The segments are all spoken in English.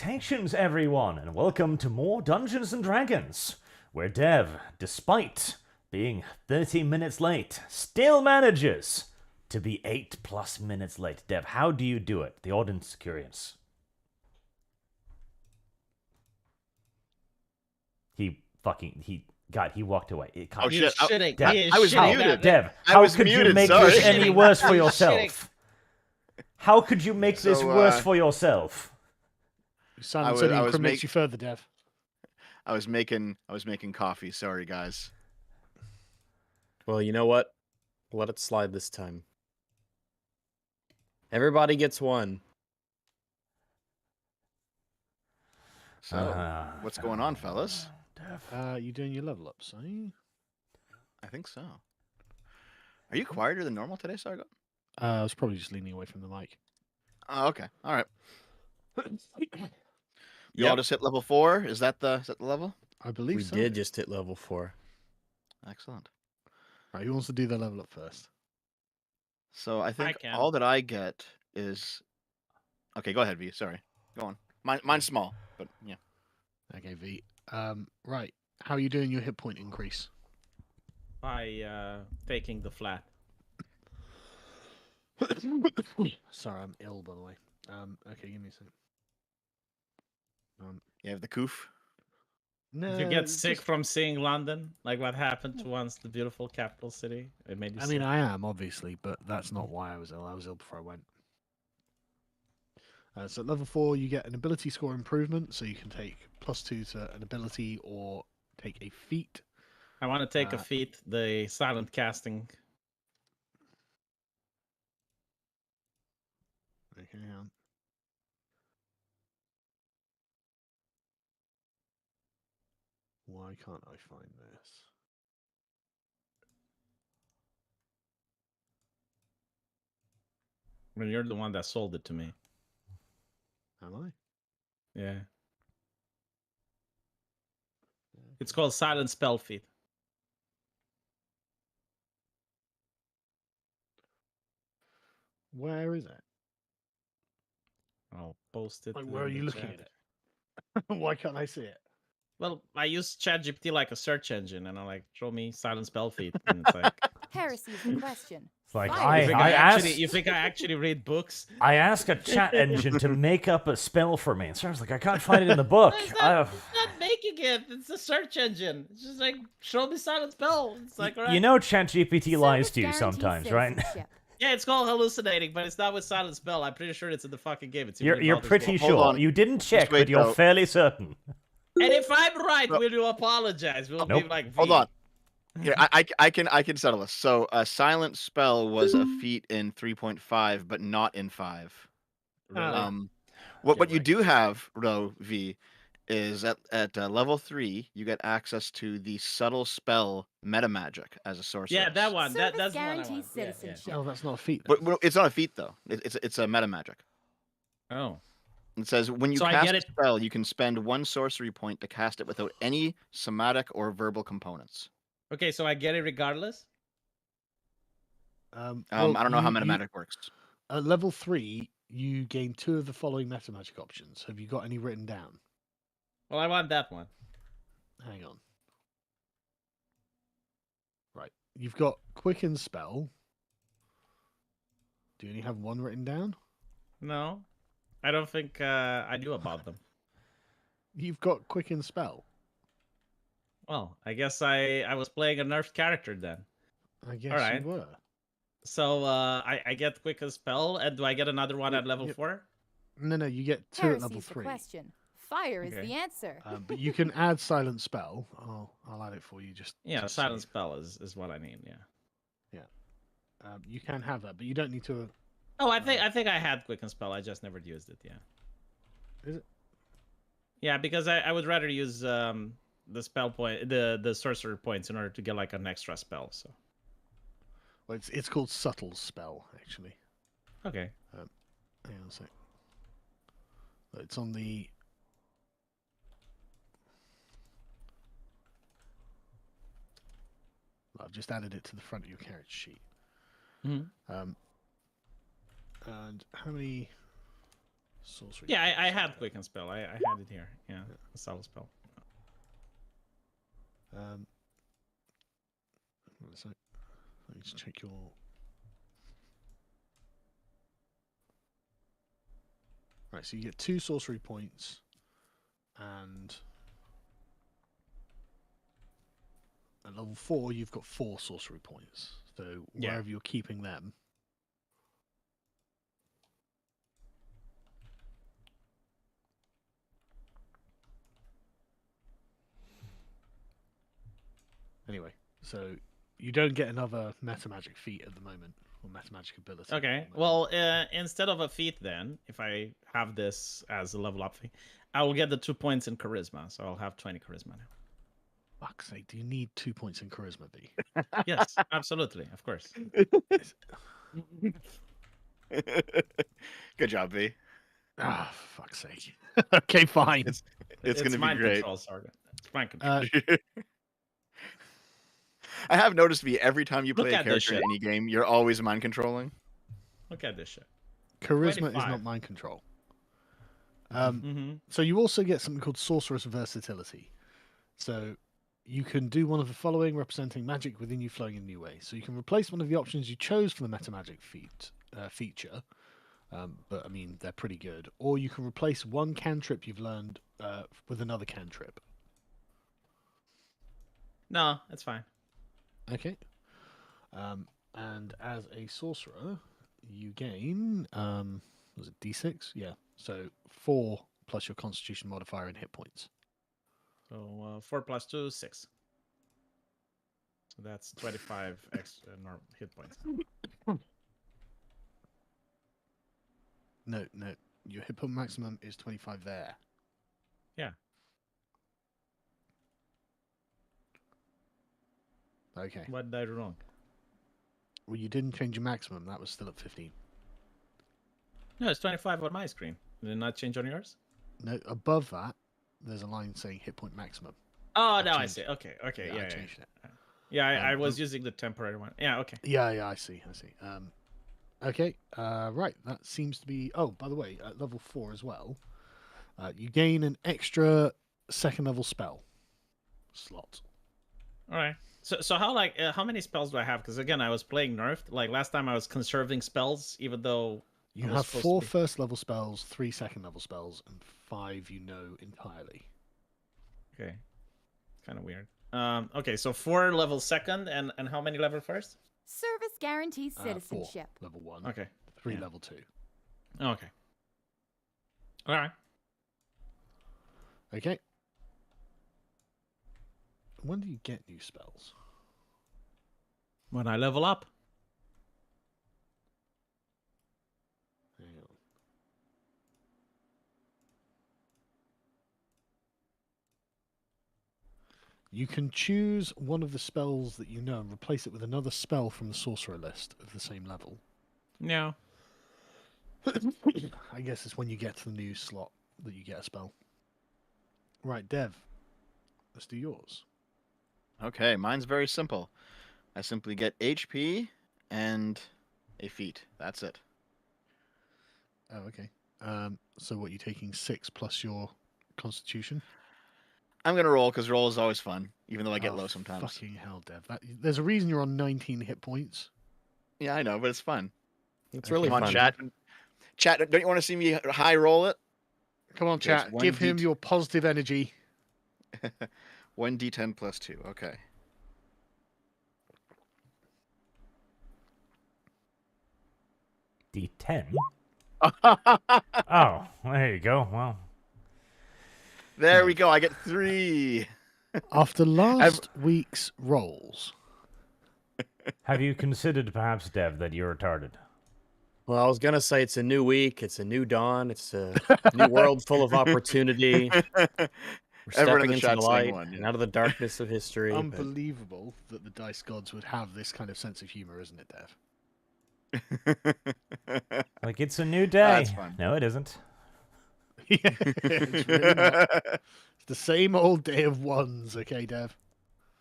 Salutations, everyone, and welcome to more Dungeons & Dragons, where Dev, despite being 30 minutes late, still manages to be 8+ minutes late. Dev, how do you do it? The audience is curious. He walked away. Oh shit! Dev, I was muted. Dev, I was could muted, you make sorry. this any worse for He's yourself? How could you make this worse for yourself? Silence only incriminates you further, Dev. I was making coffee. Sorry, guys. Well, you know what? Let it slide this time. Everybody gets one. So, what's going on, fellas? You doing your level ups, are you? I think so. Are you quieter than normal today, Sargon? I was probably just leaning away from the mic. Oh, okay. All right. You all just hit level 4? Is that the level? I believe We so. did just hit level 4. Excellent. Right, who wants to do their level up first? So I think can. all that I get is. Okay, go ahead, V. Sorry. Go on. Mine's small, but yeah. Okay, V. Right. How are you doing your hit point increase? By taking the flat. Sorry, I'm ill, by the way. Okay, give me a second. You have the coof. No, If you get it's sick just- from seeing London, like what happened to once the beautiful capital city, it made you I sick. mean, I am, obviously, but that's not why I was ill. I was ill before I went. So at level 4, you get an ability score improvement, so you can take +2 to an ability or take a feat. I want to take a feat, the silent casting. Okay, hang on. Why can't I find this? I mean, you're the one that sold it to me. Am I? Yeah. It's called silent spell feat. Where is it? I'll post it. Like, in where are the you looking chat. at it? Why can't I see it? Well, I use ChatGPT like a search engine, and I'm like, show me silent spell feat, and it's like, Heresy is the question. It's like, Fire. you think I actually read books? I asked a chat engine to make up a spell for me, and so I was like, I can't find it in the book. It's not making it. It's a search engine. It's just like, show me silent spell. It's like, all right. You know ChatGPT lies Service to you guarantees sometimes, right? citizenship. Yeah, it's called hallucinating, but it's not with silent spell. I'm pretty sure it's in the fucking game. It's in You're Baldur's pretty Gate. Hold sure. on. You didn't check, wait, but you're though. fairly certain. And if I'm right, No. will you apologize? We'll Nope. be like, Hold V. on. Here, I can settle this. So a silent spell was a feat in 3.5, but not in 5. Really? What you do have, though, V, is at level 3 you get access to the subtle spell meta magic as a sorceress. Yeah, that one. Service That's the one I guarantees want. Yeah, yeah. citizenship. Oh, that's not a feat. Then. But it's not a feat though. It's a meta magic. Oh. It says when you So I cast get a it. spell, you can spend 1 sorcery point to cast it without any somatic or verbal components. Okay, so I get it regardless? Well, I don't know how you- meta magic works. At level 3, you gain 2 of the following meta magic options. Have you got any written down? Well, I want that one. Hang on. Right. You've got Quicken Spell. Do you only have 1 written down? No. I don't think I knew about them. You've got Quicken Spell. Well, I guess I was playing a nerfed character then. I guess Alright. you were. So I get quick as spell, and do I get another one at level Yep. 4? No, you get 2 at Heresy level is the 3. question. Fire is Okay. the answer. But you can add Silent Spell. I'll add it for you. Just Yeah, to silent see. spell is what I need. Yeah. You can have that, but you don't need to. Oh, I think I had quick and spell. I just never used it. Yeah. Is it? Yeah, because I would rather use the spell point, the sorcerer points in order to get like an extra spell. So. Well, it's called Subtle Spell actually. Okay. Hang on a sec. It's on the. I've just added it to the front of your character sheet. Mhm. And how many Sorcery. Yeah, I points, had okay. quicken spell. I had it here. Yeah, a subtle spell. One sec. Let me just check your. Right, so you get 2 sorcery points, and at level 4 you've got 4 sorcery points. So Yeah. wherever you're keeping them. Anyway, so you don't get another meta magic feat at the moment, or meta magic ability. at the Okay. moment. Well, instead of a feat, then if I have this as a level up feat, I will get the 2 points in charisma. So I'll have 20 charisma now. Fuck's sake, do you need 2 points in charisma, B? Yes, absolutely, of course. Good job, V. Ah, fuck's sake. Okay, fine. It's gonna be mind great. control, Sargon. It's mind control. I have noticed, V, every time you Look play a at this character in shit. any game, you're always mind controlling. Look at this shit. Charisma is 25. not mind control. Mm-hmm. So you also get something called sorcerer's versatility. So you can do one of the following, representing magic within you flowing in new ways. So you can replace one of the options you chose for the meta magic feature, but I mean they're pretty good. Or you can replace one cantrip you've learned with another cantrip. No, it's fine. Okay. And as a sorcerer, you gain was it D6? Yeah. So 4 plus your Constitution modifier and hit points. So 4 plus 2, 6. So that's 25 extra hit points. No, your hit point maximum is 25 there. Yeah. Okay. What did I do wrong? Well, you didn't change your maximum. That was still at 15. No, it's 25 on my screen. Did it not change on yours? No, above that, there's a line saying hit point maximum. Oh, I've now I changed see. it. Okay, I yeah. changed it. Yeah, I was but- using the temporary one. Yeah, okay. Yeah, I see. Okay, right. That seems to be. Oh, by the way, at level 4 as well, you gain an extra second level spell slot. All right. So how many spells do I have? Because again, I was playing nerfed. Like last time, I was conserving spells, even though You I was have supposed 4 to be- first level spells, 3 second level spells, and 5 you know entirely. Okay, kind of weird. Okay, so 4 level second, and how many level first? Service guarantees 4 citizenship. level 1, Okay. 3 yeah. level 2. Okay. All right. Okay. When do you get new spells? When I level up. Hang on. You can choose one of the spells that you know and replace it with another spell from the sorcerer list of the same level. No. I guess it's when you get to the new slot that you get a spell. Right, Dev. Let's do yours. Okay, mine's very simple. I simply get HP and a feat. That's it. Oh, okay. So what, you taking 6 plus your constitution? I'm gonna roll because roll is always fun, even though I get Oh, low sometimes. Fucking hell, Dev. There's a reason you're on 19 hit points. Yeah, I know, but it's fun. It's Okay. really Come on, fun. chat. Chat, don't you want to see me high roll it? Come on, Okay, it's chat. 1 Give him D- your positive energy. 1d10 plus 2. Okay. D10? Oh, there you go. Well, There we go. I get 3. After last week's rolls, have you considered perhaps, Dev, that you're retarded? Well, I was gonna say it's a new week, it's a new dawn, it's a new world full of opportunity. We're Everyone in stepping the into the chat's saying light one, and yeah. out of the darkness of history. but unbelievable that the dice gods would have this kind of sense of humor, isn't it, Dev? Like, it's a new day. That's fun. No, it isn't. Yeah, it's really not. It's the same old day of ones, okay, Dev?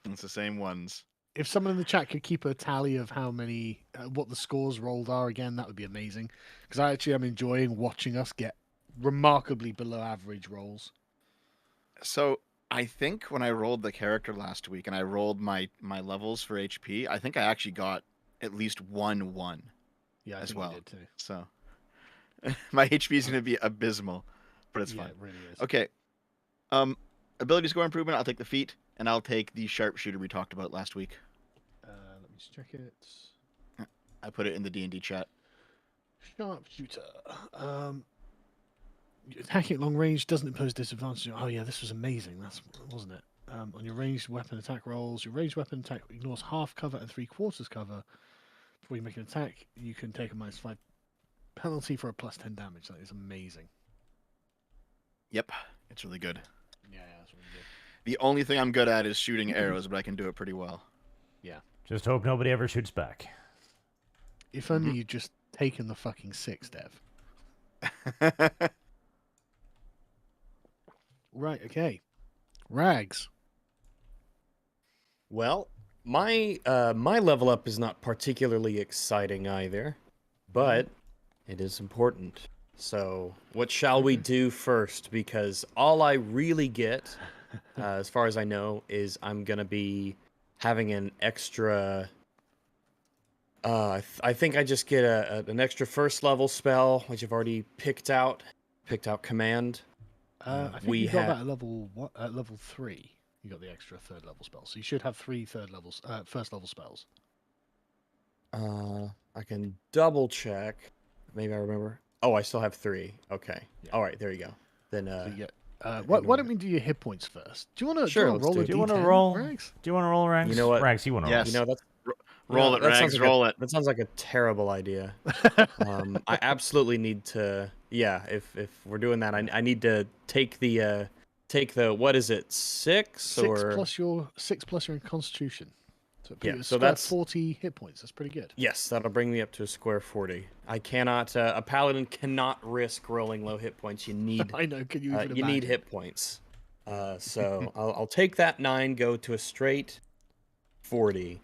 It's the same ones. If someone in the chat could keep a tally of how many, what the scores rolled are again, that would be amazing. Because I actually am enjoying watching us get remarkably below average rolls. So I think when I rolled the character last week and I rolled my levels for HP, I think I actually got at least 1-1 Yeah, I as think well. you did too. So my HP is going to be abysmal, but it's Yeah, fine. it really is. Okay. Ability score improvement. I'll take the feat, and I'll take the sharpshooter we talked about last week. Let me just check it. I put it in the D&D chat. Sharpshooter. Attacking at long range doesn't impose disadvantage. Oh yeah, this was amazing. That's wasn't it? On your ranged weapon attack rolls, your ranged weapon attack ignores half cover and 3/4 cover. Before you make an attack, you can take a -5 penalty for a +10 damage. That is amazing. Yep, it's really good. Yeah, that's really good. The only thing I'm good at is shooting arrows, but I can do it pretty well. Just hope nobody ever shoots back. If only you'd just taken the fucking 6, Dev. Right, okay. Rags. Well, my my level up is not particularly exciting either, but it is important. So, what shall we do first? Because all I really get, as far as I know, is I'm gonna be having an extra. I think I just get an extra first level spell, which I've already picked out. Picked out command. I think we you got ha- that at level 3. You got the extra 3rd level spell. So you should have 3 first level spells. I can double check. Maybe I remember. Oh, I still have 3. Okay. Yeah. All right. There you go. Then So you get, why don't we do your hit points first? Do you want to Sure, roll let's a do it. Do you want to D10, roll? Rags? Do you want to roll, Rags? You know what? Rags, you want to Yes. you know that's Roll yeah, it, that sounds Rags, like roll it. That sounds like a terrible idea. I absolutely need to. Yeah, if we're doing that, I need to take the what is it, 6 6 or plus your Constitution. So it puts Yeah, you a so square that's- 40 hit points. That's pretty good. Yes, that'll bring me up to a square 40. I cannot. A paladin cannot risk rolling low hit points. You need I know. Can you even you need imagine? hit points. So I'll take that 9, go to a straight 40.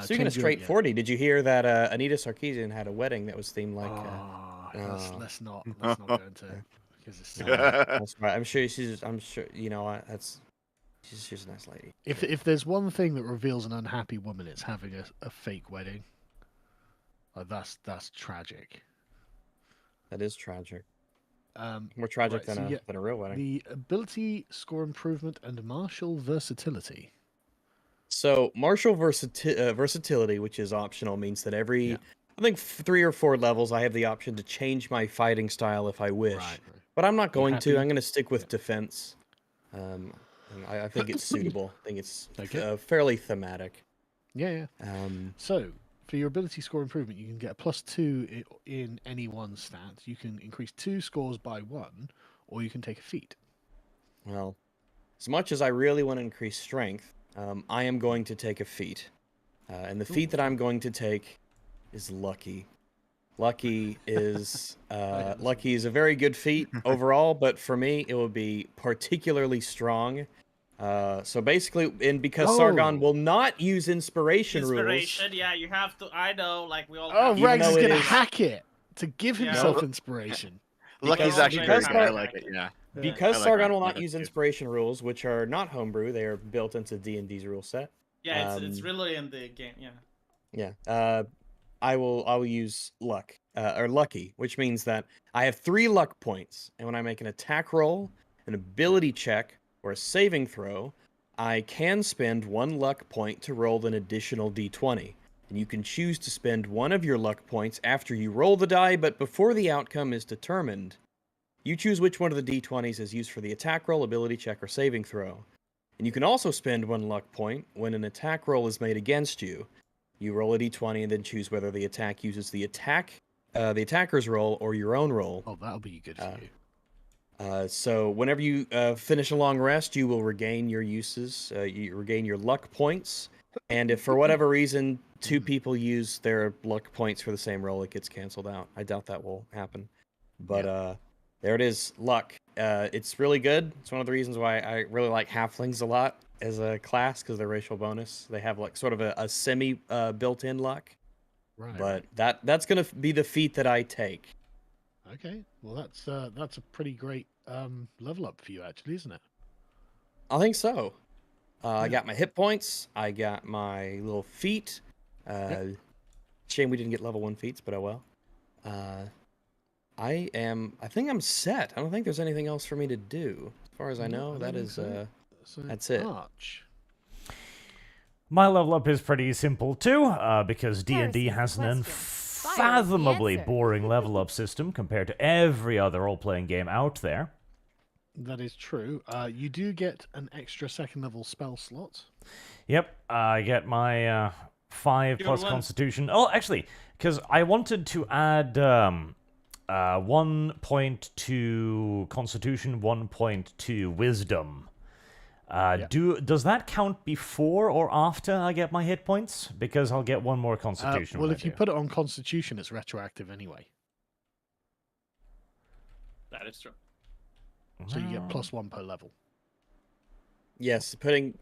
Speaking of Change your- straight yeah. 40, did you hear that Anita Sarkeesian had a wedding that was themed like? Let's not go into because it's That's right. I'm sure you know that's she's a nice lady. if there's one thing that reveals an unhappy woman, it's having a fake wedding. Like that's tragic. That is tragic. Um, More tragic right, so you than a real wedding. the ability score improvement and martial versatility. So martial versatility, which is optional, means that every Yeah. I think 3 or 4 levels I have the option to change my fighting style if I wish. Right. But I'm not You going to. happy? I'm going to stick with Yeah. defense. And I think it's suitable. I think it's Okay. fairly thematic. Yeah. Um, So for your ability score improvement, you can get a +2 in any one stat. You can increase 2 scores by 1, or you can take a feat. well, as much as I really want to increase strength, I am going to take a feat. And the feat that I'm going to take is lucky. Lucky is lucky is a very good feat overall, but for me it would be particularly strong. So basically, because Sargon Oh. will not use inspiration rules. Inspiration, yeah, you have to. I know, like we all. Oh, have Even Rags is though it going to is- hack it to give Yeah. himself No. inspiration. Lucky's Because- actually very because good. I Sar- like it. Yeah. Because I like Sargon that. will I not like use that too. inspiration rules, which are not homebrew, they are built into D&D's rule set. Yeah, it's Um, really in the game. Yeah. Yeah. I will use luck or lucky, which means that I have 3 luck points, and when I make an attack roll, an ability check, or a saving throw, I can spend 1 luck point to roll an additional d20. And you can choose to spend 1 of your luck points after you roll the die, but before the outcome is determined. You choose which one of the d20s is used for the attack roll, ability check, or saving throw. And you can also spend 1 luck point when an attack roll is made against you. You roll a d20 and then choose whether the attack uses the attacker's roll or your own roll. Oh, that'll be good for you. So whenever you finish a long rest, you will regain your uses. You regain your luck points. And if for whatever reason 2 people use their luck points for the same roll, it gets canceled out. I doubt that will happen. But there it is, luck. It's really good. It's one of the reasons why I really like halflings a lot as a class, because they're racial bonus. They have like sort of a semi built-in luck. Right. But that's gonna be the feat that I take. Okay. Well, that's a pretty great level up for you, actually, isn't it? I think so. I Yeah. got my hit points. I got my little feat. Shame we didn't get level 1 feats, but oh well. I think I'm set. I don't think there's anything else for me to do. As far as I know, don't think so. that's it. Arch. My level up is pretty simple too, because D&D Heresy's the has an question. unfathomably answer. boring level up system compared to every other role-playing game out there. That is true. You do get an extra second level spell slot. Yep, I get my 5 Good plus one. Constitution. Oh, actually, because I wanted to add 1 point to Constitution, 1 point to Wisdom. Does that count before or after I get my hit points? Because I'll get 1 more Constitution. Well, when if I you do. put it on Constitution, it's retroactive anyway. That is true. So you get +1 per level. Yes, putting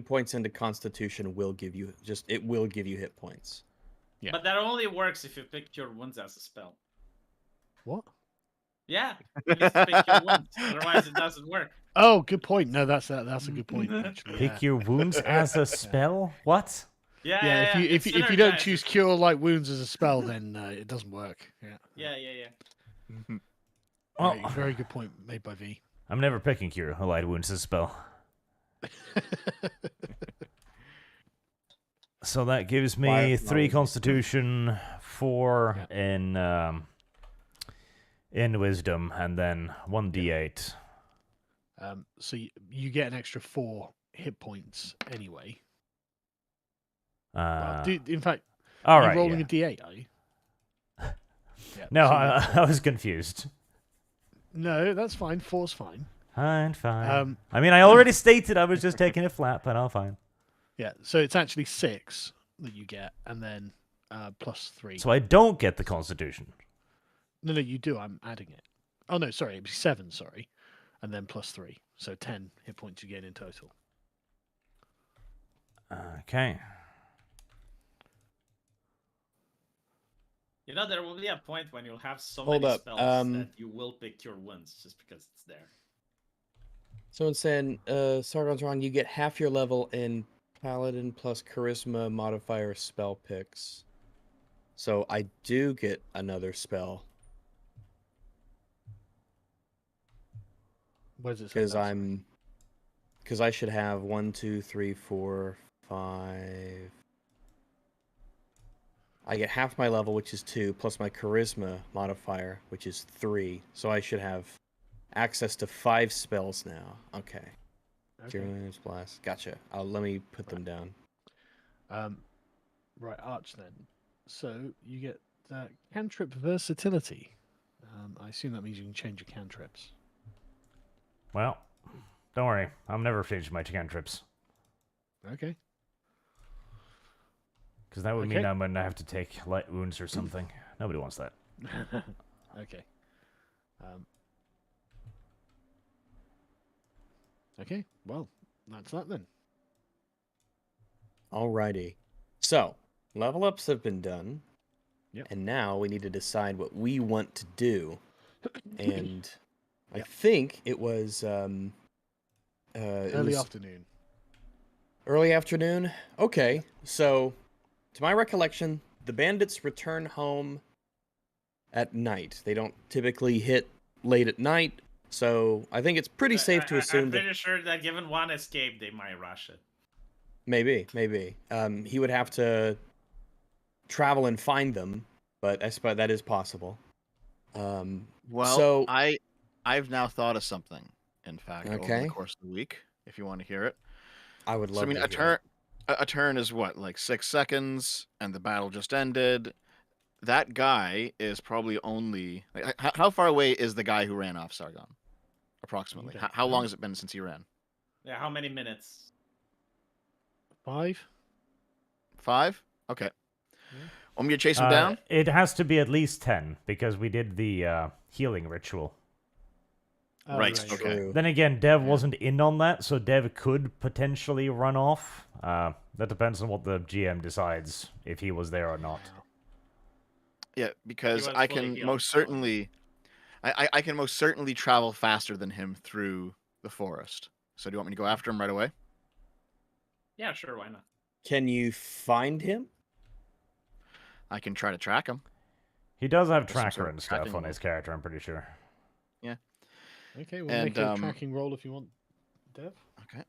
points into Constitution will give you hit points. Yeah. But that only works if you pick your wounds as a spell. What? Yeah, you need to pick your wounds. Otherwise, it doesn't work. Oh, good point. No, that's a good point actually. Pick your wounds as a spell? What? Yeah, If it's you don't synergized. choose Cure Light Wounds as a spell, then it doesn't work. Yeah. Yeah. Well, Very good point made by V. I'm never picking Cure Light Wounds as a spell. So that gives me Why 3 not? Constitution, 4 in Wisdom, and then 1d8. So you get an extra 4 hit points anyway. In fact, all you're right. rolling Yeah. a D8, are you? Yeah, No, so you- I was confused. No, that's fine. 4's fine. Fine. Um, I mean, I already stated I was just taking it flat, but I'll fine. Yeah, so it's actually 6 that you get, and then +3. So I don't get the Constitution. No, you do. I'm adding it. Oh no, sorry, it'd be 7. Sorry, and then +3, so 10 hit points you gain in total. Okay. You know, there will be a point when you'll have so Hold many up, spells that you will pick your wounds just because it's there. Someone saying, Sargon's wrong. You get half your level in Paladin plus Charisma modifier spell picks. So I do get another spell Where does it say that? because I should have 1, 2, 3, 4, 5. I get half my level, which is 2, plus my Charisma modifier, which is 3. So I should have access to 5 spells now. Okay. Okay. Journey's Blast. Gotcha. Let me put them down. Right, Arch then. So you get cantrip versatility. I assume that means you can change your cantrips. Well, don't worry. I'm never changing my cantrips. Okay. Because that would Okay. mean I'm going to have to take light wounds or something. Nobody wants that. Okay. Okay. Well, that's that then. Alrighty. So, level ups have been done. Yep. And now we need to decide what we want to do. And I Yep. think it was Early afternoon. early afternoon. Okay. So, to my recollection, the bandits return home at night. They don't typically hit late at night. So, I think it's pretty safe to assume I'm that pretty sure that given one escape, they might rush it. maybe. He would have to travel and find them, but I suppose that is possible. Well, So- I've now thought of something. In fact, over Okay. the course of the week, if you want to hear it. I would love. So I mean, to a hear turn, a turn is what, like 6 seconds, and the battle just ended. That guy is probably only like, how far away is the guy who ran off Sargon? Approximately. don't How long know. has it been since he ran? Yeah, how many minutes? 5? 5? Okay. Yeah. Want me to chase him down? It has to be at least 10, because we did the healing ritual. Oh, Right, it. okay. True. Then again, Dev wasn't in on that, so Dev could potentially run off. That depends on what the GM decides, if he was there or not. Yeah, because was I fully can healed, most so- certainly, I can most certainly travel faster than him through the forest. So do you want me to go after him right away? Yeah, sure, why not? Can you find him? I can try to track him. He does have There's some tracker sort of and stuff tracking on mode. his character, I'm pretty sure. Okay, we'll And, make a tracking roll if you want, Dev. Okay.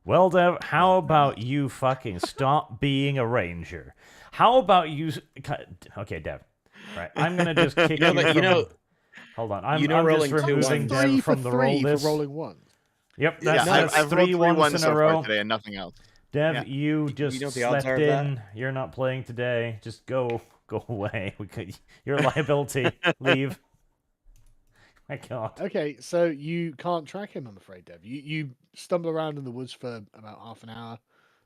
Well, Dev, how about you fucking stop being a ranger? How about you... Okay, Dev. Right, I'm gonna just kick You know you that- from... you know- Hold on, I'm rolling just two removing ones. Dev 3 from for the 3 roll for this. rolling 1. Yep, Yeah, that's I've rolled three three ones ones in so a far row. today and nothing else. Dev, Yeah. you just know what the odds slept are of that? in. You're not playing today. Just go away. You're a liability. Leave. My God. Okay, so you can't track him, I'm afraid, Dev. You stumble around in the woods for about half an hour.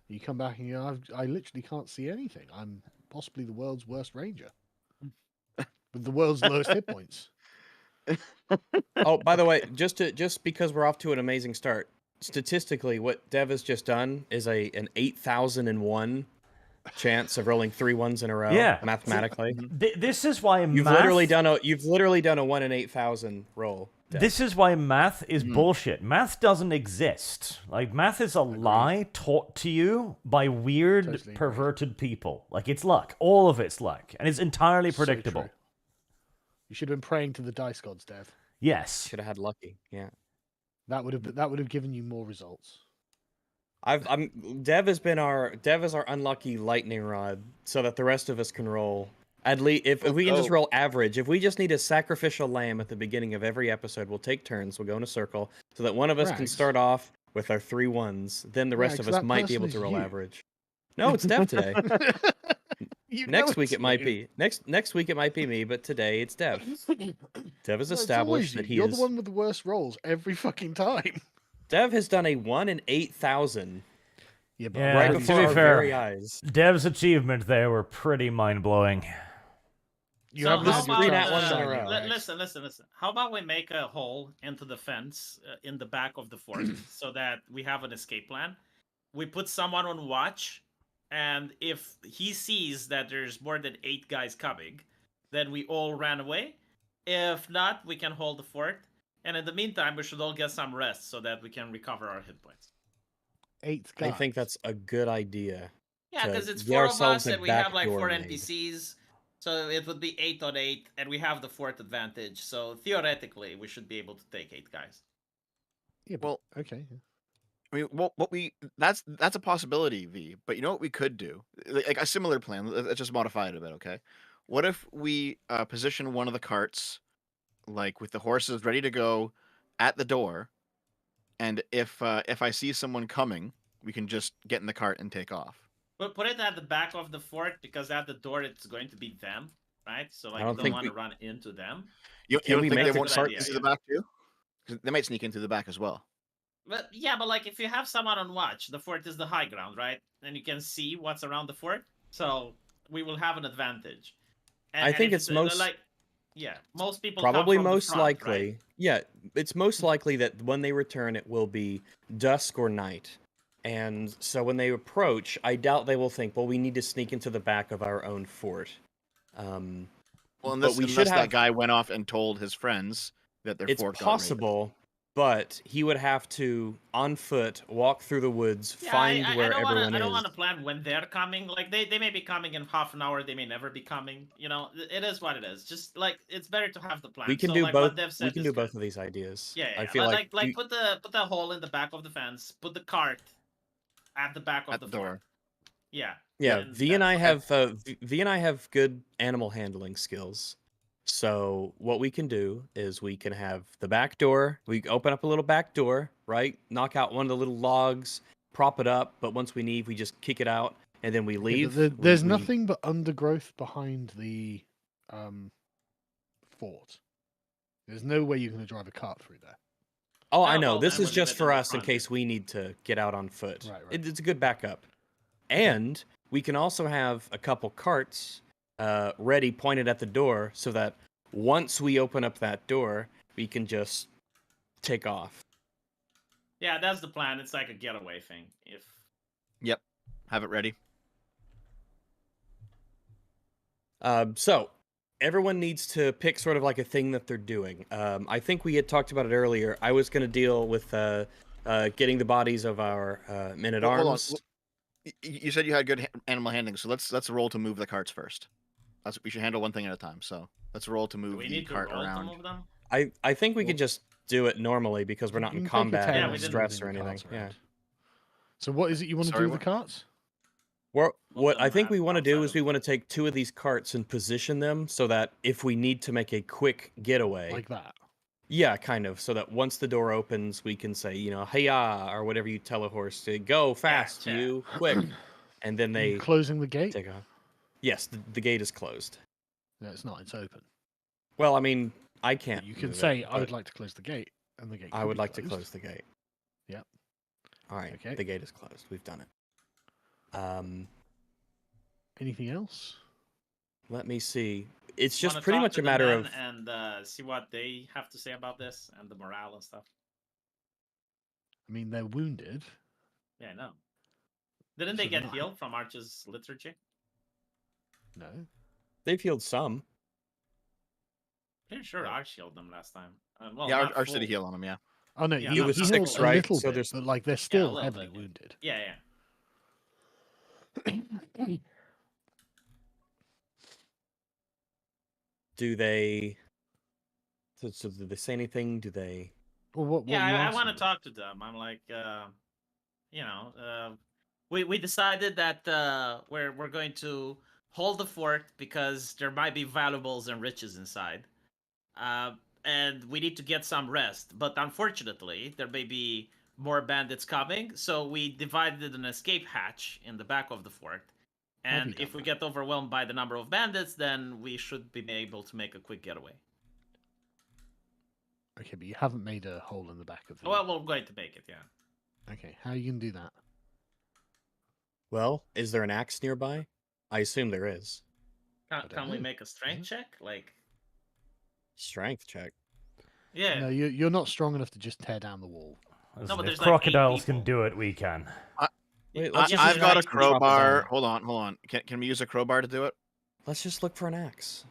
You come back and you go, I literally can't see anything. I'm possibly the world's worst ranger. With the world's lowest hit points. Oh, by the way, just because we're off to an amazing start, statistically, what Dev has just done is an 8,001 chance of rolling 3 ones in a row. Yeah. Mathematically, This is why you've math... literally done a 1 in 8,000 roll. Dev. This is why math is Mhm. bullshit. Math doesn't exist. Like, math is a lie taught to you by weird, Totally agreed. perverted people. Like, it's luck. All of it's luck. And it's entirely So predictable. true. You should have been praying to the dice gods, Dev. Yes. Should have had lucky. Yeah. That would have given you more results. Dev is our unlucky lightning rod, so that the rest of us can roll. At least if we can just roll average, if we just need a sacrificial lamb at the beginning of every episode, we'll take turns. We'll go in a circle so that one of us can Rags. start off with our 3 ones. Then the rest Rags, of us that might be person able is to roll you. average. No, it's Dev today. You know Next week it's it might you. be next week it might be me, but today it's Dev. Dev has No, it's established always that you. he You're is. the one with the worst rolls every fucking time. Dev has done a 1 in 8,000 Yeah, but Yeah, right to before be our fair, very eyes. Dev's achievement there were pretty mind-blowing. you So haven't this how is had your 3 about, nat chance to ones in a shine, row. Rags. listen. How about we make a hole into the fence in the back of the fort so that we have an escape plan? We put someone on watch, and if he sees that there's more than 8 guys coming, then we all ran away. If not, we can hold the fort. And in the meantime, we should all get some rest so that we can recover our hit points. 8 I guys. think that's a good idea. Yeah, to because it's get 4 of ourselves us a and we have back like door 4 made. NPCs. So it would be 8 on 8, and we have the fort advantage. So theoretically, we should be able to take 8 guys. Yeah, but, Well, okay. I mean, what we that's a possibility, V. But you know what we could do? Like a similar plan. Let's just modify it a bit, okay? What if we position one of the carts, like with the horses ready to go, at the door, and if I see someone coming, we can just get in the cart and take off. But put it at the back of the fort because at the door it's going to be them, right? So like don't you don't think want to we- run into them. You Can don't we think make they the won't cart- sneak idea, into yeah. the back too? 'Cause they might sneak into the back as well. But yeah, but like if you have someone on watch, the fort is the high ground, right? And you can see what's around the fort, so we will have an advantage. I think if it's most- like, yeah, most people come Probably from the most front, likely. right? Yeah, it's most likely that when they return, it will be dusk or night. And so when they approach, I doubt they will think, well, we need to sneak into the back of our own fort. Well, but unless, we unless should that have. guy went off and told his friends that their It's fort got raided. possible, but he would have to, on foot, walk through the woods, Yeah, find I where don't wanna, everyone I don't is. want to plan when they're coming. Like they may be coming in half an hour. They may never be coming. You know, it is what it is. Just like it's better to have the plan. We can so, do like, both. What Dev We said can is do good. both of these ideas. Yeah, I feel like, you- put the hole in the back of the fence. Put the cart at the back of At the the door. fort. Yeah. Yeah, and V and I that's- have V and I have good animal handling skills. So what we can do is we can have the back door. We open up a little back door, right? Knock out one of the little logs, prop it up. But once we leave, we just kick it out, and then we Yeah, but leave. there's We- nothing but undergrowth behind the fort. There's no way you're going to drive a cart through there. Oh, I No, know. well, This then is we'll just leave it for in the us in front. case we need to get out on foot. Right, right. It's a good backup. And we can also have a couple carts ready, pointed at the door, so that once we open up that door, we can just take off. Yeah, that's the plan. It's like a getaway thing. If Yep. Have it ready. So everyone needs to pick sort of like a thing that they're doing. I think we had talked about it earlier. I was going to deal with getting the bodies of our men at Well, hold on. arms. You said you had good animal handling, so let's roll to move the carts first. We should handle one thing at a time. So let's roll to Do move we the need to cart roll around. to move them? I think we Well- could just do it normally because we're not You in can take your combat turn Yeah, or we and didn't- stress or moving the anything. carts Yeah. around. So what is it you want to Sorry, do with the what? carts? What I them think we want to do outside is we of- want to take 2 of these carts and position them so that if we need to make a quick getaway, Like that? yeah, kind of, so that once the door opens, we can say, hey-ya, or whatever you tell a horse to go fast, Gotcha. you quick, and then Are you they closing the gate? take off. Yes, the gate is closed. No, it's not. It's open. Well, I mean, I But can't. you can move it, say, "I would but like to close the gate," and the gate. I could would be like to closed. close the gate. Yep. All right, Okay. the gate is closed. We've done it. Anything else? Let me see. It's just Wanna pretty talk much to a the matter men of. and see what they have to say about this and the morale and stuff. I mean, they're wounded. Yeah, I know. Didn't they So get not- healed from Arch's liturgy? No. They've healed some. Pretty sure Arch healed them last time. Well, Yeah, not Arch did a full. heal on him. Yeah. Oh no, Yeah, he, not was he full. healed 6, a right? little So bit, there's- but like they're Yeah, a still little heavily bit, yeah. wounded. Yeah. Do they? So do they say anything? Do they? Well, what Yeah, are you I asking want to them? talk to them. I'm like, we decided that we're going to hold the fort because there might be valuables and riches inside, and we need to get some rest. But unfortunately, there may be more bandits coming, so we divided an escape hatch in the back of the fort. Have you And done if we that? get overwhelmed by the number of bandits, then we should be able to make a quick getaway. Okay, but you haven't made a hole in the back of the. Well, we're going to make it, yeah. Okay, how are you gonna do that? Well, is there an axe nearby? I assume there is. don't Can we know. make a strength check? Like, Strength check. yeah. No, you're not strong enough to just tear down the wall. Listen, but if there's like 8 crocodiles can people. do it, we can. Wait, I- let's just I've use got a an axe and chop it crowbar. down. Hold on. Can we use a crowbar to do it? Let's just look for an axe.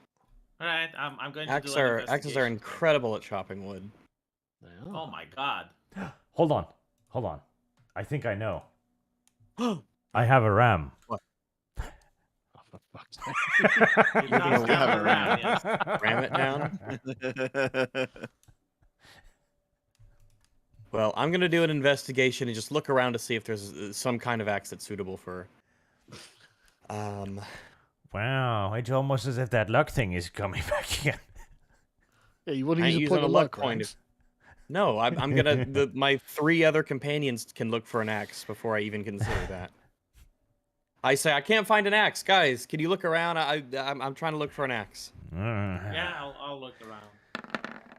All right, I'm going to Axes do an are investigation check. incredible at chopping wood. They Oh are. my god. Hold on. I think I know. I have a ram. Oh, for fuck's sake. He You're does gonna have have a a ram, ram. yes. Ram it down. Well, I'm gonna do an investigation and just look around to see if there's some kind of axe that's suitable for. Wow, it's almost as if that luck thing is coming back again. Yeah, you want to I ain't use a point using of a luck luck, point. Rags? No, I'm gonna. My 3 other companions can look for an axe before I even consider that. I say I can't find an axe, guys. Can you look around? I'm trying to look for an axe. Yeah, I'll look around.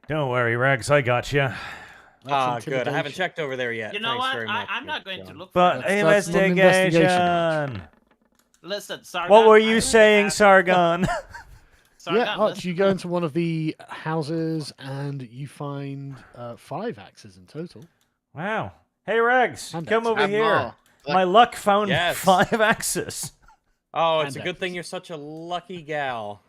Don't worry, Rags, I got you. That's Good. I haven't intimidation. checked over there yet. You know Thanks what? very much. I'm not going to John. look for But it. That's not an investigation, Arch. investigation. Listen, Sargon. What were I you would saying, ask- Sargon? Sargon, Yeah, Arch, listen. you go into one of the houses and you find 5 axes in total. Wow. Hey, Rags, Hand come axe. over Have 'em here. all. My luck found Yes. 5 axes. Oh, it's a And good thing axes. you're such a lucky gal.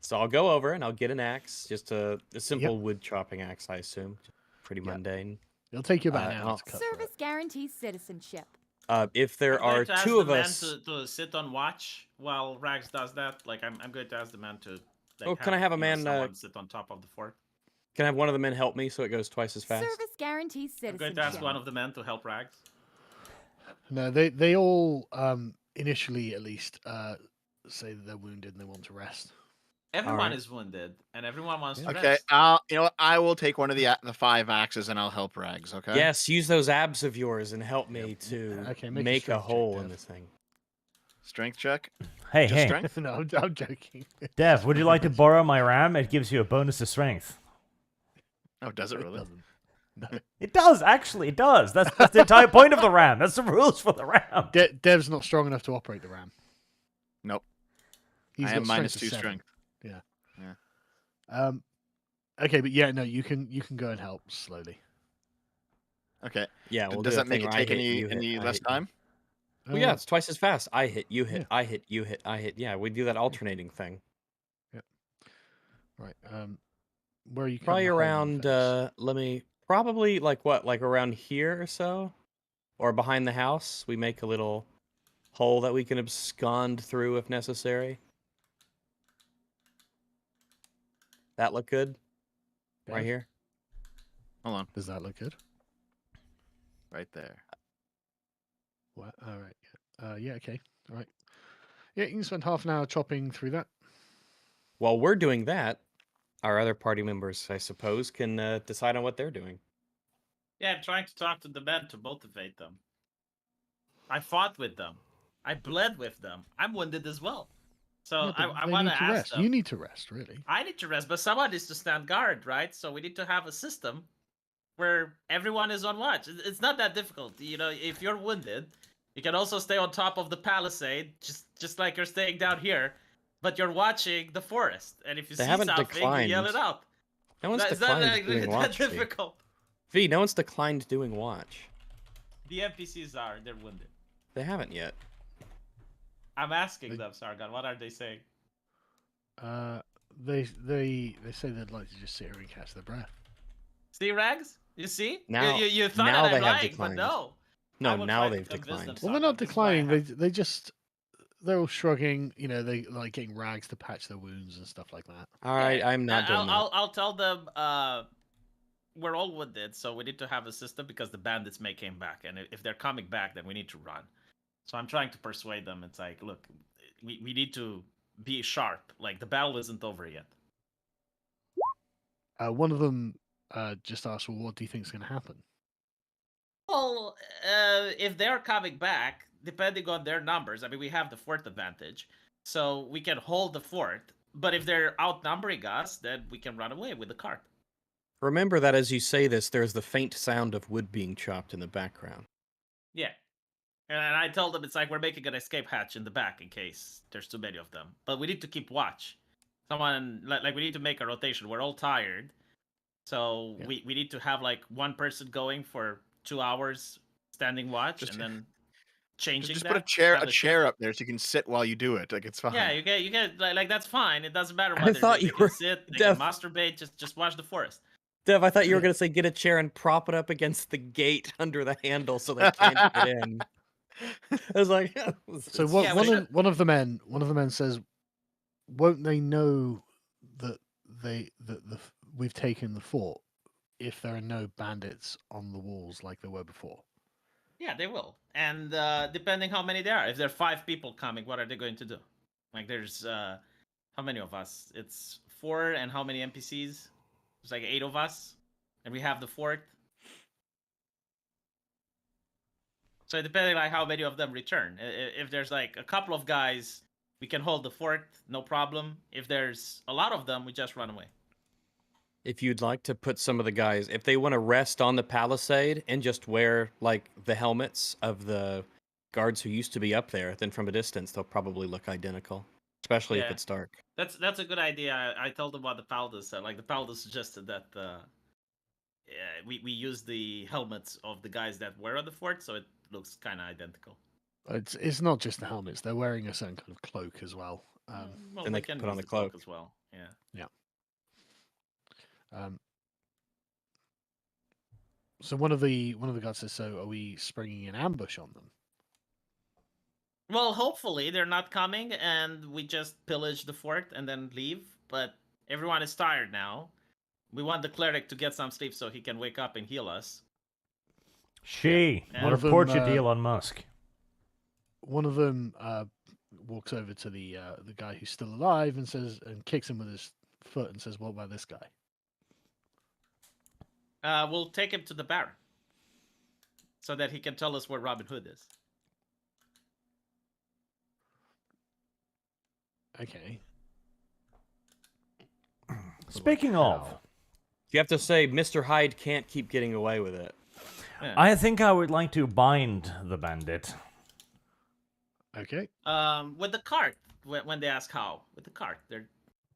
So I'll go over and I'll get an axe, just a simple wood chopping axe, I assume. Pretty Yep. mundane. It'll take you about an hour I'll- to cut through Service it. guarantees citizenship. If there I'm going are to ask 2 the of men us, to sit on watch while Rags does that. Like, I'm going to ask the man to. Like, Oh, can I have a you know, man, someone sit on top of the fort. can I have one of the men help me so it goes twice as fast? Service guarantees I'm citizenship. going to ask one of the men to help Rags. No, they all initially at least say that they're wounded and they want to rest. Everyone Alright. is wounded, and everyone wants to Okay, rest. you know what? I will take one of the 5 axes and I'll help Rags. Okay. Yes, use those abs of yours and help me to Okay, make a make a strength check, hole in Dev. this thing. Strength check. Hey, Just hey. strength. No, I'm joking. Dev, would you like to borrow my ram? It gives you a bonus to strength. Oh, does it really? doesn't. No. It does, actually, it does. That's the entire point of the ram. That's the rules for the ram. Dev's not strong enough to operate the ram. Nope. He's I got am minus strength 2 of 7. strength. Okay, but yeah, no, you can go and help slowly. Okay. Yeah, we'll Does do a that make thing it where I take hit, you hit, any I less hit you. time? Well, yeah, it's twice as fast. I hit, you hit, yeah. I hit, you hit, I hit. Yeah, we do that alternating thing. Right. Where are you Probably cutting the hole in the around. fence? Let me. Probably like what? Like around here or so, or behind the house. We make a little hole that we can abscond through if necessary. That look good? Right Bev, here. Hold on. Does that look good? Right there. What? All right. Yeah. Okay. All right. Yeah, you can spend half an hour chopping through that. While we're doing that, our other party members, I suppose, can decide on what they're doing. Yeah, I'm trying to talk to the men to motivate them. I fought with them. I bled with them. I'm wounded as well. So Yeah, but I they want need to to ask rest. them. You need to rest, really. I need to rest, but someone needs to stand guard, right? So we need to have a system where everyone is on watch. It's not that difficult. You know, if you're wounded, you can also stay on top of the palisade, just like you're staying down here, but you're watching the forest. And if you They see haven't something, you yell it declined. out. No one's It's not declined like doing that watch. V. difficult. V, no one's declined doing watch. The NPCs are, they're wounded. They haven't yet. I'm asking them, Sargon, what are they saying? They say they'd like to just sit here and catch their breath. See, Rags? You see? Now- you thought now that they I'm have lying, declined. but no. No, I will now try to they've convince them, declined. Well, they're not Sargon. This is why I declining. have- They're all shrugging. You know, they like getting rags to patch their wounds and stuff like that. All right, Yeah, I'm not doing that. I'll tell them we're all wounded, so we need to have a system because the bandits may came back, and if they're coming back, then we need to run. So I'm trying to persuade them. It's like, look, we need to be sharp. Like the battle isn't over yet. One of them just asked, "Well, what do you think's going to happen?" Well, if they're coming back, depending on their numbers, I mean, we have the fort advantage, so we can hold the fort. But if they're outnumbering us, then we can run away with the cart. Remember that as you say this, there's the faint sound of wood being chopped in the background. Yeah. And I told them it's like we're making an escape hatch in the back in case there's too many of them. But we need to keep watch. Someone, like we need to make a rotation. We're all tired. So Yeah. we need to have like one person going for 2 hours standing watch Just- and then changing Just that. put a chair Have up there so you can sit while you do it. Like it's fine. Yeah, you get like that's fine. It doesn't matter I what they're thought doing. you They were can sit, they Dev. can masturbate, just watch the forest. Dev, I thought you were going to say get a chair and prop it up against the gate under the handle so they can't get in. I was like, So it's- what, Yeah, one but of one of the men says, "Won't they know that we've taken the fort if there are no bandits on the walls like there were before?" Yeah, they will. And depending how many there are, if there are 5 people coming, what are they going to do? Like there's how many of us? It's 4 and how many NPCs? There's like 8 of us, and we have the fort. So depending on how many of them return. If there's like a couple of guys, we can hold the fort, no problem. If there's a lot of them, we just run away. if you'd like to put some of the guys, if they want to rest on the palisade and just wear like the helmets of the guards who used to be up there, then from a distance they'll probably look identical, especially if Yeah. it's dark. That's a good idea. I told them what the Paladin said. Like the Paladin suggested that we use the helmets of the guys that were on the fort, so it looks kind of identical. It's not just the helmets; they're wearing a certain kind of cloak as well. Well, then we they can can put on use the cloak. as well. Yeah. So one of the guards says, "So are we springing an ambush on them?" Well, hopefully they're not coming, and we just pillage the fort and then leave. But everyone is tired now. We want the cleric to get some sleep so he can wake up and heal us. She, Yeah. what One of report them, your deal on Musk? One of them walks over to the guy who's still alive and says, and kicks him with his foot and says, "What about this guy?" We'll take him to the Baron so that he can tell us where Robin Hood is. Okay. Speaking of, How? You have to say Mr. Hyde can't keep getting away with it. Yeah. I think I would like to bind the bandit. Okay. With the cart, when they ask how, with the cart, they're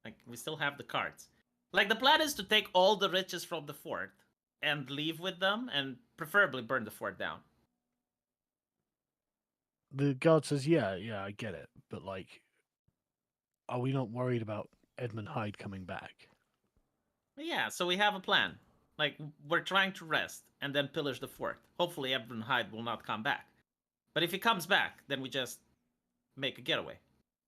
like, we still have the carts. Like the plan is to take all the riches from the fort and leave with them, and preferably burn the fort down. The guard says, "Yeah, I get it, but like, are we not worried about Edmund Hyde coming back?" Yeah, so we have a plan. Like, we're trying to rest and then pillage the fort. Hopefully, Edmund Hyde will not come back. But if he comes back, then we just make a getaway.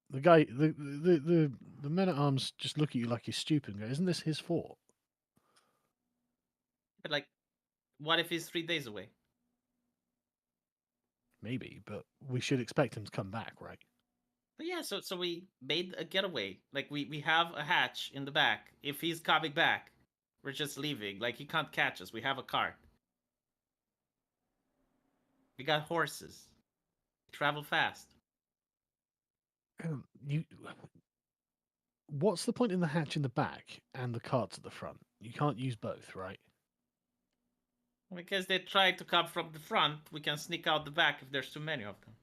The guy, the men at arms just look at you like you're stupid and go, "Isn't this his fort?" But like, what if he's 3 days away? Maybe, but we should expect him to come back, right? But yeah, so we made a getaway. Like we have a hatch in the back. If he's coming back, we're just leaving. Like he can't catch us. We have a cart. We got horses. Travel fast. You. What's the point in the hatch in the back and the carts at the front? You can't use both, right? Because they try to come from the front, we can sneak out the back if there's too many of them.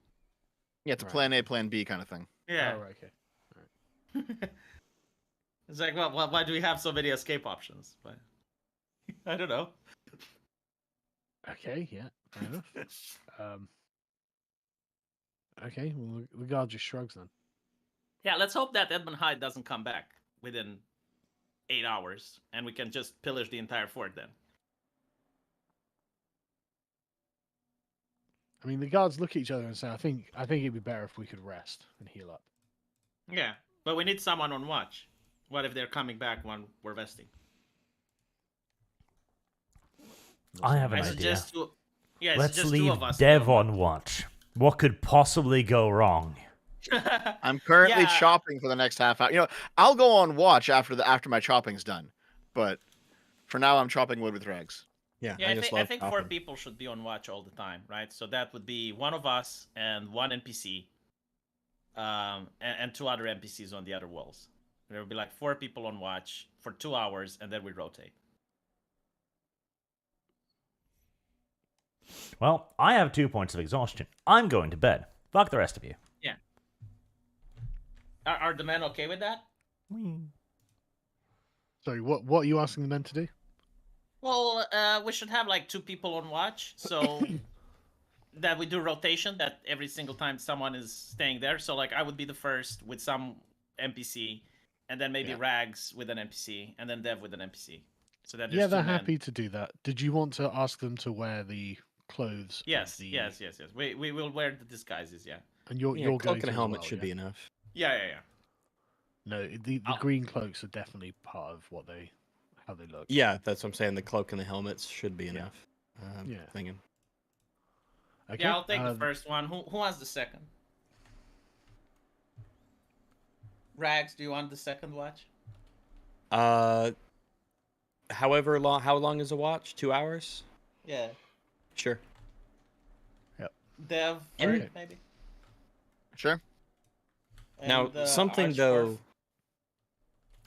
Yeah, it's a Right. plan A, plan B kind of thing. Yeah. Oh, right, okay. It's like, well, why do we have so many escape options? But I don't know. Okay, yeah, fair enough. Okay, well, the guard just shrugs then. Yeah, let's hope that Edmund Hyde doesn't come back within 8 hours, and we can just pillage the entire fort then. I mean, the guards look at each other and say, "I think it'd be better if we could rest and heal up." Yeah, but we need someone on watch. What if they're coming back when we're resting? I have an I idea. suggest two. Yeah, I Let's suggest two leave of us. Dev on watch. What could possibly go wrong? I'm currently Yeah. chopping for the next half hour. You know, I'll go on watch after my chopping's done, but for now I'm chopping wood with Rags. Yeah, Yeah, I I just think, I love think 4 chopping. people should be on watch all the time, right? So that would be one of us and one NPC, and 2 other NPCs on the other walls. There would be like 4 people on watch for 2 hours, and then we rotate. Well, I have 2 points of exhaustion. I'm going to bed. Fuck the rest of you. Yeah. Are the men okay with that? Sorry, what are you asking the men to do? Well, we should have like 2 people on watch, so that we do rotation. That every single time someone is staying there. So like, I would be the first with some NPC, and then maybe Yeah. Rags with an NPC, and then Dev with an NPC. So that Yeah, there's 2 they're men. happy to do that. Did you want to ask them to wear the clothes? of Yes, the... yes. We will wear the disguises. Yeah. And you're Yeah, going cloak to and a as helmet well, should yeah? be enough. Yeah. No, the I'll- green cloaks are definitely part of how they look. Yeah, that's what I'm saying. The cloak and the helmets should be enough. Yeah. Thinking. Okay. Yeah, I'll take the first one. Who has the second? Rags, do you want the second watch? However long. How long is a watch? 2 hours? Yeah. Sure. Dev, And- first, maybe. Sure. Now, And, something Arch though. fourth.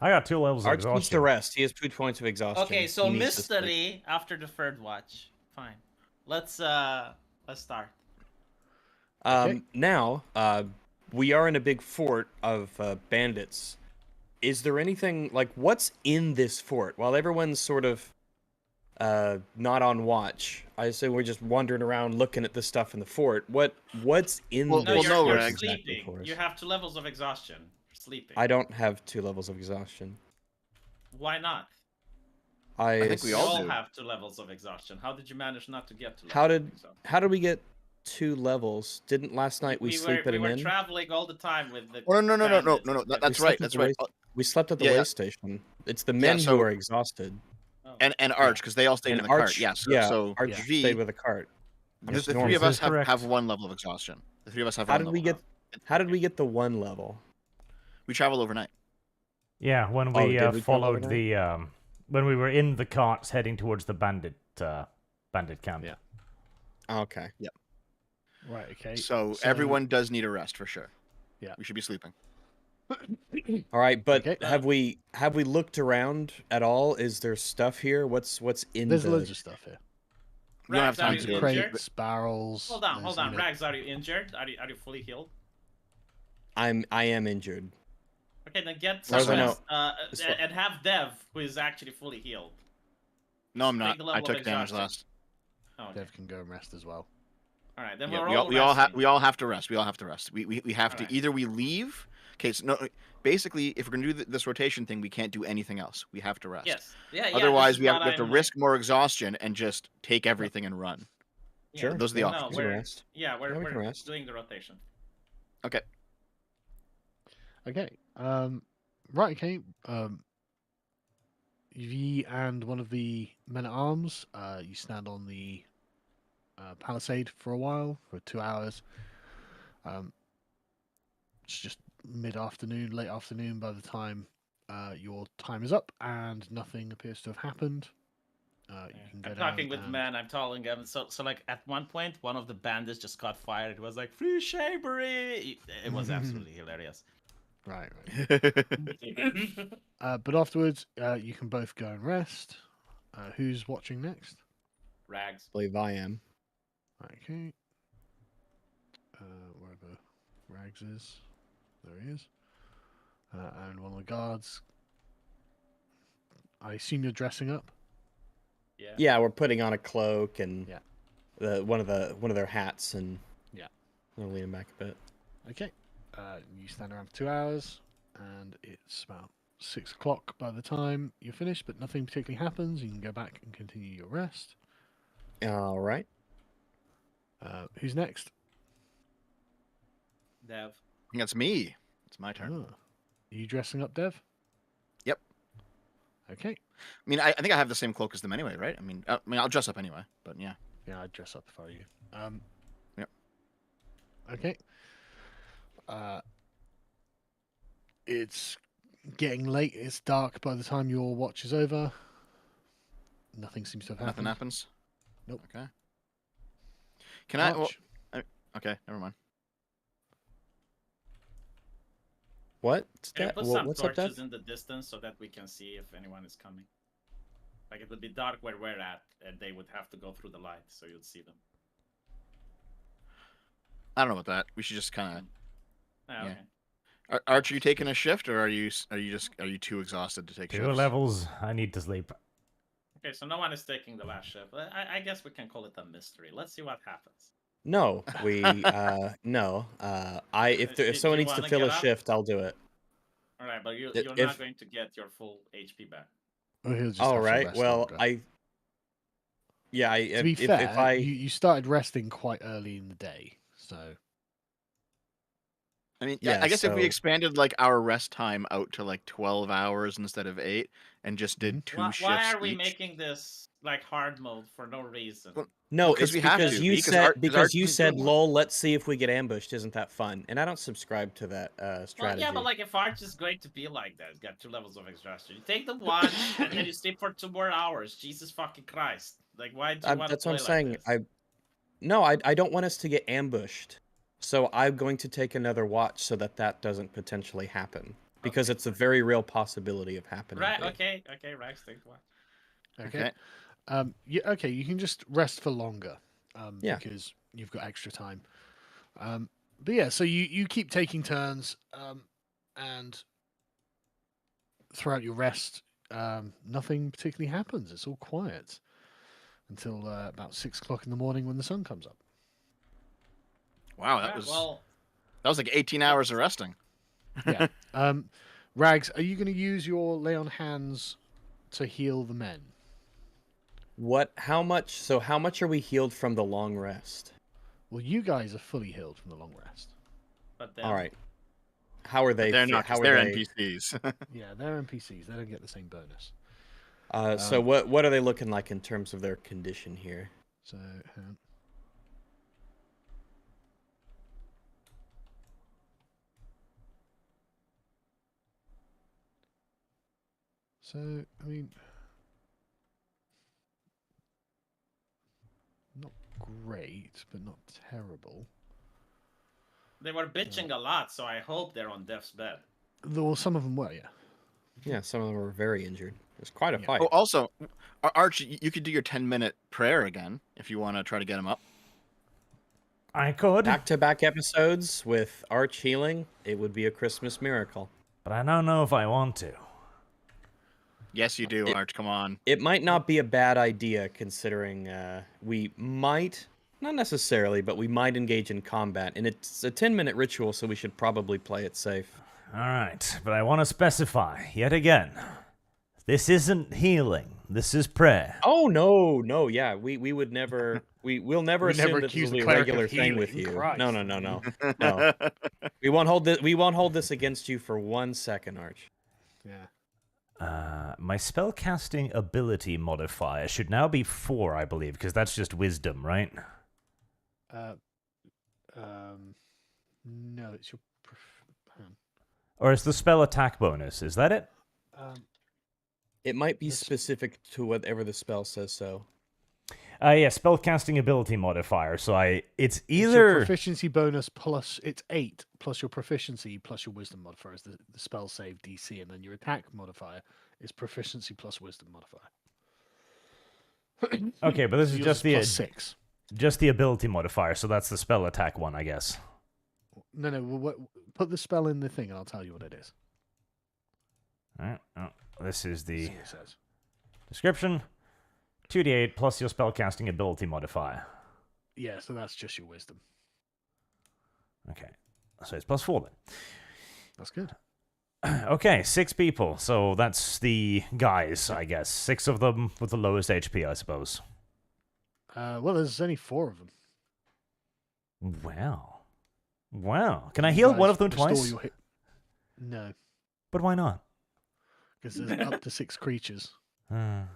I got 2 levels of Arch needs to exhaustion. rest. He has 2 points of exhaustion. Okay, so He needs to sleep. mystery after the third watch. Fine. Let's start. Okay. Now, we are in a big fort of bandits. Is there anything like what's in this fort? While everyone's sort of not on watch, I say we're just wandering around looking at the stuff in the fort. What's in Well, No, this well, you're, no, you're fort Rags. exactly sleeping. for us? You have 2 levels of exhaustion. You're sleeping. I don't have 2 levels of exhaustion. Why not? I think we We all all do. have 2 levels of exhaustion. How did you manage not to get to? How did we get 2 levels? Didn't last night we sleep were, at we an were inn? traveling all the time with the. Oh, no. bandits. That's We right. slept at That's the right. way- We slept at the Yeah, way yeah. station. It's the men so- who are exhausted. Oh. And Arch, because they all stayed And in the cart. Arch, Yeah. So Arch Yeah. V, stayed with a cart. the Yes, 3 normal. of us This is correct. have 1 level of exhaustion. The 3 of us have How 1 did we level. get? How did we get the 1 level? We travel overnight. Yeah, when Oh, we did we followed follow the when we were in the carts heading towards the bandit camp. Yeah. Okay. Right. Okay. So so- everyone does need a rest for sure. Yeah. We should be sleeping. All right, but Okay. have we looked around at all? Is there stuff here? What's in There's the? loads of stuff here. We don't have Rags, are time you to injured? Crates, barrels. Hold on, there's, hold you on. know- Rags, are you injured? Are you fully healed? I am injured. Okay, then get As far as I someone know- and have Dev, who is actually fully healed. No, I'm Take not. the I level of took damage exhaustion. last. Oh, okay. Dev can go and rest as well. All right, then Yeah, we're we all all we all have resting. we all have to rest. We all have to rest. We have to Alright. either we leave. Okay, so no. Basically, if we're gonna do this rotation thing, we can't do anything else. We have to rest. Yes. Yeah. Yeah. Otherwise, this is we have what to I'm, risk more exhaustion and just take everything and run. Yeah. Sure. Those are the yeah, options. we can we're rest. yeah we're Yeah, we can we're rest. doing the rotation. Okay. Okay. Right. Okay. V and one of the men at arms. You stand on the palisade for a while, for 2 hours. It's just mid-afternoon, late afternoon by the time your time is up, and nothing appears to have happened. You can go I'm down talking with and- men. I'm telling them. So like at one point, one of the bandits just got fired. It was like free shavery. It was absolutely hilarious. Right. But afterwards, you can both go and rest. Who's watching next? Rags. I believe I am. Okay. Wherever Rags is, there he is. And one of the guards. I assume you're dressing up. Yeah. Yeah, we're putting on a cloak and Yeah. one of their hats and Yeah. I'll lean him back a bit. Okay. You stand around for 2 hours, and it's about 6 o'clock by the time you're finished, but nothing particularly happens. You can go back and continue your rest. All right. Who's next? Dev. That's me. It's my turn. Ah. Are you dressing up, Dev? Yep. Okay. I mean, I think I have the same cloak as them anyway, right? I mean, I'll dress up anyway. But yeah. Yeah, I'd dress up if I were you. Yep. Okay. It's getting late. It's dark by the time your watch is over. Nothing seems to have happened. Nothing happens. Nope. Okay. Can I? Well, Watch. okay, never mind. What's Can you that? put some What's up, Dev? torches in the distance so that we can see if anyone is coming? Like it would be dark where we're at, and they would have to go through the light, so you'd see them. I don't know about that. We should just kind of. Ah, Yeah. okay. Arch, are you taking a shift, or are you too exhausted to take 2 shifts? levels. I need to sleep. Okay, so no one is taking the last shift. I guess we can call it a mystery. Let's see what happens. No, we no. If Do someone you needs to wanna fill a get up? shift, I'll do it. All right, but you're If- not going to get your full HP back. Or he'll just All have to right. rest Well, longer. To be if fair, I you started resting quite early in the day, so I mean, Yeah, I guess if we so- expanded like our rest time out to like 12 hours instead of 8, and just did two Why, shifts why are we each. making this like hard mode for no reason? Well, no, because it's we have because to, you because said Art- 'cause because Arch you isn't said doing one. lol. Let's see if we get ambushed. Isn't that fun? And I don't subscribe to that Well, strategy. yeah, but like if Arch is going to be like that, it's got 2 levels of exhaustion. You take the watch and then you sleep for 2 more hours. Jesus fucking Christ! Like, why do you want to That's what I'm play saying. like this? I don't want us to get ambushed. So I'm going to take another watch so that doesn't potentially happen because it's a very real possibility of happening. Right? here. Okay. Rags, take the watch. okay. Okay, you can just rest for longer. Yeah. Because you've got extra time. But yeah, so you keep taking turns, and throughout your rest, nothing particularly happens. It's all quiet until about 6 o'clock in the morning when the sun comes up. Wow, Right, well, that was like 18 hours of resting. Yeah. Rags, are you going to use your lay on hands to heal the men? How much? So how much are we healed from the long rest? Well, you guys are fully healed from the long rest. but then All right. How are they? They're not. How 'Cause are they're they? NPCs. Yeah, they're NPCs. They don't get the same bonus. So what are they looking like in terms of their condition here? So, hang on. So, I mean, not great, but not terrible. they were bitching a lot, so I hope they're on death's bed. Though some of them were, yeah. Yeah, some of them were very injured. It was quite a Yeah. fight. Oh, also, Arch, you could do your 10-minute prayer again if you want to try to get him up. I could, Back-to-back episodes with Arch healing, it would be a Christmas miracle. but I don't know if I want to. Yes, you do, Arch. Come on. It might not be a bad idea considering we might, not necessarily, but we might engage in combat. And it's a 10-minute ritual, so we should probably play it safe. All right, but I want to specify yet again. This isn't healing. This is prayer. Oh no, yeah, we would never, we'll never We assume never that this accuse will the be a cleric of regular thing with healing, you. Christ. No. We won't hold this against you for 1 second, Arch. Yeah. My spellcasting ability modifier should now be 4, I believe, because that's just wisdom, right? No, it's your. Or is the spell attack bonus? Is that it? It might be This- specific to whatever the spell says so. Yeah, spellcasting ability modifier. So it's It's your either proficiency bonus plus it's 8 plus your proficiency plus your wisdom modifier is the spell save DC, and then your attack modifier is proficiency plus wisdom modifier. okay, but this is Yours just the plus 6. just the ability modifier. So that's the spell attack one, I guess. No, put the spell in the thing, and I'll tell you what it is. All right. Oh, this is the See what it says. description. 2d8 plus your spellcasting ability modifier. Yeah, so that's just your wisdom. Okay, so it's plus 4 then. That's good. Okay, 6 people. So that's the guys, I guess. 6 of them with the lowest HP, I suppose. Well, there's only 4 of them. Wow. Can I You heal guys one of them restore twice? your hit- No, But why not? because there's up to 6 creatures. Okay.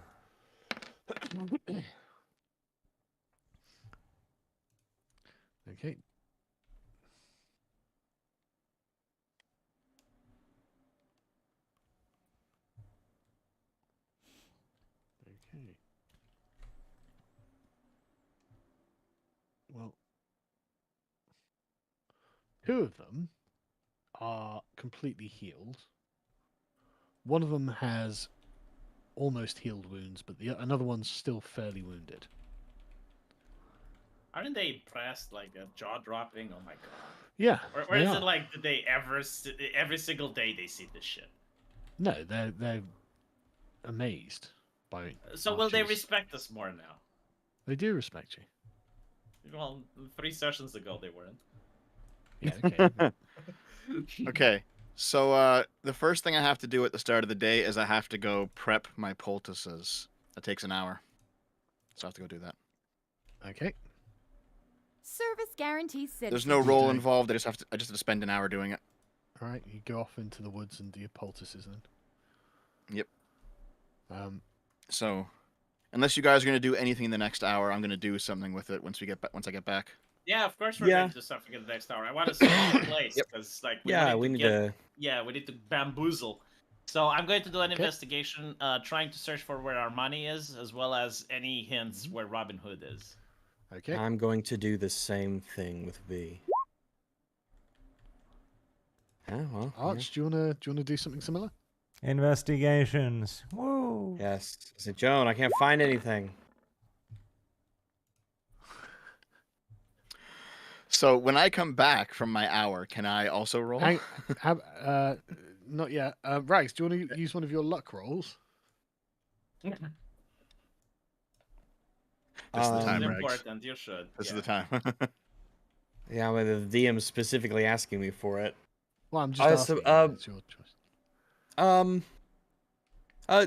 Okay. Well, 2 of them are completely healed. One of them has almost healed wounds, but another one's still fairly wounded. Aren't they impressed? Like a jaw dropping? Oh my god. Yeah. Or they is are. it like did they ever every single day they see this shit? No, they're amazed by it. So will they Archers. respect us more now? They do respect you. Well, 3 sessions ago they weren't. Yeah, okay. Okay. So the first thing I have to do at the start of the day is I have to go prep my poultices. That takes an hour. So I have to go do that. Okay. Service guarantees citizenship. There's no you role don't. involved. I just have to spend an hour doing it. All right, you go off into the woods and do your poultices then. Yep. Um, So unless you guys are gonna do anything in the next hour, I'm gonna do something with it once I get back. Yeah, of course we're Yeah. going to do something in the next hour. I want to see the place because like We need to. yeah, we need to bamboozle. So I'm going to do an Okay. investigation, trying to search for where our money is, as well as any hints where Robin Hood is. okay. I'm going to do the same thing with V. Yeah, well. Arch, do you wanna do something similar? Investigations. Woo. Yes. I said, Joan, I can't find anything. So when I come back from my hour, can I also roll? Not yet. Rags, do you want to use one of your luck rolls? This is the Um, time, It's Rags. important. You should. This is yeah. the time. Yeah, well, the DM is specifically asking me for it. Well, I'm just so, asking. It's your choice.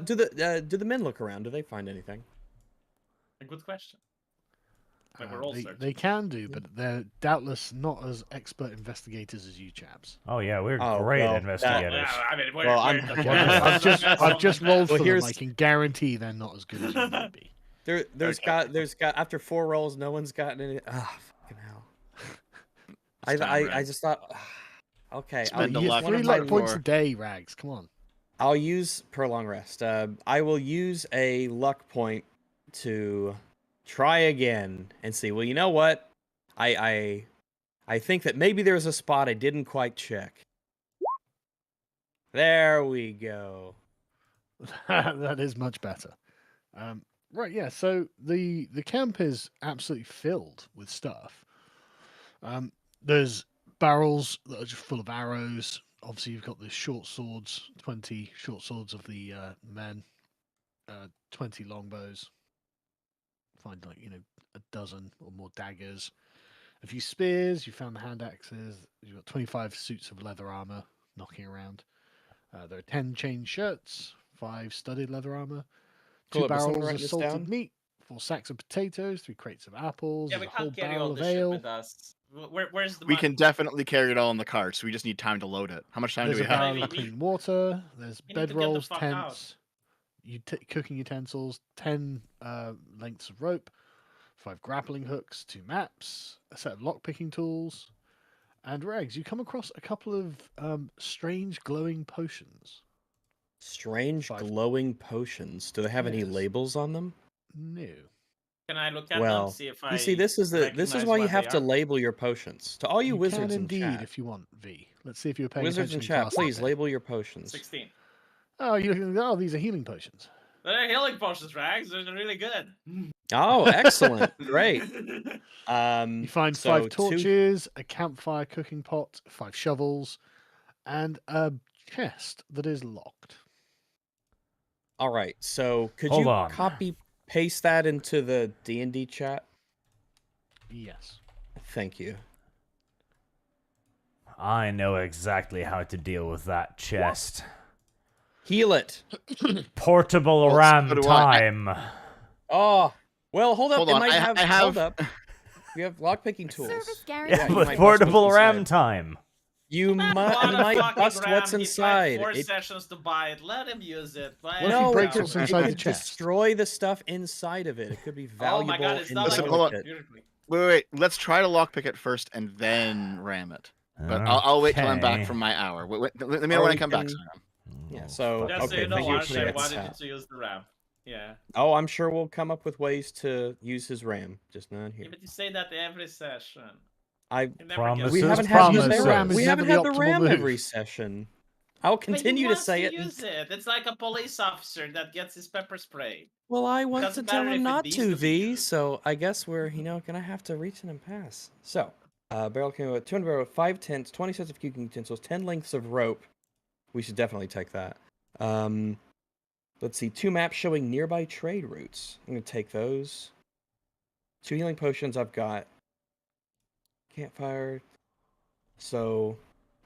Do the men look around? Do they find anything? A good question. Like we're all searching. They can do, but they're doubtless not as expert investigators as you chaps. Oh yeah, we're Oh, great well, investigators. Yeah, I mean, Well, I'm- the Okay, podcast I've is just successful. rolled Well, for them. here's- I can guarantee they're not as good as you might be. There's got after 4 rolls, no one's gotten any. Ah, fucking hell. It's time, I Rags. just thought. Okay, Spend I'll the use luck one 3 of my luck points a lore. day, Rags. Come on. I'll use prolong rest. I will use a luck point to try again and see. Well, you know what? I think that maybe there's a spot I didn't quite check. There we go. That is much better. Right, yeah. So the camp is absolutely filled with stuff. There's barrels that are just full of arrows. Obviously, you've got the short swords, 20 short swords of the men. 20 longbows. Find like a dozen or more daggers. A few spears. You found the hand axes. You've got 25 suits of leather armor knocking around. There are 10 chain shirts, 5 studded leather armor, Cool. 2 But someone barrels write of this salted down. meat, 4 sacks of potatoes, 3 crates of apples, Yeah, there's we a whole can't carry barrel all of this shit ale. with us. Where's the We money? can definitely carry it all in the carts. We just need time to load it. How much time There's do a we have? barrel We- of we- clean water. There's we need to get the bedrolls, fuck out. tents, cooking utensils, 10 lengths of rope, 5 grappling hooks, 2 maps, a set of lockpicking tools, and Regs. You come across a couple of strange glowing potions. Strange 5. glowing potions. Do they have any Yes. labels on them? No. Can I look at them? Well, See if I. you see, this is recognize why you what have they to are? label your potions. To all you, You wizards can in indeed chat, if you want, V. Let's see if you're paying wizards in attention. chat, class please today. label your potions. 16. Oh, these are healing potions. They're healing potions, Rags. They're really good. Oh, excellent, great. You find so 5 torches, a campfire cooking pot, 5 shovels, and a chest that is locked. All right, so could Hold you on. copy paste that into the D&D chat? Yes. Thank you. I know exactly how to deal with that chest. Heal it. Portable Well, ram so do I. time. Oh, well, hold up. Hold It on, might I have. have- Hold up. We have lockpicking tools. Service Yeah, Yeah, guarantee. you but might bust portable what's ram inside. time. You Bought a might fucking bust ram. what's He tried inside. 4 It, sessions to buy it. Let him use it. What if he no, breaks it what's could, inside the could chest? destroy the stuff inside of it. It could be valuable Oh my god, it's and not Listen, like hold on. beautifully. Wait. Let's try to lockpick it first and then ram it. But I'll wait till I'm back Okay. from my hour. Let me know Or when we I come back. can- Sargon. Yeah, so- Just so okay, you know, thank you for Arsh, putting I it in wanted you chat. to use the ram. Yeah. Oh, I'm sure we'll come up with ways to use his RAM. Just not Yeah, here. but you say that every session. I You never Promise. get we This haven't is had the promises. RAM. is We never haven't the had the optimal RAM move. every session. I'll But he continue to wants say it. Use it. It's like a police officer that gets his pepper spray. Well, I want to Doesn't tell matter if him it not needs to, to be V. used. So I guess we're gonna have to reach in and pass. So, barrel came with 200 barrel, 5 tents, 20 sets of cooking utensils, 10 lengths of rope. We should definitely take that. Let's see, 2 maps showing nearby trade routes. I'm gonna take those. 2 healing potions I've got. Campfire. So,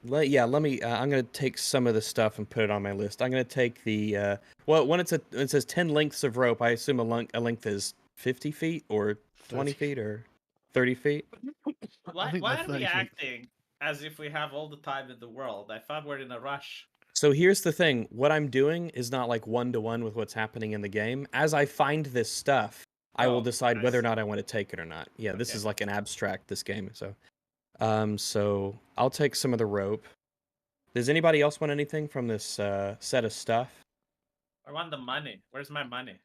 let me. I'm gonna take some of the stuff and put it on my list. I'm gonna take the. Well, when it says 10 lengths of rope, I assume a length is 50 feet or 20 30. feet or 30 feet. Why think are they're we 30 feet. acting as if we have all the time in the world? I thought we're in a rush. So here's the thing. What I'm doing is not like one-to-one with what's happening in the game. As I find this stuff, I will Oh, decide I whether or see. not I want to take it or not. Yeah, this Okay. is like an abstract, this game. So I'll take some of the rope. Does anybody else want anything from this set of stuff? I want the money. Where's my money?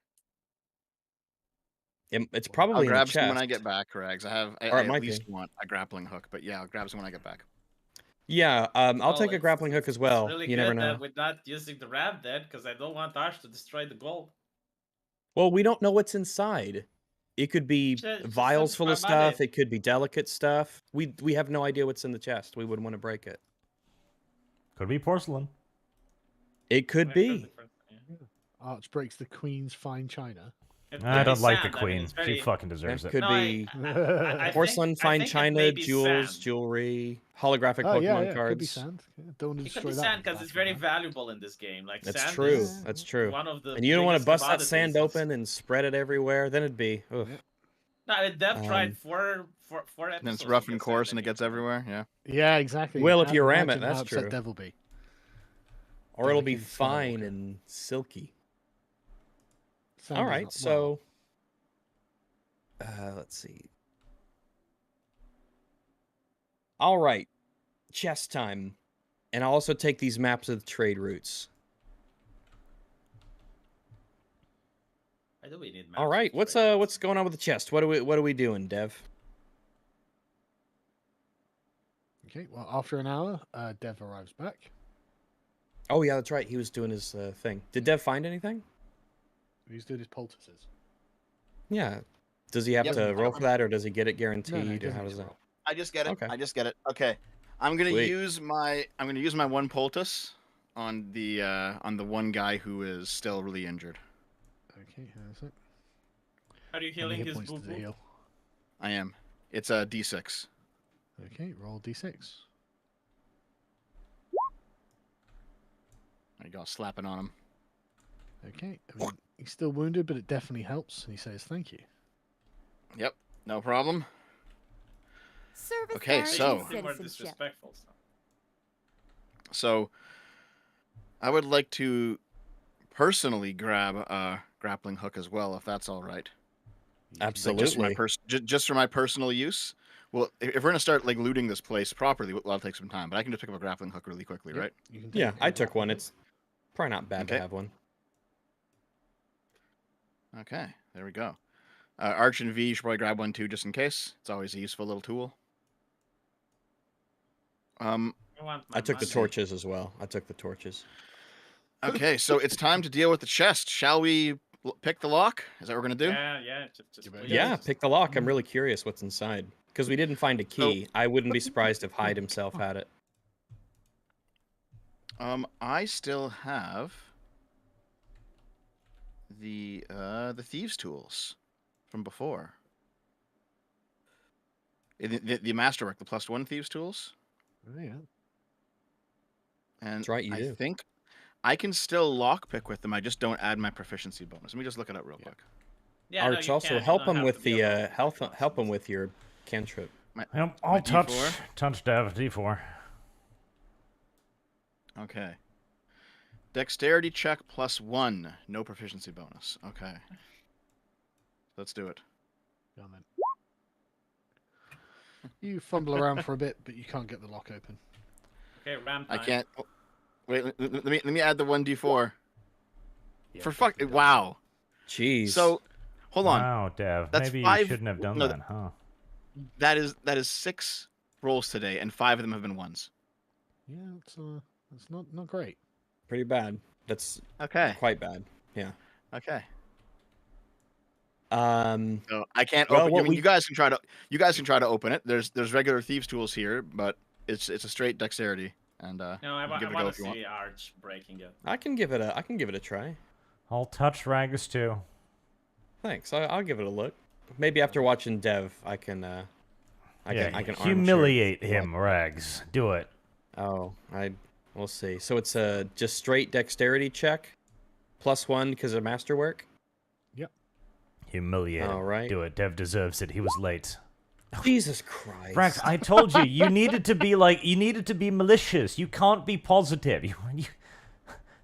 It's I'll probably in the grab some chest. when I get back, Rags. I Or it at might least be. want a grappling hook, but yeah, I'll grab some when I get back. Yeah, I'll Well, take a grappling hook as well. It's really You good never know. that we're not using the ram then, because I don't want Ash to destroy the gold. Well, we don't know what's inside. It could be Just vials send full my of stuff. money. It could be delicate stuff. We have no idea what's in the chest. We wouldn't want to break it. Could be porcelain. It could Yeah, be. yeah. Arch breaks the Queen's fine china. It I could be don't like the sand. I mean, queen. it's She very- fucking deserves It it. could No, be I porcelain, think- I fine think it china, may be jewels, sand. jewelry, holographic Oh Pokemon yeah, cards. could be sand. Yeah, don't want to It could destroy be that sand with the because it's back of very that. valuable in this game. Like That's sand true. is That's true. one of the And you don't want to biggest bust that sand commodities. open and spread it everywhere. Then it'd be. Ugh. Yeah. No, Dev tried Um, four episodes. And then it's to rough get and sand coarse and in it gets here. everywhere. Yeah. Yeah, exactly. Well, if you ram it, Imagine how that's upset true. Dev will be. Or it'll be Delicate fine Skywalker. and silky. Sand All is right, not- so let's see. All right, chess time, and I'll also take these maps of the trade routes. Why do we need All maps right, for what's trade? what's going on with the chest? What are we doing, Dev? Okay, well, after an hour, Dev arrives back. Oh yeah, that's right. He was doing his thing. Did Dev find anything? He's doing his poultices. Yeah. Does he have Yep. to roll for that, or does he get it No, guaranteed, he or doesn't how need does to that? roll. I just get it. Okay. I just get it. Okay. I'm gonna Sweet. use my one poultice on the one guy who is still really injured. Okay, how's it? Are you How many healing hit his points does it boo-boo? heal? I am. It's a D6. Okay, roll d6. There you go, slapping on him. Okay, I mean, he's still wounded, but it definitely helps, and he says thank you. Yep, no problem. Service Okay, guarantees so- Be more citizenship. disrespectful. So. So, I would like to personally grab a grappling hook as well, if that's all right. Like, Absolutely. just for my personal use. Well, if we're gonna start like looting this place properly, that'll take some time. But I can just pick up a grappling hook really quickly, Yep, right? You can Yeah, take a I took one. grappling It's probably not bad to Okay. have one. Okay, there we go. Arch and V, you should probably grab one too, just in case. It's always a useful little tool. I want my I took the money. torches as well. I took the torches. Okay, so it's time to deal with the chest. Shall we pick the lock? Is that what we're gonna do? Yeah. Just You better please. do it. Yeah, pick the lock. I'm really curious what's inside. Because we didn't find a key. I wouldn't be surprised if Hyde himself had it. I still have the thieves' tools from before. The masterwork, the +1 thieves' tools. Oh, yeah. And That's right, you I do. think I can still lockpick with them. I just don't add my proficiency bonus. Let me just look it up real Yeah. quick. Yeah, no, Arch, you also can't. You help don't him have with to be the a rogue help him with your cantrip. Yep, I'll touch D4? Dev D4. Okay. Dexterity check +1. No proficiency bonus. Okay. Let's do it. Go on then. You fumble around for a bit, but you can't get the lock open. Okay, ram I time. can't. Oh, wait, let me add the 1d4. Yeah, For fuck. definitely Wow. Jeez. So, hold on. Wow, Dev. That's Maybe 5 you shouldn't have done no, that, huh? That is 6 rolls today, and 5 of them have been ones. Yeah, it's not great. pretty bad. That's Okay. quite bad. Yeah. Okay. So I can't well, open. what I mean, we- you guys can try to open it. There's regular thieves' tools here, but it's a straight dexterity. And No, I you want give it a go to if you want. see Arch breaking it. I can give it a try. I'll touch Ragus too. Thanks. I'll give it a look. Maybe after watching Dev, I can armchair humiliate what- him, Rags. Do it. Oh, we'll see. So it's a just straight dexterity check, +1 because of masterwork. Humiliate him. All right. Do it. Dev deserves it. He was late. Jesus Christ. Rags, I told you, you needed to be malicious. You can't be positive. You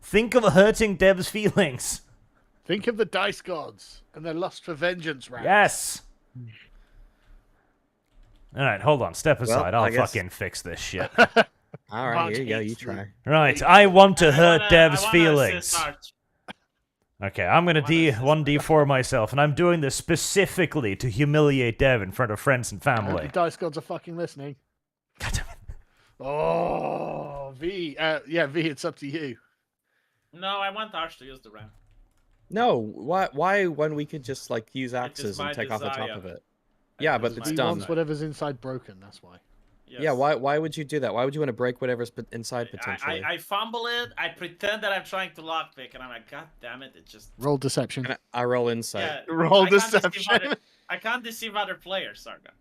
think of hurting Dev's feelings. Think of the dice gods and their lust for vengeance, right? Yes. All right, hold on. Step aside. I I'll guess- fucking fix this shit. All right, March here you go. You hates try. Right, I want to I hurt wanna- Dev's I wanna feelings. assist Arch. Okay, I'm gonna Wanna assist 1d4 myself, and I'm doing this specifically to humiliate Dev in front of friends and I hope family. the dice gods are fucking listening. God damn it. Oh, V. Yeah, V. It's up to you. No, I want Arch to use the ram. No, why when we could just like use is axes my and take off the top desire. of it? Yeah, but is it's my V dumb. wants whatever's inside broken. That's why. Yes. Yeah, why would you do that? Why would you want to break whatever's inside potentially? I fumble it. I pretend that I'm trying to lockpick, and I'm like, God damn it! It just Roll deception. I roll insight. yeah. Roll I can't deceive deception. I can't deceive other players, Sargon.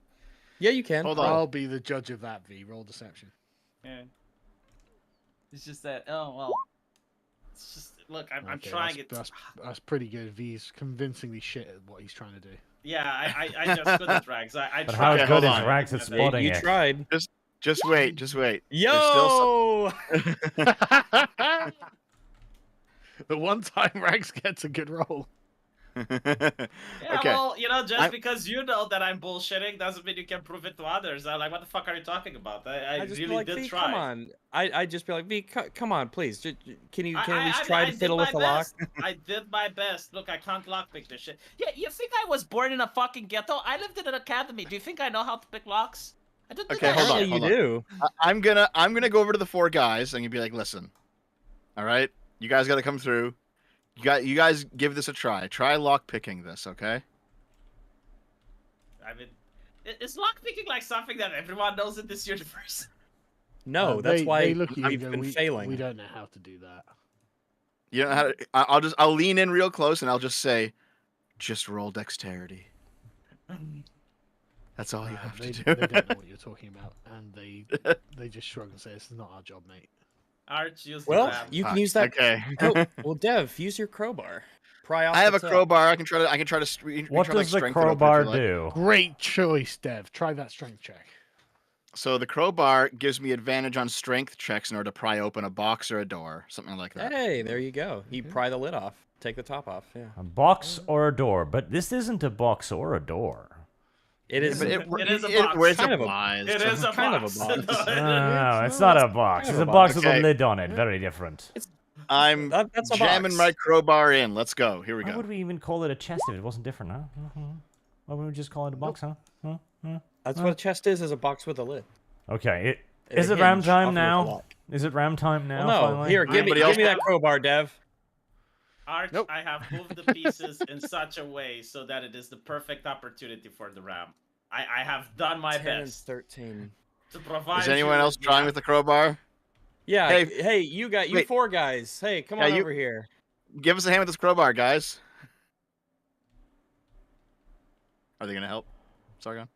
Yeah, you can. Hold on. I'll be the judge of that, V. Roll deception. Yeah. It's just that. Oh well. It's just look. I'm Okay, trying it. That's pretty good. V's convincingly shit at what he's trying to do. Yeah, I just good at rags. I But try. how Okay, good hold is on. Rags at You- spotting You it? tried. Just wait. There's still Yo! The one time Rags gets a good roll. Yeah, Okay. well, just I'm- because you know that I'm bullshitting doesn't mean you can prove it to others. I'm like, what the fuck are you talking about? I just be really like, did V, try. come on. I just be like, V, come on, please. Can you at I least try to did fiddle my with the lock? best. I did my best. Look, I can't lockpick this shit. Yeah, you think I was born in a fucking ghetto? I lived in an academy. Do you think I know how to pick locks? I didn't do Okay, that hold on, shit. Apparently you do. I'm gonna go over to the 4 guys and you'd be like, listen, all right, you guys got to come through. You guys give this a try. Try lock picking this, okay? I mean, is lockpicking like something that everyone knows in this universe? No, that's why they look at you and we've go, been we failing. don't know how to do that. You know how to, I'll lean in real close and I'll just say, just roll dexterity. That's all you have they, to they do. don't know what you're talking about, and they just shrug and say, "This is not our job, mate." Arch, use the Well, ram. you can Fuck, use that. Okay. Oh, well, Dev, use your crowbar. Pry off I have the a tail. crowbar. I can try to. We can What try to, does the strength it open if crowbar you like. do? Great choice, Dev. Try that strength check. So the crowbar gives me advantage on strength checks in order to pry open a box or a door, something like that. Hey, there you go. You pry the lid off. Take the top off. Yeah. A box or a door? But this isn't a box or a door. It is. But It is a it- box. where it's Kind of a- applies. It is a kind of a box. box. No, It's it's not- not a box. kind It's of a a box box. with a Okay. lid on it. Very different. I'm That's a jamming box. my crowbar in. Let's go. Here we Why go. would we even call it a chest if it wasn't different, huh? Why wouldn't we just call it a box, huh? That's what a chest is a box with a lid. Okay, And is a it ram hinge, time often with a now? lock. Is it ram time now? Well, no, finally? here, give Anybody else me that crowbar, Dev. Arch, Nope. I have moved the pieces in such a way so that it is the perfect opportunity for the ram. I have done my 10 and best 13. to provide. Is anyone you else with trying with the crowbar? Yeah. Hey, Hey, you wait. 4 guys. Hey, come Yeah, on you- over here. Give us a hand with this crowbar, guys. Are they gonna help, Sargon?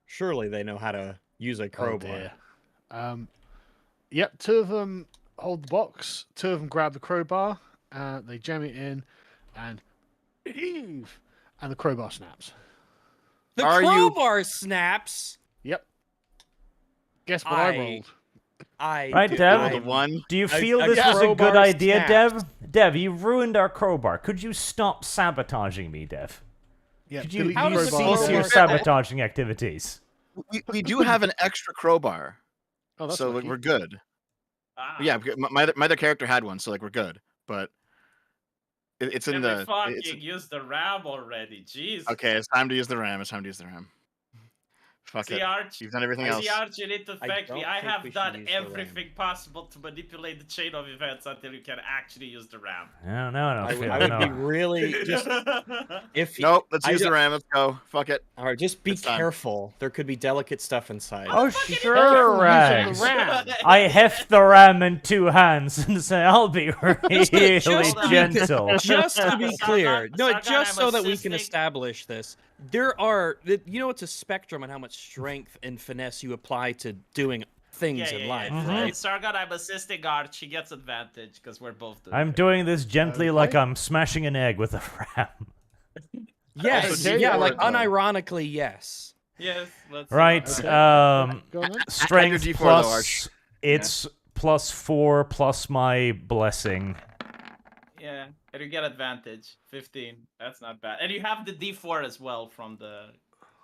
Surely they know how to use a crowbar. Oh dear. Yep, 2 of them hold the box. 2 of them grab the crowbar. They jam it in, and heave, and the crowbar snaps. The Are you- crowbar snaps. Yep. Guess what I I- rolled? Right, do- Dev? Roll I- the one. Do you A- feel a this was a good crowbar idea, snapped. Dev? Dev, you ruined our crowbar. Could you stop sabotaging me, Dev? Yeah, Could you delete How the does the crowbar. cease your crowbar- sabotaging activities? We do have an extra crowbar, Oh, that's so lucky. we're good. Ah, Yeah, because my other character had one, so like we're good. But it's in Can we the. fucking It's, use the ram already? Jeez. okay, it's time to use the RAM. It's time to use the RAM. Fuck See, it. Arch. You've done everything else. See, Arch, you need to I thank me. don't I think we have should done use the RAM. everything possible to manipulate the chain of events until you can actually use the ram. No, I don't I, feel I would be no. really just if Nope. Let's I use the don't- RAM. Let's go. Fuck it. All right, just be It's time. careful. There could be delicate stuff inside. Oh, fucking sure, careful Rags. using the ram. I heft the ram in 2 hands and say, I'll be really just be- gentle. Just to be clear, no, Sargon, just I'm so that we can assisting. establish this, it's a spectrum on how much strength and finesse you apply to doing things in life, Mhm. right? Sargon, I'm assisting Arch. He gets advantage because we're both doing I'm it. doing this gently like Okay. I'm smashing an egg with a ram. Yes, Okay, yeah, or like no. unironically, yes. Yes, let's Right, Okay. Go on then. strength D4 though, plus, Arch. it's +4 plus my blessing. Yeah, and you get advantage. 15. That's not bad. And you have the D4 as well from the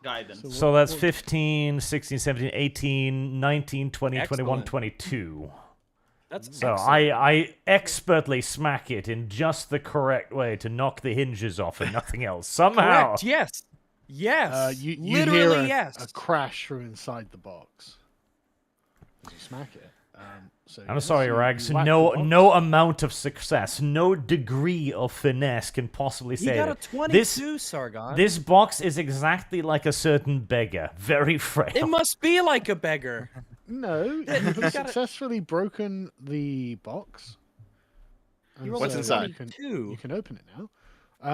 guidance. So So what- that's what- 15, 16, 17, 18, 19, 20, 21, Excellent. 22. That's So I expertly smack it in just the correct way to knock the hinges off and nothing else. Somehow. correct. Yes, yes. you literally hear a yes. crash from inside the box. You smack it. So I'm yes, sorry, you Rags. whack the No, box. no amount of success, no degree of finesse can possibly You save got a it. 22, Sargon. This box is exactly like a certain beggar, very frail. It must be like a beggar. No, you you have gotta- successfully broken the box. You And rolled What's a inside? You can, 22. you can open it now.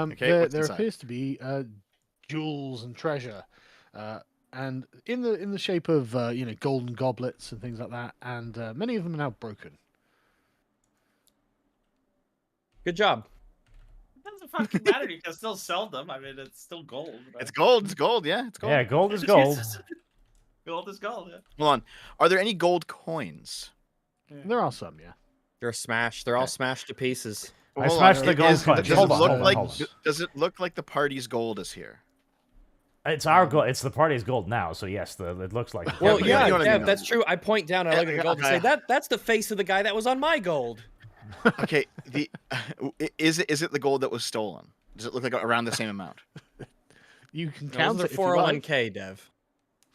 Okay, there what's there inside? appears to be jewels and treasure, and in the shape of golden goblets and things like that. And many of them are now broken. Good job. It doesn't fucking matter. You can still sell them. I mean, it's still gold. Right? It's gold. It's gold. Yeah, it's gold. Yeah, gold is gold. Gold is gold. Yeah. Hold on. Are there any gold coins? There are some, yeah. They're smashed. They're all Okay. smashed to pieces. I Hold smashed on. the gold Does coins. it Hold on, look hold on, like? hold on. Does it look like the party's gold is here? It's our gold. It's the party's gold now, so yes, it looks like. it. Well, but yeah, you know what I Dev, mean, that's though. true. I point down and I look at the gold and say, Okay. that's the face of the guy that was on my gold. Okay. The is it the gold that was stolen? Does it look like around the same amount? You can That count was it their if you like. 401k, Dev.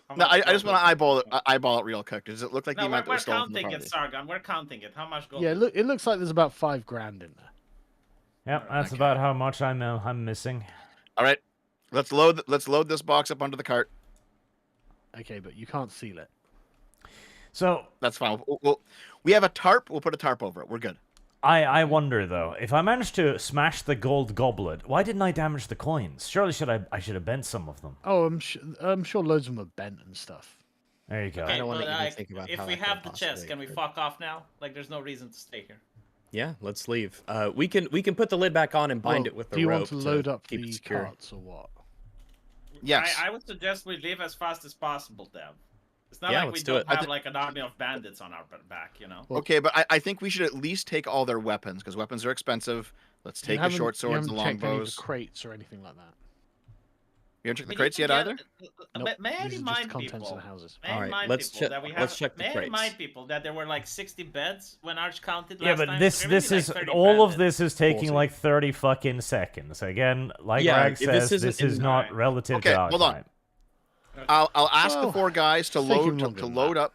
How No, much I just gold want to is- eyeball it real quick. Does it look like the No, amount that we're was stolen from the counting party? it, Sargon. We're counting it. How much gold? Yeah, look, it looks like there's about 5 grand in there. Yep, that's Okay. about how much I'm missing. All right. Let's load this box up onto the cart. Okay, but you can't seal it. So That's fine. We have a tarp. We'll put a tarp over it. We're good. I wonder though, if I managed to smash the gold goblet, why didn't I damage the coins? Surely I should have bent some of them. Oh, I'm sure loads of them are bent and stuff. There you go. I don't wanna but, even think about if how we that could have the possibly chest, can we occur. fuck off now? Like, there's no reason to stay here. Yeah, let's leave. We can put the lid back on and bind it with the Do you rope want to load up keep it the secure. carts or what? Yes. I would suggest we leave as fast as possible, Dev. It's not Yeah, like we let's do don't it. have like an army of bandits on our back, you know? Okay, but I think we should at least take all their weapons because weapons are expensive. Let's You take the haven't- short you swords, the haven't checked any of longbows. the crates or anything like that. You haven't checked the We crates need yet to either? Nope. May I These are just remind the contents people? of the houses. May I Alright, remind let's people check- that we let's have. check the May I crates. remind people that there were like 60 beds when Arch counted last Yeah, but time? this There may this be, like, is 30 all of bandits. this is taking Bullshit. like 30 fucking seconds. Again, like Yeah, Rag this says, isn't this is in- not Alright. relative Okay, to our hold on. time. I'll ask the Well, 4 guys to it's taking load longer to than load that. up.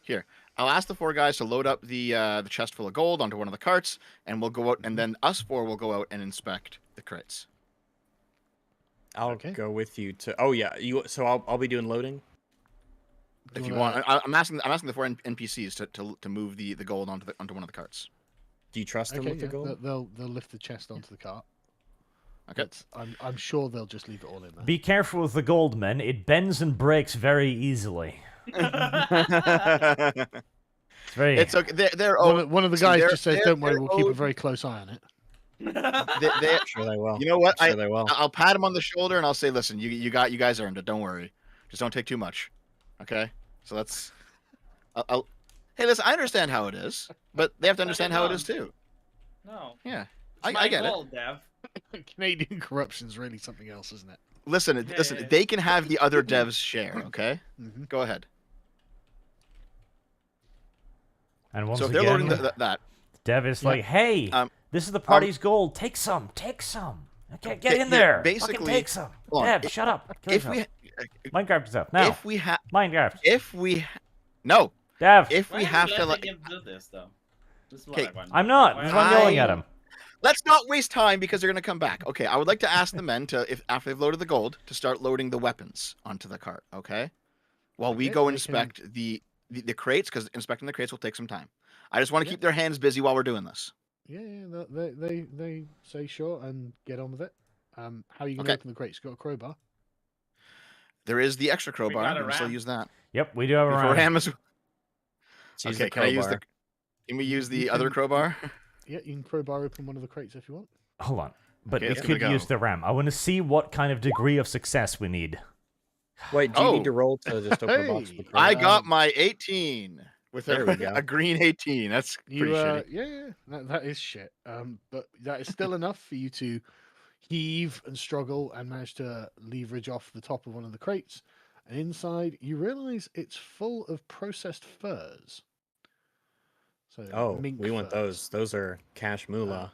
Here, I'll ask the 4 guys to load up the chest full of gold onto one of the carts, and we'll go out, and then us 4 will go out and inspect the crates. I'll Okay. go with you to. Oh yeah, you. So I'll be doing loading. If you wanna- want, I'm asking the 4 NPCs to move the gold onto one of the carts. Do you trust them Okay, with the yeah, gold? they'll lift the chest onto the cart. Okay. But I'm sure they'll just leave it all in there. Be careful with the gold, men. It bends and breaks very easily. It's very. It's okay. They're One of the see, guys they're- just says, they're- "Don't worry, they're we'll keep a owed- very close eye on it." they- Sure they will. you know what? Sure they will. I'll pat him on the shoulder and I'll say, "Listen, you guys earned it. Don't worry. Just don't take too much." Okay. So that's. Hey, listen. I understand how it is, but they have to understand how it is too. No. Yeah. It's I get it. goal, Dev. Canadian corruption's really something else, isn't it? Listen. Yeah, Listen. yeah, yeah. They can have the other devs share. Okay. Mm-hmm. Go ahead. And once So if they're again, loading that, Dev is Yeah. like, "Hey, this is the party's gold. Take some. Take some. Okay, get Okay, in yeah, there. basically- Fucking take some. hold on, Dev, shut up. Kill if yourself. we Minecraft yourself now. if we have Minecraft. no Dev, if Why we are have you to letting like him do this though? This is what Okay, I wonder. I'm not. Why That's are why I'm you- yelling at him. let's not waste time because they're gonna come back. Okay, I would like to ask the men to if after they've loaded the gold to start loading the weapons onto the cart. Okay, while we Okay, go they inspect the crates because inspecting the crates will take some time. I just want to Yeah. keep their hands busy while we're doing this. Yeah, they say sure and get on with it. How are you going to Okay. open the crates? You got a crowbar? There is the extra crowbar. got We a can still ram. use that. Yep, we do have a Before ram. ram is Let's use okay. the Can I use the? crowbar. Can we use You the other can- crowbar? Yeah, you can crowbar open one of the crates if you want. Hold on. But Okay, we it's gonna could go. use the ram. I want to see what kind of degree of success we need. Wait, do you need to Oh. roll to just open a box? Hey, With the I crowbar? got my 18 with There we go. a green 18. That's pretty You, shitty. yeah, that is shit. But that is still enough for you to heave and struggle and manage to leverage off the top of one of the crates. And inside, you realize it's full of processed furs. So Oh, mink we want furs. those. Those are cash moolah.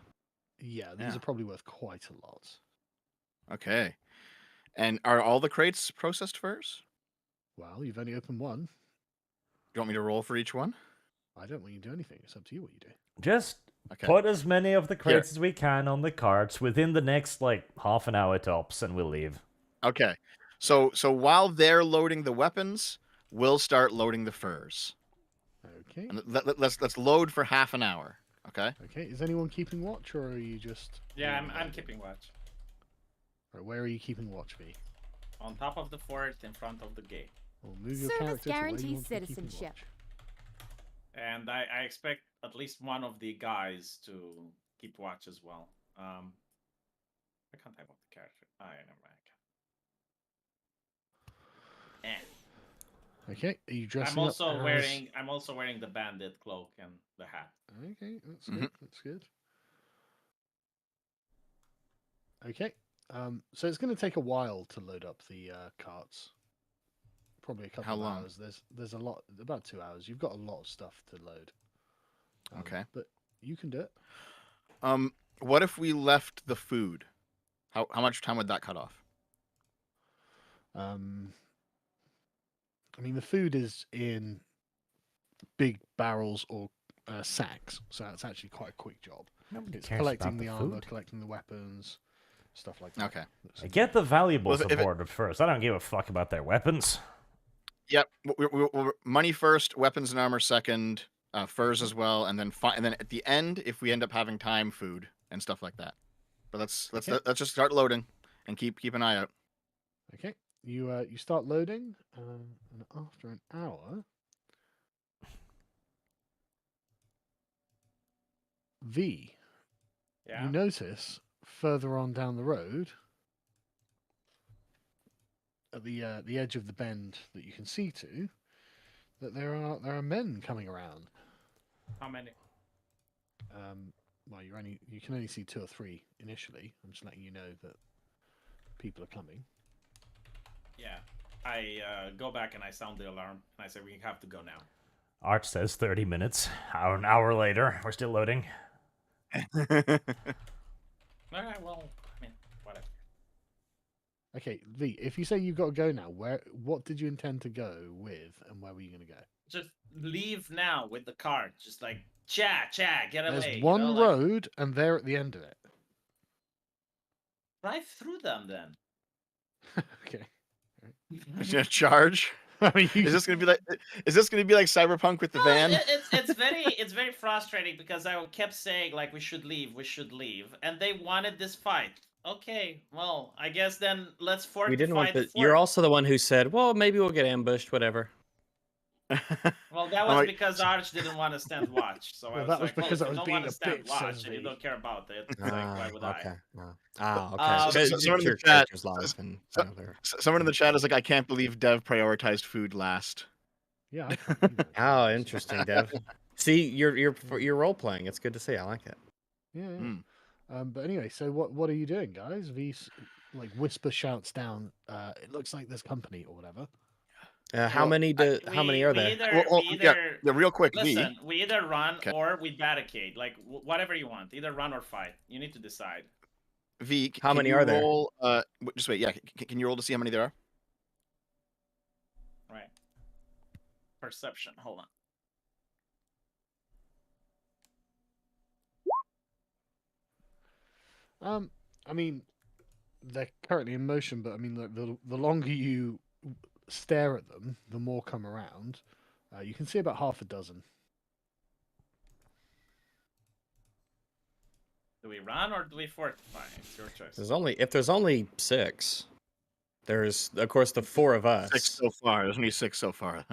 Yeah, these Yeah. are probably worth quite a lot. Okay. And are all the crates processed furs? Well, you've only opened one. Do you want me to roll for each one? I don't want you to do anything. It's up to you what you do. Just Okay. put as many of the crates as we can on the carts within the next, like, half an hour tops, and we'll leave. Okay. So while they're loading the weapons, we'll start loading the furs. Okay. And let's load for half an hour. Okay. Okay. Is anyone keeping watch, or are you just? Yeah, doing I'm it? keeping watch. Right, where are you keeping watch, V? On top of the fort, in front of the gate. Or move your Service character to where you guarantees want to be keeping citizenship. watch. And I expect at least one of the guys to keep watch as well. I can't type up the character. I never mind. Okay. Are you dressing I'm up also as- wearing the bandit cloak and the hat. Okay, that's Mhm. good. That's good. Okay. So it's going to take a while to load up the carts. Probably a couple How of long? hours. There's a lot, about 2 hours. You've got a lot of stuff to load. Okay. But you can do it. What if we left the food? How much time would that cut off? I mean, the food is in big barrels or sacks, so that's actually quite a quick job. Nobody It's cares collecting about the the armor, food. collecting the weapons, stuff like that. Okay. I get the valuables Well, if it- aboard first. I don't give a fuck about their weapons. Yep. We're money first, weapons and armor second, furs as well, and then at the end, if we end up having time, food and stuff like that. But let's just start loading and keep an eye out. Okay. You start loading, and after an hour, V, Yeah. you notice further on down the road, at the edge of the bend that you can see to, that there are men coming around. How many? Well, you can only see 2 or 3 initially. I'm just letting you know that people are coming. Yeah. I go back and I sound the alarm and I say we have to go now. Arch says 30 minutes. An hour later, we're still loading. All right. Well, I mean, whatever. Okay, V, if you say you've got to go now, what did you intend to go with, and where were you going to go? Just leave now with the cart. Just like get away. There's you one know, like, road, and they're at the end of it. drive through them then. Okay. Gonna charge. I mean, Is this gonna be like Cyberpunk with the No, van? it's very frustrating because I kept saying like we should leave, and they wanted this fight. Okay, well, I guess then let's fortify We didn't want the the. fort. You're also the one who said, "Well, maybe we'll get ambushed, whatever." Well, that I'm was like- because Arch didn't want to stand watch. So I Well, was that was like, well, because if I you was don't being want a to stand bitch, watch says and you V. don't care about it, it's like, why would okay. I? No. Ah, okay. Uh, So so it's someone in the your chat- character's life and so- their... Someone in the chat is like, I can't believe Dev prioritized food last. Yeah. I can't believe that. Oh, interesting, Dev. See, you're role playing. It's good to see. I like it. Yeah. Yeah. Mm. But anyway, so what are you doing, guys? V like whisper shouts down. It looks like there's company or whatever. How Well, many how many are there? Yeah, real quick, Listen, V. we either run Okay. or we barricade. Like whatever you want. Either run or fight. You need to decide. V. How can many you are there? roll, just wait. Yeah, can you roll to see how many there are? Right. Perception. Hold on. I mean, they're currently in motion, but I mean, the longer you stare at them, the more come around. You can see about half a dozen. Do we run or do we fortify? It's your choice. If there's only 6, there's of course the 4 of us. 6 so far. There's only 6 so far.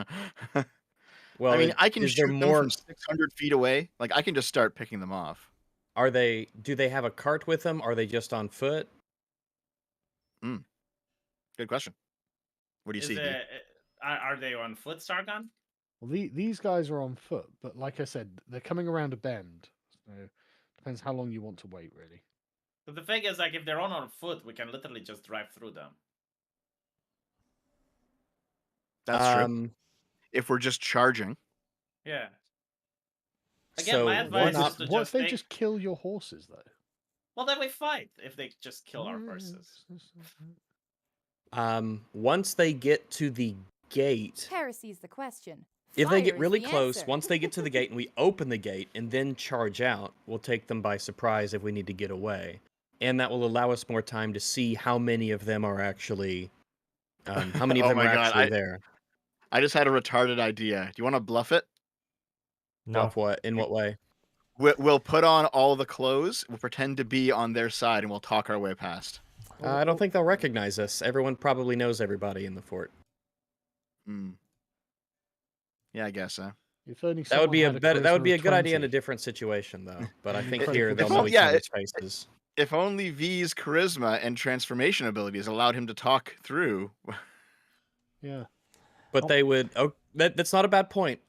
Well, I mean, I can is shoot there them more? from 600 feet away. Like, I can just start picking them off. Do they have a cart with them? Are they just on foot? Good question. What do you see? V? Are they on foot, Sargon? Well, these guys are on foot, but like I said, they're coming around a bend. So depends how long you want to wait, really. But the thing is, like, if they're on foot, we can literally just drive through them. That's true. If we're just charging. Yeah. Again, So my advice what is to What just if they take... just kill your horses, though? Well, then we fight if they just kill our Yeah, horses. Once they get to the gate, Heresy's the question. if they get Fire is really the close, answer. once they get to the gate and we open the gate and then charge out, we'll take them by surprise if we need to get away. And that will allow us more time to see how many of them are actually how many of Oh them my are God, actually there. I just had a retarded idea. Do you want to bluff it? No. Bluff what? In what way? We'll put on all the clothes. We'll pretend to be on their side, and we'll talk our way past. I don't think they'll recognize us. Everyone probably knows everybody in the fort. Hmm. Yeah, I guess so. If only That would be someone had better. That would charisma be a of good idea in a 20. different situation, though. But I An think incredible here they'll charisma. know each Yeah, other's faces. If only V's charisma and transformation abilities allowed him to talk through. Yeah. But they would. Oh, that's not a bad point.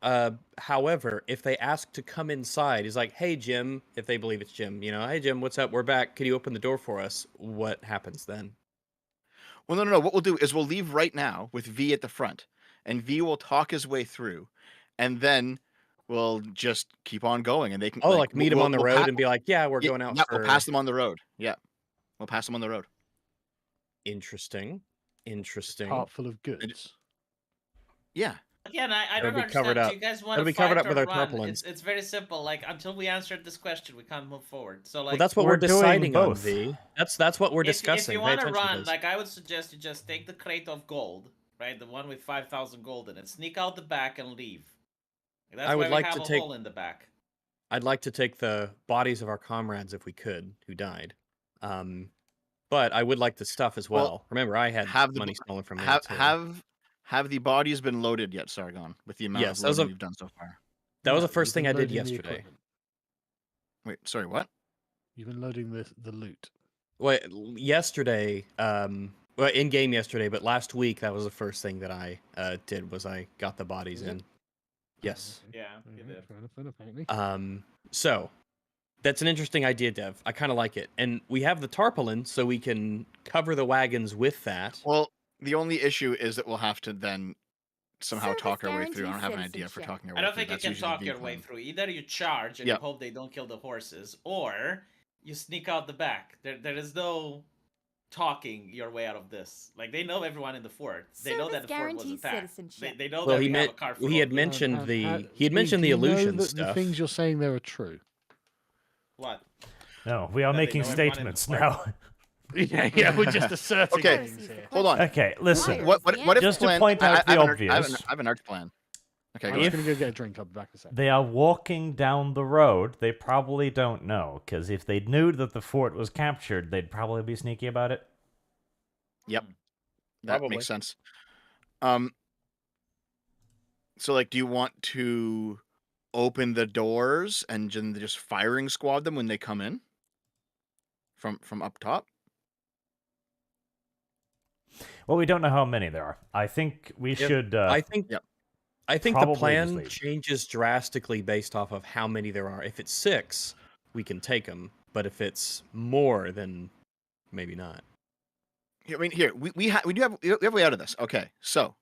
However, if they ask to come inside, he's like, "Hey, Jim," if they believe it's Jim, "Hey, Jim, what's up? We're back. Could you open the door for us?" What happens then? Well, no. What we'll do is we'll leave right now with V at the front, and V will talk his way through, and then we'll just keep on going, and they can. Oh, like meet him we'll- on the we'll road pa- and be like, "Yeah, we're yeah, going out yeah, for." We'll pass them on the road. Yeah, we'll pass them on the road. Interesting. Heart full of goods. Yeah. Again, I It'll don't be understand. covered Do up. you guys want It'll to be covered fight up with or our run? tarpaulins. It's very simple. Like, until we answered this question, we can't move forward. So, like, Well, that's what We're we're doing deciding on, both. V. That's what we're if discussing. you Pay want to attention, run, please. like, I would suggest you just take the crate of gold, right? The one with 5,000 gold in it. Sneak out the back and leave. That's I why would we like have to a take- hole in the back. I'd like to take the bodies of our comrades if we could, who died. But I would like the stuff as Well, well. Remember, I had have the money stolen from me have too. have the bodies been loaded yet, Sargon? With the amount Yes, of that was loading a- you've done so far. That was No, the first you've thing been I did loading the yesterday. equipment. Wait, sorry, what? You've been loading the loot. Wait, yesterday, well, in game yesterday, but last week that was the first thing that I did was I got the bodies Was it? in. Yes. Okay. Yeah, you Okay, did. fair enough, apparently. So that's an interesting idea, Dev. I kind of like it, and we have the tarpaulin, so we can cover the wagons with that. Well, the only issue is that we'll have to then somehow Service talk our way through. I don't guarantees have an idea for citizenship. talking our I way don't through. think you That's can usually the talk V your way plan. through. Either you charge and Yep. you hope they don't kill the horses, or you sneak out the back. There is no talking your way out of this. Like, they know everyone in the fort. They know that Service the fort was guarantees attacked. citizenship. They know Well, that he we have a meant car he full had of- mentioned And the how- he had do mentioned the you know illusion that stuff. The things you're saying there are true. What? No, we are That they making know everyone in the statements fort. now. yeah, we're just asserting Okay. things here. Hold on. Okay, listen. What if Just to plan? point out the I have obvious. I have an arch plan. Okay, I'm go just ahead. going to go get a drink. I'll be back in a second. They are walking down the road. They probably don't know, because if they knew that the fort was captured, they'd probably be sneaky about it. Yep. That Probably. makes sense. So, like, do you want to open the doors and just firing squad them when they come in from up top? Well, we don't know how many there are. I think we Yep. should. I think Yep. I think the Probably plan just leave. changes drastically based off of how many there are. If it's 6, we can take them, but if it's more, then maybe not. I mean, here we do have a way out of this. Okay, so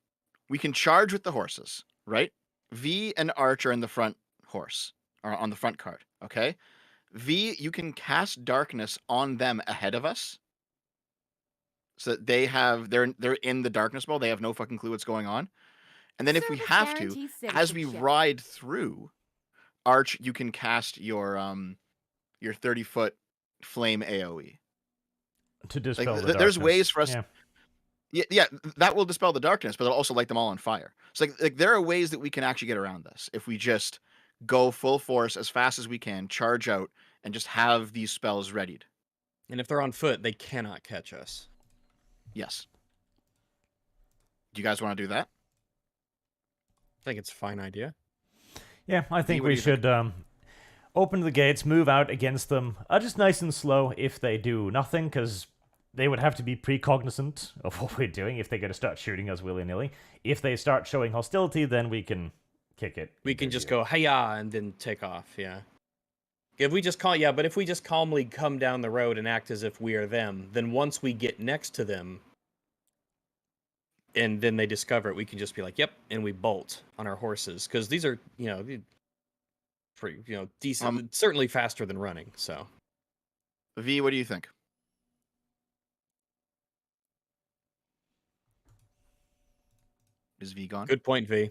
we can charge with the horses, right? V and Arch are in the front horse or on the front cart. Okay, V, you can cast darkness on them ahead of us, so that they're in the darkness ball. They have no fucking clue what's going on. And then if we Service have to, guarantees as we citizenship. ride through, Arch, you can cast your 30-foot flame AOE. to dispel the there's darkness. ways for us. Yeah. Yeah, that will dispel the darkness, but it'll also light them all on fire. So like there are ways that we can actually get around this if we just go full force as fast as we can, charge out, and just have these spells readied. And if they're on foot, they cannot catch us. Yes. Do you guys want to do that? I think it's a fine idea. Yeah, I think what do we you think? should open the gates, move out against them, just nice and slow if they do nothing, because they would have to be precognizant of what we're doing if they're going to start shooting us willy-nilly. If they start showing hostility, then we can kick it. We into can just gear. go hiya and then take off. Yeah. If we just but if we just calmly come down the road and act as if we are them, then once we get next to them, and then they discover it, we can just be like, "Yep," and we bolt on our horses because these are, pretty, decent, certainly faster than running. So V, what do you think? Is V gone? good point, V.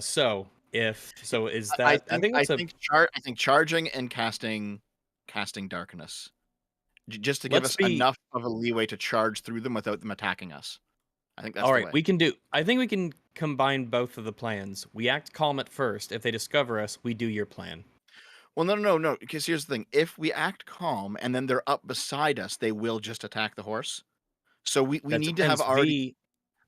So is that? I think that's I think charging and casting darkness, just to give Let's us be- enough of a leeway to charge through them without them attacking us. I think that's all the right. way. We can do. I think we can combine both of the plans. We act calm at first. If they discover us, we do your plan. Well, no. Because here's the thing: if we act calm and then they're up beside us, they will just attack the horse. So we That need to have depends. already.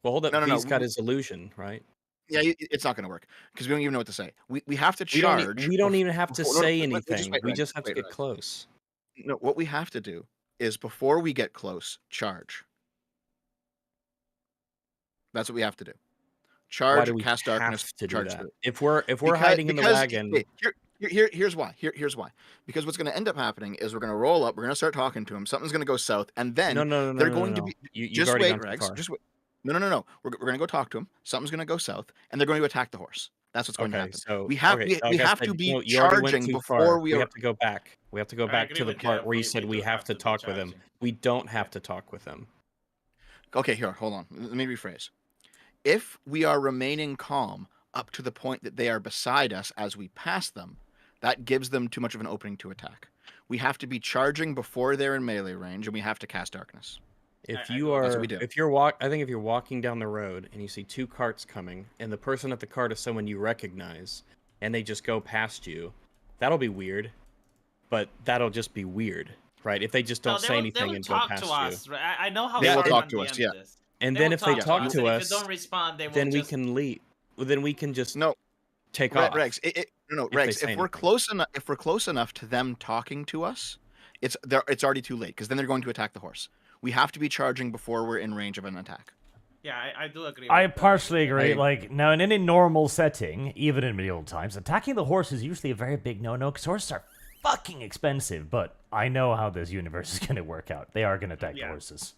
Well, hold up. No. V's got his illusion, right? Yeah, it's not going to work because we don't even know what to say. We have to We charge. don't even have to before- no, say wait, anything. wait, We Ryan, just have to wait, get Ryan. close. No, what we have to do is before we get close, charge. That's what we have to do. Why Charge, do we cast darkness, have to do charge that? through. If we're hiding in the wagon, Here's why. Here's why. Because what's going to end up happening is we're going to roll up. We're going to start talking to them. Something's going to go south, and then no, they're going to be. You've Just already wait, gone too Rex. far. Just wait. No. We're going to go talk to them. Something's going to go south, and they're going to attack the horse. That's what's going to Okay, happen. so we have okay, so we like I have said, to be no, you already went charging too before far. we We are. have to go back. We have to go I back agree to the with part Jeff. where you said we do have to be talk with them. charging. We don't have to talk with them. Okay, here, hold on. Let me rephrase. If we are remaining calm up to the point that they are beside us as we pass them, that gives them too much of an opening to attack. We have to be charging before they're in melee range, and we have to cast darkness. If I you go- are, That's what we do. if you're I think if you're walking down the road and you see 2 carts coming, and the person at the cart is someone you recognize, and they just go past you, that'll be weird. But that'll just be weird, right? If they just don't say anything and go past to us. you. Right? I know how They will Sargon talk to us, DM'd yeah. this. And They then will if they talk and to if us, you don't respond, they will then we just... can leave. Well, then we can just No, take off. Rex. No, if they Rex. say If we're anything. close enough to them talking to us, it's already too late because then they're going to attack the horse. We have to be charging before we're in range of an attack. Yeah, I do agree. I with that. partially agree. I- Like, now, in any normal setting, even in medieval times, attacking the horse is usually a very big no-no, because horses are fucking expensive, but I know how this universe is going to work out. They are going to attack the Yeah. horses.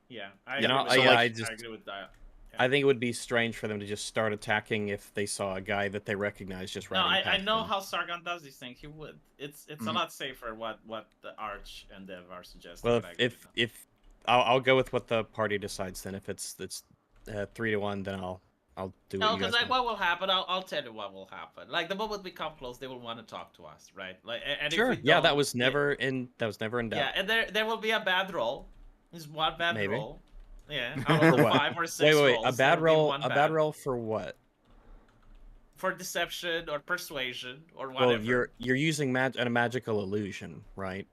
Yeah, I You agree know, with I- that. yeah, I agree with that. I think it would be strange for them to just start attacking if they saw a guy that they recognize just No, riding I past know them. how Sargon does these things. He would. It's a Mhm. lot safer what the Arch and Dev are suggesting. Well, and I agree with that. if I'll go with what the party decides then. If it's 3-1, then I'll do No, what you because guys like want. what will happen? I'll tell you what will happen. Like the moment we come close, they will want to talk to us, right? Like, and Sure. If we Yeah, that don't, was never in doubt. Yeah, and there will be a bad roll. There's one bad Maybe. roll. Yeah, out of For the what? 5 or 6 Wait, rolls, a there bad will be roll. one A bad roll for what? for deception or persuasion or Well, whatever. you're using a magical illusion, right?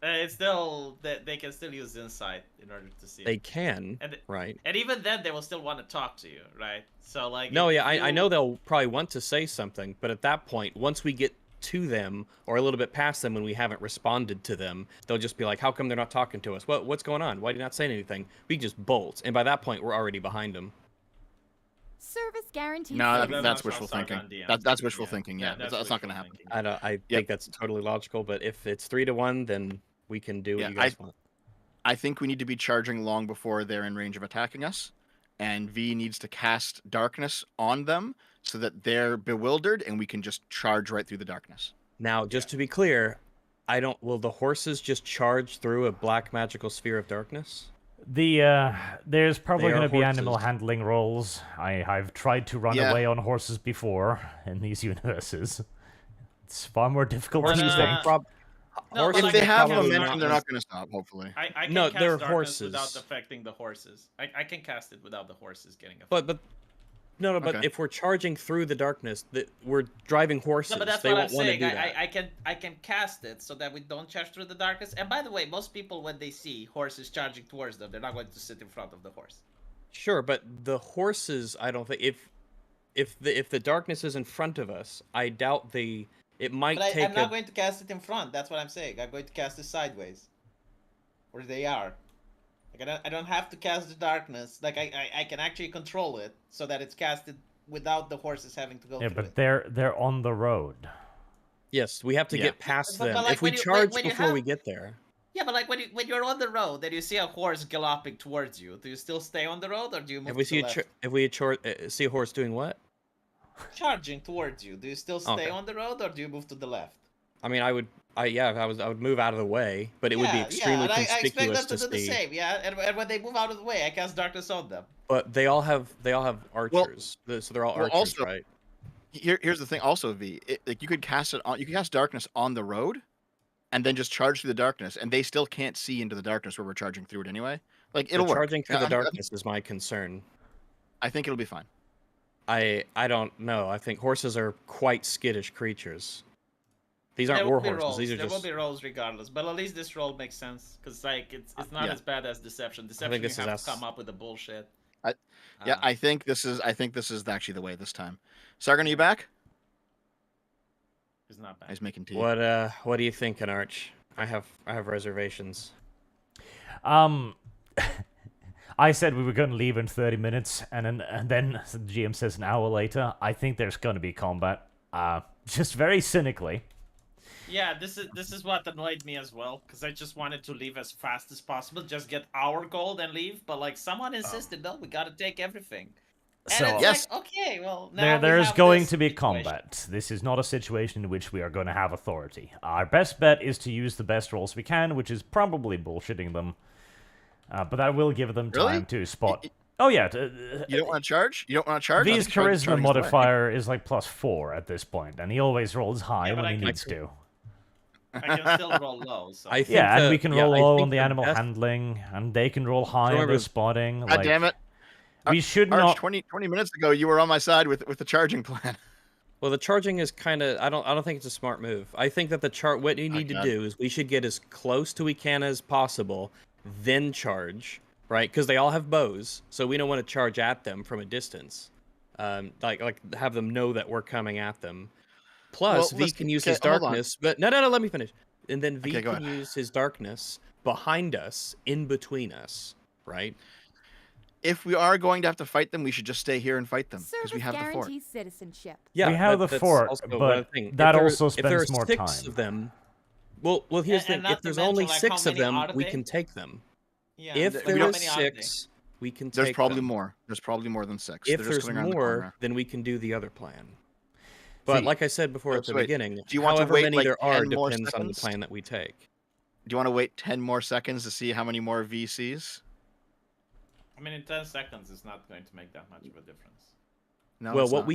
It's still they can still use insight in order to see. They it. can, And right? and even then, they will still want to talk to you, right? So like. No, if yeah, I you- know they'll probably want to say something, but at that point, once we get to them or a little bit past them when we haven't responded to them, they'll just be like, "How come they're not talking to us? What's going on? Why are you not saying anything?" We just bolt, and by that point, we're already behind them. Service guarantee. No, service. that's how wishful Sargon thinking. DMs. That's wishful thinking. Yeah, that's that's not going wishful to happen. thinking. I think that's totally logical, but if it's 3-1, then we can do what Yeah, you guys want. I think we need to be charging long before they're in range of attacking us, and V needs to cast darkness on them so that they're bewildered and we can just charge right through the darkness. Now, just to be clear, will the horses just charge through a black magical sphere of darkness? There's probably They are going to be animal horses. handling rolls. I've tried to run Yeah. away on horses before in these universes. It's far more difficult Horses than you don't think. prob- No, horses but If they like, have I can- momentum, they're not going to stop. Hopefully. I can No, cast they're darkness without horses. affecting the horses. I can cast it without the horses getting affected. But but Okay. if we're charging through the darkness, we're driving horses. No, but that's they what I'm won't want to saying. do that. I can cast it so that we don't charge through the darkness. And by the way, most people when they see horses charging towards them, they're not going to sit in front of the horse. Sure, but the horses, I don't think if the darkness is in front of us, I doubt it might But take I'm not going to cast it in front. That's what I'm saying. I'm going to cast it sideways, where they are. Like I don't have to cast the darkness. Like I can actually control it so that it's casted without the horses having to go Yeah, through but it. they're on the road. Yes, we have to Yeah. get past But them. like if we when you- charge when you before we have- get there. Yeah, but like when you're on the road and you see a horse galloping towards you, do you still stay on the road or do you move If we to see the left? see a horse doing what? Charging towards you, do you still stay Okay. on the road or do you move to the left? I mean, I would move out of the way, but it would be extremely and I expect conspicuous them to to do the see. same, yeah. And when they move out of the way, I cast darkness on them. But they all have archers, so they're all well, archers, also- right? Here's the thing. Also, V, like you could cast darkness on the road, and then just charge through the darkness, and they still can't see into the darkness where we're charging through it anyway. Like it'll work. Charging through the I'm- darkness is my concern. I think it'll be fine. I don't know. I think horses are quite skittish creatures. These aren't There war will be horses. rolls. These are There just. will be rolls regardless, but at least this roll makes sense because like it's not Yeah. as bad as deception. Deception this you is have us. to come up with the bullshit. Yeah, Uh, I think this is actually the way this time. Sargon, are you back? it's not bad. He's making tea. What do you think, Arch? I have reservations. I said we were going to leave in 30 minutes, and then the GM says an hour later. I think there's going to be combat. Just very cynically. Yeah, this is what annoyed me as well because I just wanted to leave as fast as possible, just get our gold and leave. But like someone insisted, no, we got to take everything. And So it's Yes. like, okay, well now there's have going this to be situation. combat. This is not a situation in which we are going to have authority. Our best bet is to use the best rolls we can, which is probably bullshitting them. But that will give them Really? time to spot. Oh yeah, You don't want to charge? You don't want to charge? I V's think charging's charisma the way. modifier is like +4 at this point, and he always rolls high Yeah, but when I he can- needs to. I can still roll low. So. I think Yeah, and the- we can yeah, roll I low think on the animal best- handling, and they can roll high on remember- the spotting. God damn it! We should Arch, not. 20 minutes ago, you were on my side with the charging plan. Well, the charging is kind of I don't think it's a smart move. I think that what you need to God. do is we should get as close to we can as possible, then charge, right? Because they all have bows, so we don't want to charge at them from a distance. Like have them know that we're coming at them. Plus, Well, V listen, can use okay, his hold on. darkness, but no, let me finish. And then V Okay, go can ahead. use his darkness behind us, in between us, right? If we are going to have to fight them, we should just stay here and fight them because we Service have the fort. guarantees citizenship. Yeah, We have the that's fort, also but one thing. that If also if there are spends more 6 time. of them, well, here's the thing. And not If to there's mention, only like, 6 how of many them, are we they? can take them. Yeah. If we there don't- are many are they? 6, we can take There's probably them. more. There's probably more than 6. If They're just there's coming around the more, corner. then we can do the other plan. But See- like I said before at So the wait, beginning, do you want to however wait, many like, there are 10 more depends on the seconds? plan that we take. Do you want to wait 10 more seconds to see how many more VCs? I mean, in 10 seconds, it's not going to make that much of a difference. No. Well, it's what not.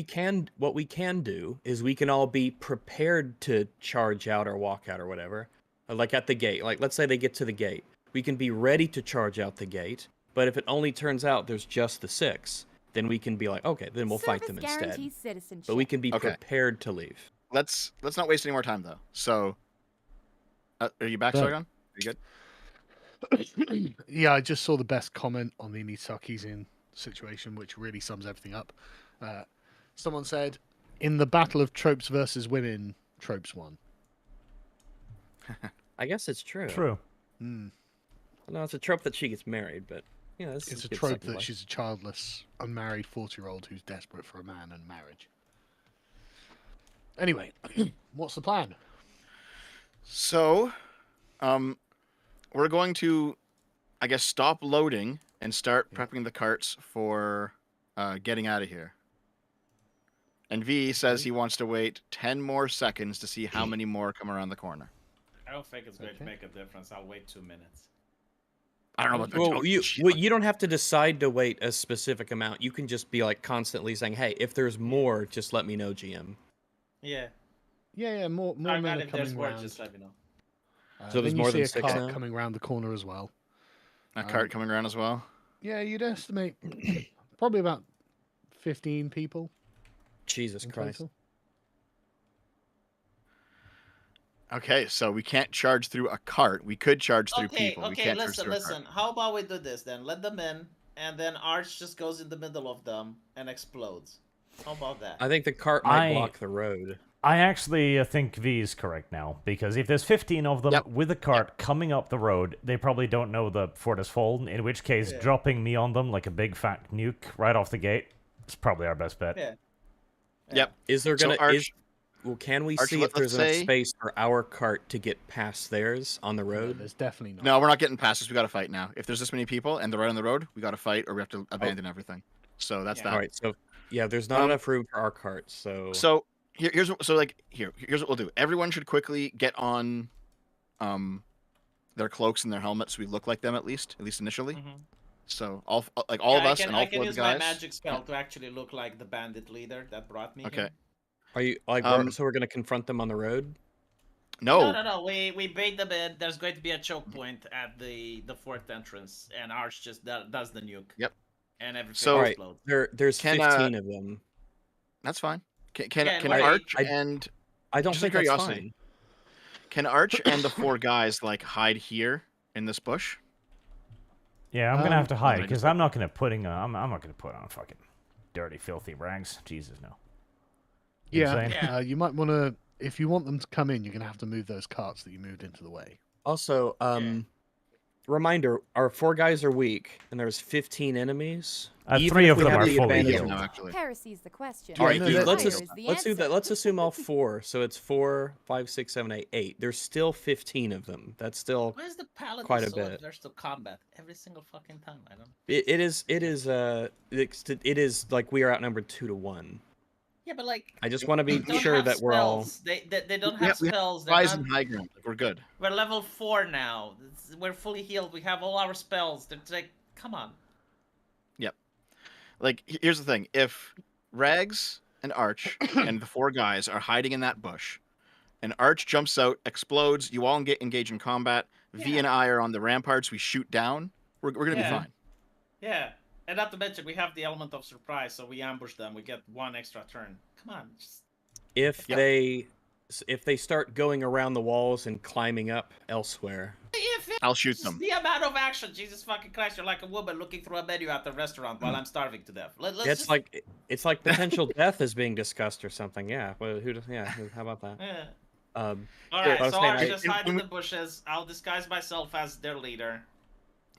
we can do is we can all be prepared to charge out or walk out or whatever, like at the gate. Like let's say they get to the gate, we can be ready to charge out the gate. But if it only turns out there's just the 6, then we can be like, okay, then we'll fight Service them instead. guarantees citizenship. But we can be Okay. prepared to leave. Let's not waste any more time though. So, are you back, Done. Sargon? Are you good? Yeah, I just saw the best comment on the Nisaki's situation, which really sums everything up. Someone said, "In the battle of tropes versus women, tropes won." I guess it's true. True. Mm. No, it's a trope that she gets married, but yeah, this It's is a good trope second that life. she's a childless, unmarried 40-year-old who's desperate for a man and marriage. Anyway, what's the plan? So, we're going to, I guess, stop loading and start prepping the carts for getting out of here. And V says he wants to wait 10 more seconds to see how many more come around the corner. I don't think it's going Okay. to make a difference. I'll wait 2 minutes. I don't know about that. Well, Oh, shit. you don't have to decide to wait a specific amount. You can just be like constantly saying, "Hey, if there's more, just let me know, GM." Yeah. Yeah, more Or men not are if there's coming more, round. just let me know. So there's then more you see than a 6 cart now? coming around the corner as well. A cart coming around as well. Yeah, you'd estimate probably about 15 people Jesus in Christ. total. Okay, so we can't charge through a cart. We could charge through Okay, people. We okay, can't charge listen, through a cart. listen. How about we do this then? Let them in, and then Arch just goes in the middle of them and explodes. How about that? I think the cart might I- block the road. I actually think V is correct now, because if there's 15 of them Yep. with a cart coming up the road, they probably don't know the fort has fallen, in which case Yeah. dropping me on them like a big fat nuke right off the gate is probably our best bet. Yeah. Yep. Is there So, gonna Arch- well, can we Arch, see if there's let's enough say- space for our cart to get past theirs on the No, road? there's definitely not. No, we're not getting past this. We got to fight now. If there's this many people and they're right on the road, we got to fight or we have to abandon everything. So that's Yeah. that. All right, so yeah, there's not enough room for our cart, so So here's what we'll do. Everyone should quickly get on their cloaks and their helmets so we look like them at least initially. Mhm. So all of Yeah, us I and all can four of use the my guys. magic spell to actually look like the bandit leader that brought me Okay. here. are you like so we're gonna confront them on the road? No. No. We bait them in. There's going to be a choke point at the fourth entrance, and Arch just does the nuke. Yep. And everything So- All right, explodes. there's Can, 15 of them. That's fine. Can Yeah, can wait, Arch I- and I don't Just think out of that's curiosity. fine. can Arch and the four guys like hide here in this bush? Yeah, I'm gonna have to hide, I because just- I'm not gonna I'm not gonna put on fucking dirty, filthy rags. Jesus, no. You know what I'm Yeah, saying? Yeah. you might want to, if you want them to come in, you're going to have to move those carts that you moved into the way. Also, reminder: our 4 guys are weak, and there's 15 enemies. Even 3 if of we them have are the fully advantage- healed. No, actually. Heresy's the question. All right, no, let's that's- Fire just is the let's do that. answer. Let's assume all 4. So it's 4, 5, 6, 7, 8, 8. There's still 15 of them. That's still Where's the paladin quite a so bit. adverse to combat every single fucking time? I don't. it is like we are outnumbered 2 to 1. Yeah, but like. I just want to be they don't sure have that we're all. spells. They don't We have have- we have spells. They're Rise not- and high ground. Like, we're good. We're level 4 now. We're fully healed. We have all our spells. They're like, come on. Like here's the thing: if Rags and Arch and the 4 guys are hiding in that bush, and Arch jumps out, explodes, you all engage in combat. V Yeah. and I are on the ramparts. We shoot down. We're gonna be Yeah. fine. Yeah, and not to mention we have the element of surprise, so we ambush them. We get 1 extra turn. Come on, just If Yep. they start going around the walls and climbing up elsewhere, If I'll shoot it's them. the amount of action, Jesus fucking Christ, you're like a woman looking through a menu at the restaurant while I'm starving to death. Let's it's just... like potential death is being discussed or something. Yeah. Well, how about that? Yeah. All All right, I was so saying, Arch, I- just Can- hide can in we- the bushes. I'll disguise myself as their leader.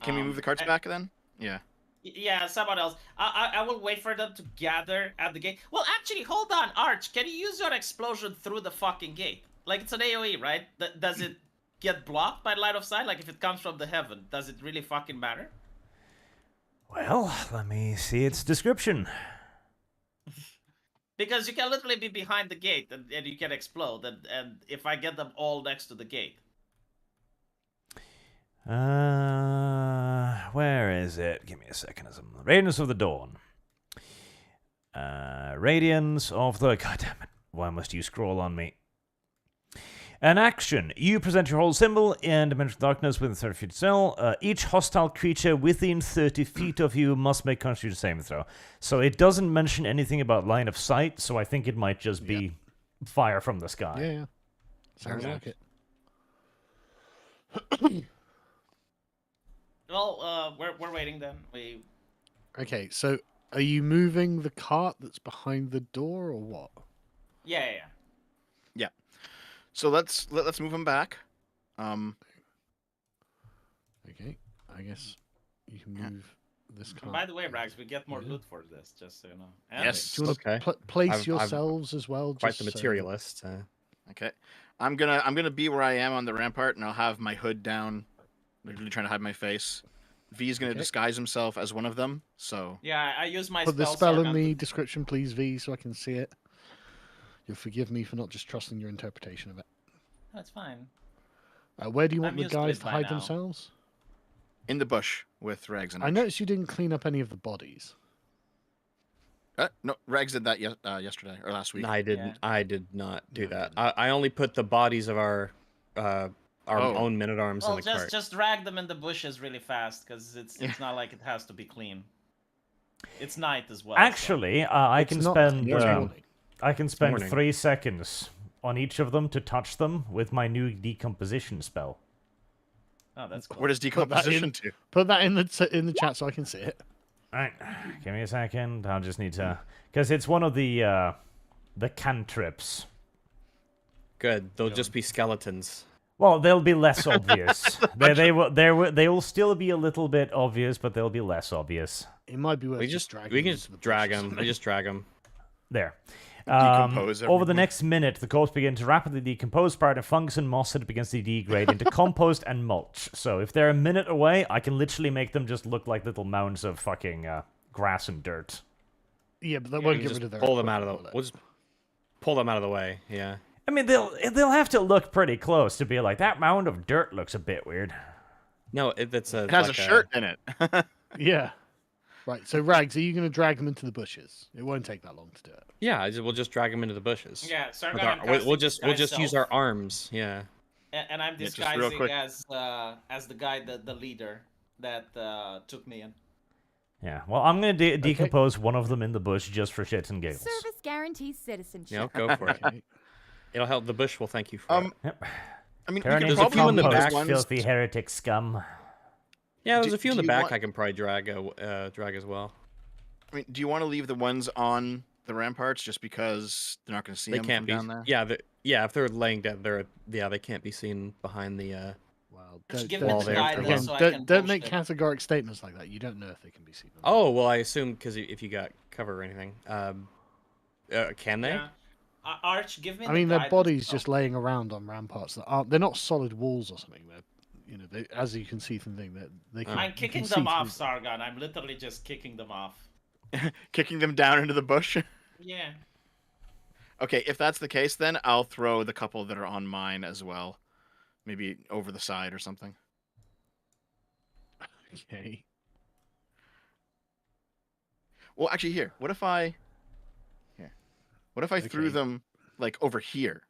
Can we move the carts I- back then? Yeah. Yeah, someone else. I will wait for them to gather at the gate. Well, actually, hold on, Arch. Can you use your explosion through the fucking gate? Like, it's an AoE, right? Does it get blocked by line of sight? Like, if it comes from the heaven, does it really fucking matter? Well, let me see its description. Because you can literally be behind the gate and you can explode. And if I get them all next to the gate. Where is it? Give me a second. Radiance of the Dawn. Radiance of the... God damn it. Why must you scroll on me? An action. You present your whole symbol in Dimensional Darkness within 30 feet of cell. Each hostile creature within 30 feet of you must make Constitution saving throw. So it doesn't mention anything about line of sight, so I think it might just be fire from the sky. Yeah. Sounds enough. like it. Well, we're waiting then. Okay, so are you moving the cart that's behind the door or what? Yeah. So let's move them back. Okay, I guess you can Yeah. move this cart. By the way, Rags, we get more Yeah. loot for this, just so you know. And Yes. Do you want to Okay. place I've yourselves as well? Quite just the so- materialist. Okay. I'm gonna be where I am on the rampart, and I'll have my hood down, literally trying to hide my face. V's gonna Okay. disguise himself as one of them. So Yeah, I use my Put the spell spell in Sargon the to- description, please, V, so I can see it. You'll forgive me for not just trusting your interpretation of it. That's fine. Where do you I'm want the used to guys it to by hide now. themselves? in the bush with Rags and I Arch. noticed you didn't clean up any of the bodies. No, Rags did that yesterday or last week. I didn't. Yeah. I did not do No, that. no. I only put the bodies of our Oh. own men at arms Well, in the cart. just drag them in the bushes really fast, because it's not like it has to be clean. It's night as well. so- Actually, I It's can not spend... morning. I can spend morning. 3 seconds on each of them to touch them with my new decomposition spell. Oh, that's cool. Where does decomposition to? Put that in the chat so I can see it. Alright, give me a second. I'll just need to... Because it's one of the cantrips. Good. They'll just be skeletons. Well, they'll be less obvious. They will still be a little bit obvious, but they'll be less obvious. It might be worth We just can dragging just drag them. We just drag them. There. Decompose Over the everything. next minute, the corpse begins to rapidly decompose. Part of fungus and moss that begins to degrade into compost and mulch. So if they're a minute away, I can literally make them just look like little mounds of fucking grass and dirt. Yeah, but that Yeah, won't We get just rid of their pull them out of equipment, the. will We'll it? just pull them out of the way. Yeah. I mean, they'll have to look pretty close to be like, that mound of dirt looks a bit weird. No, it's a. It has like a shirt in it. Yeah. Right, so Rags, are you going to drag them into the bushes? It won't take that long to do it. Yeah, we'll just drag them into the bushes. Yeah, Sargon, With our- I'm we'll casting just use disguise our self, arms. Yeah. and I'm Yeah, just real disguising quick. as the guy, the leader that took me in. Yeah, well, I'm going to decompose one of them in the bush just for shits and giggles. Service guarantees citizenship. Yeah, go for it. Okay. It'll help. The bush will thank you for it. Yep. I mean, we Turn can into There's a few in the probably back, use ones. filthy heretic scum. Yeah, there's do- a few in do the you back want- I can probably drag as well. I mean, do you want to leave the ones on the ramparts just because they're not going to see They them can't from be. down there? Yeah, if they're laying down, they can't be seen behind the. Well, Just don't, give me don't, the say- guidance again, so I don't, can don't post make it. categoric statements like that. You don't know if they can be seen. Oh well, I assume because if you got cover or anything, can they? Yeah. Arch, give me. I the mean, their guidance. bodies Oh, just laying around on ramparts that aren't. They're not solid walls or something. They're, as you can see from the thing, they can. I'm you kicking can see them off, through Sargon. I'm literally just kicking them off. Kicking them down into the bush? Yeah. Okay, if that's the case, then I'll throw the couple that are on mine as well. Maybe over the side or something. Okay. Well, actually, here. What if I threw Okay. them like over here?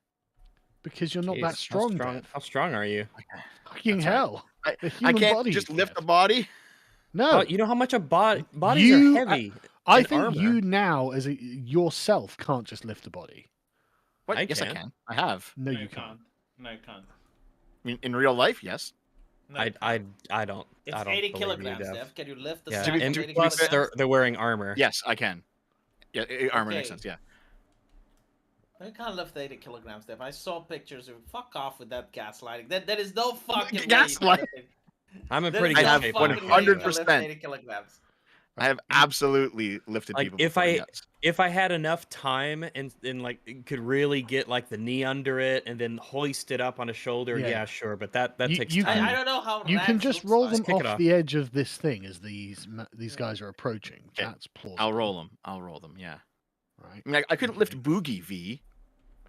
Because you're not Jeez, that strong. Dev. How strong are you? Fucking That's right. hell. I- The I human can't body, just lift Dev. a body. No, Oh, you know how much a bodies You- are heavy. I and think armor. you now, yourself, can't just lift a body. What? I Yes, I can. can. I have. No, you can't. No, you can't. I mean, in real life, yes. No, you can't. I don't. It's I don't 80 believe you, kilograms, Dev. Dev. Can you lift the Yeah, sack and of 80 plus kilograms? they're wearing armor. Yes, I can. Yeah, armor makes Okay. sense. Yeah. You can't lift 80 kilograms, Dev. I saw pictures of fuck off with that gaslighting. There is no fucking way you can Gaslight- lift it. I'm in There pretty is good no shape. fucking way you can lift 100%. 80 kilograms. I have absolutely lifted Like people if before. I Yes. if I had enough time and like could really get like the knee under it and then hoist it up on a shoulder, Yeah. yeah, sure. But that takes you time. can- I don't know how You can Rags just looks roll like. them kick it off off. the edge of this thing as these guys are approaching. Okay, That's plausible. I'll roll them. I'll roll them. Yeah. Right. I mean, I couldn't lift Boogie V.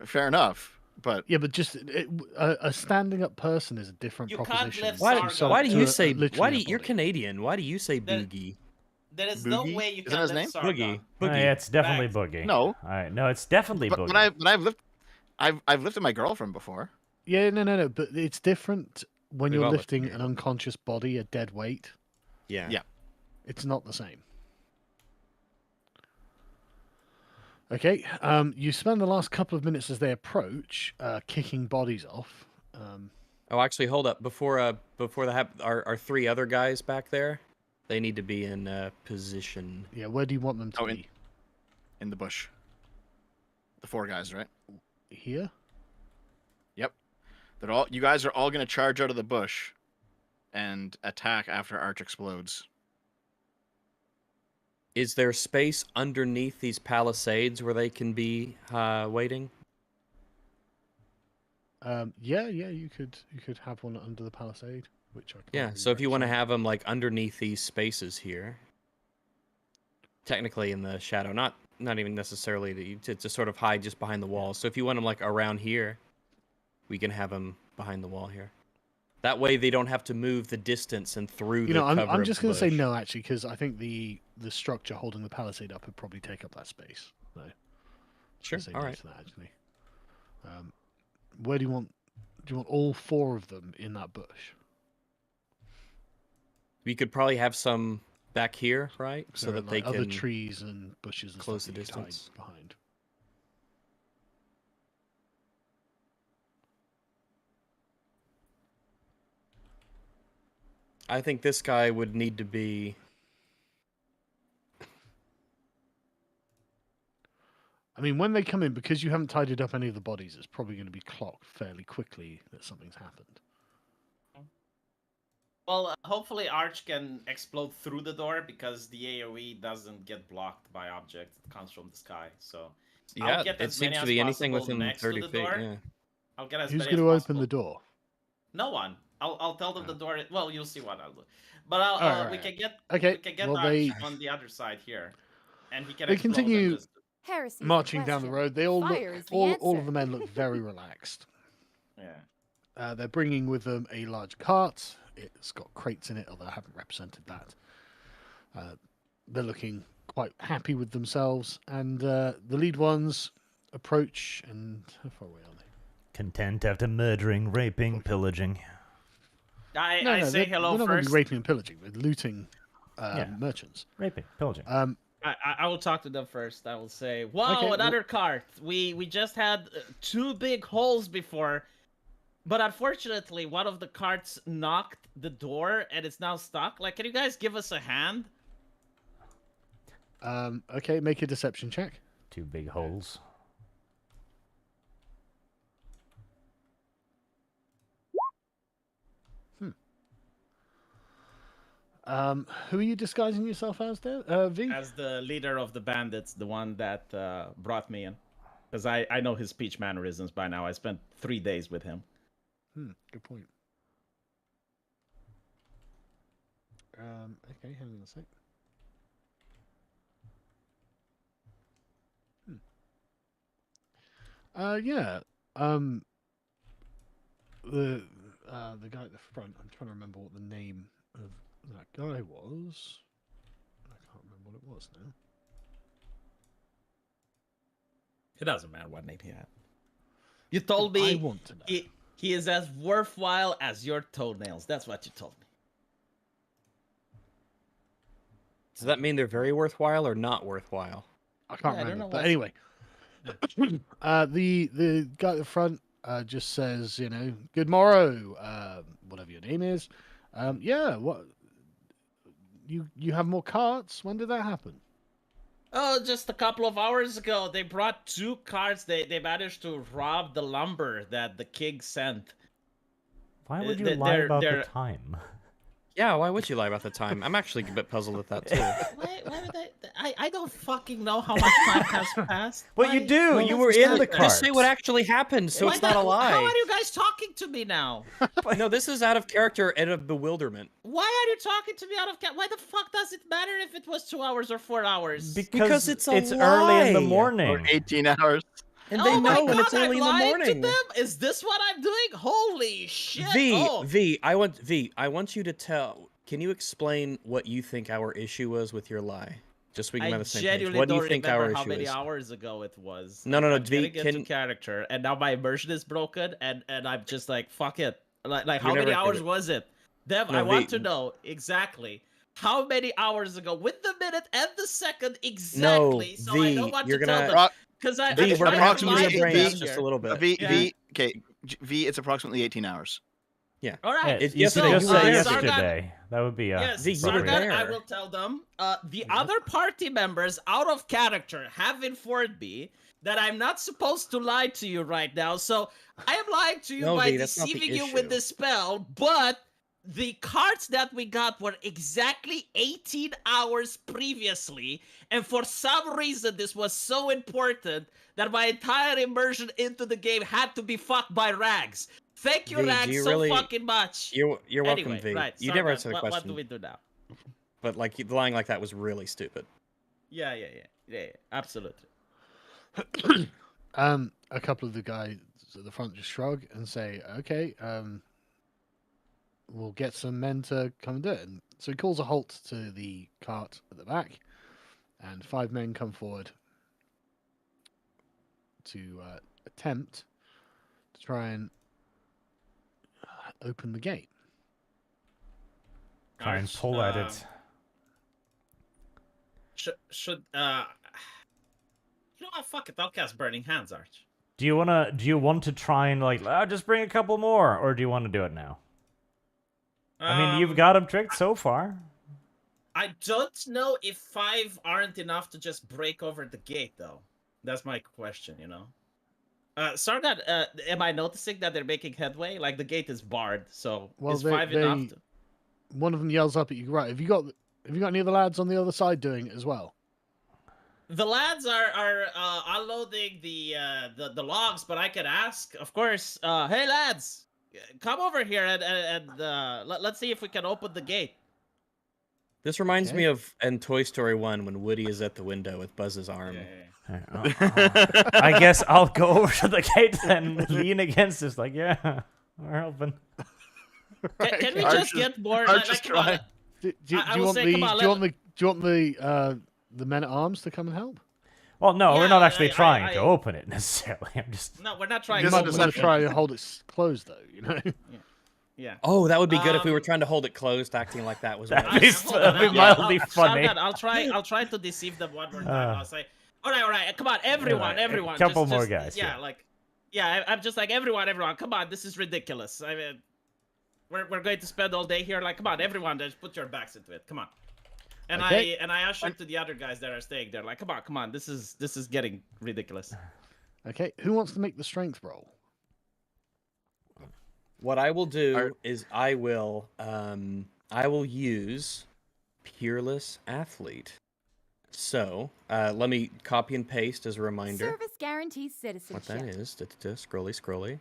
Fair enough, but Yeah, but just a standing up person is a different You can't proposition. lift to Why, Sargon. some- why do to you a- say literally why do a you, you're body. Canadian? Why do you say There- boogie? There is no Boogie? way you Isn't can that his lift name? Sargon. Boogie. Oh, Boogie. yeah, it's definitely Rags. Boogie. No. All right, no, it's definitely but Boogie. I've lifted my girlfriend before. Yeah, no. But it's different when We've you're all lifted lifting your an unconscious body, a dead weight. Yeah. Yeah. It's not the same. Okay. You spend the last couple of minutes as they approach, kicking bodies off. Oh, actually, hold up. Before our three other guys back there, they need to be in position. Yeah. Where do you want them to Oh, be? In the bush. The 4 guys, right? Here. Yep. You guys are all gonna charge out of the bush and attack after Arch explodes. Is there space underneath these palisades where they can be waiting? Yeah. You could have one under the palisade, which I can't Yeah. really So if you want to represent. have them like underneath these spaces here, technically in the shadow, not even necessarily to sort of hide just behind the wall. So if you want them like around here, we can have them behind the wall here. That way they don't have to move the distance and through You the know, cover I'm of just the going to say bush. no, actually, because I think the structure holding the palisade up would probably take up that space. No. Sure. Say All no right. to that, actually. Where do you want? Do you want all 4 of them in that bush? We could probably have some back here, right? So There are, that they like, other can trees and bushes and close stuff the that you could hide distance. behind. I think this guy would need to be. I mean, when they come in, because you haven't tidied up any of the bodies, it's probably going to be clocked fairly quickly that something's happened. Well, hopefully Arch can explode through the door because the AoE doesn't get blocked by objects that comes from the sky. So Yeah, I'll get it as many seems to as be anything possible within next 30 to the feet. door. Yeah. I'll get as Who's many going to as open the possible. door? No one. I'll tell them the Oh. door. Well, you'll see what I'll do. But Alright, we right. can get Okay, we can get well, Arch they- on the other side here, and he can They explode continue- and just Heresy. is the Marching down the question. road, they all Fire look. is the All of answer. the men look very relaxed. yeah. They're bringing with them a large cart. It's got crates in it, although I haven't represented that. They're looking quite happy with themselves, and the lead ones approach. And how far away are they? Content after murdering, raping, pillaging. I say hello they're not first. really raping and pillaging. They're looting merchants. Raping, pillaging. I will talk to them first. I will say, "Wow, Okay, another cart. We just had 2 big holes before, but unfortunately, one of the carts knocked the door and it's now stuck. Like, can you guys give us a hand?" Okay, make a deception check. 2 big holes. Who are you disguising yourself as there? V? As the leader of the bandits, the one that brought me in, because I know his speech mannerisms by now. I spent 3 days with him. Good point. Okay, hang on a sec. Yeah. The guy at the front. I'm trying to remember what the name of that guy was. I can't remember what it was now. It doesn't matter what name he had. You told I me want to know. he is as worthwhile as your toenails. That's what you told me. Does that mean they're very worthwhile or not worthwhile? I can't Yeah, I don't remember. know But what's- anyway, The guy at the front just says, good morrow, whatever your name is. Yeah, what? You have more carts? When did that happen? Oh, just a couple of hours ago, they brought 2 carts. They managed to rob the lumber that the king sent. Why would you They're- lie about the they're- time? Yeah, why would you lie about the time? I'm actually a bit puzzled at that too. Why would they? I don't fucking know how much time has passed. Well, you Why- do. why You does were this in the happen? car. Just say what actually happened, so Why it's not a the- lie. How are you guys talking to me now? No, this is out of character and of bewilderment. Why are you talking to me out of Why the fuck does it matter if it was 2 hours or 4 hours? Because it's a early in the lie. morning. Or 18 hours. And Oh they my know when God, it's early I'm in the lying morning. to them? Is this what I'm doing? Holy shit! Oh. I want you to tell. Can you explain what you think our issue was with your lie? Just so we can I have the same page. genuinely What do don't you think our remember how issue many is? hours ago it was. No, I'm V, getting into character, and now my immersion is broken, and I'm just like, fuck it. Like how You're many never- hours was it? Dev, No, I want V- to know exactly how many hours ago, with the minute and the second exactly, so I know V, what you're to tell gonna- them. Rock, Because I'm V, we're trying gonna to have to use lie our to brains them just here. a little bit. V, Yeah. V, okay, V, it's approximately 18 hours. All right. Yeah, It's you yesterday. could just You were say there. yesterday. That would be Yes, V, you were Sargon, I there. will tell them. The other party members, out of character, have informed me that I'm not supposed to lie to you right now. So I am lying to you No, by V, that's not the deceiving you with issue. this spell. But the cards that we got were exactly 18 hours previously, and for some reason, this was so important that my entire immersion into the game had to be fucked by Rags. Thank you, V, do Rags, you so really- fucking much. You're welcome, Anyway, V. right. You never Sargon, answered the question. what do we do now? But like lying like that was really stupid. Yeah, absolutely. A couple of the guys at the front just shrug and say, "Okay, we'll get some men to come and do it." And so he calls a halt to the cart at the back, and 5 men come forward to attempt to try and open the gate. Try and pull at it. Should you know what? Fuck it. I'll cast Burning Hands, Arch. Do you want to try and just bring a couple more, or do you want to do it now? I mean, you've got them tricked so far. I don't know if 5 aren't enough to just break over the gate, though. That's my question. Sargon, am I noticing that they're making headway? Like the gate is barred, so Well, is 5 enough? One of them yells up at you, "Right, have you got any of the lads on the other side doing it as well?" The lads are unloading the logs, but I could ask, of course. Hey lads, come over here and let's see if we can open the gate. This reminds Okay. me of in Toy Story 1 when Woody is at the window with Buzz's arm. I guess I'll go over to the gate and lean against this. Yeah, we're helping. Can we Arch just is- get more? Arch is come on, trying. Do I you will want say, the come on, do you want the men at arms to come and help? Well, no, we're Yeah, not actually I- trying I- to open it necessarily. I'm just. No, we're not trying. You This to is might a want to try to hold it closed, though. Yeah. Oh, that would be good if we were Um, trying to hold it closed, acting like that was. That'd what- be Hold on, that'd be mildly funny. Sargon, I'll try to deceive them one more time. I'll say, all right, come on, everyone, Alright, a everyone. couple just- more just- guys, yeah. I'm just like everyone, come on, this is ridiculous. I mean, we're going to spend all day here. Like, come on, everyone, just put your backs into it. Come on. And Okay. I usher to the other guys that are staying there. Like, come on, this is getting ridiculous. Okay, who wants to make the strength roll? What I will do Are- is I will use Peerless Athlete. So let me copy and paste as a reminder Service guarantees what citizenship. that is. Scrolly.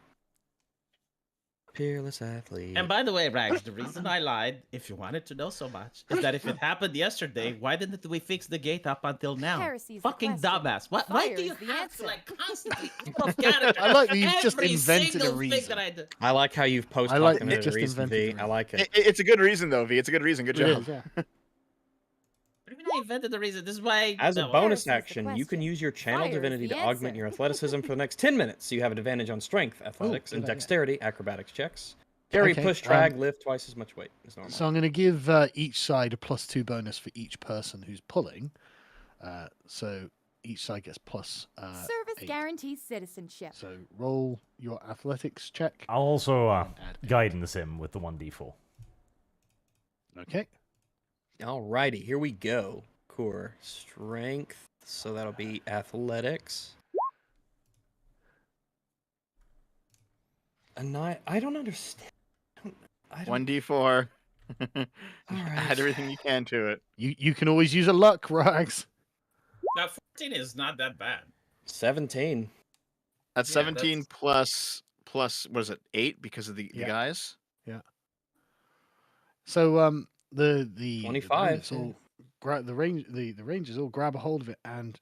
Peerless Athlete. And by the way, Rags, the reason I lied, if you wanted to know so much, is that if it happened yesterday, why didn't we fix the gate up until now? Heresy is the Fucking question. dumbass. Why Fire do you is the have answer. to constantly out of character? I like that you've just every invented a single reason. Thing that I do. I like how you've post I like talking you the just reason, invented V. the I like it. It's a good reason, though, V. It's a good reason. Good It job. is, yeah. What do you mean I invented the reason? This is why. As a no, bonus Heresy is the action, you can question. use your channel Fire is divinity the to augment answer. your athleticism for the next 10 minutes, so you have an advantage on strength, athletics, and good idea. dexterity acrobatics checks. Carry, Okay, push, drag, lift twice as much weight as normal. So I'm going to give each side a +2 bonus for each person who's pulling. So each side gets plus Service 8. guarantees citizenship. So roll your athletics check. I'll also and add 8. guidance him with the 1d4. Okay. Alrighty, here we go. Core strength. So that'll be athletics. I don't understand. I don't. 1d4. All right. Add everything you can to it. You can always use a luck, Rags. That 14 is not that bad. 17. That's Yeah, 17 plus what is it, 8 because of the Yeah. guys? So the 25, the all the rangers all grab a hold of it, and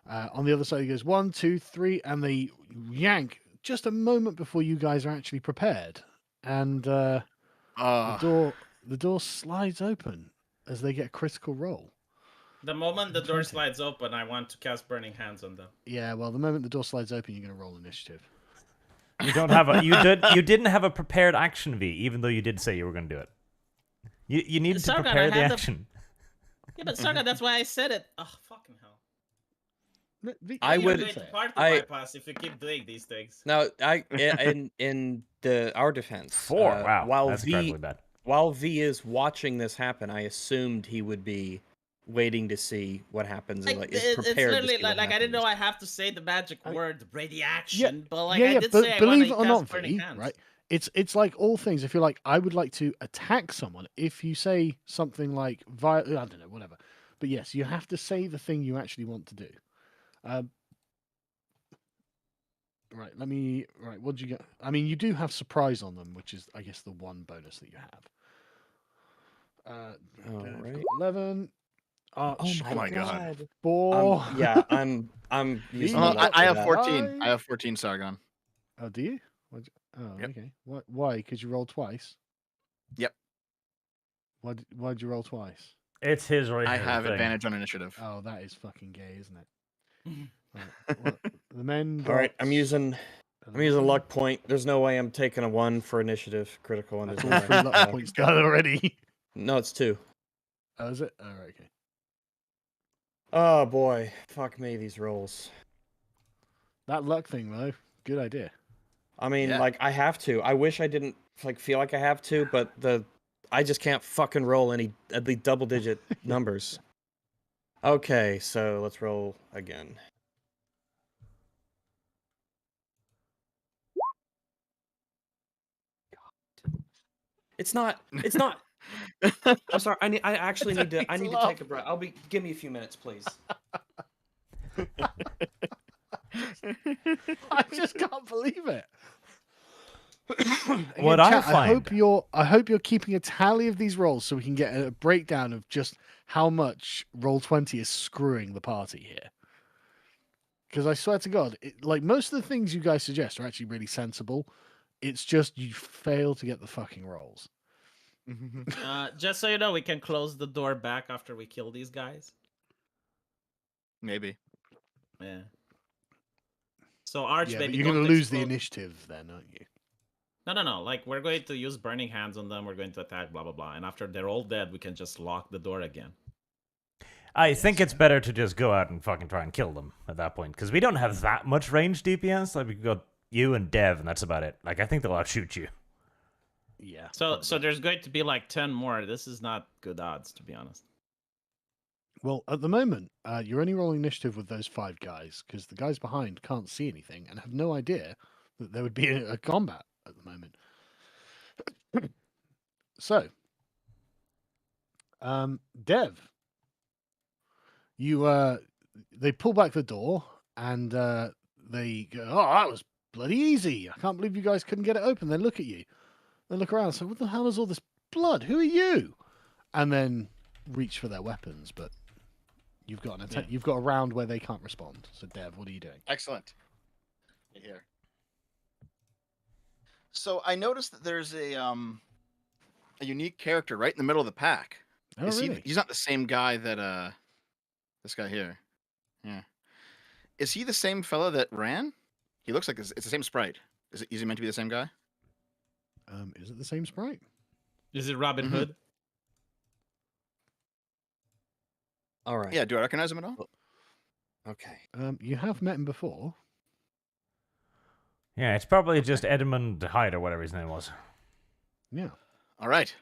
on the other side he goes 1, 2, 3, and they yank just a moment before you guys are actually prepared, and the door slides open as they get a critical roll. The moment the door 20. slides open, I want to cast Burning Hands on them. Yeah, well, the moment the door slides open, you're going to roll initiative. You don't have a you didn't have a prepared action V, even though you did say you were going to do it. You need to Sargon, prepare I the had the- action. Yeah, but Sargon, that's why I said it. Oh, fucking hell. I You're would- going to party I- bypass if you keep doing these things. Now, in our defense, 4. Wow, while that's V incredibly bad. while V is watching this happen, I assumed he would be waiting to see what happens and Like, is it's prepared. to literally see what like I didn't know happens. I have to say the magic I- word radiation, but like yeah, I did but say I believe it want or to not, cast Burning V, Hands. right? It's like all things. If you're like, I would like to attack someone. If you say something like, I don't know, whatever. But yes, you have to say the thing you actually want to do. Right, right, what did you get? I mean, you do have surprise on them, which is, I guess, the one bonus that you have. All Dev got right. 11. Arch Oh my God. 4. I'm using Oh, the luck I for have that. 14. I have 14, Sargon. Oh, do you? Yep. Okay. Why? Because you rolled twice? Yep. Why'd you roll twice? It's his right. I have thing. advantage on initiative. Oh, that is fucking gay, isn't it? Right, well, the men. All right, I'm got using a luck point. There's no way I'm taking a 1 for initiative critical on That's this all one. 3 luck points done already. No, it's 2. Oh, is it? Oh, right, okay. Oh boy, fuck me, these rolls. That luck thing, though, good idea. I mean, Yeah. like I have to. I wish I didn't feel like I have to, but I just can't fucking roll any at the double-digit numbers. Okay, so let's roll again. It's not. I'm sorry. I actually need to. I need to take a breath. Give me a few minutes, please. I just can't believe it. What I chat, find- I hope you're keeping a tally of these rolls so we can get a breakdown of just how much Roll20 is screwing the party here. Because I swear to God, like most of the things you guys suggest are actually really sensible. It's just you fail to get the fucking rolls. Just so you know, we can close the door back after we kill these guys. Maybe. Yeah. So Arch, Yeah, but maybe you're don't going to lose the explode- initiative then, aren't you? No. Like we're going to use Burning Hands on them. We're going to attack. Blah blah blah. And after they're all dead, we can just lock the door again. I think it's better to just go out and fucking try and kill them at that point, because we don't have that much range DPS. Like, we got you and Dev, and that's about it. Like, I think they'll outshoot you. Yeah. So there's going to be like 10 more. This is not good odds, to be honest. Well, at the moment, you're only rolling initiative with those 5 guys because the guys behind can't see anything and have no idea that there would be a combat at the moment. So, Dev, they pull back the door and they go, "Oh, that was bloody easy! I can't believe you guys couldn't get it open." They look at you, they look around, so what the hell is all this blood? Who are you? And then reach for their weapons, but you've got you've got a round where they can't respond. So, Dev, what are you doing? Excellent. Right here. So I noticed that there's a unique character right in the middle of the pack. Oh, really? He's not the same guy that this guy here. Yeah. Is he the same fella that ran? He looks like it's the same sprite. Is he meant to be the same guy? Is it the same sprite? Is it Robin Mhm. Hood? All right. Yeah. Do I recognize him at all? Okay. You have met him before. Yeah, it's probably just Edmund Hyde or whatever his name was. Yeah. All right.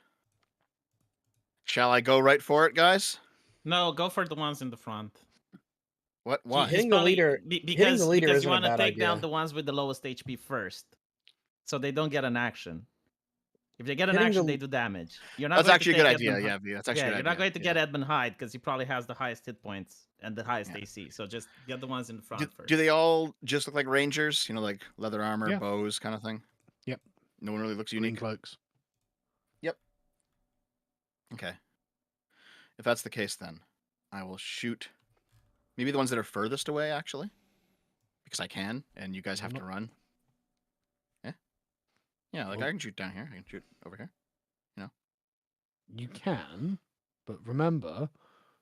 Shall I go right for it, guys? No, go for the ones in the front. What? Why? Hitting the leader- hitting the leader because isn't you a want to bad take down idea. the ones with the lowest HP first, so they don't get an action. If they get an Hitting action, the- they do damage. You're not That's going actually a to good take idea. Edmund Yeah, Hyde. V, that's actually Yeah, a good you're idea. not going to get Edmund Hyde because he probably has the highest hit points and the highest Yeah. AC. So just get the ones in the front Do, first. do they all just look like rangers? You know, like leather armor, Yeah. bows, kind of thing. Yep. No one really looks Green unique. cloaks. Okay. If that's the case, then I will shoot. Maybe the ones that are furthest away, actually, because I can, and you guys have to run. Yeah. Yeah, like Well- I can shoot down here. I can shoot over here. You can, but remember,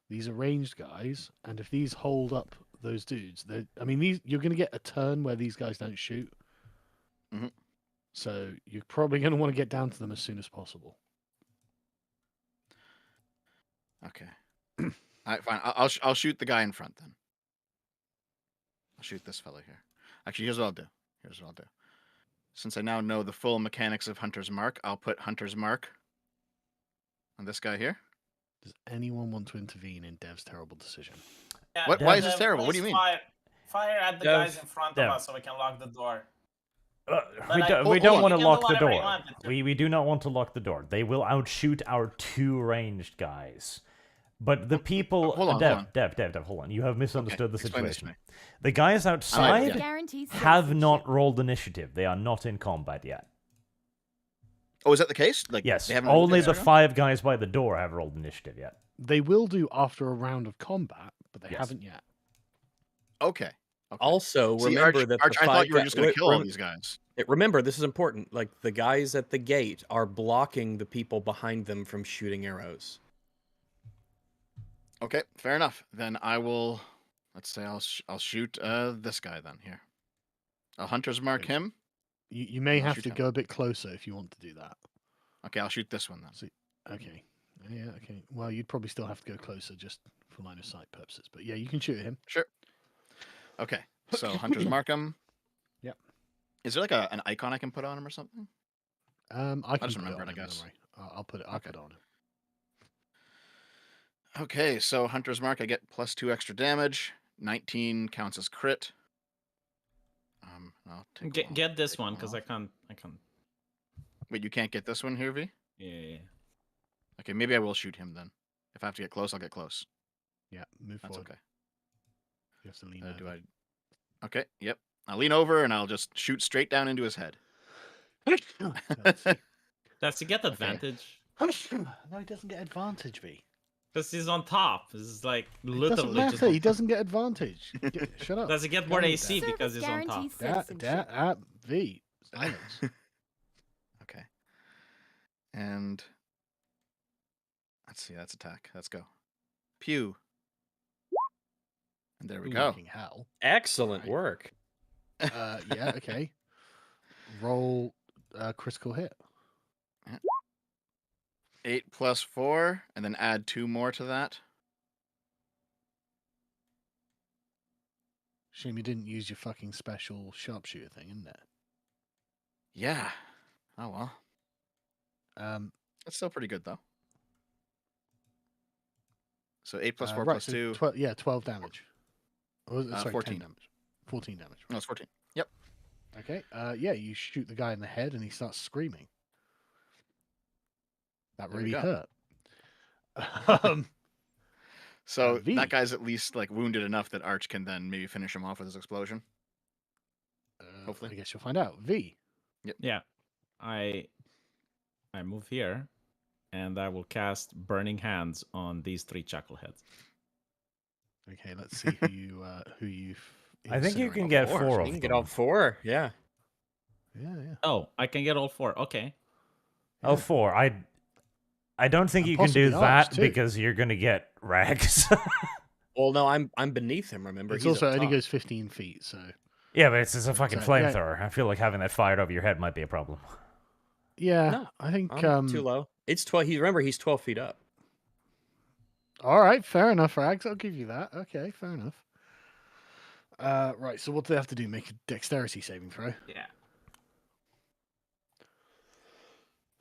these are ranged guys, and if these hold up those dudes, you're going to get a turn where these guys don't shoot. Mhm. So you're probably going to want to get down to them as soon as possible. Okay. All right, fine. I'll shoot the guy in front then. I'll shoot this fellow here. Actually, here's what I'll do. Since I now know the full mechanics of Hunter's Mark, I'll put Hunter's Mark on this guy here. Does anyone want to intervene in Dev's terrible decision? Yeah, Why is this terrible? What do you mean? Fire at the Dev- guys in front Dev. of us so we can lock the door. We But don't, hold don't on. want to You can do lock the whatever you door. want, Victor. We do not want to lock the door. They will outshoot our 2 ranged guys. But the people... hold on, Dev, hold Dev, hold on. You have misunderstood the explain this to situation. me. The guys outside Guarantees have not citizenship. rolled initiative. They are not in combat yet. Oh, is that the case? Like, Yes, they haven't rolled only yet, the Sargon? 5 guys by the door have rolled initiative yet. They will do after a round of combat, but they Yes. haven't yet. Okay. Also, See, remember Arch, that Arch, the I thought five you were guy- just going to re- kill all rem- these guys. Remember, this is important. Like the guys at the gate are blocking the people behind them from shooting arrows. Okay, fair enough. Then I will. Let's say I'll shoot this guy then here. I'll Hunter's Mark Okay. him. You may I'll have shoot to him. go a bit closer if you want to do that. Okay, I'll shoot this one then. Okay. Yeah, okay. Well, you'd probably still have to go closer just for line of sight purposes. But yeah, you can shoot him. Sure. Okay, so Hunter's Mark him. Yep. Is there like an icon I can put on him or something? I can just put remember it it, on I him, guess. don't worry. I'll put it. I'll Okay. put it on him. Okay, so Hunter's Mark, I get +2 extra damage. 19 counts as crit. I'll take Get this take one because off. I can't. Wait, you can't get this one here, V? Yeah. Okay, maybe I will shoot him then. If I have to get close, I'll get close. Yeah, move That's forward. okay. You have to lean Do over. I? Okay, yep. I'll lean over and I'll just shoot straight down into his head. Let's see. Does he get advantage? No, he doesn't get advantage, V. Because he's on top. This is like It doesn't literally just. matter. on He top. doesn't get advantage. Shut up. Does he get more Go with AC that. because he's on top? Guarantees That, citizenship. V. Silence. Okay. And let's see, that's attack. Let's go. Pew. And there we go. Fucking hell. Excellent Right. work. Yeah, okay. Roll critical hit. 8 + 4, and then add 2 more to that. Shame you didn't use your fucking special sharpshooter thing, isn't it? Yeah. Oh well. That's still pretty good though. So 8 + 4 right, + 2. 12 damage. Or, was it- sorry, 14. 10 damage. 14 damage. No, it's 14. Yep. Okay. Yeah, you shoot the guy in the head and he starts screaming. That There we really go. hurt. So V. that guy's at least like wounded enough that Arch can then maybe finish him off with his explosion. Hopefully. I guess you'll find out. V. Yeah. I move here, and I will cast Burning Hands on these 3 chuckleheads. Okay, let's see who you. I think you incinerate. can get 4 You of can them. get all 4. Yeah. Yeah. Oh, I can get all 4. Okay. Oh, 4. I don't think And you can do possibly Arch, that too. because you're going to get rags. Well, no, I'm beneath him. Remember, It's he's also up only top. goes 15 feet, so Yeah, but it's a fucking So, yeah. flamethrower. I feel like having that fired over your head might be a problem. yeah. No, I think I'm too low. It's 12. He's 12 feet up. All right, fair enough, Rags. I'll give you that. Okay, fair enough. Right. So what do they have to do? Make a dexterity saving throw. Yeah.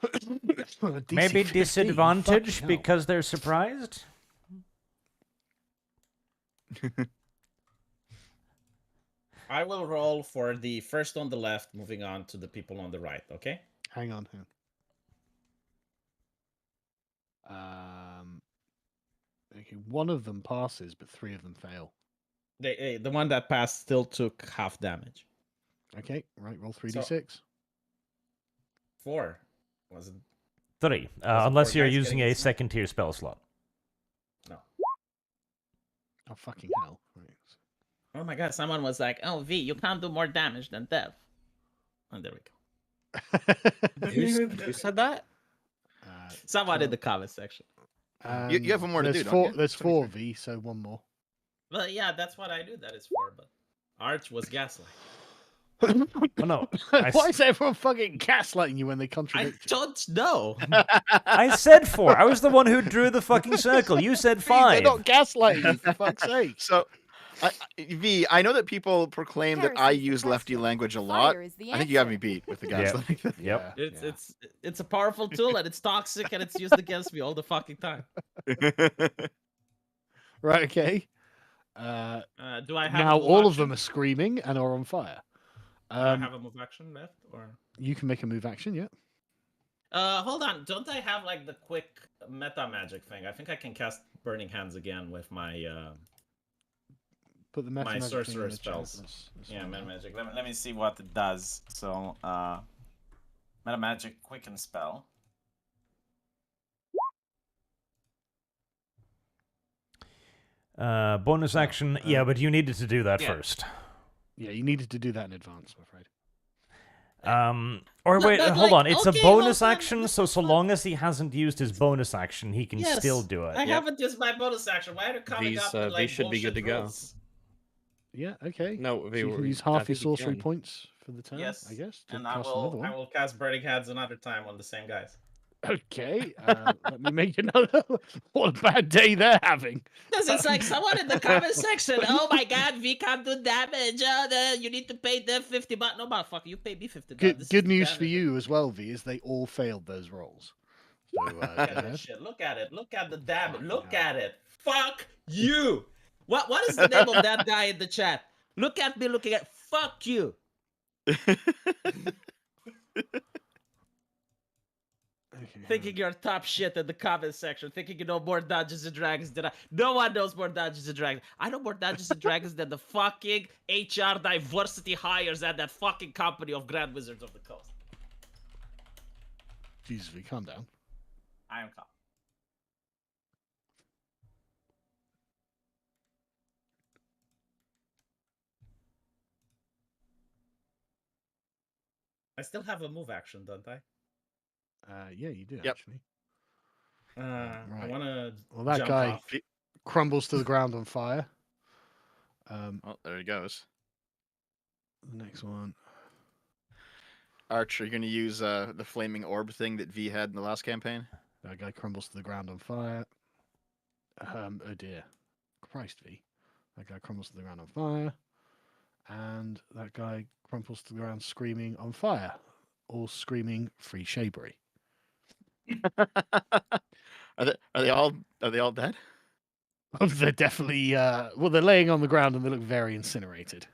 DC Maybe 15, disadvantage fucking hell. because they're surprised? I will roll for the first on the left, moving on to the people on the right. Okay. Hang on. Okay, one of them passes, but 3 of them fail. The one that passed still took half damage. Okay, right. Roll 3d6. 4 was it? 3. Was it Unless four you're guys using getting a this one? second tier spell slot. No. Oh fucking hell! Right. Oh my god! Someone was like, "Oh V, you can't do more damage than Dev." And there we go. Who said that? Someone in the comment section. You have one more to there's do, four, don't you? There's 4 V, so one more. Well, yeah, that's what I do. That is 4, but Arch was gaslight. Oh, no. I Why s- is everyone fucking gaslighting you when they I contradict you? don't know. I said 4. I was the one who drew the fucking circle. You said They're 5. not gaslighting you, for fuck's sake. So, V, I know that people proclaim that I Heresy's the use lefty question. language a lot. Fire is the I think you have me answer. beat with the Yeah. gaslighting. Yep. It's a powerful tool and it's toxic and it's used against me all the fucking time. Right, okay. Do I have Now a move all of action? them are screaming and are on fire. Do I have a move action left or? You can make a move action, yeah. Hold on. Don't I have like the quick meta magic thing? I think I can cast Burning Hands again with my Put the meta my magic thing in sorcerer the chat. spells. That's Yeah, fine. meta magic. Let me see what it does. So, meta magic quicken spell. Bonus action. Yeah, but you needed to do that Yeah. first. Yeah, you needed to do that in advance, I'm afraid. Or No, wait, but, hold like, on. It's okay, a bonus hold on, action, this so is long as he hasn't used his bonus action, he can Yes, still do it. I Yeah. haven't used my bonus action. Why are you coming These, up with these like should be good bullshit to go. rules? Yeah, okay. No, So you can use I half your think you sorcery can. points for the turn, Yes, I guess. To and I cast another will one. cast Burning Hands another time on the same guys. Okay, let me make another. What a bad day they're having. Because it's like someone in the comment section, oh my god, we can't do damage. You need to pay them 50 bucks. No, motherfucker, you pay me 50 Good, good news for you as well, V, is they all failed those rolls. So, Look go at this ahead. shit. Look at it. Look at the damage. Fucking Look hell. at it. Fuck you. What is the name of that guy in the chat? Look at me looking at fuck you. Okay, Thinking you're top shit in the comment section. Thinking you know more Dungeons and Dragons than I. No one knows more Dungeons and Dragons. I know more Dungeons and Dragons than the fucking HR diversity hires at that fucking company of Grand Wizards of the Coast. Jesus, V, calm down. I am calm. I still have a move action, don't I? Yeah, you do, Yep. actually. I Right. want to. Well, that jump guy off. crumbles to the ground on fire. Well, there he goes. The next one. Arch, are you going to use the flaming orb thing that V had in the last campaign? That guy crumbles to the ground on fire. Oh dear. Christ, V. That guy crumbles to the ground on fire. And that guy crumples to the ground screaming on fire. All screaming free shabery. Are they all dead? They're definitely well, they're laying on the ground and they look very incinerated.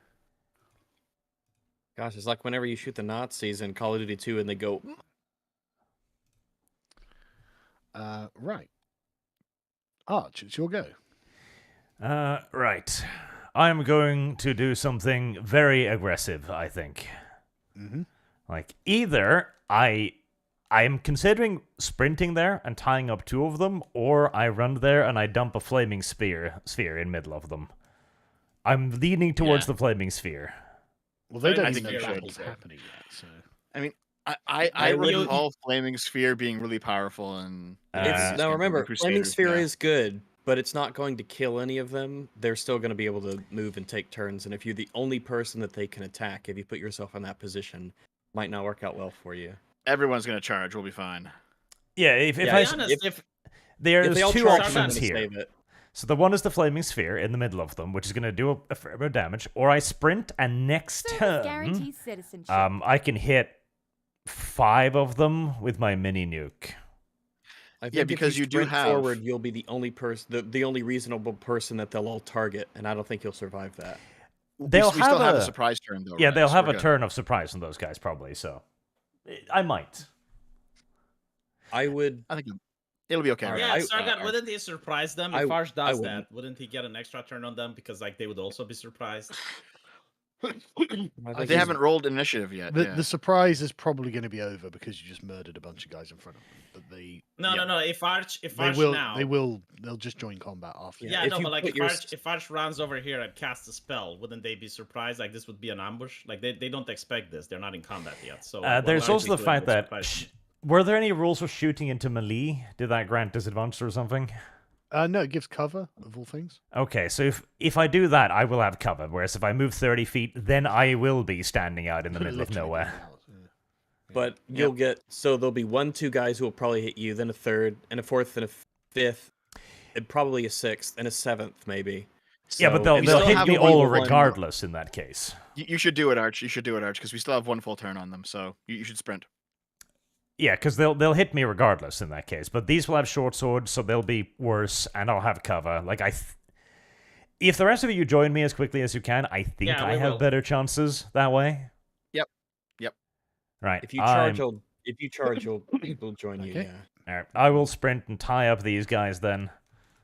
Gosh, it's like whenever you shoot the Nazis in Call of Duty 2 and they go, Right. Arch, it's your go. Right. I'm going to do something very aggressive, I think. Mm-hmm. Like, either I'm considering sprinting there and tying up 2 of them, or I run there and I dump a flaming sphere in middle of them. I'm leaning towards the flaming sphere. Well, they I don't think even you know should. battle's happening yet, so. I I would- recall flaming sphere being really powerful and it's, now remember, Flaming Crusaders, Sphere yeah. is good, but it's not going to kill any of them. They're still going to be able to move and take turns, and if you're the only person that they can attack, if you put yourself in that position, might not work out well for you. Everyone's going to charge. We'll be fine. Yeah, if Yeah, I To be honest, if there's if they all 2 charge, options I'm gonna here. save it. So the one is the flaming sphere in the middle of them, which is going to do a fair bit of damage. Or I sprint, and next Service turn, guarantees citizenship. I can hit 5 of them with my mini nuke. I think Yeah, if because you do sprint have- forward, you'll be the only person, the only reasonable person that they'll all target, and I don't think you'll survive that. They'll we still have a a surprise turn though. Yeah, right? they'll So have we're a good. turn of surprise on those guys probably. So I might. I would. I think it'll be okay. All right? Yeah, I- Sargon, wouldn't he surprise them? I- If Arch I does wouldn't. that, wouldn't he get an extra turn on them? Because like they would also be surprised. I think They he's- haven't rolled initiative yet. The, yeah. the surprise is probably going to be over because you just murdered a bunch of guys in front of them. But they No, Yeah. no, no. If Arch now, they'll just join combat after. Yeah, yeah, if no, you but like put if your Arch runs over here and casts a spell, wouldn't they be surprised? Like this would be an ambush. Like they don't expect this. They're not in combat yet. So like, what There's Arch also is the doing fact will that surprise them. were there any rules for shooting into melee? Did that grant disadvantage or something? No, it gives cover of all things. Okay, so if I do that, I will have cover. Whereas if I move 30 feet, then I will be standing out in the middle of Literally nowhere. nothing else, yeah. But you'll get there'll be 1-2 guys who will probably hit you, then a third, and a fourth, and a fifth, and probably a sixth, and a seventh maybe. Yeah, but So- they'll we still hit have me the one- all one- regardless in that case. You should do it, Arch. You should do it, Arch, because we still have one full turn on them. So you should sprint. Yeah, because they'll hit me regardless in that case. But these will have short swords, so they'll be worse, and I'll have cover. Like if the rest of you join me as quickly as you can, I think Yeah, I we have will. better chances that way. Yep. Right. If you charge, you'll join you. Okay. Yeah. All right, I will sprint and tie up these guys then,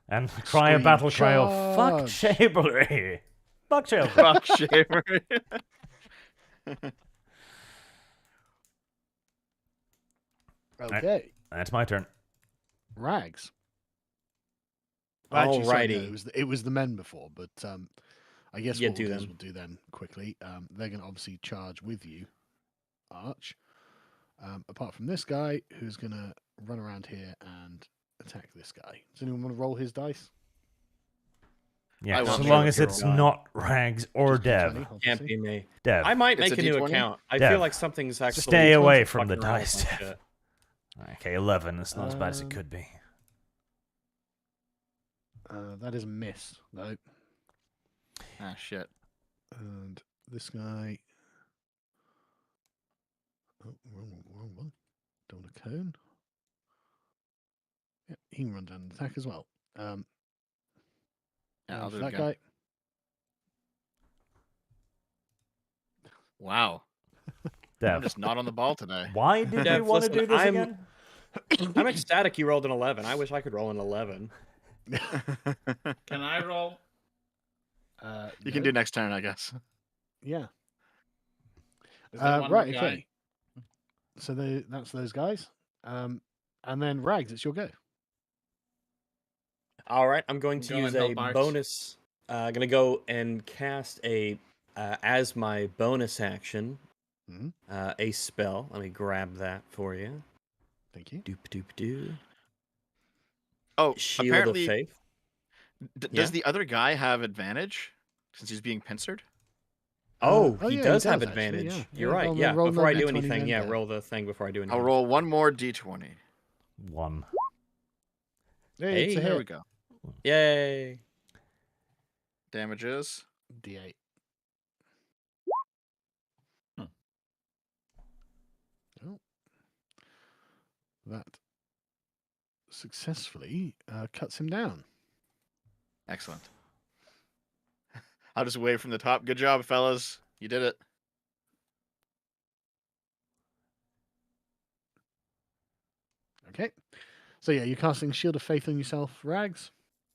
and cry a Scream, battle cry of "Fuck charge!" chivalry, fuck chivalry." Fuck Shaver. Okay, That's my turn. Rags. Actually, sorry, no, Alrighty. it was the men before, but I guess Yeah, what do we'll do is them. we'll do them quickly. They're going to obviously charge with you, Arch. Apart from this guy, who's going to run around here and attack this guy. Does anyone want to roll his dice? Yeah, I will. so Sure, long as sure, it's why. not Rags or Just D20, Dev. obviously. Can't be me. Dev. I might It's make a a new D20? account. I Dev. feel like something's actually Stay away fucking from the around with dice, my Dev. shit. Okay, 11. It's not as bad as it Um, could be. That is a miss, though. Ah, shit. And this guy. Oh, wrong one. Don't want a cone. Yeah, he can run down and attack as well. Yeah, I'll and do for it that again. guy. Wow. I'm Dev. just not on the ball today. Why did Dev, you want to listen, do this I'm- again? I'm ecstatic you rolled an 11. I wish I could roll an 11. Can I roll? You can no. do next turn, I guess. Yeah. Is there one Right. more guy? Okay. So that's those guys. And then Rags, it's your go. All right, I'm going to Go use and a help Arch. bonus. Going to go and cast as my bonus action, Mhm. a spell. Let me grab that for you. Thank you. Doop doop doo. Oh, Shield apparently, of Faith. does Yeah? the other guy have advantage since he's being pincered? Oh, oh, he yeah, does have actually, advantage. yeah. You're Yeah, right. roll- Yeah, roll before I another do D20 anything, then, yeah, Dev. roll the thing before I do anything. I'll roll one more d20. 1. Hey, it's Hey, a There hit. we go. Yay! Damages. D8. Hmm. Oh. That successfully cuts him down. Excellent. I'll just wave from the top. Good job, fellas. You did it. Okay. So yeah, you're casting Shield of Faith on yourself, Rags.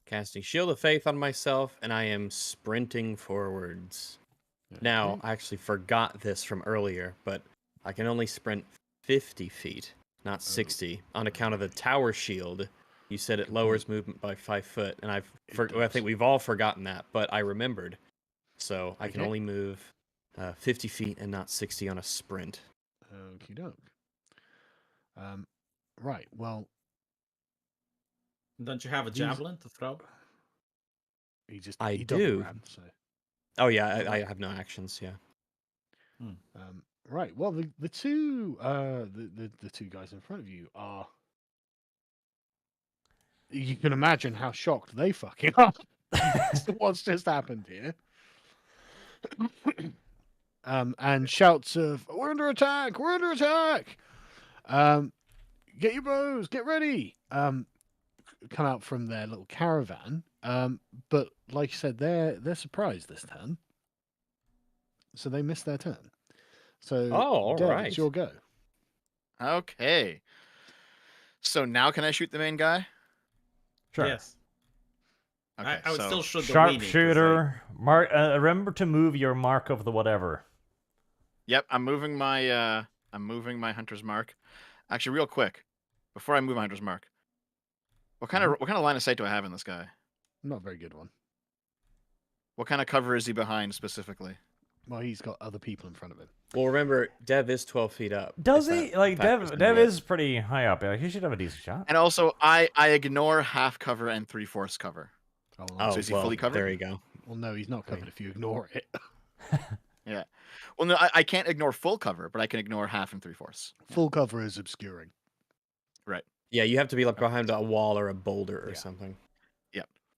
Casting Shield of Faith on myself, and I am sprinting forwards. Now, Okay. I actually forgot this from earlier, but I can only sprint 50 feet, not 60, on account of the tower shield. You said it lowers movement by 5 foot, and I does. think we've all forgotten that, but I remembered. So I can Okay. only move 50 feet and not 60 on a sprint. Okie doke. Right. Well, Don't you have a He's- javelin to throw? I he double do. ran, so. Oh yeah, I have no actions. Yeah. Right. Well, the two the two guys in front of you are you can imagine how shocked they fucking are. As to what's just happened here. And shouts of "We're under attack! We're under attack!" Get your bows, get ready. Come out from their little caravan. But like you said, they're surprised this turn, so they missed their turn. So, all Dev, right. it's your go. Okay. So now can I shoot the main guy? Sure. Yes. Okay. I would so still shoot the weenie, 'cause Sharpshooter. Remember to move your mark of the whatever. Yep, I'm moving my hunter's mark. Actually, real quick, before I move my hunter's mark, what kind of line of sight do I have in this guy? Not a very good one. What kind of cover is he behind specifically? Well, he's got other people in front of him. Well, remember, Dev is 12 feet up. Does if he? that Like, factors Dev into it. is pretty high up. Like, he should have a decent shot. And also, I ignore half cover and 3/4 cover. Oh, So is he well, fully covered? there you go. Well, no, he's not covered if you ignore it. Yeah. Well, no, I can't ignore full cover, but I can ignore half and 3/4. Full cover is obscuring. Yeah, you have to be like behind a wall or a boulder or Yeah. something.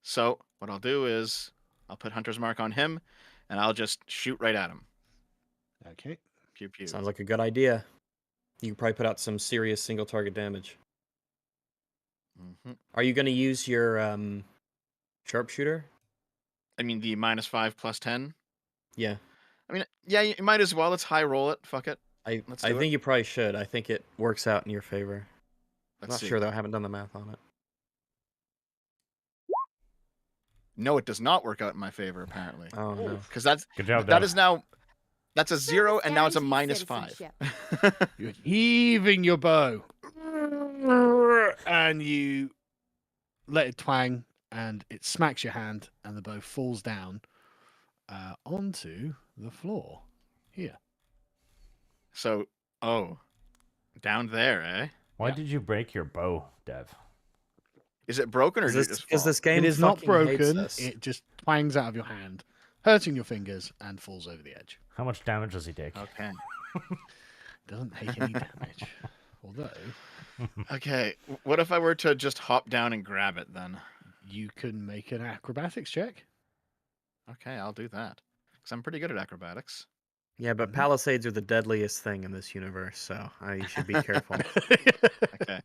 So what I'll do is I'll put hunter's mark on him, and I'll just shoot right at him. Okay. Pew pew. Sounds like a good idea. You can probably put out some serious single target damage. Mhm. Are you going to use your sharpshooter? I mean the -5 +10. Yeah, I mean, yeah, you might as well. Let's high roll it. Fuck it. I Let's I do it. think you probably should. I think it works out in your favor. I'm Let's not see. sure though. I haven't done the math on it. No, it does not work out in my favor apparently, Oh no. because that's Good job, that Dev. is now that's a 0 and now it's a Guaranteed -5. citizenship. You're heaving your bow. And you let it twang, and it smacks your hand, and the bow falls down onto the floor. Here. So, down there, eh? Why Yeah. did you break your bow, Dev? Is it broken or did it just fall? This game It is not fucking hates broken. us. It just twangs out of your hand, hurting your fingers, and falls over the edge. How much damage does he take? Okay. Doesn't take any damage. Although, Okay. What if I were to just hop down and grab it then? you can make an acrobatics check. Okay, I'll do that. Because I'm pretty good at acrobatics. Yeah, but palisades are the deadliest thing in this universe, so you should be careful. Okay.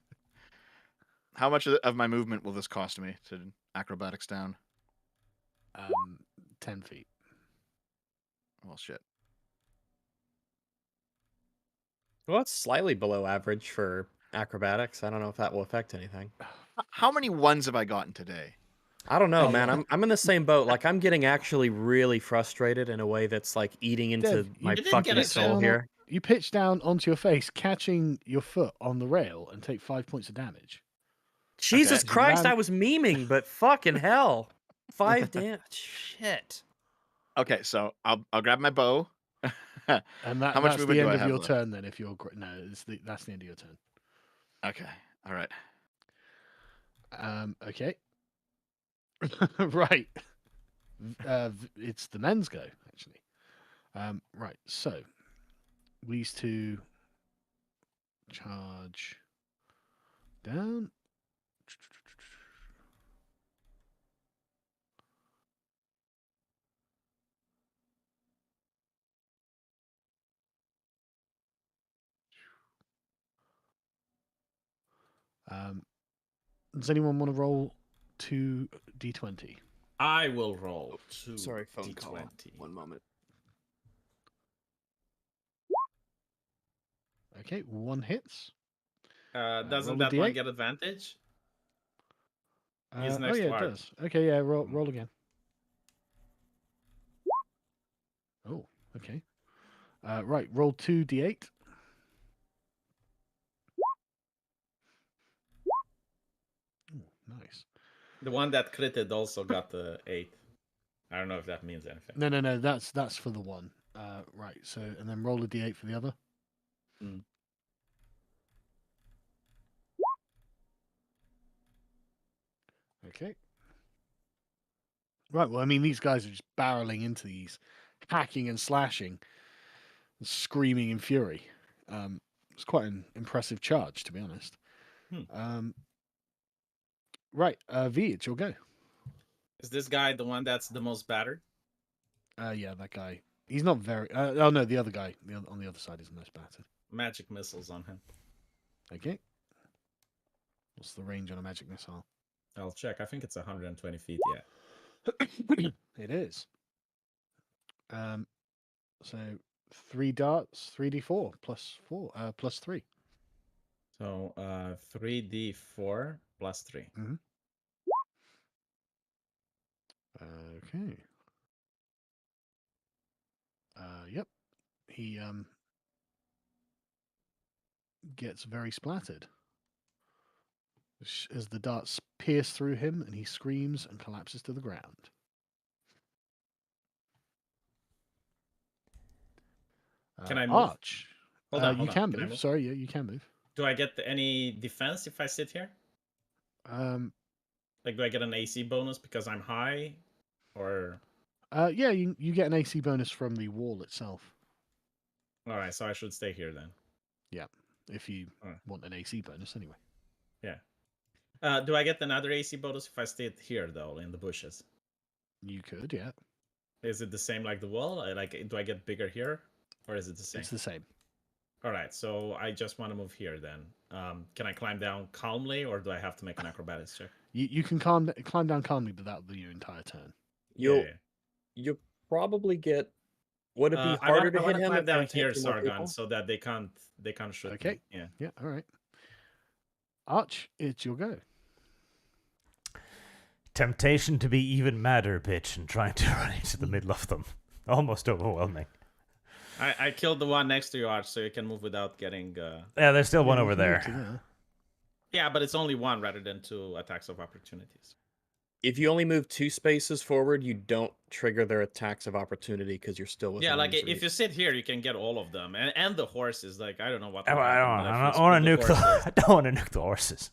How much of my movement will this cost me to acrobatics down? 10 feet. Well, shit. Well, it's slightly below average for acrobatics. I don't know if that will affect anything. How many ones have I gotten today? I don't know, Oh, man. well. I'm in the same boat. Like I'm getting actually really frustrated in a way that's like eating into Dev, my you didn't fucking get a soul chance. here. You pitch down onto your face, catching your foot on the rail, and take 5 points of damage. Jesus Okay. Christ, Ran- I was memeing, but fucking hell. 5 damage. Shit. Okay, so I'll grab my bow. And How much that's movement the do end I of have your left? turn then. If you're no, that's the end of your turn. Okay. All right. Okay. Right. It's the men's go actually. Right. So these two charge down. Does anyone want to roll 2d20? I will roll 2 Sorry, phone call. D20. 1 moment. Okay, 1 hits. Doesn't roll a that one D8. get advantage? He's Oh next yeah, to it Art. does. Okay, yeah, roll again. Oh, okay. Right, roll 2d8. Ooh, nice. The one that critted also got the 8. I don't know if that means anything. No, that's for the one. Right, so and then roll a d8 for the other. Mm. Okay. Right, well, I mean, these guys are just barreling into these, hacking and slashing, and screaming in fury. It's quite an impressive charge, to be honest. Hmm. Right, V, it's your go. Is this guy the one that's the most battered? Yeah, that guy. He's not very. Oh no, the other guy on the other side is the most battered. Magic missiles on him. Okay. What's the range on a magic missile? I'll check. I think it's 120 feet. Yeah. It is. So 3 darts, 3d4 plus 3. So 3d4 plus 3. Okay. Yep. He gets very splattered as the darts pierce through him, and he screams and collapses to the ground. Can I move? Arch. Hold on. You can I move. Sorry, yeah, you can move. Do I get any defense if I sit here? Like, do I get an AC bonus because I'm high, or? Yeah, you get an AC bonus from the wall itself. All right, so I should stay here then. Yeah, if you Alright. want an AC bonus anyway. Yeah. Do I get another AC bonus if I stay here though, in the bushes? You could, yeah. Is it the same like the wall? Like, do I get bigger here, or is it the same? It's the same. All right, so I just want to move here then. Can I climb down calmly, or do I have to make an acrobatics check? You can climb down calmly, but that'll be your entire turn. You'll Yeah. you'll probably get. Would it be I harder want to hit him climb if there down was here, actually more Sargon, people? so that they can't shoot Okay. me. Yeah. Yeah, all right. Arch, it's your go. Temptation to be even madder, bitch, and trying to run into the middle of them. Almost overwhelming. I killed the one next to you, Arch, so you can move without getting. Yeah, there's still one Yeah, over you can move to there. there. Yeah, but it's only one rather than 2 attacks of opportunities. If you only move 2 spaces forward, you don't trigger their attacks of opportunity because you're still within Yeah, like arm's if you reach. sit here, you can get all of them, and the horses. Like I don't know what. I will happen, but if you want to split nuke the. horses- I don't want to nuke the horses.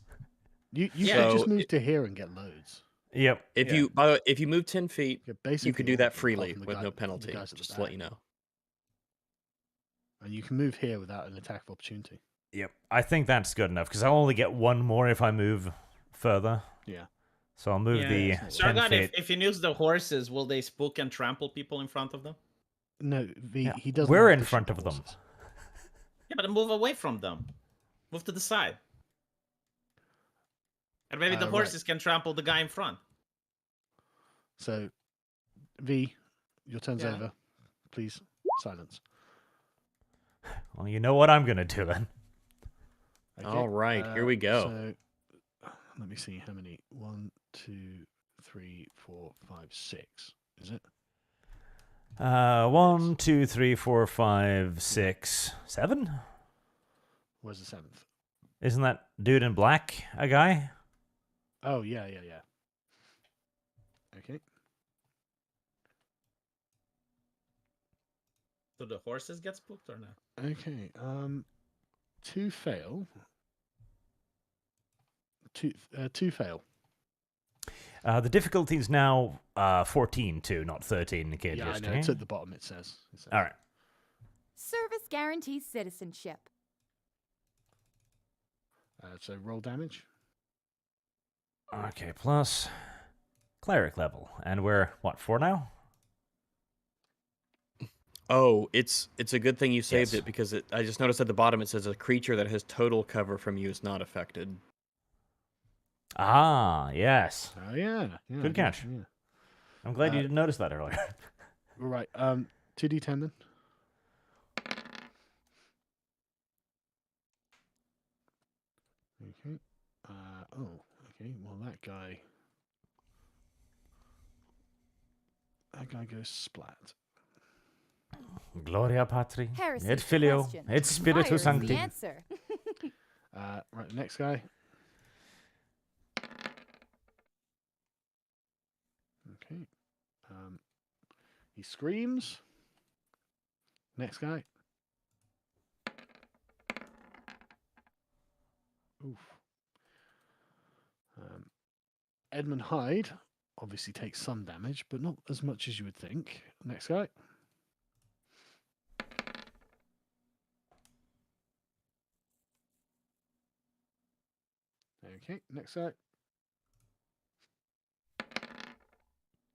You Yeah. can just So move to here and get loads. Yep. If Yeah. you by the way, if you move 10 feet, Yeah, basically you could do all that of them, apart freely from the with guy- no the penalty. guys at the Just to let back. you know. And you can move here without an attack of opportunity. Yep. I think that's good enough because I'll only get one more if I move further. Yeah. So I'll move Yeah, the yeah. 10 Sargon, feet. if you use the horses, will they spook and trample people in front of them? No, Yeah, he doesn't. we're have in to front shoot of the them. horses. Yeah, but move away from them. Move to the side. And maybe the Right. horses can trample the guy in front. So, V, your turn's Yeah. over. Please, silence. Well, you know what I'm gonna do then. Okay, All right, here we go. So, let me see how many. 1, 2, 3, 4, 5, 6. Is it? 1, 2, 3, 4, 5, 6, 7. Where's the 7th? Isn't that dude in black a guy? Oh, yeah. Okay. Do the horses get spooked or not? Okay. 2 fail. Two fail. The difficulty is now 14 too, not 13. In case Yeah, you're I know. sticking. It's at the bottom. It says. All right. Service guarantees citizenship. So roll damage. Okay, plus cleric level, and we're what 4 now? Oh, it's a good thing you saved Yes. it because I just noticed at the bottom it says a creature that has total cover from you is not affected. Ah, yes. Oh yeah. Good catch. Yeah. I'm glad you Uh, didn't notice that earlier. All right. 2d10 then. Okay. Okay. Well, that guy goes splat. Gloria patri, Heresy et filio, question. et spiritus Fire is the sancti. answer. Right. The next guy. Okay. He screams. Next guy. Oof. Edmund Hyde obviously takes some damage, but not as much as you would think. Next guy. Okay, next guy.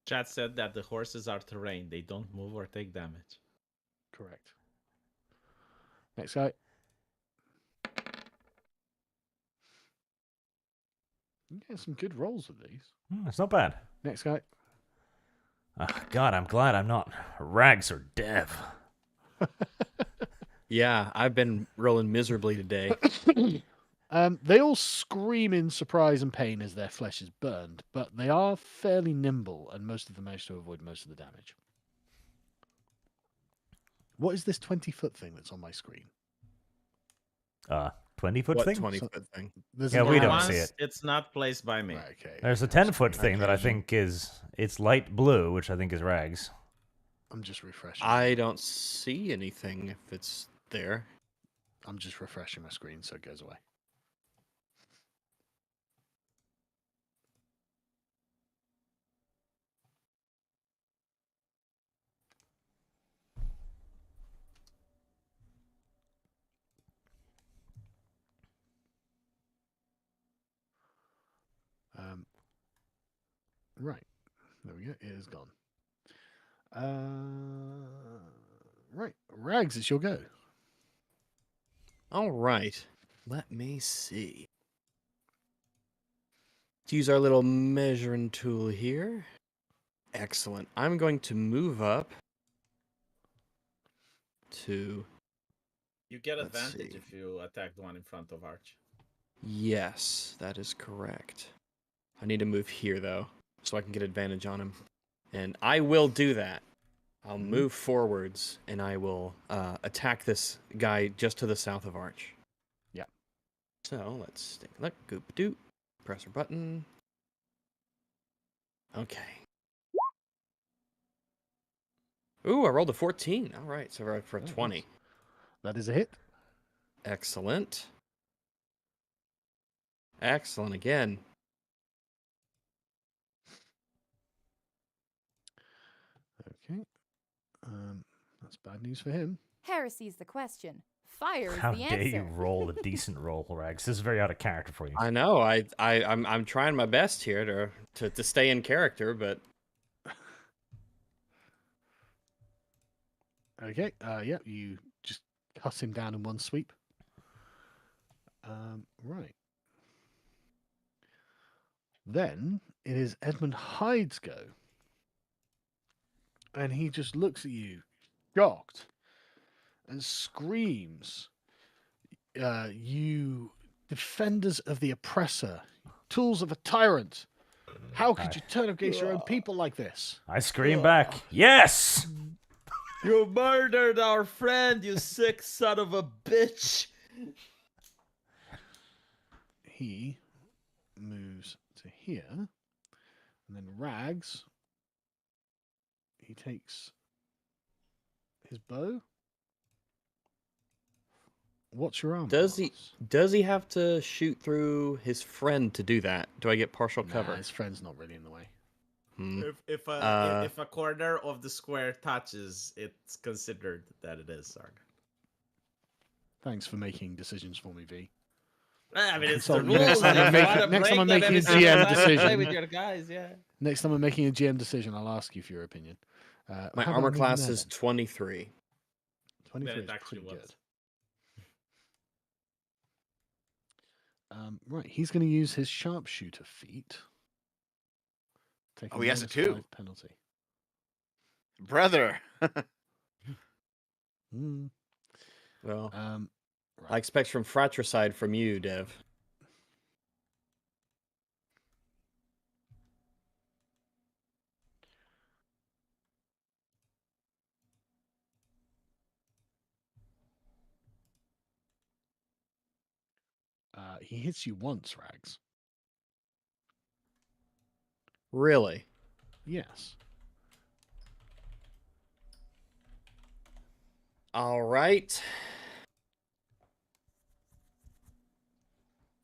Chat said that the horses are terrain. They don't move or take damage. Correct. Next guy. You get some good rolls with these. It's not bad. Next guy. God, I'm glad I'm not Rags or Dev. Yeah, I've been rolling miserably today. They all scream in surprise and pain as their flesh is burned, but they are fairly nimble, and most of them manage to avoid most of the damage. What is this 20-foot thing that's on my screen? 20-foot What thing? 20-foot thing? There's Yeah, an we arrow. don't see it. It's not placed by me. Right, okay. There's a okay, 10-foot sorry. thing that I think it's light blue, which I think is Rags. I'm just refreshing. I don't see anything if it's there. I'm just refreshing my screen so it goes away. Right. There we go. It is gone. Right. Rags, it's your go. All right. Let me see. Let's use our little measuring tool here. Excellent. I'm going to move up to... You get Let's advantage see. if you attack the one in front of Arch. Yes, that is correct. I need to move here, though, so I can get advantage on him. And I will do that. I'll move forwards, and I will attack this guy just to the south of Arch. Yeah. So, let's take a look. Goop-doop. Press our button. Okay. Ooh, I rolled a 14. All right, so we're for a Oh, 20. nice. That is a hit. Excellent. Excellent again. Okay. That's bad news for him. Heresy's the question. Fire is How the dare you answer. roll a decent roll, Rags? This is very out of character for you. I know. I'm trying my best here to stay in character, but Okay. Yeah, you just cut him down in one sweep. Right. Then it is Edmund Hyde's go. And he just looks at you, shocked, and screams, you defenders of the oppressor, tools of a tyrant. How could you turn against your own people like this? I scream back, yes! You murdered our friend, you sick son of a bitch! He moves to here, and then Rags, he takes his bow. What's your armor? does he have to shoot through his friend to do that? Do I get partial cover? His friend's not really in the way. Hmm. If a corner of the square touches, it's considered that it is Sargon. Thanks for making decisions for me, V. I mean, it's So the next rules. time I'm If you making- wanna next time break I'm them making a every single GM time you play decision. with your guys, yeah. Next time I'm making a GM decision, I'll ask you for your opinion. My how about armor moving class there is then? 23. 23 Then is it actually pretty was. good. Right, he's going to use his sharpshooter feat. Take Oh, he has a -5 2. penalty. Brother. Mm. Well, Right. I expect from fratricide from you, Dev. He hits you once, Rags. Really? Yes. All right.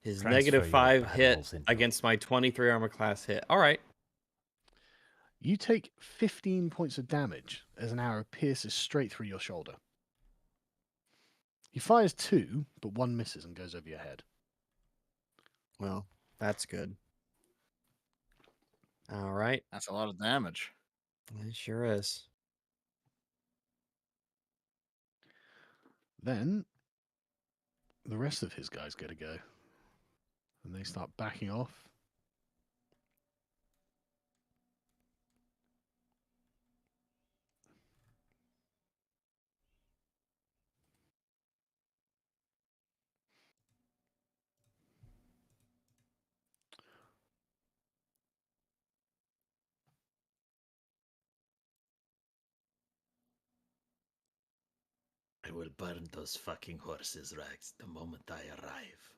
His Transfer your -5 hit battles into- against my 23 armor class hit. All right. You take 15 points of damage as an arrow pierces straight through your shoulder. He fires 2, but 1 misses and goes over your head. Well, that's good. All right. That's a lot of damage. It sure is. Then the rest of his guys get a go. And they start backing off. I will burn those fucking horses, Rex, the moment I arrive.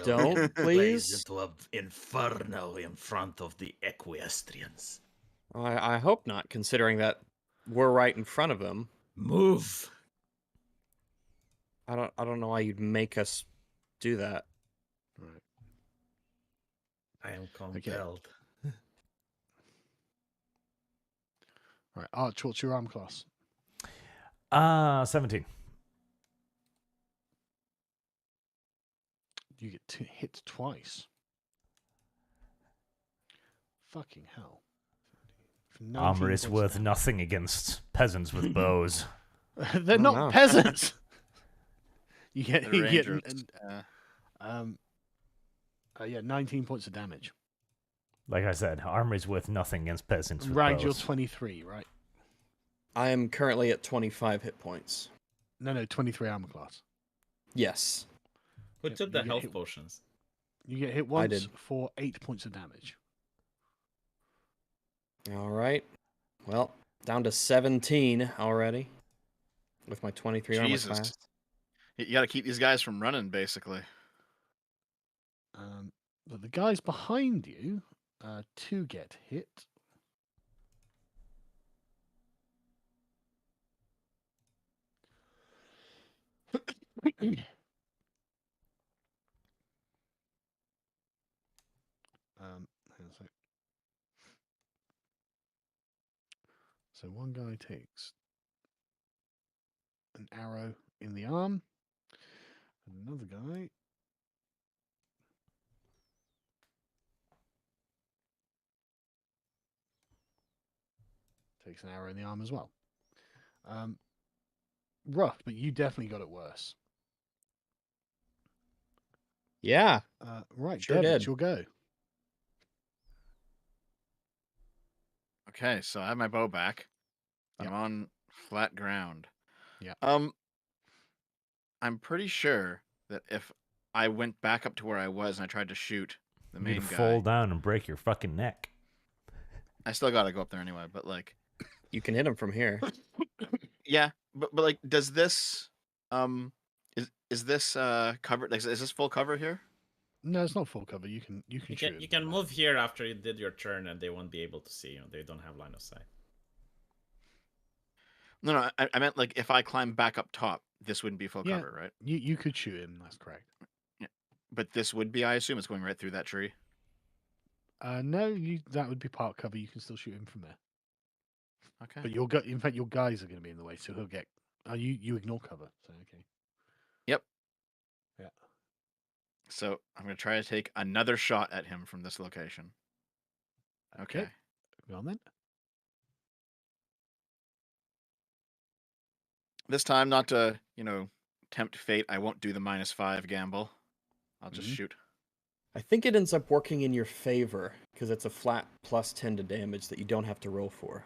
They'll Don't, be blazed please? into an inferno in front of the equestrians. I hope not, considering that we're right in front of them. Move! I don't know why you'd make us do that. Right. I am compelled. Right. Arch, what's your arm class? 17. You get hit twice. Fucking hell. For 19 Armor is points of worth damage. nothing against peasants with bows. They're not no. peasants. You get, The you get Rangers. yeah, 19 points of damage. Like I said, armor is worth nothing against peasants with Rag, you're bows. 23, right? I am currently at 25 hit points. No, 23 armor class. Yes. Who Yep, took you the get health hit- potions? You get hit once did. for 8 points of damage. All right. Well, down to 17 already with my 23 armor Jesus. class. You got to keep these guys from running, basically. But the guys behind you, 2 get hit. Hang on a sec. So one guy takes an arrow in the arm, and another guy takes an arrow in the arm as well. Rough, but you definitely got it worse. Yeah. Right, Sure Dev, did. it's your go. Okay, so I have my bow back. Yep. I'm on flat ground. Yeah. I'm pretty sure that if I went back up to where I was and I tried to shoot the You'd main guy, fall down and break your fucking neck. I still got to go up there anyway. But like, You can hit him from here. yeah, but like, does this is this covered? Like, is this full cover here? No, it's not full cover. You can shoot him You can from move here after you did your turn, and they won't be able to see you. They don't have line of sight. No, I meant like if I climb back up top, this wouldn't be full Yeah. cover, right? You could shoot him. That's correct. But this would be, I assume, it's going right through that tree. No, that would be part cover. You can still shoot him from there. Okay. But in fact, your guys are going to be in the way, so he'll get. You ignore cover. So okay. Yep. Yeah. So I'm gonna try to take another shot at him from this location. Okay. Go on then. This time, not to tempt fate, I won't do the -5 gamble. I'll just Mhm. shoot. I think it ends up working in your favor because it's a flat +10 to damage that you don't have to roll for.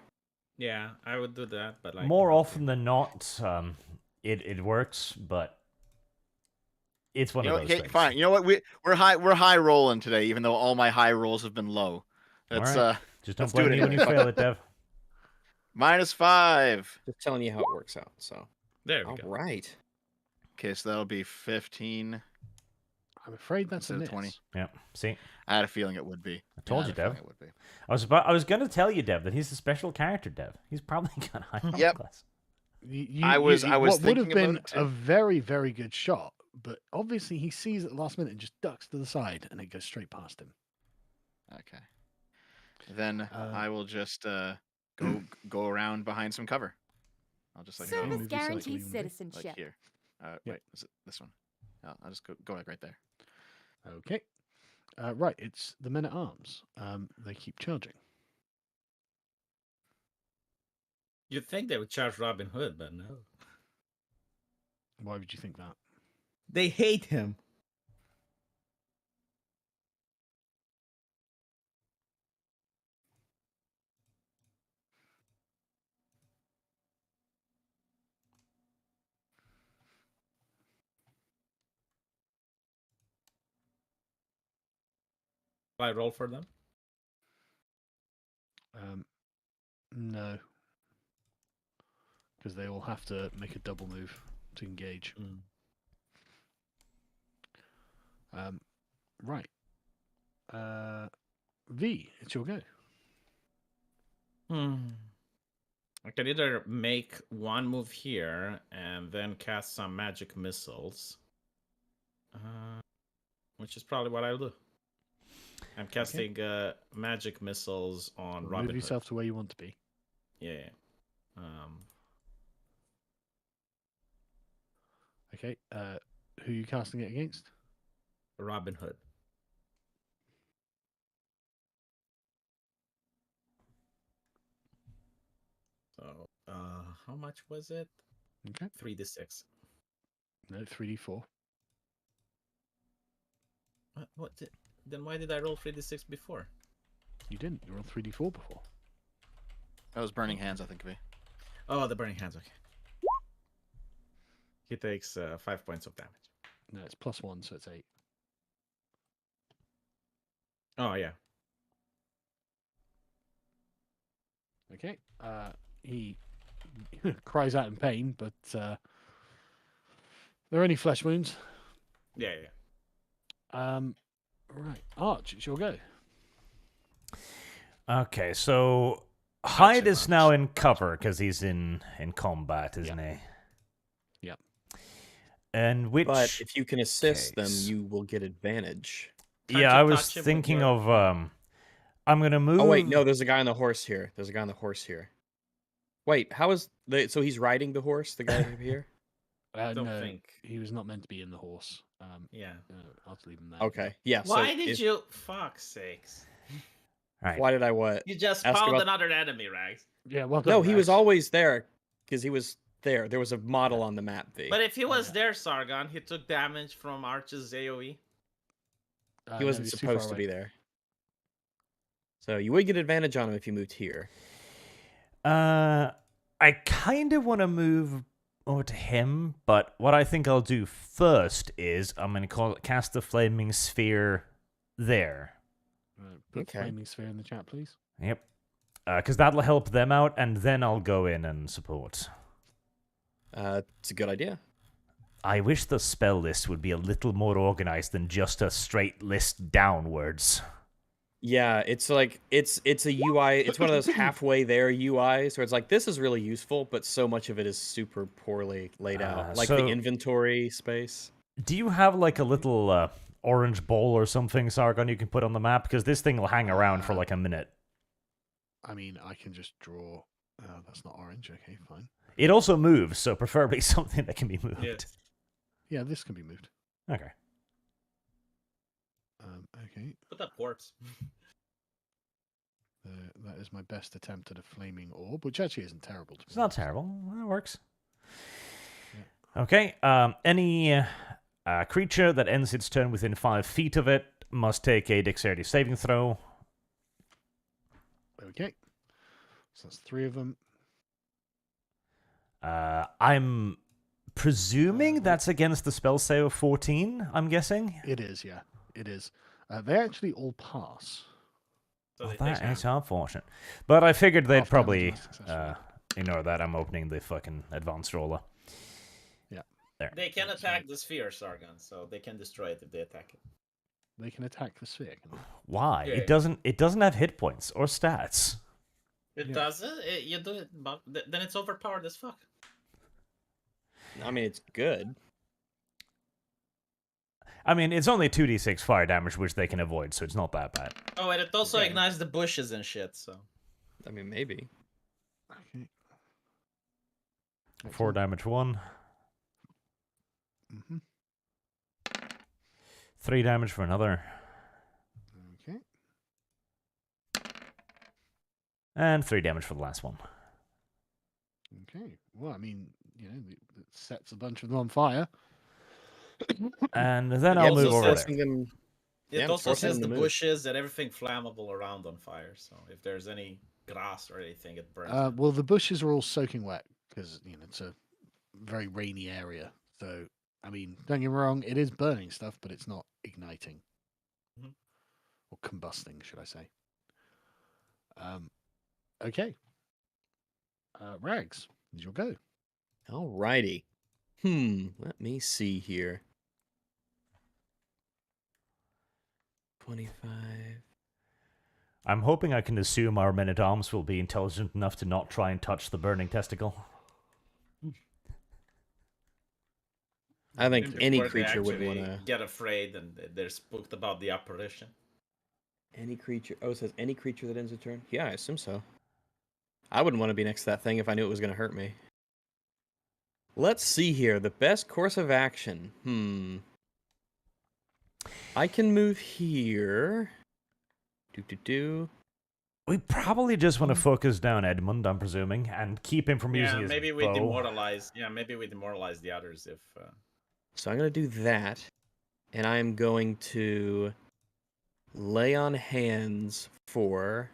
Yeah, I would do that, but like More okay. often than not, it works, but it's one You of know, those okay, things. fine. You know what? We're high rolling today, even though all my high rolls have been low. Let's Alright. Just don't let's do blame it me when you anyway. fail it, Dev. -5. Just telling you how it works out. So, There we all go. right. Okay, so that'll be 15. I'm afraid that's a Instead miss. of 20. Yeah. See, I had a feeling it would be. I told I you, had a feeling Dev. it would be. I was going to tell you, Dev, that he's a special character, Dev. He's probably got high armor Yep. class. I was what would have thinking about been it too. a very, very good shot, but obviously he sees at the last minute and just ducks to the side, and it goes straight past him. Okay. Then I will just go around behind some cover. I'll just like Service go Service move yourself guarantees evenly. like citizenship. here. Yep. Wait, is it this one? I'll just go like right there. Okay. Right, it's the men at arms. They keep charging. You'd think they would charge Robin Hood, but no. Why would you think that? They hate him. I roll for them? No, because they all have to make a double move to engage. Right. V, it's your go. I can either make one move here and then cast some magic missiles, which is probably what I'll do. I'm casting magic missiles on Move Robin Hood. yourself to where you want to be. Yeah. Okay. Who are you casting it against? Robin Hood. So, how much was it? Okay. 3d6. No, 3d4. Then why did I roll 3d6 before? You didn't. You were on 3d4 before. That was Burning Hands, I think, V. Oh, the burning hands. Okay. He takes 5 points of damage. No, it's +1, so it's 8. Oh yeah. Okay. He cries out in pain, but they're only flesh wounds. Yeah. Right. Arch, it's your go. Okay, so Hyde it, is Arch. now in cover because he's in combat, isn't he? Yep. And which? But if you can assist them, case? you will get advantage. Can't Yeah, you I was touch him with thinking your- of I'm gonna move. Oh wait, no, there's a guy on the horse here. There's a guy on the horse here. Wait, how is so he's riding the horse, the guy over here? Don't No, think. he was not meant to be in the horse. Yeah. I'll just leave him there. Okay, yeah. Why so did if- you? Fuck's sakes! Right. Why did I what? You just Ask found about- another enemy, Rags. Yeah, well done. No, he was Rags. always there because he was there. There was a model on the map. V. But if he was there, Sargon, he took damage from Arch's AOE. No, he wasn't he's too far supposed to away. be there. So you would get advantage on him if you moved here. I kind of want to move over to him, but what I think I'll do first is I'm going to cast the flaming sphere there. Put Okay. flaming sphere in the chat, please. Yep. Because that'll help them out, and then I'll go in and support. It's a good idea. I wish the spell list would be a little more organized than just a straight list downwards. Yeah, it's like it's a UI. It's one of those halfway there UIs where it's like this is really useful, but so much of it is super poorly laid out, like the so- inventory space. Do you have like a little orange ball or something, Sargon, you can put on the map? Because this thing will hang around for like a minute. I mean, I can just draw. That's not orange. Okay, fine. It also moves, so preferably something that can be moved. Yes. Yeah, this can be moved. Okay. Okay. Put that corpse. That is my best attempt at a flaming orb, which actually isn't terrible. To be It's not honest. terrible. That works. Okay. Any creature that ends its turn within 5 feet of it must take a dexterity saving throw. Okay. So that's 3 of them. I'm presuming that's against the spell save of 14, I'm guessing. It is, yeah. It is. They actually all pass. So Oh, they that take is unfortunate. But I figured they'd Half damage probably on successful. ignore that. I'm opening the fucking advanced roller. Yeah. There. They can That's attack the sphere, Sargon, so they can destroy it if they attack it. They can attack the sphere. Can they? Why? Yeah. It doesn't have hit points or stats. It Yeah. doesn't. You do it, but then it's overpowered as fuck. I mean, it's good. I mean, it's only 2d6 fire damage, which they can avoid, so it's not that bad. Oh, and it also Okay. ignites the bushes and shit. So I mean, maybe. Okay. 4 damage 1, Mm-hmm. 3 damage for another, Okay. and 3 damage for the last one. Okay. Well, I mean, it sets a bunch of them on fire. And then Yeah, I'll it's move just over there. forcing them. It Yeah, it's also forcing says them the to move. bushes and everything flammable around on fire. So if there's any grass or anything, it burns. it. Well, the bushes are all soaking wet because it's a very rainy area. So, I mean, don't get me wrong, it is burning stuff, but it's not igniting Mhm. or combusting, should I say? Okay. Rags, is your go. Alrighty. Let me see here. 25. I'm hoping I can assume our men-at-arms will be intelligent enough to not try and touch the burning testicle. I think And any before they creature would actually want to. get afraid and they're spooked about the apparition. Any creature. Oh, it says any creature that ends a turn? Yeah, I assume so. I wouldn't want to be next to that thing if I knew it was going to hurt me. Let's see here. The best course of action. I can move here. Do. We probably just want to focus down Edmund, I'm presuming, and keep him from using Yeah, his maybe we bow. demoralize. Yeah, maybe we demoralize the others if. So I'm going to do that. And I'm going to lay on hands for.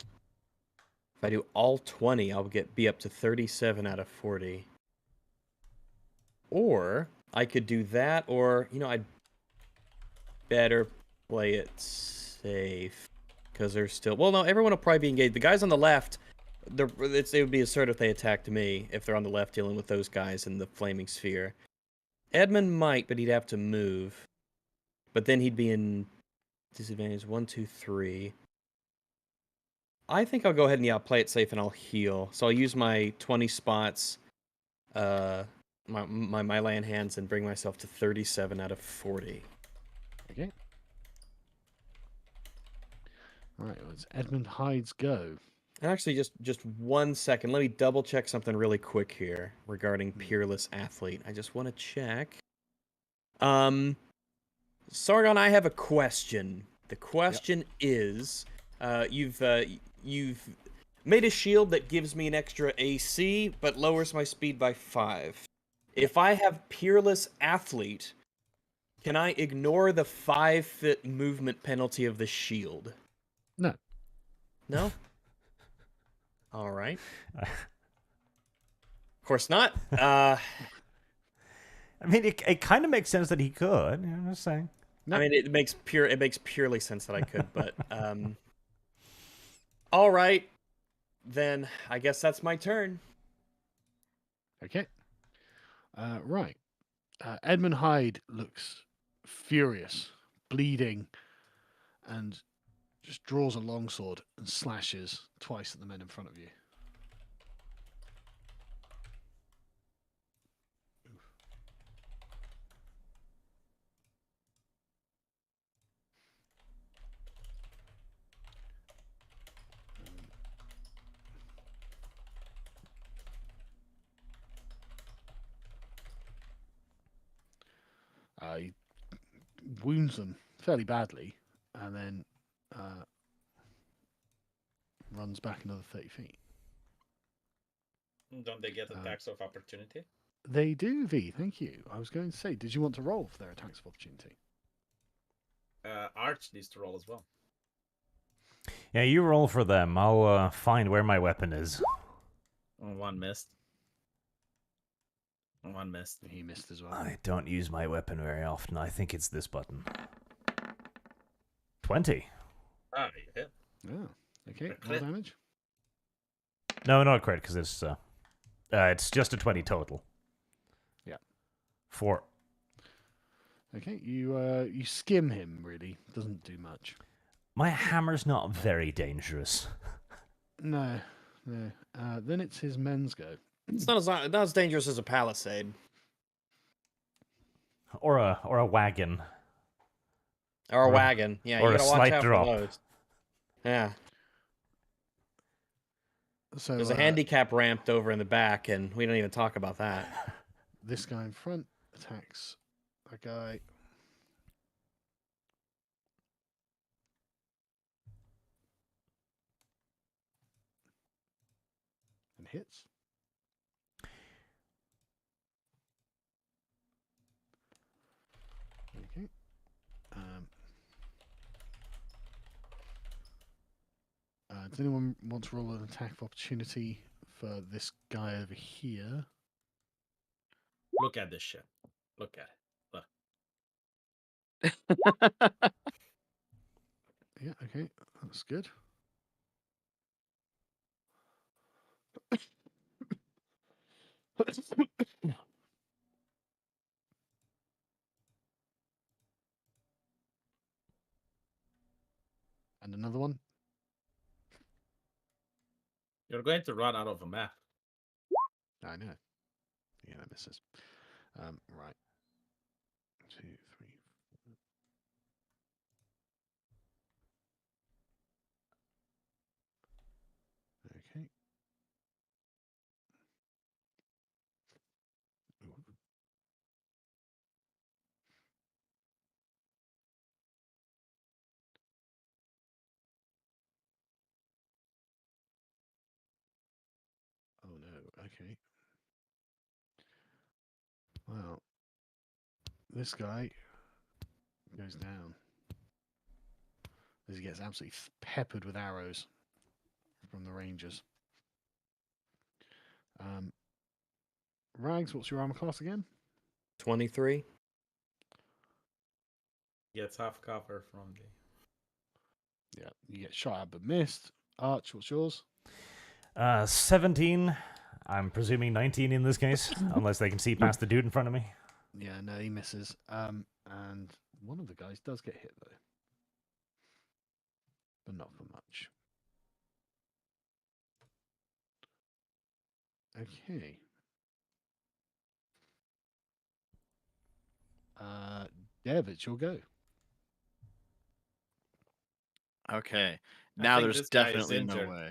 If I do all 20, I'll be up to 37 out of 40. Or I could do that, or I'd better play it safe because there's still. Well, no, everyone will probably be engaged. The guys on the left, it would be absurd if they attacked me if they're on the left dealing with those guys in the flaming sphere. Edmund might, but he'd have to move. But then he'd be in disadvantage. 1, 2, 3. I think I'll go ahead and play it safe and I'll heal. So I'll use my 20 spots, my land hands, and bring myself to 37 out of 40. Okay. All right, well, it's Edmund Hyde's go. And actually, just 1 second. Let me double check something really quick here regarding Peerless Athlete. I just want to check. Sargon, I have a question. The question is, you've made a shield that gives me an extra AC, but lowers my speed by 5. If I have Peerless Athlete, can I ignore the 5-foot movement penalty of the shield? No. No? All right. Of course not. I mean, it kind of makes sense that he could. I'm just saying. I mean, it makes purely sense that I could, but all right. Then I guess that's my turn. Okay. Right. Edmund Hyde looks furious, bleeding, and just draws a longsword and slashes twice at the men in front of you. He wounds them fairly badly, and then runs back another 30 feet. Don't they get attacks of opportunity? They do, V. Thank you. I was going to say, did you want to roll for their attacks of opportunity? Arch needs to roll as well. Yeah, you roll for them. I'll find where my weapon is. One missed. One missed. He missed as well. I don't use my weapon very often. I think it's this button. 20. Ah, you hit. Oh, okay. A Roll crit. damage. No, not crit, because it's just a 20 total. Yeah. 4. Okay, you skim him. Really doesn't do much. My hammer's not very dangerous. No. Then it's his men's go. It's not as dangerous as a palisade Or a wagon. or a Or a- wagon. Yeah, or you a gotta watch slight out drop. for those. Yeah, So there's a handicap ramped over in the back, and we don't even talk about that. this guy in front attacks a guy. And hits. Does anyone want to roll an attack of opportunity for this guy over here? Look at this shit. Look at it. Yeah, okay, that's good. And another one. You're going to run out of a map. I know. Yeah, that misses. Right. 2, 3. Okay. Ooh. Oh no. Okay. Well, this guy goes down as he gets absolutely peppered with arrows from the Rangers. Rags, what's your armor class again? 23. Gets half cover from the. Yeah, you get shot at but missed. Arch, what's yours? 17. I'm presuming 19 in this case, unless they can see past the dude in front of me. Yeah, no, he misses. And one of the guys does get hit though, but not for much. Okay. Dev, it's your go. Okay. I Now think there's this guy is definitely no injured. way.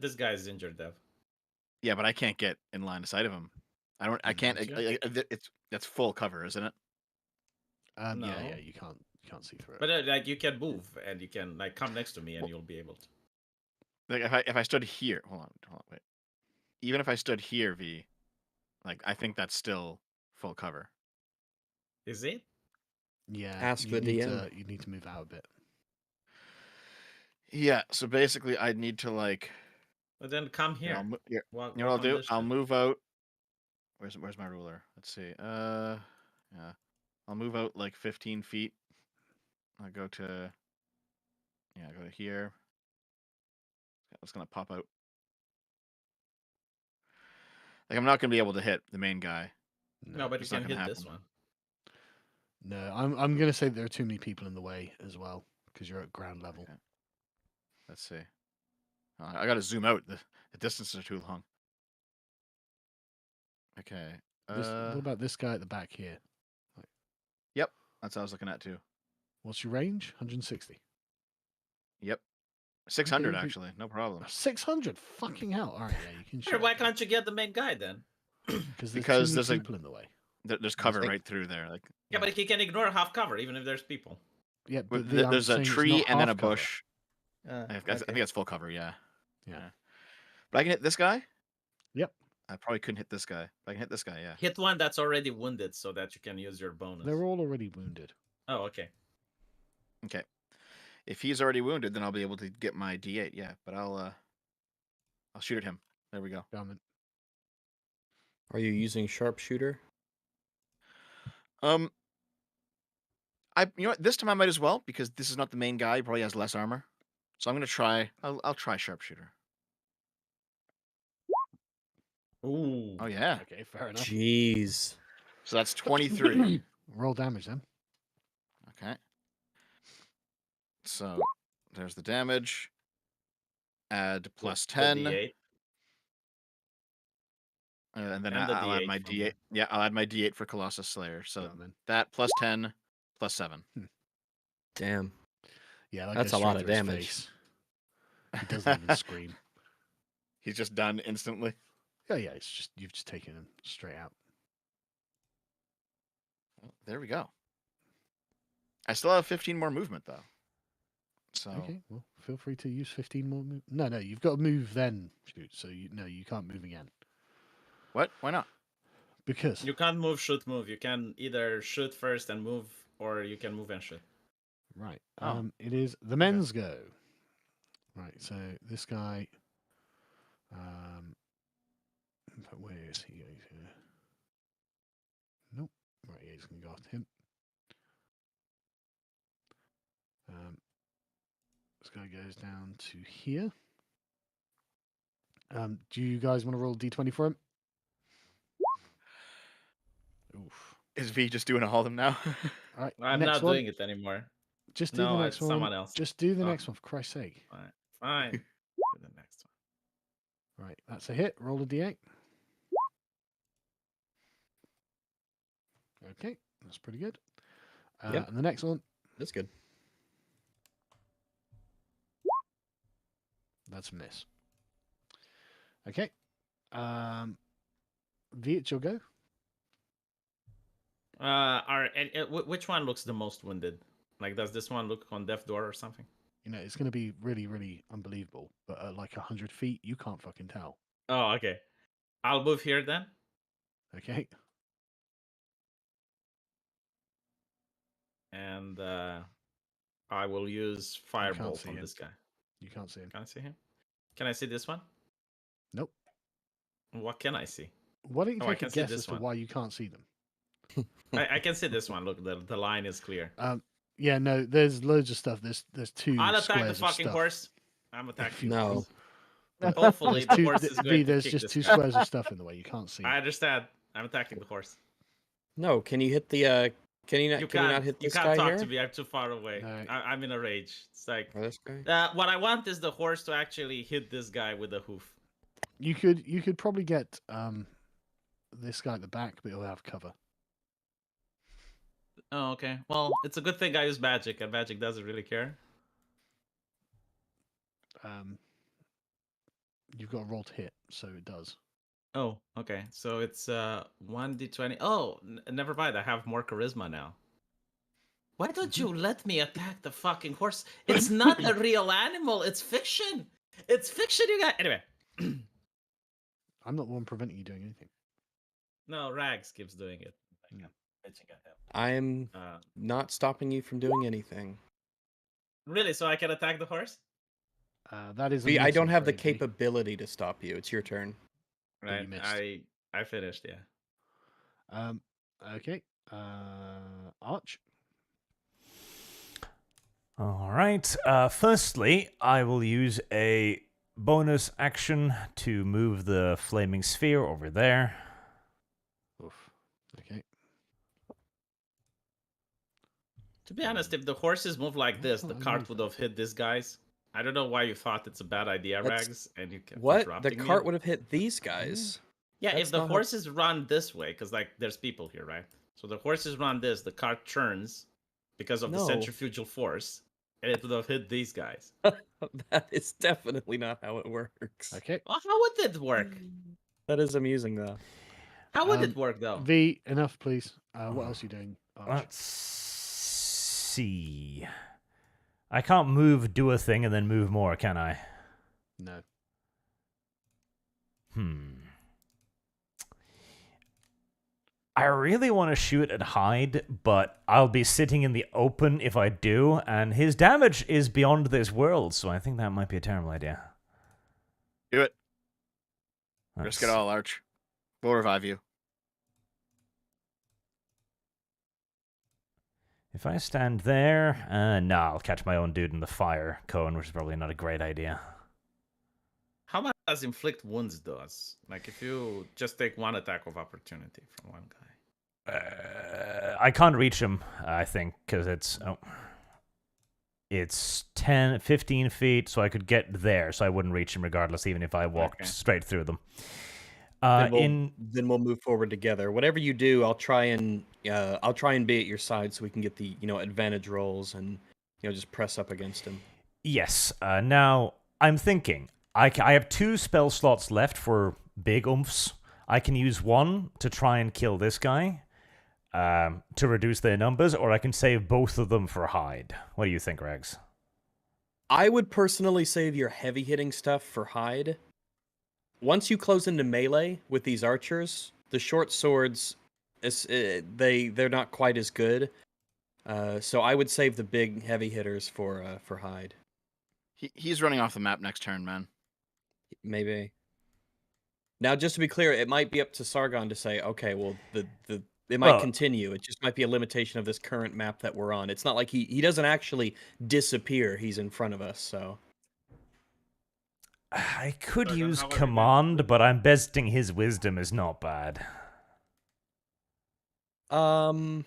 This guy is injured, Dev. Yeah, but I can't get in line of sight of him. I can't. Gotcha. That's full cover, isn't it? Yeah, No. you can't see through it. But like you can move and you can like come next to me and you'll be able to. Like if I stood here, hold on, wait. Even if I stood here, V, like I think that's still full cover. Is it? Yeah, Ask you the need DM. to move out a bit. Yeah. So basically, I'd need to like. But then come Here, here. I'll here. Walk, You know what walk I'll on do? this I'll shit. move out. Where's my ruler? Let's see. Yeah. I'll move out like 15 feet. I'll go to. Yeah, go to here. It's gonna pop out. Like I'm not gonna be able to hit the main guy. No, but you it's not can gonna hit this happen. one. No, I'm gonna say there are too many people in the way as well because you're at ground level. Okay. Let's see. I gotta zoom out. The distances are too long. Okay. What about this guy at the back here? Yep. That's what I was looking at too. What's your range? 160. Yep. 600 okay. actually. No problem. 600. Fucking hell! All right, yeah, you can Sure, shoot. why can't you get the main guy then? Because Because there's there's too many people in the way. There's cover Like- right through there. Like Yeah, but he can ignore half cover even if there's people. Yeah, but there's a tree and then a cover. bush. I think okay. that's full cover. Yeah. Yeah. But I can hit this guy. Yep. I probably couldn't hit this guy. But I can hit this guy. Yeah. Hit one that's already wounded so that you can use your bonus. They're all already wounded. Oh, okay. Okay. If he's already wounded, then I'll be able to get my D8. Yeah. But I'll shoot at him. There we go. Garment. Are you using sharpshooter? You know what? This time I might as well because this is not the main guy. He probably has less armor. So I'm gonna try. I'll try sharpshooter. Ooh. Oh yeah. Okay, fair enough. Jeez. So that's 23. Roll damage then. Okay. So there's the damage. Add plus The 10. D8. And then And the I'll add D8 my from D8. there. Yeah, I'll add my D8 for Colossus Slayer. So Go on then. that plus 10 plus 7. Damn. Yeah, that That's goes a lot straight of through his damage. face. He doesn't even scream. He's just done instantly. Yeah, it's just you've just taken him straight out. Well, there we go. I still have 15 more movement though. So Okay, well, feel free to use 15 more. No, you've got to move then shoot. So you can't move again what? Why not? because You can't move, shoot, move. You can either shoot first and move, or you can move and shoot. right. Oh. It is the men's go. Right, so this guy. Where is he going to? Nope. Right, he's going to go after him. This guy goes down to here. Do you guys want to roll d20 for him? Oof. Is V just doing all of them now? All right, I'm next not one. doing it anymore. Just do No, the next it's one. someone else. Just do the Oh. next one, for Christ's sake. Fine. Fine. Do the next one. Right, that's a hit. Roll a d8. Okay, that's pretty good. Yep. And the next one, That's good. that's a miss. Okay. V, it's your go. Which one looks the most wounded? Like, does this one look on death door or something? You know, it's going to be really, really unbelievable. But at like 100 feet, you can't fucking tell. Oh, okay. I'll move here then. Okay. And I will use firebolt see on him. this guy. You can't see him. Can I see him? Can I see this one? Nope. What can I see? Why don't you Oh, I take a can see guess this as to one. why you can't see them? I can see this one. Look, the line is clear. Yeah, no, there's loads of stuff. There's two I'll attack squares the of fucking stuff. horse. I'm attacking the No. horse. Hopefully, the There's horse is going to there's kick just this two guy. squares of stuff in the way. You can't see. I understand. I'm attacking the horse. No, can you hit the? Can you not? You can you can't. not hit You this can't guy talk here? to me. I'm too far away. No. I'm in a rage. It's like Or this guy? what I want is the horse to actually hit this guy with a hoof. You could probably get this guy at the back, but he'll have cover. Oh, okay. Well, it's a good thing I use magic, and magic doesn't really care. You've got a roll to hit, so it does. Oh, okay. So it's 1d20. Oh, never mind. I have more charisma now. Why don't you let me attack the fucking horse? It's not a real animal. It's fiction. It's fiction, you guys. Anyway. I'm not the one preventing you doing anything. No, Rags keeps doing it. Yeah. I'm not stopping you from doing anything. Really? So I can attack the horse? That is. I don't have the capability. capability to stop you. It's your turn. But you Right. missed. I finished, yeah. Okay. Arch. All right. Firstly, I will use a bonus action to move the flaming sphere over there. Oof. Okay. To be honest, if the horses move like this, the Oh, cart nice. would have hit these guys. I don't know why you thought it's a bad idea, That's- Rags, and you kept What? The interrupting me. cart would have hit these guys. Yeah, That's if the not how- horses run this way, because like there's people here, right? So the horses run this, the cart turns because of the No. centrifugal force, and it would have hit these guys. That is definitely not how it works. Okay. Well, how would it work? That is amusing, though. How would Um, it work though? V, enough, please. What else are you doing, Arch? Let's see. I can't do a thing, and then move more, can I? No. I really want to shoot at Hyde, but I'll be sitting in the open if I do, and his damage is beyond this world, so I think that might be a terrible idea. Do it. Risk it Let's- all, Arch. We'll revive you. If I stand there, no, I'll catch my own dude in the fire cone, which is probably not a great idea. How much does inflict wounds does? Like if you just take one attack of opportunity from one guy. I can't reach him, I think, because it's 10, 15 feet, so I could get there, so I wouldn't reach him regardless, even if I walked Okay. straight through them. Then we'll move forward together. Whatever you do, I'll try and be at your side so we can get the advantage rolls and just press up against him. Yes. Now I'm thinking I have 2 spell slots left for big oomphs. I can use one to try and kill this guy, to reduce their numbers, or I can save both of them for Hyde. What do you think, Regs? I would personally save your heavy hitting stuff for Hyde. Once you close into melee with these archers, the short swords, they're not quite as good. So I would save the big heavy hitters for Hyde. He's running off the map next turn, man. Maybe. Now, just to be clear, it might be up to Sargon to say, okay, well, it might Well- continue. It just might be a limitation of this current map that we're on. It's not like he doesn't actually disappear. He's in front of us, so. I could Sargon, use how about you, man? command, but I'm betting his wisdom is not bad. I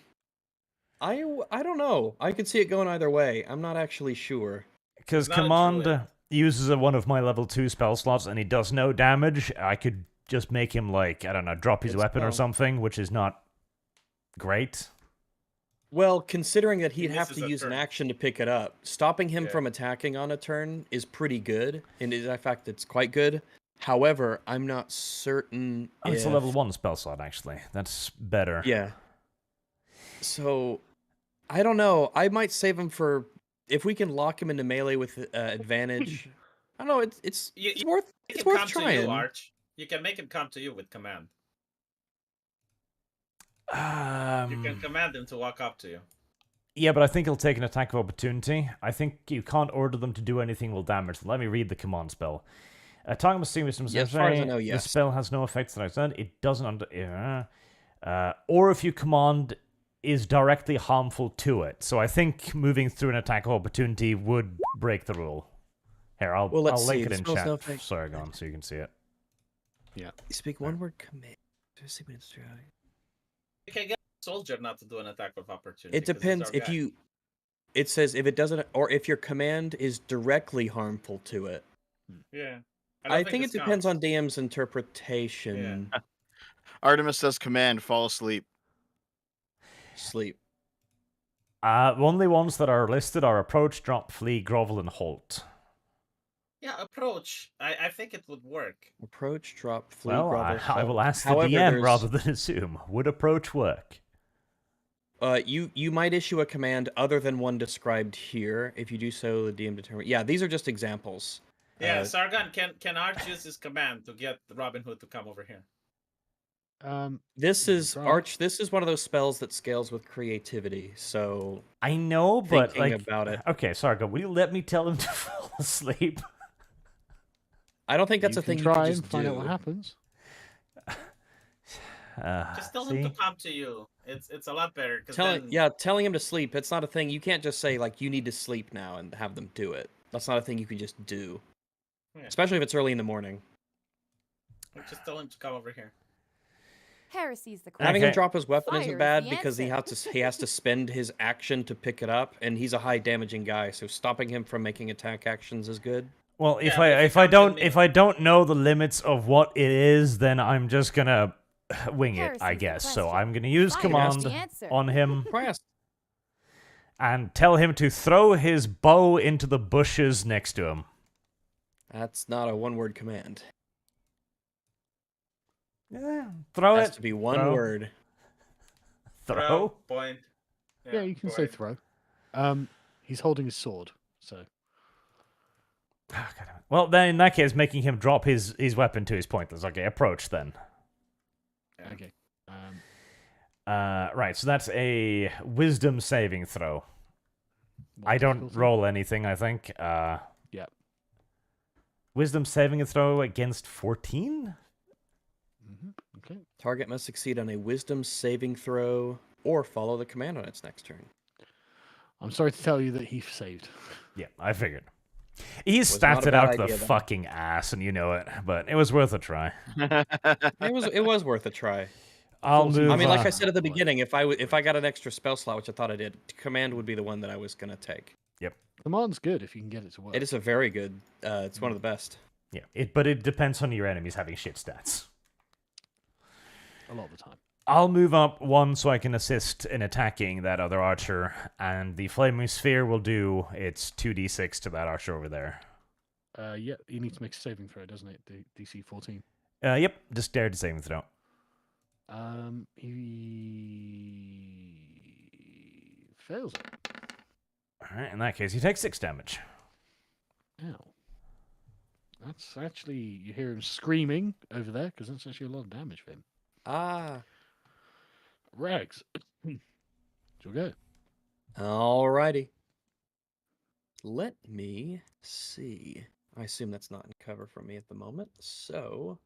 don't know. I could see it going either way. I'm not actually sure. Because He's not a command druid. uses one of my level 2 spell slots and he does no damage. I could just make him, like, I don't know, drop his Good weapon or spell. something, which is not great. Well, considering that he'd have misses to a use an turn. action to pick it up, stopping him Yeah. from attacking on a turn is pretty good. And in fact, it's quite good. However, I'm not certain Oh, it's a if- level 1 spell slot, actually. That's better. Yeah. So, I don't know. I might save him for if we can lock him into melee with advantage. I don't know. It's You- it's you worth Make it's him worth come to trying. you, Arch. You can make him come to you with command. You can Um, command him to walk up to you. yeah, but I think he'll take an attack of opportunity. I think you can't order them to do anything will damage them. Let me read the command spell. Target must see wisdom. Yeah, as far as I know, The yes. spell has no effects that I said. It doesn't or if you command is directly harmful to it. So I think moving through an attack of opportunity would break the rule. Here, I'll Well, let's link see. it The in spell's chat no for effect. Sargon so you can see it. Speak one word command. Just see what it's doing. You can get a soldier not to do an attack of opportunity. It 'cause he's depends our if guy. you. It says if it doesn't, or if your command is directly harmful to it. Yeah. I don't think it this depends on counts. DM's interpretation. Artemis says command, fall asleep. Sleep. Only ones that are listed are approach, drop, flee, grovel, and halt. Yeah, approach. I think it would work. Approach, drop, flee, Well, grovel, I will halt. ask the However, DM there's- rather than assume. Would approach work? You might issue a command other than one described here. If you do so, the DM determine. Yeah, these are just examples. Yeah, Uh, Sargon, can Arch use his command to get Robin Hood to come over here? This You is try. Arch. This is one of those spells that scales with creativity. So I know, but Thinking like, about it. Okay, Sargon, will you let me tell him to fall asleep? I don't think that's you a thing can you try can and just find do. out what happens. Just tell him to come to you. It's a lot better. 'Cause then, Telling him to sleep. It's not a thing. You can't just say like you need to sleep now and have them do it. That's not a thing you can just do. Yeah. Especially if it's early in the morning. just tell him to come over here. Heresy's the Having question. him drop his weapon Fire isn't is bad the because he has to spend his action to pick it up, and he's a high damaging guy. So stopping him from making attack actions is good. Well, Yeah, but if I comes to don't me- if I don't know the limits of what it is, then I'm just gonna wing it, Heresy's I the guess. So question. I'm gonna use Fire is command the answer. on him Press. and tell him to throw his bow into the bushes next to him. That's not a one-word command. Yeah, throw It has it. to be one Throw. word. Throw. Point. Yeah, you can say point. throw. He's holding his sword, so Ah, God damn it. Well, then in that case, making him drop his weapon to his pointless. Okay, approach then. Yeah. okay. Right, so that's a wisdom saving throw. What I don't difficulty? roll anything, I think. Yep. Wisdom saving a throw against 14? Okay. Target must succeed on a wisdom saving throw or follow the command on its next turn. I'm sorry to tell you that he saved. Yeah, I figured. He Was not a statted bad out the idea, then. fucking ass, and you know it, but it was worth a try. It was worth a try. I'll Full move. I mean, like I on. said at the beginning, if I got an extra spell slot, which I thought I did, command would be the one that I was gonna take. Command's good if you can get it to work. It is a very good. It's one of the best. Yeah, but it depends on your enemies having shit stats. a lot of the time. I'll move up one so I can assist in attacking that other archer, and the flaming sphere will do its 2d6 to that archer over there. Yeah, he needs to make a saving throw, doesn't it? DC 14. Yep, just dare to saving throw. He fails it. Alright, in that case, he takes 6 damage. Ow. That's actually, you hear him screaming over there because that's actually a lot of damage for him. Ah. Rags. You'll go. Alrighty. Let me see. I assume that's not in cover for me at the moment, so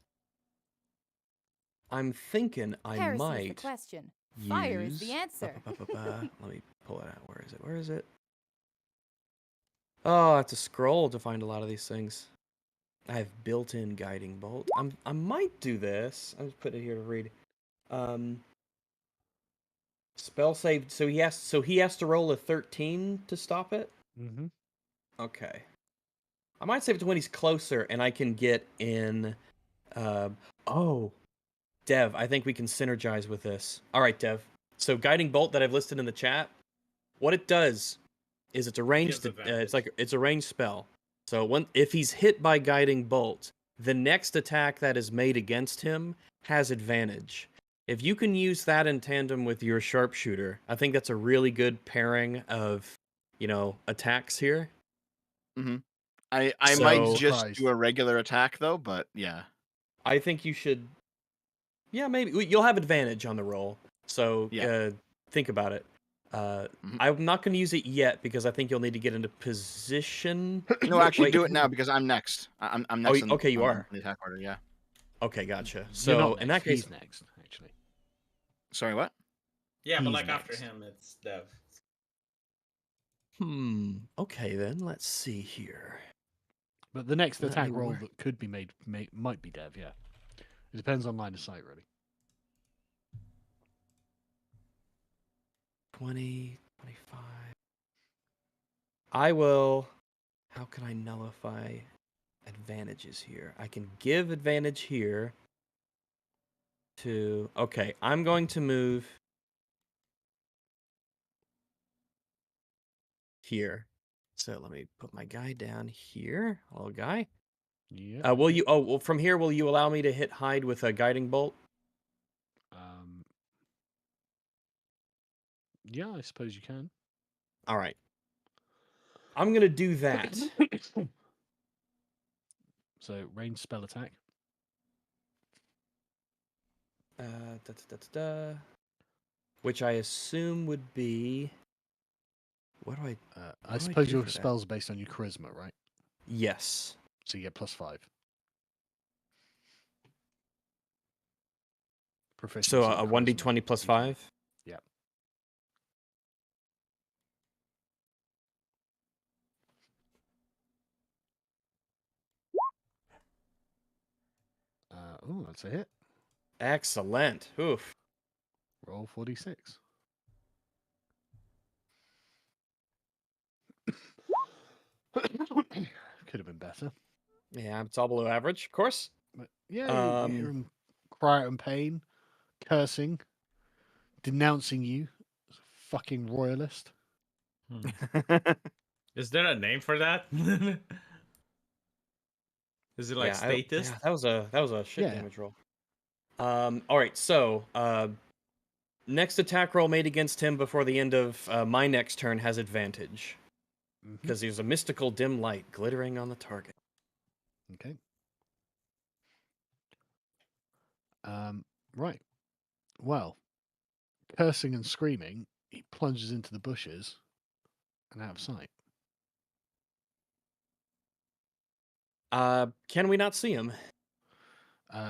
I'm thinking I Heresy is the might question. Fire is the use. answer. Let me pull it out. Where is it? Where is it? Oh, I have to scroll to find a lot of these things. I have built-in guiding bolt. I might do this. I'm just putting it here to read. Spell save. So he has to roll a 13 to stop it. Mm-hmm. Okay. I might save it to when he's closer, and I can get in. Oh, Dev, I think we can synergize with this. All right, Dev. So guiding bolt that I've listed in the chat, what it does is it's a ranged. Gives It's a ranged spell. So if he's hit by guiding bolt, the next attack that is made against him has advantage. If you can use that in tandem with your sharpshooter, I think that's a really good pairing of, attacks here. Mm-hmm. I So- might just Surprised. do a regular attack though, but yeah. I think you should. Yeah, maybe you'll have advantage on the roll. So Yeah. think about it. Mhm. I'm not going to use it yet because I think you'll need to get into position. No, actually, Wait. do it now because I'm next. I'm next. Okay, you on are. the attack order. Yeah. Okay, gotcha. You're So not in next, that case, he's next, actually. Sorry, what? Yeah, but He's like after next. him, it's Dev. Okay then, let's see here. But the next Let attack me roll work. that could be made might be Dev, yeah. It depends on line of sight, really. 20, 25. I will. How can I nullify advantages here? I can give advantage here to. Okay, I'm going to move here. So let me put my guy down here. Hello, guy. Yeah. Will you? Oh, well, from here, will you allow me to hit hide with a guiding bolt? Yeah, I suppose you can. All right. I'm gonna do that. So, range spell attack. Which I assume would be. What do I? I What do I suppose do your for that? spells are based on your charisma, right? Yes. So you get +5. Proficiency. So in a charisma. 1d20 plus You can- 5. Yeah. Oh, that's a hit. Excellent. Oof. Roll 46. Could have been better. Yeah, it's all below average, of course. But yeah, you hear him cry out in pain, cursing, denouncing you as a fucking royalist. Is there a name for that? Is it like statist? That was a shit Yeah. damage roll. All right. So next attack roll made against him before the end of my next turn has advantage because there's a mystical dim light glittering on the target. Okay. Right. Well, cursing and screaming, he plunges into the bushes and out of sight. Can we not see him?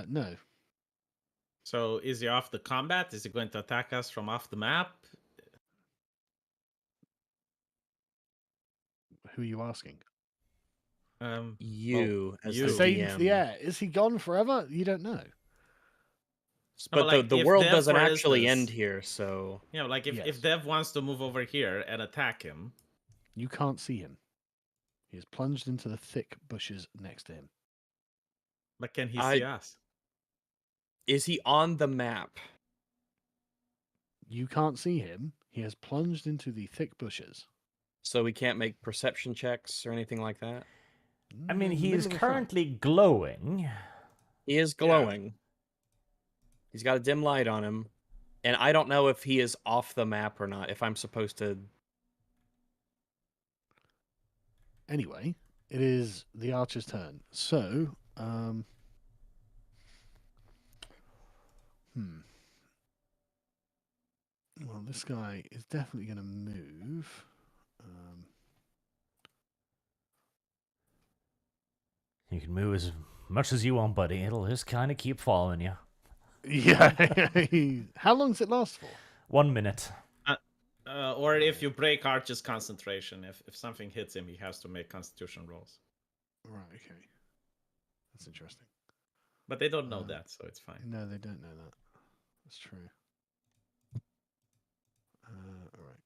No. So is he off the combat? Is he going to attack us from off the map? Who are you asking? You as you. the Say into the DM. air. Is he gone forever? You don't know. But like, the if world Dev, doesn't for actually end instance- here, so Yeah, like if Yes. Dev wants to move over here and attack him, You can't see him. He is plunged into the thick bushes next to him. but can he I- see us? is he on the map? You can't see him. He has plunged into the thick bushes. So we can't make perception checks or anything like that? I mean, In the he is middle of a fight. currently glowing. He is glowing. He's got a dim light on him. And I don't know if he is off the map or not, if I'm supposed to. Anyway, it is the archer's turn. So, well, this guy is definitely going to move. You can move as much as you want, buddy. It'll just kind of keep following you. Yeah. How long does it last for? 1 minute. Or if you break Arch's concentration, if something hits him, he has to make Constitution rolls. Right. Okay. That's interesting. But they don't know that, so it's fine. No, they don't know that. That's true. All right.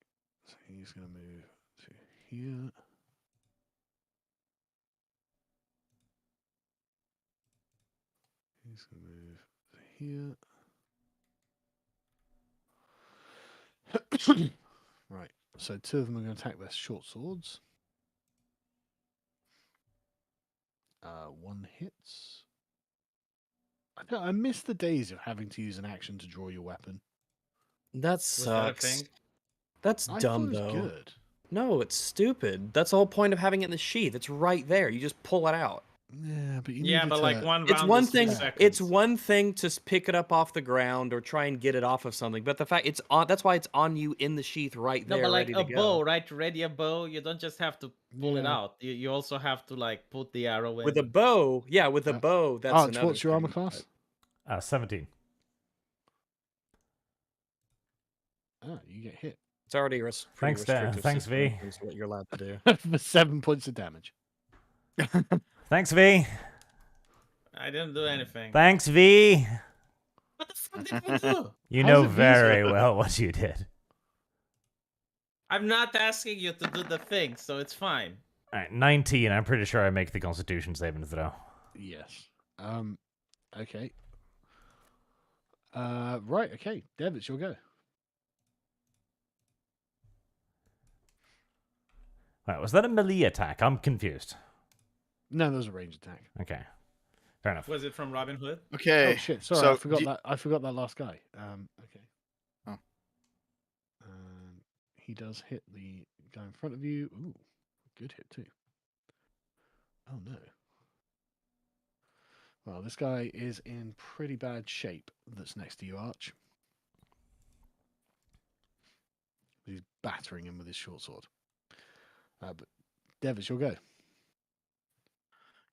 So he's going to move to here. He's going to move to here. Right. So 2 of them are going to attack with short swords. 1 hits. I miss the days of having to use an action to draw your weapon. That Was that a sucks. thing? That's I dumb, thought it was though. good. No, it's stupid. That's the whole point of having it in the sheath. It's right there. You just pull it out. Yeah, but you Yeah, needed but like to- one It's round one is 3 thing. seconds. It's one thing to pick it up off the ground or try and get it off of something, but the fact it's on. That's why it's on you in the sheath right No, there, but like ready a to bow, go. right? To ready a bow, you don't just have to pull it Yeah. out. You also have to like put the arrow in. With a bow, yeah, with a bow. That's Arch, another what's your armor thing, class? 17. You get hit It's already pretty Thanks, Dan. restrictive Thanks, system V. in terms of what you're allowed to do. for 7 points of damage. Thanks, V. I didn't do anything. Thanks, V. What the fuck did we do? You How's know it V's very weapon? well what you did. I'm not asking you to do the thing, so it's fine. All right, 19. I'm pretty sure I make the Constitution saving throw. Yes. Okay. Right. Okay. Dev, it's your go. Right, was that a melee attack? I'm confused. No, that was a range attack. Okay, fair enough. Was it from Robin Hood? Okay. Oh shit! Sorry, so I forgot do- that. I forgot that last guy. Okay. Oh. He does hit the guy in front of you. Ooh, good hit too. Oh no. Well, this guy is in pretty bad shape. That's next to you, Arch. He's battering him with his short sword. But Dev, it's your go.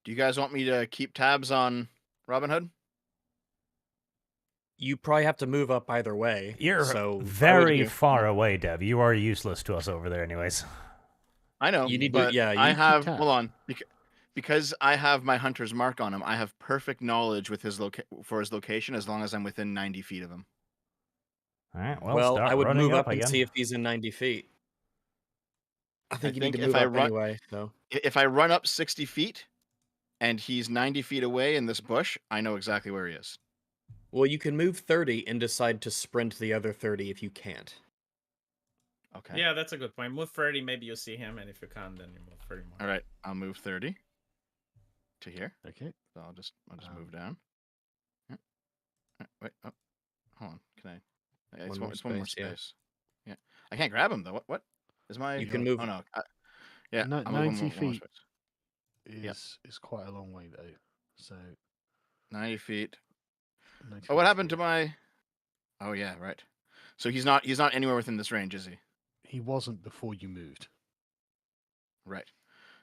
Do you guys want me to keep tabs on Robin Hood? You probably have to move up either way. You're so why would very you? far away, Dev. You are useless to us over there, anyways. I know. You need to- but yeah, you I keep have. tabs. Hold on. Because I have my hunter's mark on him, I have perfect knowledge with his for his location as long as I'm within 90 feet of him. All right, well, Well, start I would running move up and again. see if he's in 90 feet. I think you need think to if move I up run- anyway. So If I run up 60 feet and he's 90 feet away in this bush, I know exactly where he is. well, you can move 30 and decide to sprint the other 30 if you can't. Okay. Yeah, that's a good point. Move 30, maybe you see him, and if you can't, then you move 30 more. All right. I'll move 30 to here. Okay. So I'll just move down. Yeah. Wait. Oh, hold on. Can I? It's One one, more it's one more space, yeah. space. Yeah. I can't grab him though. What? Is my? You can move- Oh no. Yeah. No- I'll move 90 one more feet. space. Is quite a long way though. So 90 feet. 90 Oh, what feet. happened to my? Oh yeah, right. So he's not anywhere within this range, is he? He wasn't before you moved. Right.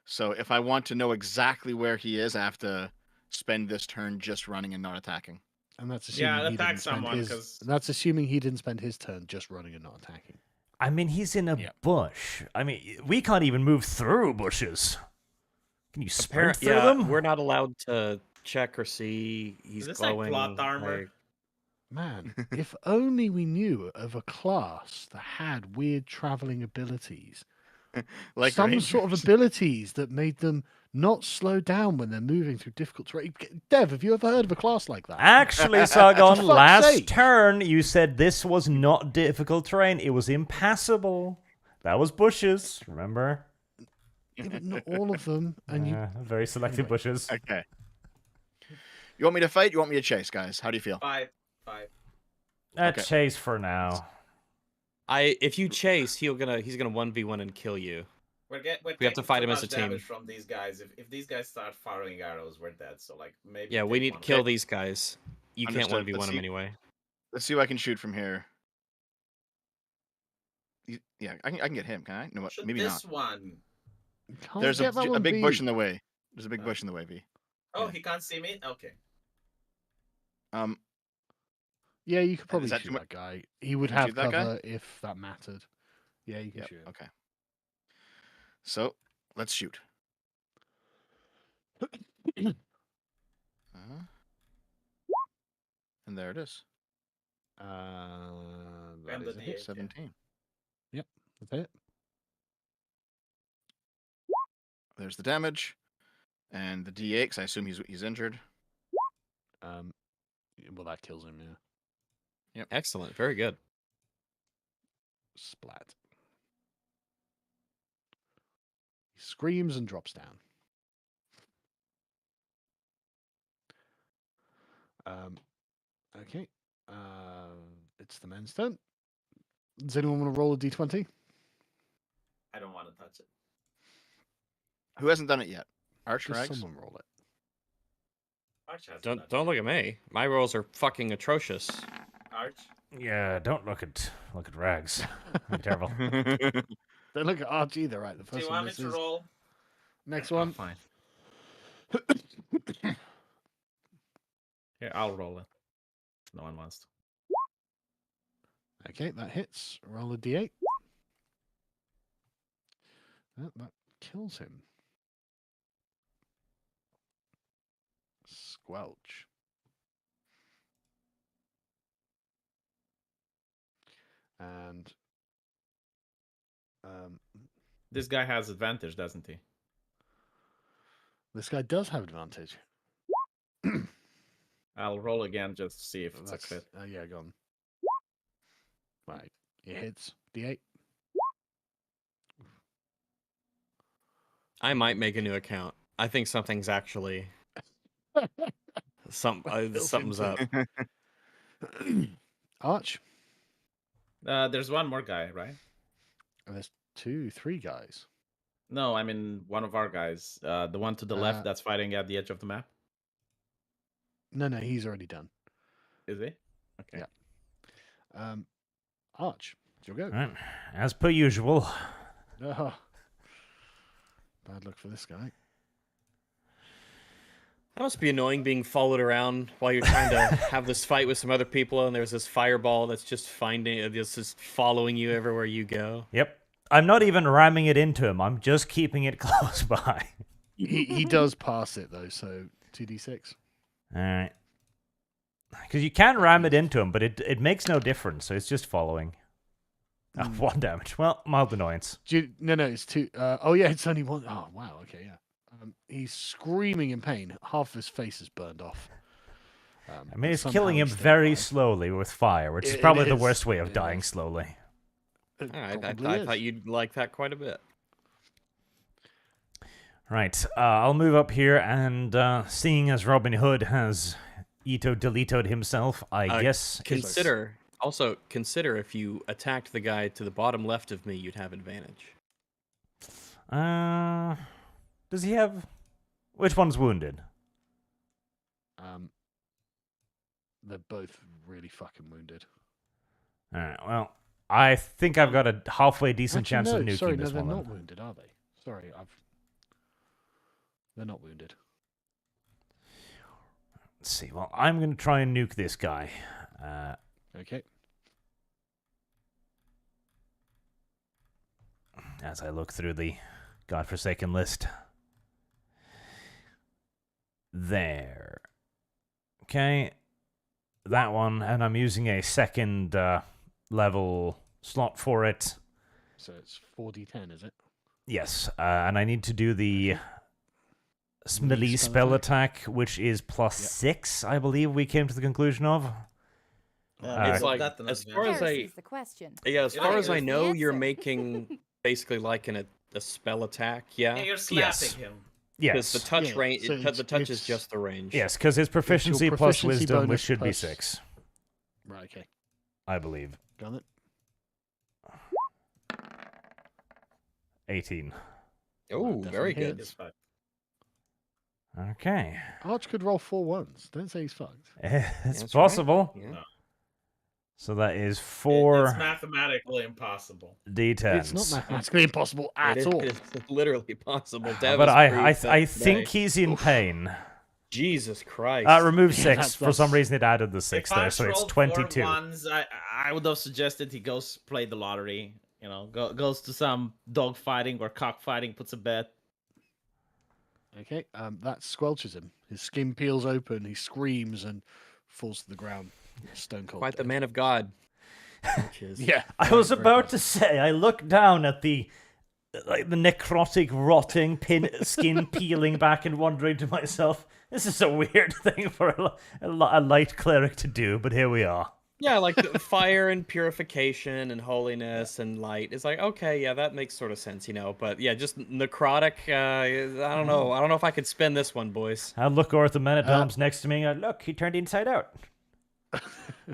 So if I want to know exactly where he is, I have to spend this turn just running and not attacking. And that's assuming he attack didn't spend someone, his. 'cause- And that's assuming he didn't spend his turn just running and not attacking. I mean, he's in a Yeah. bush. I mean, we can't even move through bushes. Can you sprint through yeah, them? we're not allowed to check or see. He's Is this like glowing. plot armor? like- Man, if only we knew of a class that had weird traveling abilities. Like Some sort of Rangers. abilities that made them not slow down when they're moving through difficult terrain. Dev, have you ever heard of a class like that? Actually, Sargon, fuck's last sake. turn you said this was not difficult terrain. It was impassable. That was bushes, remember? Yeah, but not all of them. And you, Very selective Anyway. bushes. Okay. You want me to fight? You want me to chase, guys? How do you feel? 5. Okay. Chase for now. if you chase, he's gonna 1v1 and kill you. We have to fight him as a team. From these guys, if these guys start firing arrows, we're dead. So like maybe. Yeah, we take need to one. kill these guys. You can't Understood. 1v1 Let's them see. anyway. Let's see what I can shoot from here. Yeah, I can get him. Can I? No, Shoot maybe this not. one. can't There's get that a one big beat. bush in the way. There's a big bush in the way, V. Oh, Yeah. he can't see me. Okay. Yeah, you could probably that shoot too mu- that guy. He would Can have shoot that guy? cover if that mattered. Yeah, you can Yep. shoot him. Okay. So let's shoot. And there it is. That And is the a hit. D8. 17. That's it. There's the damage, and the D8. 'Cause I assume he's injured. Well, that kills him. Yeah. Excellent. Very good. Splat. He screams and drops down. Okay. It's the men's turn. Does anyone want to roll a d20? I don't want to touch it. Who hasn't done it yet? Arch Just Rags. someone roll it. Arch has Don't look at me. My rolls are fucking atrocious. Arch. Yeah, don't look at Rags. Be careful. Don't look at Arch either, right? The Do you first want one me to misses. roll? Next Oh, one. fine. Here, I'll roll it. No one wants to. Okay, that hits. Roll a d8. That kills him. Squelch. And This guy has advantage, doesn't he? this guy does have advantage. I'll roll again just to see if it's a That's crit. yeah, go on. Right, it hits d8. I might make a new account. I think something's actually something's up. Arch. There's one more guy, right? And there's 3 guys. No, I mean one of our guys. The one to the left that's fighting at the edge of the map. No, he's already done. Is he? Okay. Yeah. Arch, it's your go. Right. As per usual. Oh, bad luck for this guy. That must be annoying being followed around while you're trying to have this fight with some other people, and there's this fireball that's just following you everywhere you go. Yep. I'm not even ramming it into him. I'm just keeping it close by. He does pass it though, so 2d6. All right. Because you can ram it into him, but it makes no difference, so it's just following. 1 damage. Well, mild annoyance. No, it's 2. Oh yeah, it's only 1. Oh wow, okay, yeah. He's screaming in pain. Half his face is burned off. I mean, it's somehow killing him he's still very alive. slowly with fire, which is It probably the is. worst way of It dying is. slowly. It All right, probably I is. thought you'd like that quite a bit. Right, I'll move up here, and seeing as Robin Hood has Ito deletoed himself, I guess... Consider if you attacked the guy to the bottom left of me, you'd have advantage. Does he have... Which one's wounded? They're both really fucking wounded. Alright, well, I think I've got a halfway decent Actually, chance no, of nuking sorry, this no, they're one. not wounded, are they? Sorry, they're not wounded. Let's see, well, I'm going to try and nuke this guy. Okay. As I look through the godforsaken list. There. Okay. That one, and I'm using a second level slot for it. So it's 4d10, is it? Yes, and I need to do the melee Melee spell spell attack, which is +6, I believe we came to the conclusion of. It's like, as far as Heresy's the question. as far as I Here's the know, you're answer. making basically like a spell attack, yeah? Yeah, you're slapping Yes. him. Because Yes. the touch Yeah, range, so the touch is it's- just the range. Yes, because his proficiency plus proficiency wisdom, which bonus should be plus- 6, Right, okay. I believe. Got it. 18. Oh, Definitely very hits. good. It's fine. Okay. Arch could roll 4 ones. Don't say he's fucked. It's That's right. possible. Yeah. So that is It's 4 mathematically impossible. d10s. It's not mathematically impossible at It all. is literally possible. Dev But has I proved that I today. think he's in pain. Jesus Christ. Remove Yeah, 6. For some that's- reason, it added the 6 If there, Ash so it's rolled 4 22. ones, I would have suggested he goes play the lottery. You know, goes to some dog fighting or cockfighting, puts a bet. Okay, that squelches him. His skin peels open. He screams and falls to the ground. Stone cold. Quite the dead. man of God. Which is Yeah. I was about to say, I looked down at the necrotic, rotting skin peeling back and wondering to myself, this is a weird thing for a light cleric to do, but here we are. Yeah, like the fire and purification and holiness and light. It's like, okay, yeah, that makes sort of sense, you know. But yeah, just necrotic. I don't know. I don't know if I could spend this one, boys. I look over at the man-at-arms next to me and look, he turned inside out.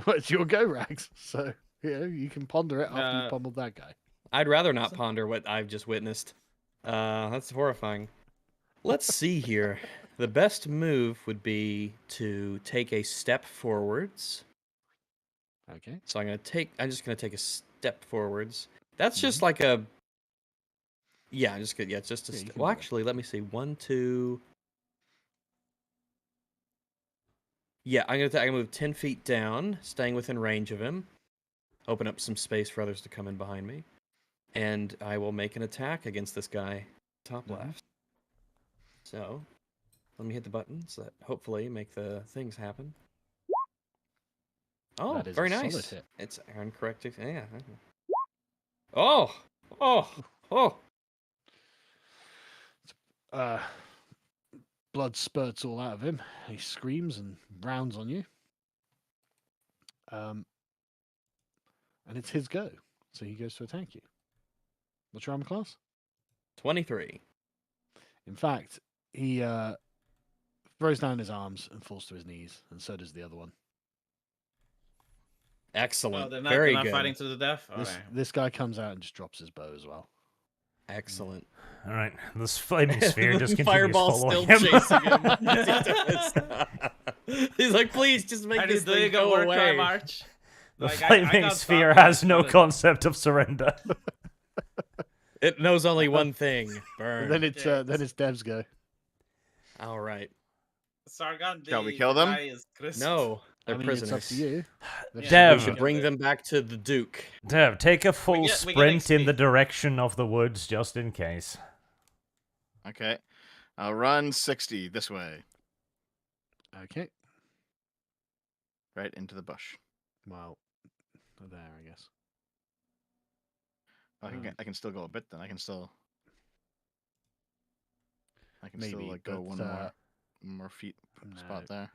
Well, it's your go, Rags. So yeah, you can ponder it after you Uh, pummeled that guy. I'd rather not ponder what I've just witnessed. That's horrifying. Let's see here. The best move would be to take a step forwards. Okay. So I'm just gonna take a step forwards. That's just like a. Yeah, I'm just good. Yeah, it's just a. Yeah, you can Well, do that. actually, let me see. 1, 2. Yeah, I'm gonna move 10 feet down, staying within range of him. Open up some space for others to come in behind me, and I will make an attack against this guy, top left. So, let me hit the buttons that hopefully make the things happen. Oh, That is a very solid nice. hit. It's uncorrected. Yeah. Oh. Blood spurts all out of him. He screams and rounds on you. And it's his go. So he goes to attack you. What's your armor class? 23. In fact, he throws down his arms and falls to his knees, and so does the other one. Excellent. They're not, Very they're not good. fighting to the death. This Okay. this guy comes out and just drops his bow as well. Excellent. All right, this flaming sphere just continues Fireball following still him. chasing him. He's like, please, just make Are this you doing thing a go war away. crime march? The Like, I flaming can't sphere stop it. has no concept of surrender. It knows only one thing: burn. And then it's Dev's go. All right. Sargon, Shall we the kill them? guy is crisped. No, they're I mean, prisoners. it's up to you. They're Dev. We should bring them back to the Duke. Dev, take a full we get sprint in XP. the direction of the woods just in case. Okay. I'll run 60 this way, Okay. right into the bush. Well, there, I guess. I can still go a bit then. I can still Maybe, like go but, one more feet spot no. there.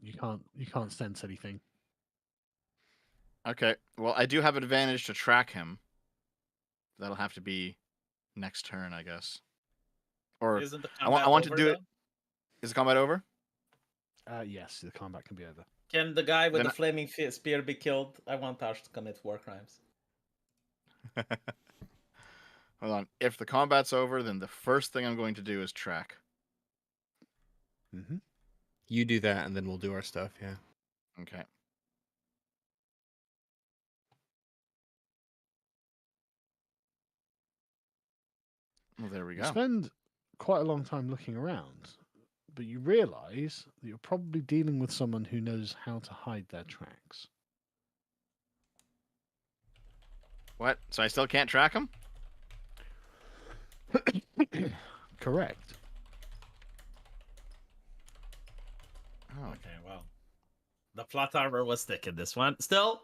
You can't sense anything. Okay. Well, I do have advantage to track him. That'll have to be next turn, I guess. Or Isn't the I want combat to over, do it. though? Is the combat over? Yes, the combat can be over. Can the guy with Then the flaming spear be killed? I want Ash to commit war crimes. Hold on. If the combat's over, then the first thing I'm going to do is track. Mm-hmm. You do that, and then we'll do our stuff. Yeah. Okay. Well, there we You go. spend quite a long time looking around, but you realise that you're probably dealing with someone who knows how to hide their tracks. What? So I still can't track him? Correct. Oh, Okay, well, the plot armor was thick in this one. Still,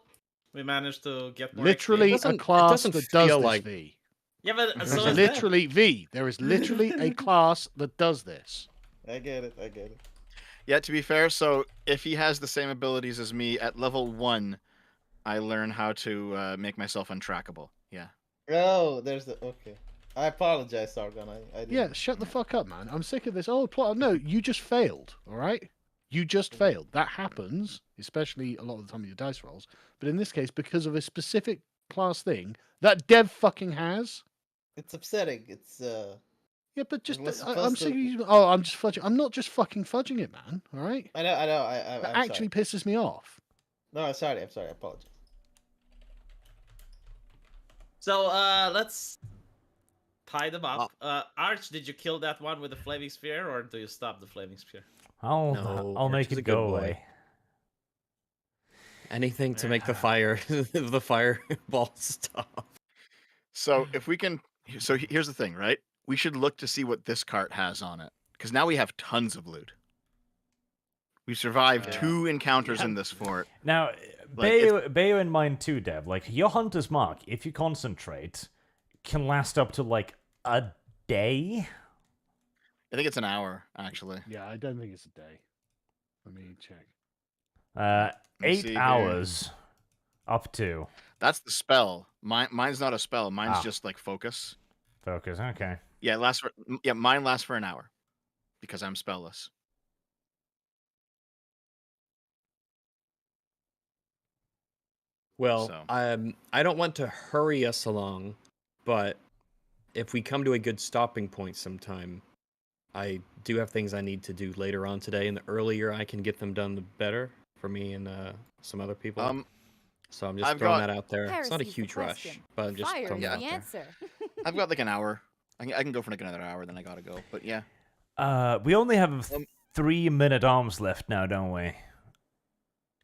we managed to get more Literally XP. a class doesn't that does feel this, like- V. Yeah, but There so is is literally V. There is literally a class that does this. that. I get it. I get it. Yeah, to be fair, so if he has the same abilities as me, at level 1, I learn how to make myself untrackable. Yeah. Oh, there's the okay. I apologize, Sargon. I didn't- Yeah, shut the fuck up, man. I'm sick of this. Oh, plot. No, you just failed. All right, you just failed. That happens, especially a lot of the time with your dice rolls. But in this case, because of a specific class thing that Dev fucking has. It's upsetting. It's Yeah, but just was I'm supposed sick of to- you. Oh, I'm just fudging. I'm not just fucking fudging it, man. All right, I know. that I'm actually sorry. pisses me off. No, I'm sorry. I apologize. So let's tie them up. Arch, did you kill that one with the flaming spear, or do you stop the flaming spear? No, I'll Arch make is a it good go boy. away. Anything to make the fireball stop. So if we can, so here's the thing, right? We should look to see what this cart has on it, because now we have tons of loot. We survived Yeah. 2 encounters Yeah. in this fort. Now, Like, bear in mind too, Dev. Like your hunter's mark, if you concentrate, can last up to like a day. I think it's an hour actually. Yeah, I don't think it's a day. Let me check. Let me 8 see here. hours up to That's the spell. Mine's not a spell. Mine's Ah. just like focus. focus. Okay. Yeah, mine lasts for an hour because I'm spellless. Well, So. I don't want to hurry us along, but if we come to a good stopping point sometime, I do have things I need to do later on today, and the earlier I can get them done, the better for me and some other people. So I'm just I've throwing got- that out there. It's not a Heresy's the huge rush, question. but I'm just Fire throwing is it out the there. answer. I've got like an hour. I can go for like another hour, then I gotta go. But yeah, We only have Um, 3-minute arms left now, don't we?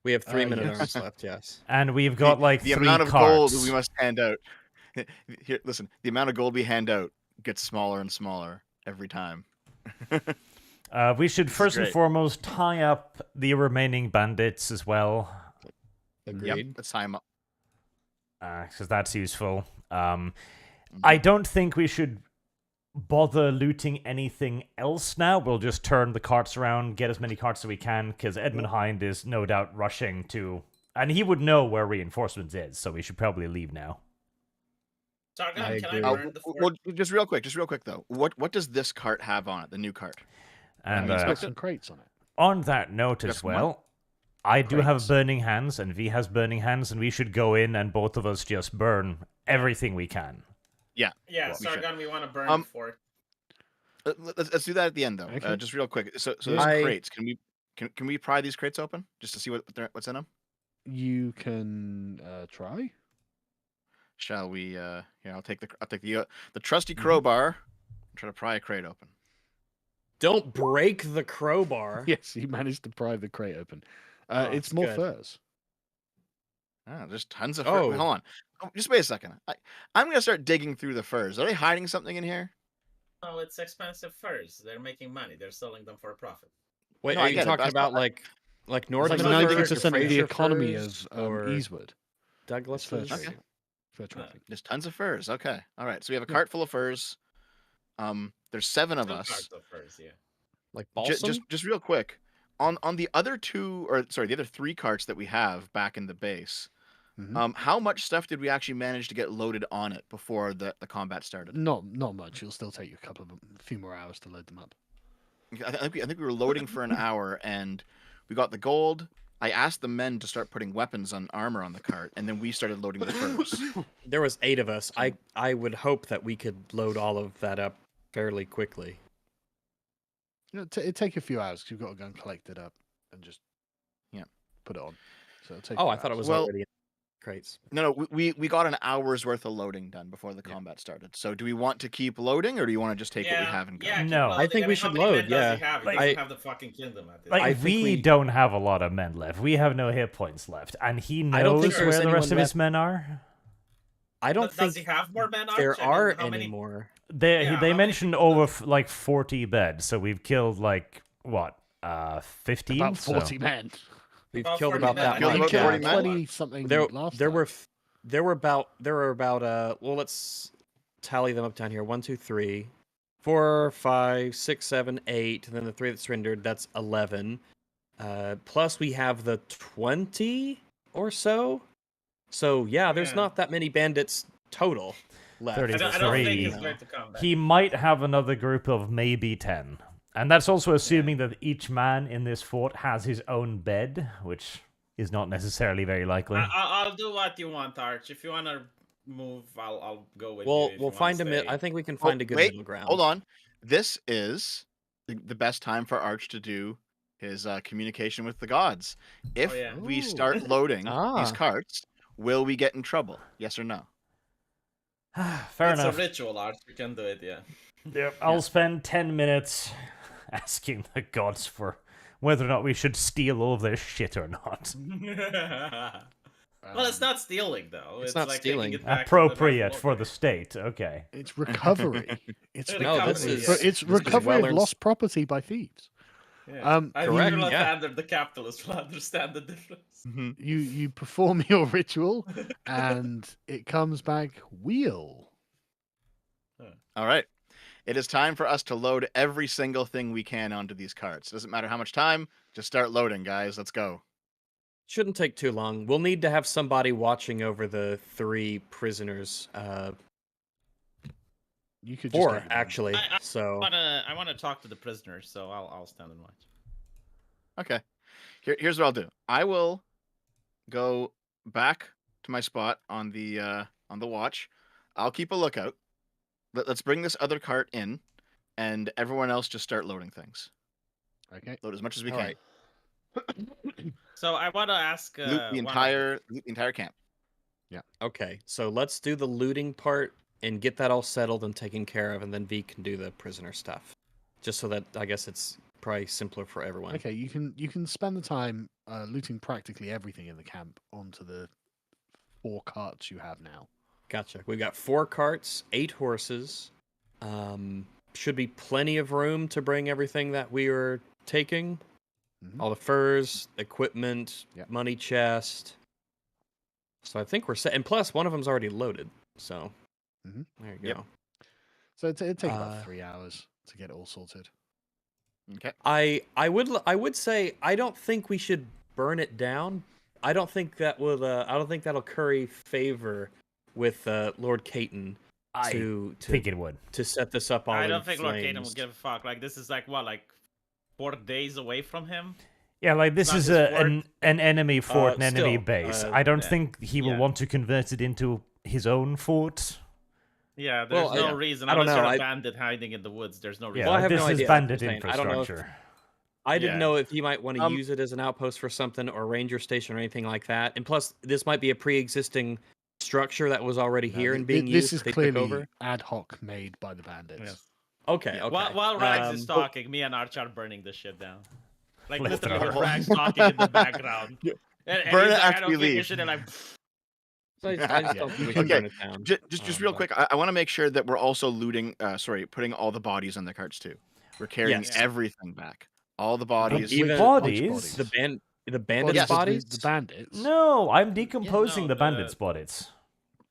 We have 3-minute yes. arms left, yes. And we've got like the 3 amount of carts. gold we must hand out. Here, listen. The amount of gold we hand out gets smaller and smaller every time. We should is first and great. foremost tie up the remaining bandits as well, Agreed. Yep, let's tie 'em up. because that's useful. Mm-hmm. I don't think we should bother looting anything else now. We'll just turn the carts around, get as many carts as we can, because Edmund Hind is no doubt rushing to... And he would know where reinforcements is, so we should probably leave now. Sargon, I can agree. I burn the fort? Well, just real quick though. What does this cart have on it? The new cart. And It's got expect some crates on it. on that note as Just one? well, I do have Crates. burning hands, and V has burning hands, and we should go in and both of us just burn everything we can. Yeah, we should. Sargon, we want to burn Um, the fort. Let's do that at the end though. Okay. Just real quick. So Yeah. there's crates. Can we pry these crates open just to see what's in them? You can try. Shall we? Here, I'll take the trusty crowbar. And try to pry a crate open. Don't break the crowbar. Yes, you managed to pry the crate open. Oh, It's that's more good. furs. Ah, there's tons of Oh. furs. Hold on. Oh, just wait a second. I'm gonna start digging through the furs. Are they hiding something in here? Oh, it's expensive furs. They're making money. They're selling them for a profit. Wait, No, are I you get it, but talking that's about not- like Northern like Like Furs 90% 90% of the economy of Eastwood. Douglas It's fur furs? trading. Fur traffic. There's tons of furs. Okay. All right. So we have a cart full of furs. There's 7 of Two us. carts of furs, yeah. Like Ju- balsam? just real quick, on the other 3 carts that we have back in the base. Mhm. How much stuff did we actually manage to get loaded on it before the combat started? Not much. It'll still take you a few more hours to load them up. I think we were loading for an hour, and we got the gold. I asked the men to start putting weapons on armor on the cart, and then we started loading the furs. There was 8 of us. I would hope that we could load all of that up fairly quickly. It'd take you a few hours because you've got to go and collect it up and just put it on. So it'll take. Oh, a I few thought it hours. was Well- already in crates. No, we got an hour's worth of loading done before the combat started. So do we want to keep loading, or do you want to just take what we have and go? Yeah, keep No. loading. I think we mean, should how many load, men does yeah. he have? He Like- doesn't have the fucking kingdom at this Like, I point. think we we- don't have a lot of men left. We have no hit points left. And he I don't knows think where there's the rest anyone of his men are. I don't Does think he have more men? there Arch? I mean, are how many- anymore. They Yeah, how they many mentioned people over does- like 40 beds, so we've killed like what 15. About So- 40 men. We've About killed 40 about men. that Killed much. about You 40 killed men? 20 something There, last there time. were there were about well, let's tally them up down here. 1, 2, 3, 4, 5, 6, 7, 8, and then the 3 that surrendered. That's 11. Plus we have the 20 or so. So yeah, there's Yeah. not that many bandits total left. 30. I don't think he's Three. going to come back. He might have another group of maybe 10. And that's also assuming that each man in this fort has his own bed, which is not necessarily very likely. I'll do what you want, Arch. If you want to move, I'll go with Well, you. if we'll you wanna find a stay. I think we can find a good wait, middle ground. Hold on. This is the best time for Arch to do his communication with the gods. If yeah. we Ooh. start loading Ah. these carts, will we get in trouble? Yes or no? Fair it's enough. a ritual, Arch. You can do it, yeah. Yep, I'll spend 10 minutes asking the gods for whether or not we should steal all of their shit or not. Well, it's not stealing though. It's It's not like stealing. taking it back Appropriate to for the state. Okay. It's recovery. It's No, this recovery. is- It's this is recovery of well-earned- lost property by thieves. Yeah. I think Correct, you'll yeah. understand the capitalist will understand the difference. You perform your ritual, and it comes back wheel. All right. It is time for us to load every single thing we can onto these carts. Doesn't matter how much time, just start loading, guys. Let's go. Shouldn't take too long. We'll need to have somebody watching over the 3 prisoners. You could just 4 get them. actually. I So I want to talk to the prisoners, so I'll stand and watch. Okay. Here's what I'll do. I will go back to my spot on the watch. I'll keep a lookout. Let's bring this other cart in, and everyone else just start loading things. Okay. Load as much as we All can. right. So I want to ask Loot the entire camp. Okay, so let's do the looting part and get that all settled and taken care of, and then V can do the prisoner stuff. Just so that I guess it's probably simpler for everyone. Okay, you can spend the time looting practically everything in the camp onto the 4 carts you have now. Gotcha. We've got 4 carts, 8 horses. Should be plenty of room to bring everything that we are taking. Mhm. All the furs, equipment, Yep. money chest. So I think we're set. And plus, one of them's already loaded. So Mhm. there you go. Yep. So it'd take about Uh, 3 hours to get it all sorted. Okay. I would say I don't think we should burn it down. I don't think that will. I don't think that'll curry favor with Lord Caton I to think it would. to set this up all I in don't think Lord Caden will flames. give a fuck. Like this is like what, like 4 days away from him. Yeah, like this not is his an enemy fort, an enemy still, base. I don't yeah. think he will Yeah. want to convert it into his own fort. Yeah, there's Well, no I- reason I don't unless you're know, a I- bandit hiding in the woods. There's no Yeah, reason. Well, I like, have this no is idea. bandit I'm saying, I don't know if- infrastructure. I didn't Yeah. know if he might want to Um, use it as an outpost for something or ranger station or anything like that. And plus, this might be a pre-existing structure that was already No, here thi- and thi- being this used. is They took clearly over. ad hoc made by the bandits. Yes. Okay, Yeah. okay. While Rags is Um, talking, me and Arch are burning this shit down. Like Let's literally throw with it. Rags talking in the background. Yeah. And Burn he's it like, I after don't we give a leave. shit, and I'm So I just don't think we should Okay, burn it down. Just real but- quick, I want to make sure that we're also looting. Putting all the bodies on the carts too. We're carrying Yes. everything back. All the bodies. Even- Which Bodies? The Bodies, bandits' Yes. bodies. The bandits. No, I'm decomposing no, the the- bandits' bodies.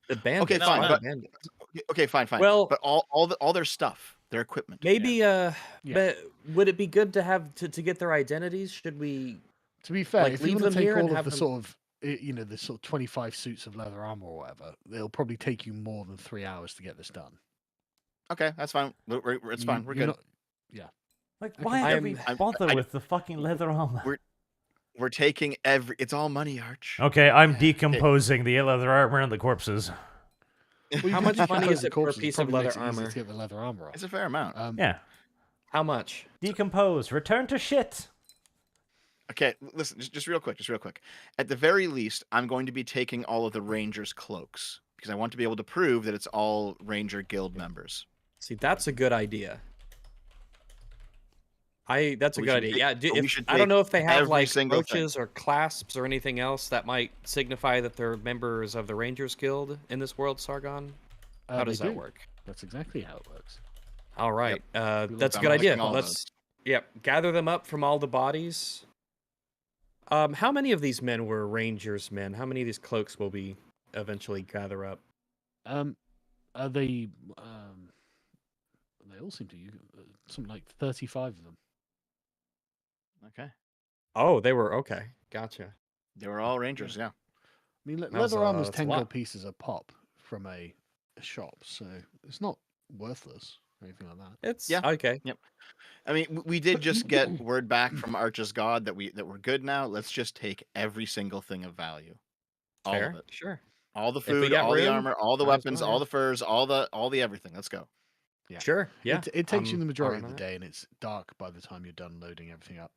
The bandits. Okay, fine, why but- the bandits? Okay, fine. Well- but all their stuff, their equipment. Maybe. Yeah. But would it be good to have to get their identities? Should we? To be fair, Like, if you leave want to them here take and all of have the them- sort of the sort of 25 suits of leather armor or whatever, it'll probably take you more than 3 hours to get this done. Okay, that's fine. It's fine. We're You're good. not- Like, Okay. why do we I'm- bother I- with the fucking leather armor? We're taking every. It's all money, Arch. Okay, I'm Yeah. decomposing the leather armor and the corpses. Well, How you much can money decompose is the it for a corpses, piece of probably leather makes it easier armor? to get the leather armor off. It's a fair amount. Yeah. How much? Decompose. Return to shit. Okay, listen, just real quick. At the very least, I'm going to be taking all of the Rangers' cloaks because I want to be able to prove that it's all Ranger Guild members. See, that's a good idea. That's a We good should idea. take- Yeah, but we if, should I don't take know if they have every like single thing. brooches or clasps or anything else that might signify that they're members of the Rangers Guild in this world, Sargon. How They does that do. work? That's exactly how it works. All right, that's a I'm good idea. liking all Let's gather them up from all the bodies. How many of these men were Rangers men? How many of these cloaks will we eventually gather up? They all seem to use something like 35 of them. Okay, Oh, they were okay. Gotcha. they were all Rangers. Yeah. I mean, That was, leather armor's that's a 10 lot. gold pieces a pop from a shop, so it's not worthless or anything like that. It's Yeah. okay. I mean, we did just get word back from Arch's God that we're good now. Let's just take every single thing of value, all Fair. of it, Sure. all the we food, got all the room, armor, all the might as weapons, well, all yeah. the furs, all the everything. Let's go. Yeah. Sure. Yeah. It takes you I'm the majority fine of the with that. day, and it's dark by the time you're done loading everything up.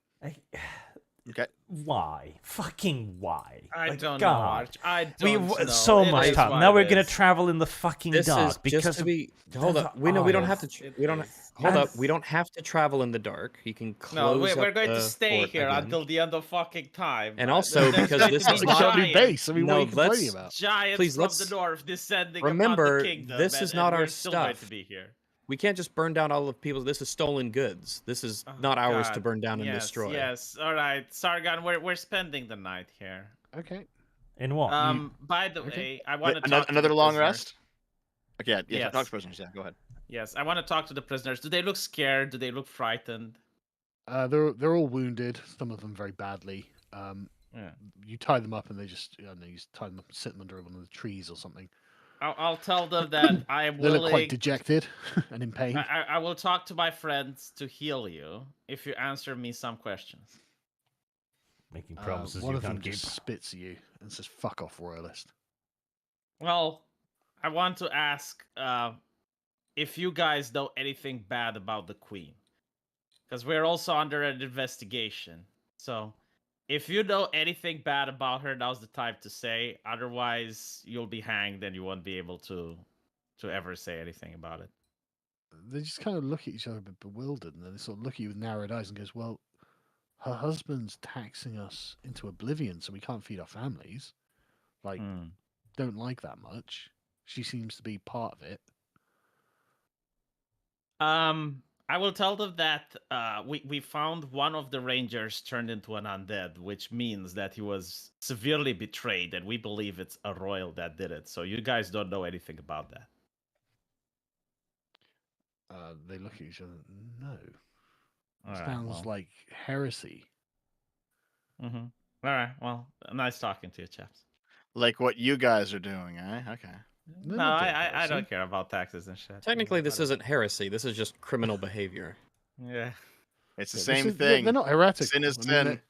Okay. Why? Fucking why? I Like, don't know, God. Arch. I We don't know. so It much is time. what Now it we're gonna is. travel in the fucking This dark is because just to of be. Hold the up. We don't ice. have to. It We don't. is. Hold up. Yes. We don't have to travel in the dark. You can No, close we're up going to the stay fort here again. until the end of fucking time. And also, there's because going this to is be We not- can't do giants, base. I mean, what No, are you complaining let's- about? giants Please, from the let's north descending remember, upon the kingdom. this is and not we're our still going to stuff. be here. We can't just burn down all of people's. This is stolen goods. This is Oh, not ours to God. burn down and Yes, destroy. Yes, all right, Sargon, we're spending the night here. Okay. In what? By the okay. way, I want to Wait, talk to another the long prisoners. rest. Okay, yeah, Yes. talk to prisoners. Yeah, go ahead. Yes, I want to talk to the prisoners. Do they look scared? Do they look frightened? They're all wounded. Some of them very badly. Yeah. You tie them up and they just you tie them up and sit them under one of the trees or something. I'll tell them that I am They look quite willing. dejected and in pain. I will talk to my friends to heal you if you answer me some questions. Making promises One you of them can't keep. just spits at you and says, "Fuck off, royalist." Well, I want to ask if you guys know anything bad about the queen, because we're also under an investigation. So, if you know anything bad about her, now's the time to say. Otherwise, you'll be hanged and you won't be able to ever say anything about it. They just kind of look at each other a bit bewildered, and then they sort of look at you with narrowed eyes and goes, "Well, her husband's taxing us into oblivion, so we can't feed our families. Like, Hmm. don't like that much. She seems to be part of it." I will tell them that we found one of the rangers turned into an undead, which means that he was severely betrayed, and we believe it's a royal that did it. So you guys don't know anything about that. They look at each other. No, All right, sounds well. like heresy. Mm-hmm. All right. Well, nice talking to you, chaps. Like what you guys are doing, eh? Okay. They're No, not doing I heresy. don't care about taxes and shit. Technically, this Whatever. isn't heresy. This is just criminal behavior. Yeah. It's the Yeah, same they're thing. not heretical. Sin is I mean, sin.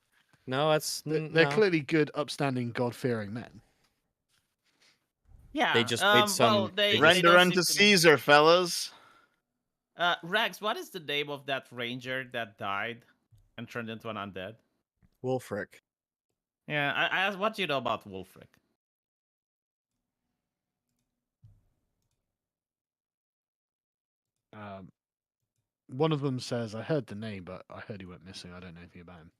No, that's they're no. clearly good, upstanding, God-fearing men. Yeah. They just made some- Well, they they just- Render don't unto seem to- Caesar, fellas. Rags, what is the name of that ranger that died and turned into an undead? Wolfric. Yeah, I asked, what do you know about Wolfric? One of them says, "I heard the name, but I heard he went missing. I don't know anything about him."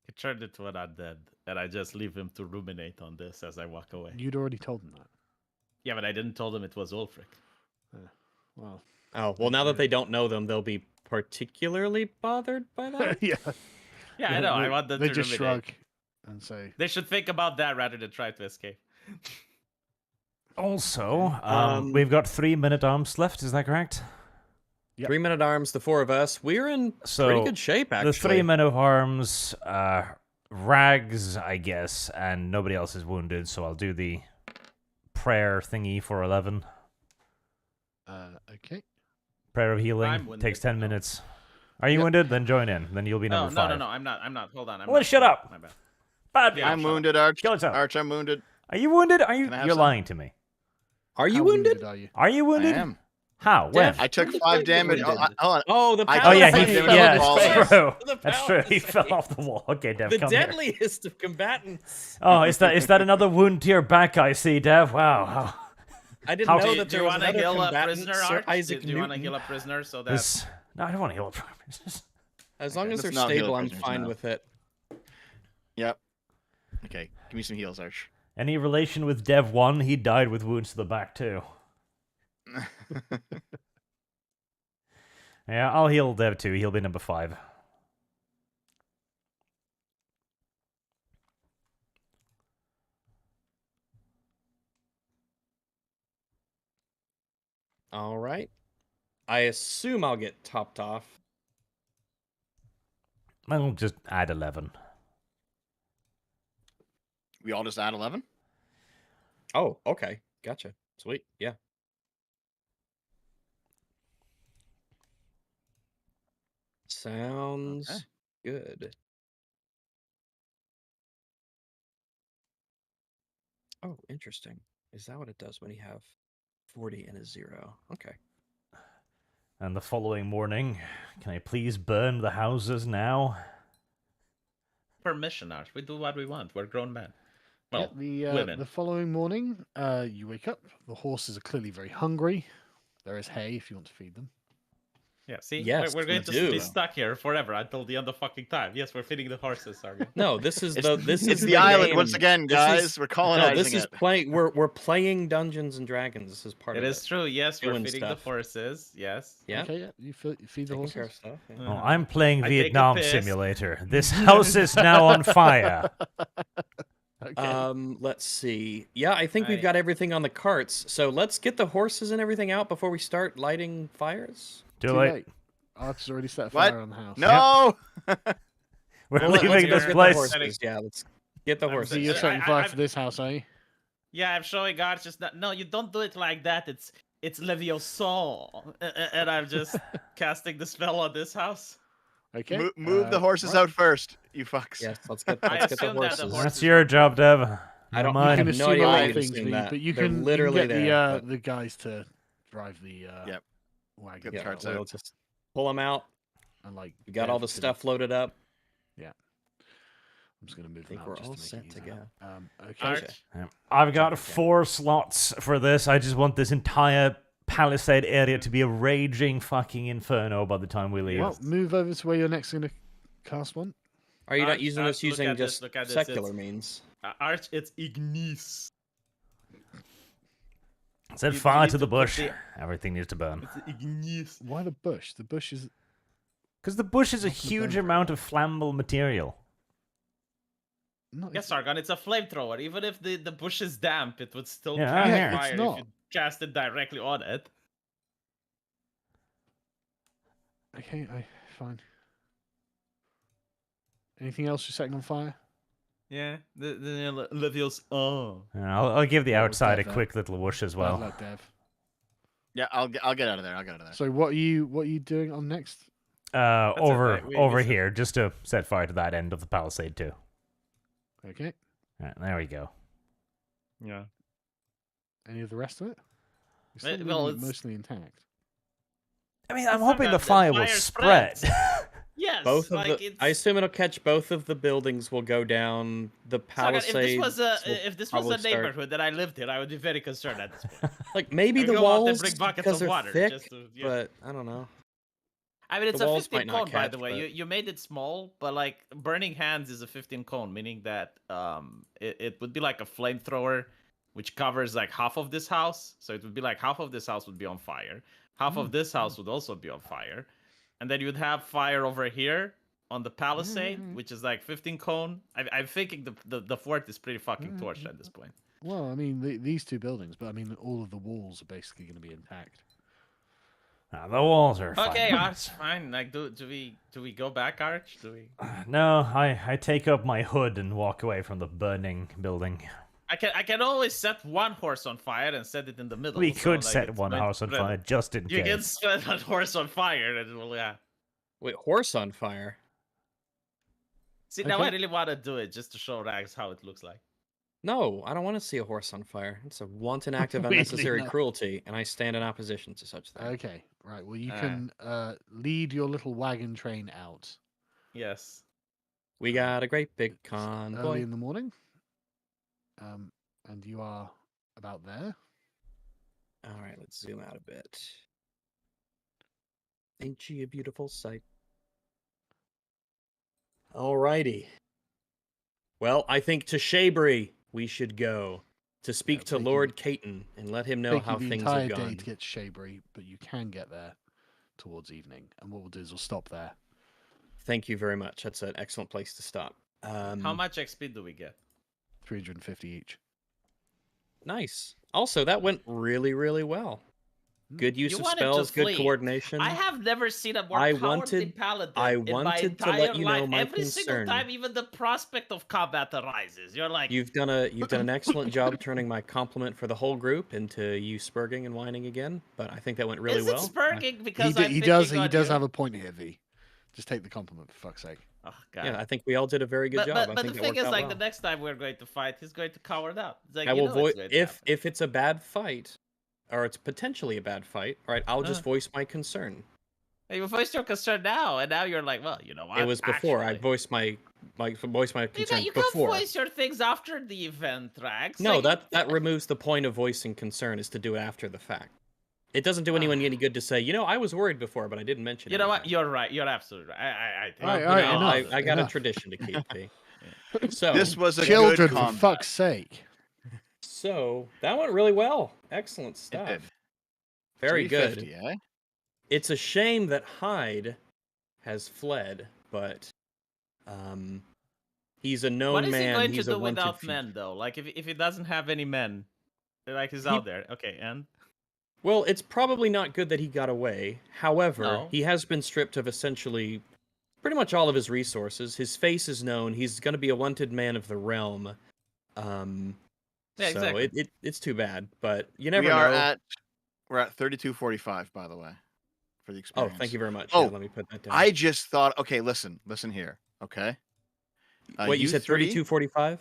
He turned into an undead, and I just leave him to ruminate on this as I walk away. You'd already told him that. Yeah, but I didn't tell him it was Ulfric. Well, Oh well, now that they don't know them, they'll be particularly bothered by that. yeah. Yeah, I know. I They- want them They to just ruminate. shrug and say, They should think about that rather than try to escape. Also, Um, we've got 3 minute arms left. Is that correct? Yep. 3 minute arms, the four of us. We're in So, pretty good shape, actually. The 3 men of arms, Rags, I guess, and nobody else is wounded, so I'll do the prayer thingy for 11. "Okay." Prayer of I'm healing wounded, takes 10 no. minutes. Are you Yep. wounded? Then join in. Then you'll be No, number no, 5. no, no. I'm not. Hold on. I'm Well, not. shut up. My bad. Bad Yeah, I'm shut up. wounded, Arch. Kill yourself. Arch, I'm wounded. Are you wounded? Are you? Can I have You're some? lying to me. Are you How wounded? are you? Are you I wounded? am. How? When? Dev- I took Wounded 5 like damage. Oh, wounded. hold on. Oh, the I Oh power yeah, took of five he, damage yeah, on the ball. it's true. The That's power true. of He fell Satan. off the wall. Okay, Dev, The come here. deadliest of combatants. Oh, is that another wound to your back? I see, Dev. Wow. I didn't How- know Do that do there you was want to another heal a combatant, prisoner, Sir Arch? Isaac Do you want to Newton. heal a prisoner so that? This... No, I don't want to heal a As long as they're let's not heal stable, I'm prisoners fine now. with it. Yep. Okay, give me some heals, Arch. Any relation with Dev 1? He died with wounds to the back too. Yeah, I'll heal Dev 2. He'll be number 5. All right. I assume I'll get topped off. I'll just add 11. We all just add 11? Oh, okay. Gotcha. Sweet. Yeah. Sounds good. Oh, interesting. Is that what it does when you have 40 and a 0? Okay. And the following morning, can I please burn the houses now? permission, Arch. We do what we want. We're grown men. Well, the following morning, you wake up. The horses are clearly very hungry. There is hay if you want to feed them. yeah. See, Yes, we're going we to do. be stuck here forever until the end of fucking time. Yes, we're feeding the horses, Sargon. No, this is It's, this it's is the island once game. again, This guys. is- We're No, colonizing this is it. playing. We're playing Dungeons and Dragons. This is part It of is it. true. Yes, we're Doing feeding stuff. the horses. Yes. Yeah, Okay, yeah. You feed the taking care of horses. stuff. Yeah. Oh, I'm playing I take a Vietnam piss. Simulator. This house is now on fire. Okay. Let's see. Yeah, I think we've I- got everything on the carts. So let's get the horses and everything out before we start lighting fires. Too late. Archer's already set What? fire on the house. No. We're Well, let's leaving go this get the place. horses. Yeah, let's get the I'm horses. So you're I- setting I- fire I- for this house, are you? Yeah, I'm showing Arch just that. No, you don't do it like that. It's Leviosa, and I'm just casting the spell on this house. Okay. Move the horses right. out first, you fucks. Yes, let's get I the assume that the horses. horse- That's your job, Dev. I don't- Not I You mine. can have no assume idea a why lot you of can things, assume V, that. but you They're can literally get there, the guys to drive the Yep. wagon. Get the Yeah, carts we'll out. just pull them out. And like We got all Dev the can- stuff loaded up. I'm just gonna move I think them out we're just all to make set it to easier. go. Okay. Arch, Yeah. I've got Okay. 4 slots for this. I just want this entire palisade area to be a raging fucking inferno by the time we leave. Well, move over to where you're next gonna cast one. Are you not Arch, using Arch, this look using at this, just look at this, secular it's- means? Arch, it's Ignis. Set you fire need to the to put bush. the- Everything needs to burn. It's Ignis. Why the bush? The bush is Because the bush is a Not gonna huge burn very amount of flammable material. not. Yes, Sargon, it's a flamethrower. Even if the bush is damp, it would still Yeah, catch yeah, it's fire if not. you cast it directly on it. Okay, fine. Anything else you're setting on fire? Yeah, the Leviosa. Oh. And I'll give the Yeah, we'll outside a Dev that. quick little whoosh as Bad well. luck, Dev. Yeah, I'll get out of there. I'll get out of there. So what are you doing on next? Over okay, we over said- here, just to set fire to that end of the palisade too. Okay. Right, there we go. Yeah. Any of the rest of it? You're still Well, leaving it it's- mostly intact. I mean, I'm It's not hoping that the fire will fire spread. spreads. Yes. Both of like the. it's... I assume it'll catch both of the buildings. Will go down the Sargon, palisade. if this was a neighborhood that I lived in, I would be very concerned at this point. Like maybe I'd the go out there, walls bring buckets because of they're water thick, just to- yeah. but I don't know. I mean, it's The a walls 15 might not cone, by the catch, way. but- You made it small, but like burning hands is a 15 cone, meaning that it would be like a flamethrower, which covers like half of this house. So it would be like half of this house would be on fire, half of this house would also be on fire, and then you'd have fire over here on the palisade, which is like 15 cone. I'm thinking the fort is pretty fucking torched at this point. Well, I mean these two buildings, but I mean all of the walls are basically going to be intact. The walls are fine. Okay, Arch, fine. Like, do we go back, Arch? Do we? No, I take up my hood and walk away from the burning building. I can always set one horse on fire and set it in the middle. We so, could like, set it's one meant house on to- fire just in You can case. set a horse on fire and it will, yeah. Wait, horse on fire? See, now I Okay. really want to do it just to show Rags how it looks like. No, I don't want to see a horse on fire. It's a wanton act of Weirdly unnecessary enough. cruelty, and I stand in opposition to such things. Okay, right. Well, you can lead your little wagon train out Yes. We got a great big It's early convoy. in the morning, and you are about there. All right, let's zoom out a bit. Ain't she a beautiful sight? All righty. Well, I think to Shabrey we should go to speak to taking- Lord Caton and let him know Take how you the things entire have day gone. to get to Shabrey, but you can get there towards evening. And what we'll do is we'll stop there. Thank you very much. That's an excellent place to stop. How much XP do we get? 350 each. Nice. Also, that went really, really well. Good use You of wanted to spells, good flee. coordination. I have never seen a more I cowardly wanted- paladin I in my wanted to let entire you know life. my Every single concern. time, even the prospect of combat arises. You're like, You've done an excellent job turning my compliment for the whole group into you spurging and whining again, but I think that went really is well. it spurging because I'm He does picking on you? have a point here, V. Just take the compliment for fuck's sake. Oh, God. Yeah, I think we all did a very good but, job. But, I but think the that thing worked is, out like, well. the next time we're going to fight, he's going to cower it up. It's like, I you will know voice it's going to happen. if it's a bad fight, or it's potentially a bad fight. All right, I'll just voice my concern. You voiced your concern now, and now you're like, well, you know what? It was before I actually- voiced my voice my You concerns can't before. voice your things after the event, Rags. No, Like, that removes the point of voicing concern is to do it after the fact. It doesn't do anyone any good to say, I was worried before, but I didn't mention it. You know what? You're right. You're absolutely right. I think. All You right, know, enough, I got a enough. tradition to keep, P. So, This was a Children, good for combat. fuck's sake. so that went really well. Excellent It stuff. did. Very good. 350, eh? It's a shame that Hyde has fled, but he's a known What is man. he going He's to a do wanted without fugitive. men, though? Like, if he doesn't have any men, like he's out there. Okay, and Well, it's probably not good that he got away. However, No. he has been stripped of essentially pretty much all of his resources. His face is known. He's going to be a wanted man of the realm. Yeah, So exactly. it's too bad, but you never We are know. we're at 3245, by the way, for the Oh, experience. thank you very much. Oh, Yeah, let me put that down. I just thought, okay, listen here, okay? Wait, you said 3245?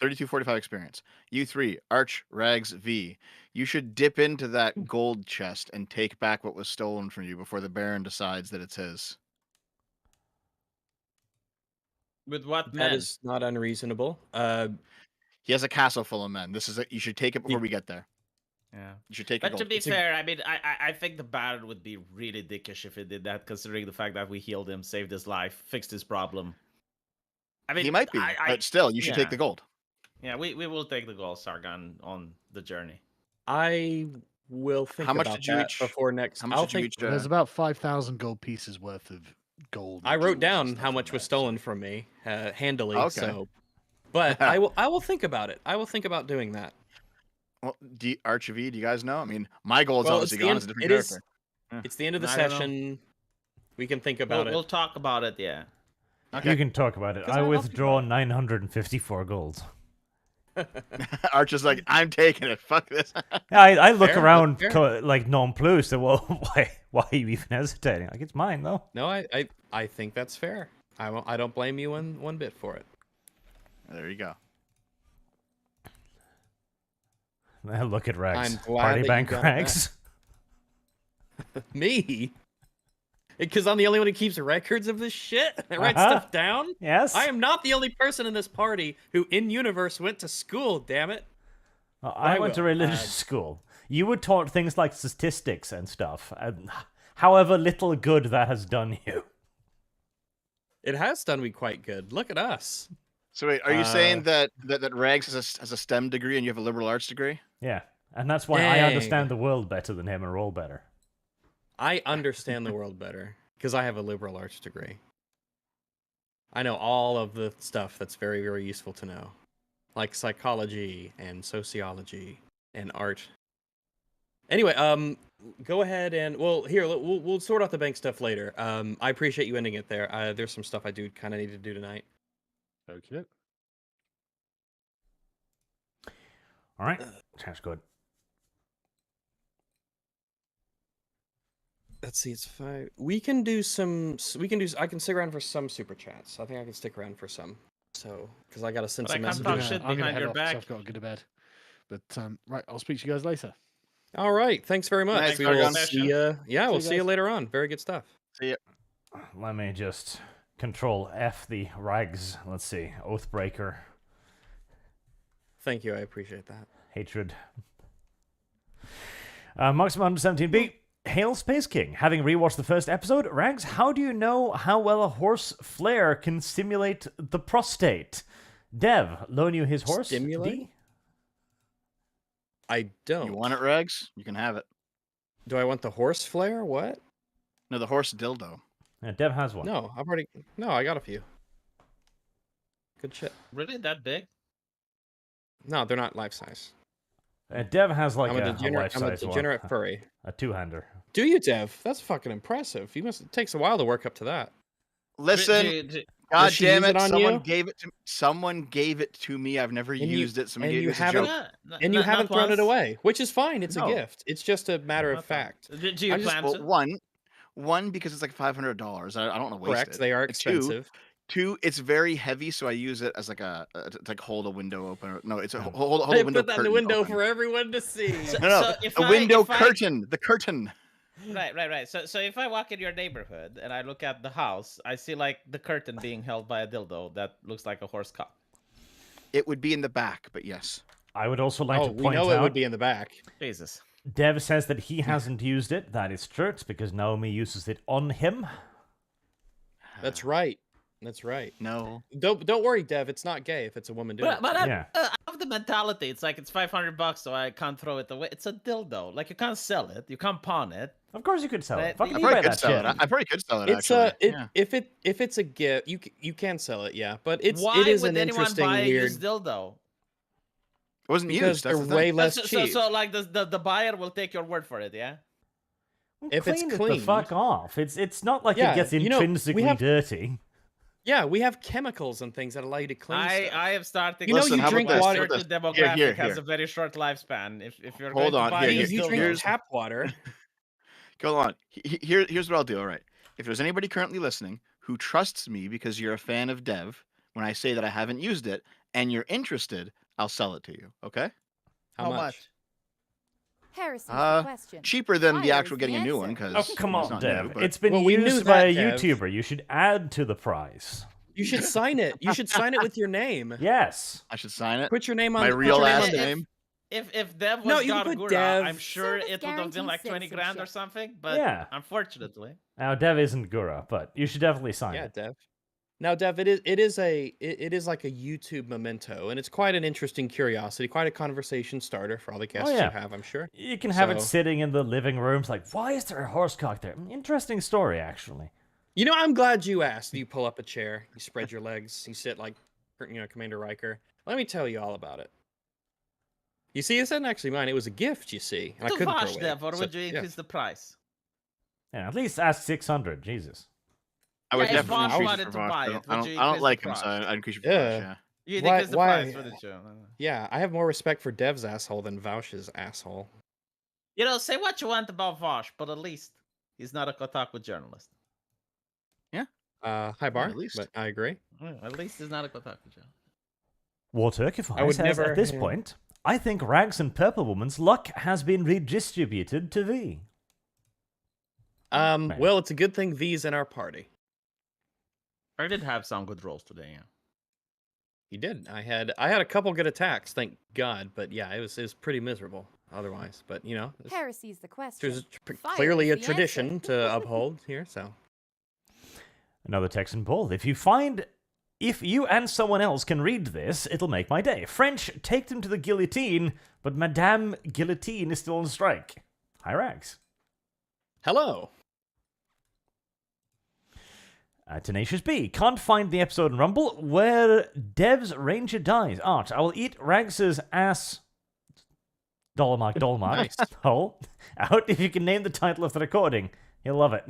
3245 experience. You three, Arch, Rags, V. You should dip into that gold chest and take back what was stolen from you before the Baron decides that it's his. with what That men? is not unreasonable. He has a castle full of men. This is you should take it before we get there. Yeah. You should take it. But to be It's a- fair, I mean, I think the Baron would be really dickish if he did that, considering the fact that we healed him, saved his life, fixed his problem. I mean, He might be, but still, you should take the gold. Yeah, we will take the gold, Sargon, on the journey. I will think How much about did you that each- before next. How much I'll did you think. each? There's about 5,000 gold pieces worth of gold. I and wrote jewels and down stuff how in much was there, stolen so- from me handily. Okay. So, but I will think about it. I will think about doing that. Well, Arch V, do you guys know? I mean, my gold's Well, obviously it's the gone end- as a different it is- character. It's the end of the I don't know. session. We can think about We'll it. talk about it, yeah. You can talk about it. 'Cause I I love withdraw people. 954 gold. Arch is like, I'm taking it. Fuck this. I look Fair, around that's fair. like nonplussed. Well, why are you even hesitating? Like, it's mine though. No, I think that's fair. I don't blame you one bit for it. There you go. Look at Rex. I'm glad Party that you bank got it back. Rex. Me? Because I'm the only one who keeps records of this shit. I write Uh-huh. stuff down. Yes. I am not the only person in this party who, in universe, went to school. Damn it! I I went to will. religious school. You were taught things like statistics and stuff. And however little good that has done you. It has done me quite good. Look at us. So wait, are you saying that Rags has a STEM degree and you have a liberal arts degree? Yeah. And that's why I understand the world better than him and roll better. I understand the world better because I have a liberal arts degree. I know all of the stuff that's very, very useful to know, like psychology and sociology and art. Anyway, go ahead and we'll sort out the bank stuff later. I appreciate you ending it there. There's some stuff I do kind of need to do tonight. Okay. All right. Sounds good. Let's see, it's 5. We can do some. I can stick around for some super chats. I think I can stick around for some. So, because I gotta send But I some can't messages. talk I'm shit gonna behind head your off 'cause back. I've got to go to bed. But right, I'll speak to you guys later. All right, thanks very much. Nice, We will Sargon. see you. Yeah, we'll you see you guys. later on. Very good stuff. Let me just control F the rags. Let's see. Oathbreaker. Thank you. I appreciate that. Hatred. Maximum 117B. Hail Space King. Having rewatched the first episode, Rags, how do you know how well a horse flare can stimulate the prostate? Dev, loan you his horse. Stimulate? D? I don't. You want it, Rags? You can have it. Do I want the horse flare? What? No, the horse dildo. Yeah, Dev has one. No, I've already. No, I got a few. Good shit. Really that big? No, they're not life size. Dev has like I'm a a degenerate life-size one. furry. A two-hander. Do you, Dev? That's fucking impressive. It takes a while to work up to that. Listen, Do- God Does she damn use it! it on Someone you? gave it to someone gave it to me. I've never And used it. Someone and gave you it as a haven't- joke. And you haven't thrown it once. away, which is fine. It's No. a gift. It's just a matter of Not fact. once. Do you I just- plan Well, to? one because it's like $500. I don't want to waste Correct. it. They are And expensive. Two, it's very heavy, so I use it as like to like hold a window open. No, it's a Yeah. hold They a window put that in the curtain window open. for everyone to see. So- No, so if a I- window if I- curtain. The curtain. Right. So if I walk in your neighborhood and I look at the house, I see like the curtain being held by a dildo that looks like a horse cock. It would be in the back, but yes. I would also like to we point know out it would be in the back. Jesus. Dev says that he hasn't used it. That is true. It's because Naomi uses it on him. That's right. That's right. No. Don't worry, Dev. It's not gay if it's a woman doing But it. Yeah. I have the mentality. It's like it's $500, so I can't throw it away. It's a dildo. Like you can't sell it. You can't pawn it. Of course you could sell it. Right, Fucking I I eBay probably could that sell shit. it. I probably could sell it, It's actually. if it's a gift, you can sell it, yeah. But it Why is would an anyone interesting buy a weird used dildo? It wasn't because used. That's they're the way thing. less so, cheap. so like the buyer will take your word for it, yeah? Well, if it's clean it the cleaned- fuck off. It's not like Yeah, it gets you know, we intrinsically have- dirty. Yeah, we have chemicals and things that allow you to clean stuff. I have started. You know, Listen, you how about drink this? water. How about Certain this? demographic Here. has a very short lifespan. If you're Hold going on, to buy here, these You drink dildos- tap water. Go on. Here's what I'll do. All right. If there's anybody currently listening who trusts me because you're a fan of Dev, when I say that I haven't used it and you're interested, I'll sell it to you. Okay? How much? Heresy's Uh, the question. Cheaper than the Fire actual is getting a new answer. one because Oh, come on, Dev. But It's been Well, we knew used by a that, Dev. YouTuber. You should add to the price. You should sign it. You should sign it with your name. Yes. I should sign it. Put your name on My put real your name last on the- name. If Dev was No, you can put Gargura, Dev. I'm sure Service it would have been like guarantee 20 grand or citizenship. something. But Yeah. unfortunately, Now, Dev isn't Gura, but you should definitely sign Yeah, it. Dev. Now, Dev, it is like a YouTube memento, and it's quite an interesting curiosity, quite a conversation starter for all the guests yeah. you have, I'm sure. You can have it So- sitting in the living rooms like, why is there a horsecock there? Interesting story, actually. You know, I'm glad you asked. You pull up a chair, you spread your legs, you sit like, Commander Riker. Let me tell you all about it. You see, it's not actually mine. It was a gift, you see. And I to couldn't throw Vash, away. Dev, or So, would you yeah. increase the price? Yeah, at least ask 600. Jesus. I would Yeah, if definitely Vosh increase wanted it for to Vosh. buy I it, don't, would I you don't, I increase don't the like him, price? so I'd increase it for Yeah. Vosh, yeah. You'd Why- increase the why- price, wouldn't you? Yeah, I have more respect for Dev's asshole than Vaush's asshole. You know, say what you want about Vosh, but at least he's not a Kotaku journalist. Hi, Bar, at least. but I agree. At least he's not a Kotaku journalist. War Turkify I would says never- at this yeah. point, I think Rags and Purple Woman's luck has been redistributed to V. Man. Well, it's a good thing V's in our party. I did have some good rolls today, yeah. He did. I had a couple good attacks, thank God. But yeah, it was pretty miserable otherwise. But you know, Heresy's the question. there's Fire clearly is a the tradition answer. to uphold here. So Another text and Paul. If you and someone else can read this, it'll make my day. French, take them to the guillotine, but Madame Guillotine is still on strike. Hi, Rags. hello. Tenacious B. Can't find the episode in Rumble where Dev's Ranger dies. Art. I will eat Rags's ass. Dollarmark. Nice. Hole. Out if you can name the title of the recording. He'll love it.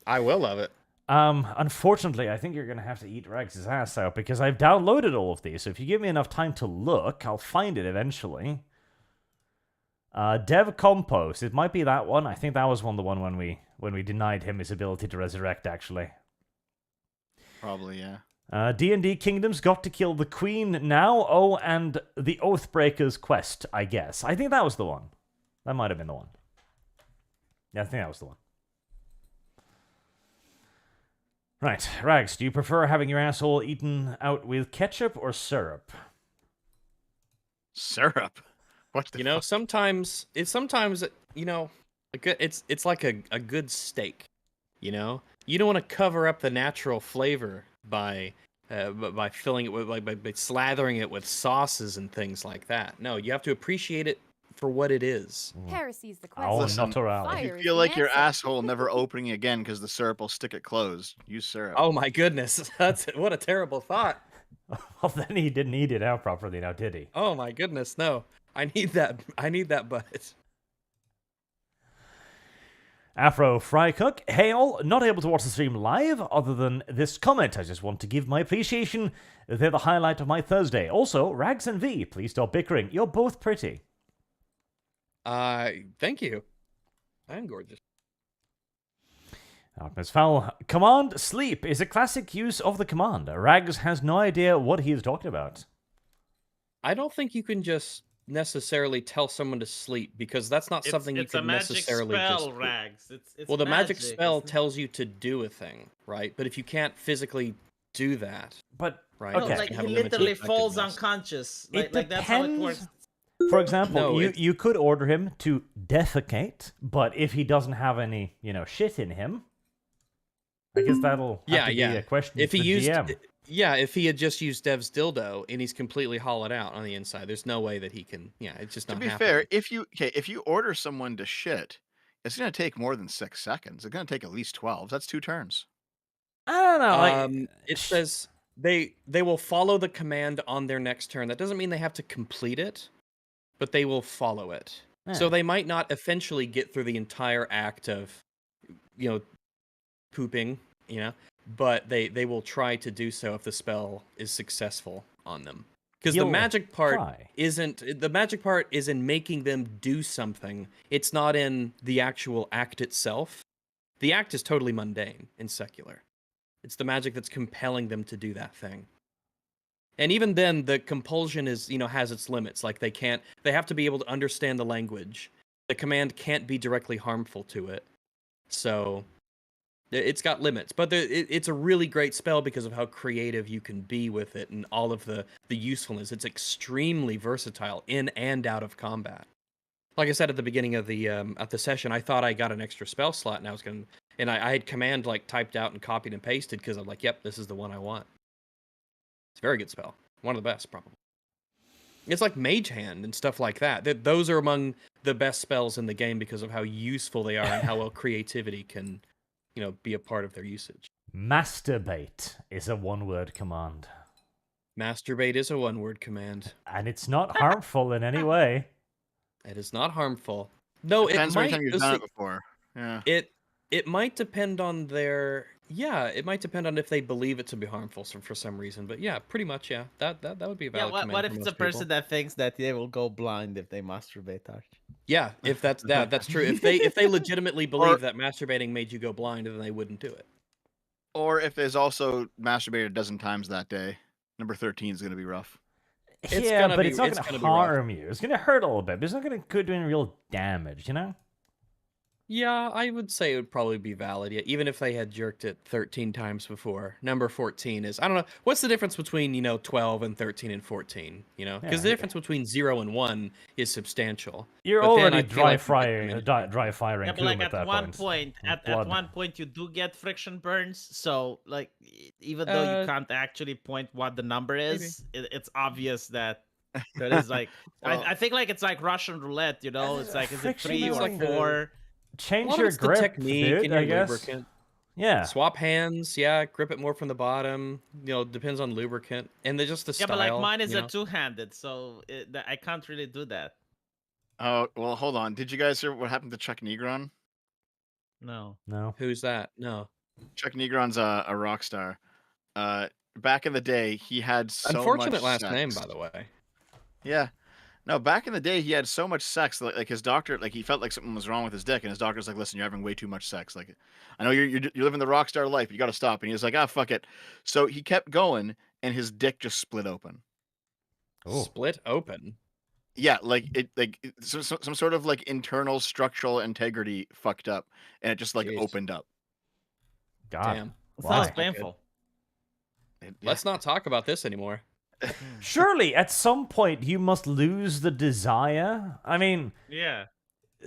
I will love it. Unfortunately, I think you're going to have to eat Rags's ass out because I've downloaded all of these. So if you give me enough time to look, I'll find it eventually. Dev Compost. It might be that one. I think that was the one when we denied him his ability to resurrect, actually. Probably, yeah. D&D Kingdoms got to kill the Queen now. Oh, and the Oathbreaker's quest, I guess. I think that was the one. That might have been the one. Yeah, I think that was the one. Right, Rags, do you prefer having your asshole eaten out with ketchup or syrup? Syrup. What the You know, fuck? sometimes you know, it's like a good steak. You know, you don't want to cover up the natural flavor by filling it with by slathering it with sauces and things like that. No, you have to appreciate it for what it is. Heresy's the Oh, question. Listen, natural. Fire If you is feel the like your answer. asshole never opening again because the syrup will stick it closed, use syrup. Oh my goodness, that's what a terrible thought. Well, then he didn't eat it out properly now, did he? Oh my goodness, no. I need that butt. Afro Fry Cook, hey all, not able to watch the stream live other than this comment. I just want to give my appreciation. They're the highlight of my Thursday. Also, Rags and V, please stop bickering. You're both pretty. Thank you. I'm gorgeous. Alchemist Fowl, command sleep is a classic use of the command. Rags has no idea what he is talking about. I don't think you can just necessarily tell someone to sleep because that's not something you it's a could magic necessarily spell, just do. Rags. It's Well, the magic magic, spell isn't it? tells you to do a thing, right? But if you can't physically do that, But right? No, Okay. like you he have a limited literally falls effectiveness. unconscious. It Like that's how it depends. works. For example, No, you, it's- you could order him to defecate, but if he doesn't have any, shit in him, I guess that'll have to be a question If for he the used, GM. yeah, if he had just used Dev's dildo and he's completely hollowed out on the inside, there's no way that he can. Yeah, it's just To not be happening. fair, if you order someone to shit, it's gonna take more than 6 seconds. It's gonna take at least 12. That's 2 turns. I don't know. It says they will follow the command on their next turn. That doesn't mean they have to complete it, but they will follow it. So Yeah. they might not eventually get through the entire act of, pooping, but they will try to do so if the spell is successful on them. Because the You'll magic part try. is in making them do something. It's not in the actual act itself. The act is totally mundane and secular. It's the magic that's compelling them to do that thing. And even then, the compulsion is, has its limits. Like they have to be able to understand the language. The command can't be directly harmful to it. So it's got limits. But it's a really great spell because of how creative you can be with it and all of the usefulness. It's extremely versatile in and out of combat. Like I said at the beginning of the session, I thought I got an extra spell slot, and I had command typed out and copied and pasted because I'm like, yep, this is the one I want. It's a very good spell, one of the best probably. It's like Mage Hand and stuff like that. Those are among the best spells in the game because of how useful they are and how well creativity can, be a part of their usage. Masturbate is a one-word command. Masturbate is a one-word command. And it's not harmful in any way. It is not harmful. No, Depends it how might. many times you've done it before. Yeah. It might depend on their. Yeah, it might depend on if they believe it to be harmful for some reason. But yeah, pretty much, yeah. That would be a Yeah, valid command what for if it's most a person people. that thinks that they will go blind if they masturbate, Arch? Yeah, if that's true. If they legitimately believe that masturbating made you go blind, then they wouldn't do it. Or if there's also masturbated a dozen times that day, number 13 is going to be rough. It's Yeah, gonna but be- it's not it's going gonna to be rough. harm you. It's going to hurt a little bit, but it's not going to do any real damage, Yeah, I would say it would probably be valid, yeah, even if they had jerked it 13 times before. Number 14 is, I don't know, what's the difference between, 12 and 13 and 14, Because Yeah, the difference between 0 and 1 is substantial. You're But then already I feel like you get them in- dry firing Yeah, but Coom like at at that one point. point, at Blood. one point you do get friction burns. So like, even though you can't actually point what the number is, it's obvious that there is like. Well- I think like it's like Russian roulette. It's like is it friction 3 is or like 4? A Change lot of your it's the grip, technique dude, and your I guess. lubricant. Yeah. Swap hands, yeah, grip it more from the bottom. Depends on lubricant and just the Yeah, style. but like mine is a two-handed, so I can't really do that. Oh, well, hold on. Did you guys hear what happened to Chuck Negron? No. No. Who's that? No. Chuck Negron's a rock star. Back in the day, he had so Unfortunate much last sex. name, by the way. Yeah. No, back in the day, he had so much sex. Like his doctor, like he felt like something was wrong with his dick, and his doctor's like, "Listen, you're having way too much sex. Like, I know you're living the rock star life, but you got to stop." And he was like, "Ah, fuck it." So he kept going, and his dick just split open. Oh. Split open. Yeah, some sort of like internal structural integrity fucked up, and it just like Jeez. opened up. God. Damn. Sounds Why? painful. Yeah. Let's not talk about this anymore. Surely, at some point, you must lose the desire. I mean, Yeah.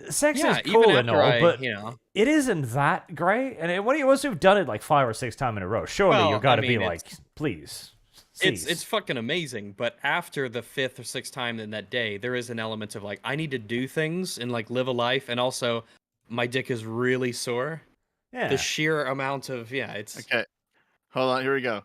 sex Yeah, is cool even and after all, I, but it it isn't that great. And once you've done it like 5 or 6 times in a row, surely Well, you've got to I be mean, like, please. it's cease. fucking amazing. But after the 5th or 6th time in that day, there is an element of like I need to do things and like live a life, and also my dick is really sore. Yeah. The sheer amount of it's Okay, hold on. Here we go.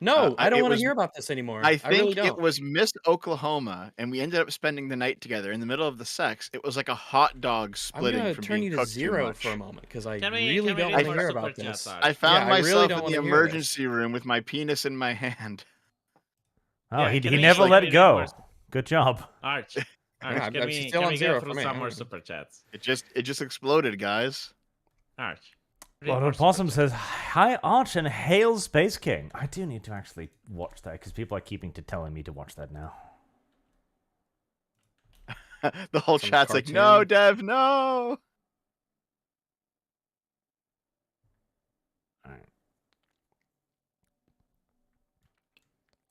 no, I don't it want to was- hear about this anymore. I really think don't. it was Miss Oklahoma, and we ended up spending the night together. In the middle of the sex, it was like a hot dog I'm splitting gonna from turn being you to cooked too 0 much. for a moment because I Can we really read don't want to more hear super about chats, this. Arch? I found I really myself don't in wanna the hear this. emergency room with my penis in my hand. Oh, Yeah, he can he we, never like, let read go. more- Good job. Arch. I'm Can we still on get 0 through for me. some I more don't know. super chats? It just exploded, guys. Arch. read Lord more of Possum super says, "Hi Arch and hail Space King." I do need to actually watch that because people are keeping telling me to watch that now. The whole Some chat's like, no, cartoon. Dev, no. All right.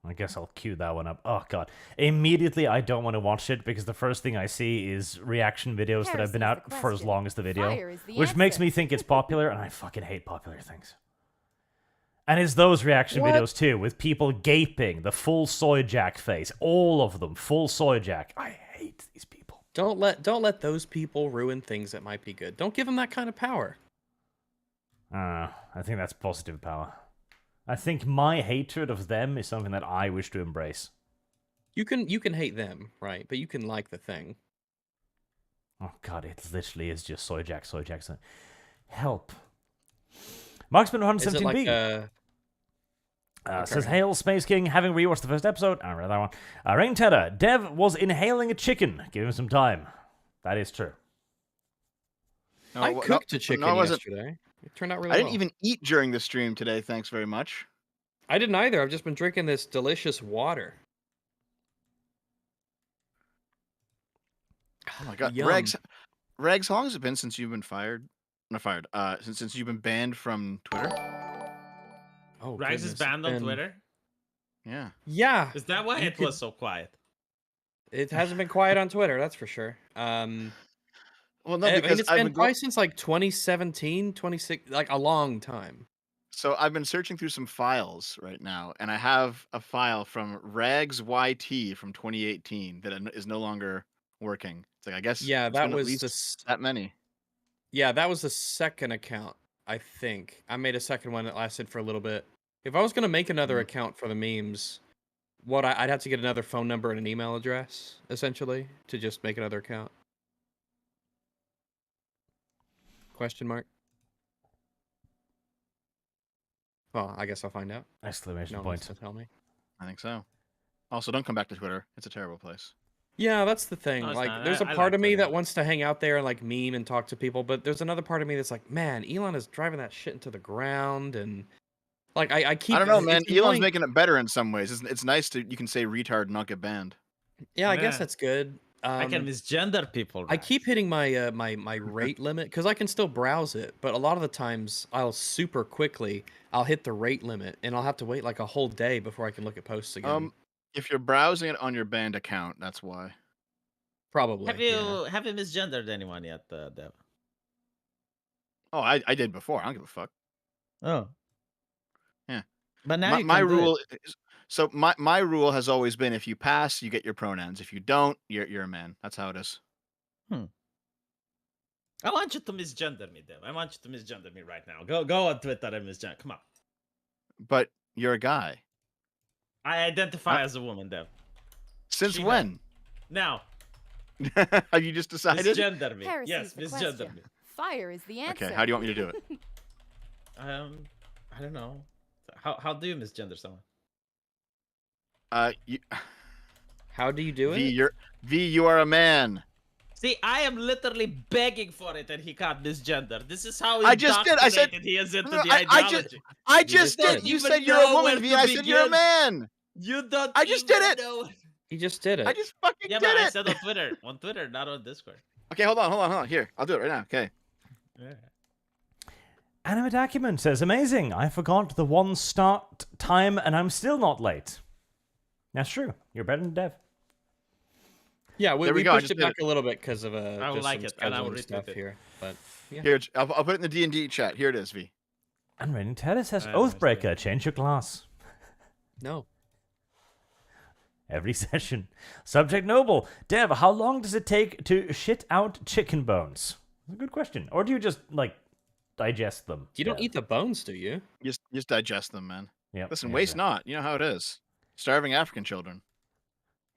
I guess I'll cue that one up. Oh god. Immediately I don't want to watch it because the first thing I see is reaction videos that have been Heresy is out the for as question. long as the video. Fire is the Which makes answer. me think it's popular, and I fucking hate popular things. And it's those reaction What? videos too, with people gaping, the full soy jack face. All of them, full soy jack. I hate these people. Don't let those people ruin things that might be good. Don't give them that kind of power. I think that's positive power. I think my hatred of them is something that I wish to embrace. You can hate them, right? But you can like the thing. Oh god, it literally is just soy jack, soy jack. Help. Marksman Is it 117B like says, okay. Hail Space King, having rewatched the first episode. I read that one. Rain Tedder, Dev was inhaling a chicken. Give him some time. That is true. No, I no, cooked a chicken no, I wasn't. yesterday. It turned out really I didn't well. even eat during the stream today. Thanks very much. I didn't either. I've just been drinking this delicious water. Oh my god, Yum. Regs, how long has it been since you've been fired? Not fired. Since you've been banned from Twitter. Oh, Rags is goodness, banned on and- Twitter. Yeah. Yeah, Is that why You it could- was so quiet? it hasn't been quiet on Twitter, that's for sure. Well, no, I mean, because it's I've been been probably since like 2017, 26, like a long time. So I've been searching through some files right now, and I have a file from Rags YT from 2018 that is no longer working. It's like I guess Yeah, it's that been at was least that many. Yeah, that was the second account, I think. I made a second one that lasted for a little bit. If I was gonna make another account for the memes, I'd have to get another phone number and an email address, essentially, to just make another account. Question mark? Well, I guess I'll find out. Exclamation No one wants point. to tell me. I think so. Also, don't come back to Twitter. It's a terrible place. Yeah, that's the thing. No, it's Like, not. there's a I part like of me Twitter. that wants to hang out there and like meme and talk to people, but there's another part of me that's like, man, Elon is driving that shit into the ground, and like I keep. I don't know, man. it's Elon's annoying- making it better in some ways. It's nice to you can say retard and not get banned. Yeah, I guess Yeah. that's good. I can misgender people. I keep hitting my my rate limit because I can still browse it, but a lot of the times I'll super quickly I'll hit the rate limit and I'll have to wait like a whole day before I can look at posts again. If you're browsing it on your banned account, that's why. Probably. Have you misgendered anyone yet, Dev? Oh, I did before. I don't give a fuck. Oh. Yeah. But now my you my can do it. rule is, so my rule has always been if you pass, you get your pronouns. If you don't, you're a man. That's how it is. I want you to misgender me, Dev. I want you to misgender me right now. Go on Twitter and misgender. Come on. But you're a guy. I identify as a woman, Dev. Since She when? Now, Have you just decided? misgender me. Heresy Yes, is the misgender question. me. Fire is the answer. Okay, how do you want me to do it? I don't know. How do you misgender someone? You, How do you do it? you are a man. See, I am literally begging for it, and he can't misgender. This is how I just did. I said- indoctrinated he is into No, the I just- ideology. I You just just did. did. You Even said you're a know woman, where V. to I said you're a begin. man. You don't. I just did even it. know- You just did it. I just fucking Yeah, did but it. I said on Twitter. On Twitter, not on Discord. Okay, hold on. Here, I'll do it right now. Okay. Yeah. Animate Acumen says, amazing. I forgot the one start time and I'm still not late. That's true. You're better than Dev. Yeah, we, There we we go, I pushed just it did back a little bit because of I would just like some it, and I will scheduling retweet stuff it. here. But yeah. Here, I'll put it in the D&D chat. Here it is, V. And Raining Terror says, I Oathbreaker, change your class. No. Every session. Subject Noble. Dev, how long does it take to shit out chicken bones? That's a good question. Or do you just, like, digest them? You don't Dev? eat the bones, do you? Just digest them, man. Yep. Listen, yeah, waste yeah. not. You know how it is. Starving African children.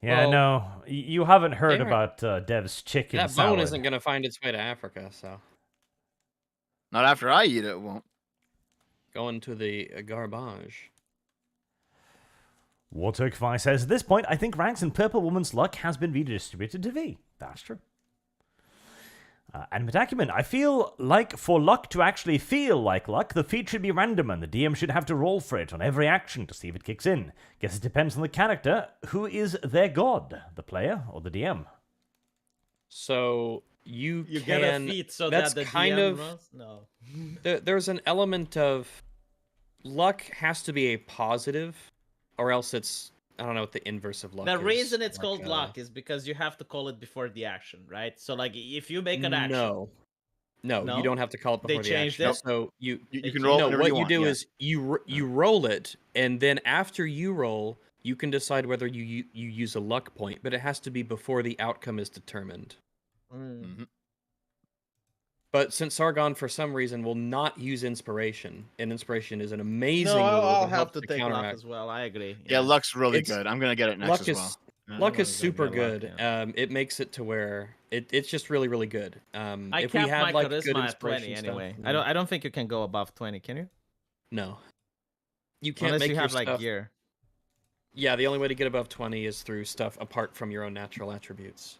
Yeah, Well, no. You haven't heard they about Dev's chicken That salad. bone isn't going to find its way to Africa, so Not after I eat it, it won't. going to the garbage. Warturkify says, at this point, I think Rags and Purple Woman's luck has been redistributed to V. That's true. And Metacumen, I feel like for luck to actually feel like luck, the feat should be random and the DM should have to roll for it on every action to see if it kicks in. Guess it depends on the character. Who is their god? The player or the DM? So you You can. get a feat so that's that the kind DM of rolls? No. there's an element of luck has to be a positive, or else it's I don't know what the inverse of luck The is. reason it's like, called luck is because you have to call it before the action, right? So like if you make an action, No, you No? don't have to call it They before the changed action. it? So you You can They roll no, whenever what you you want. do yeah. is you roll it, and then after you roll, you can decide whether you use a luck point, but it has to be before the outcome is determined. Mhm. But since Sargon, for some reason, will not use inspiration, and inspiration is an amazing No, rule I'll that have helps to to take luck counteract. as well. I agree. Yeah, luck's really It's- good. I'm gonna get it next Luck as is well. Yeah, luck is everyone's gonna super get luck, good. yeah. It makes it to where it's just really really good. I If we capped had my like good charisma at 20 inspiration anyway. stuff, I don't think you can go above 20, can you? No, you can't Unless make you your have like stuff. gear. Yeah, the only way to get above 20 is through stuff apart from your own natural attributes.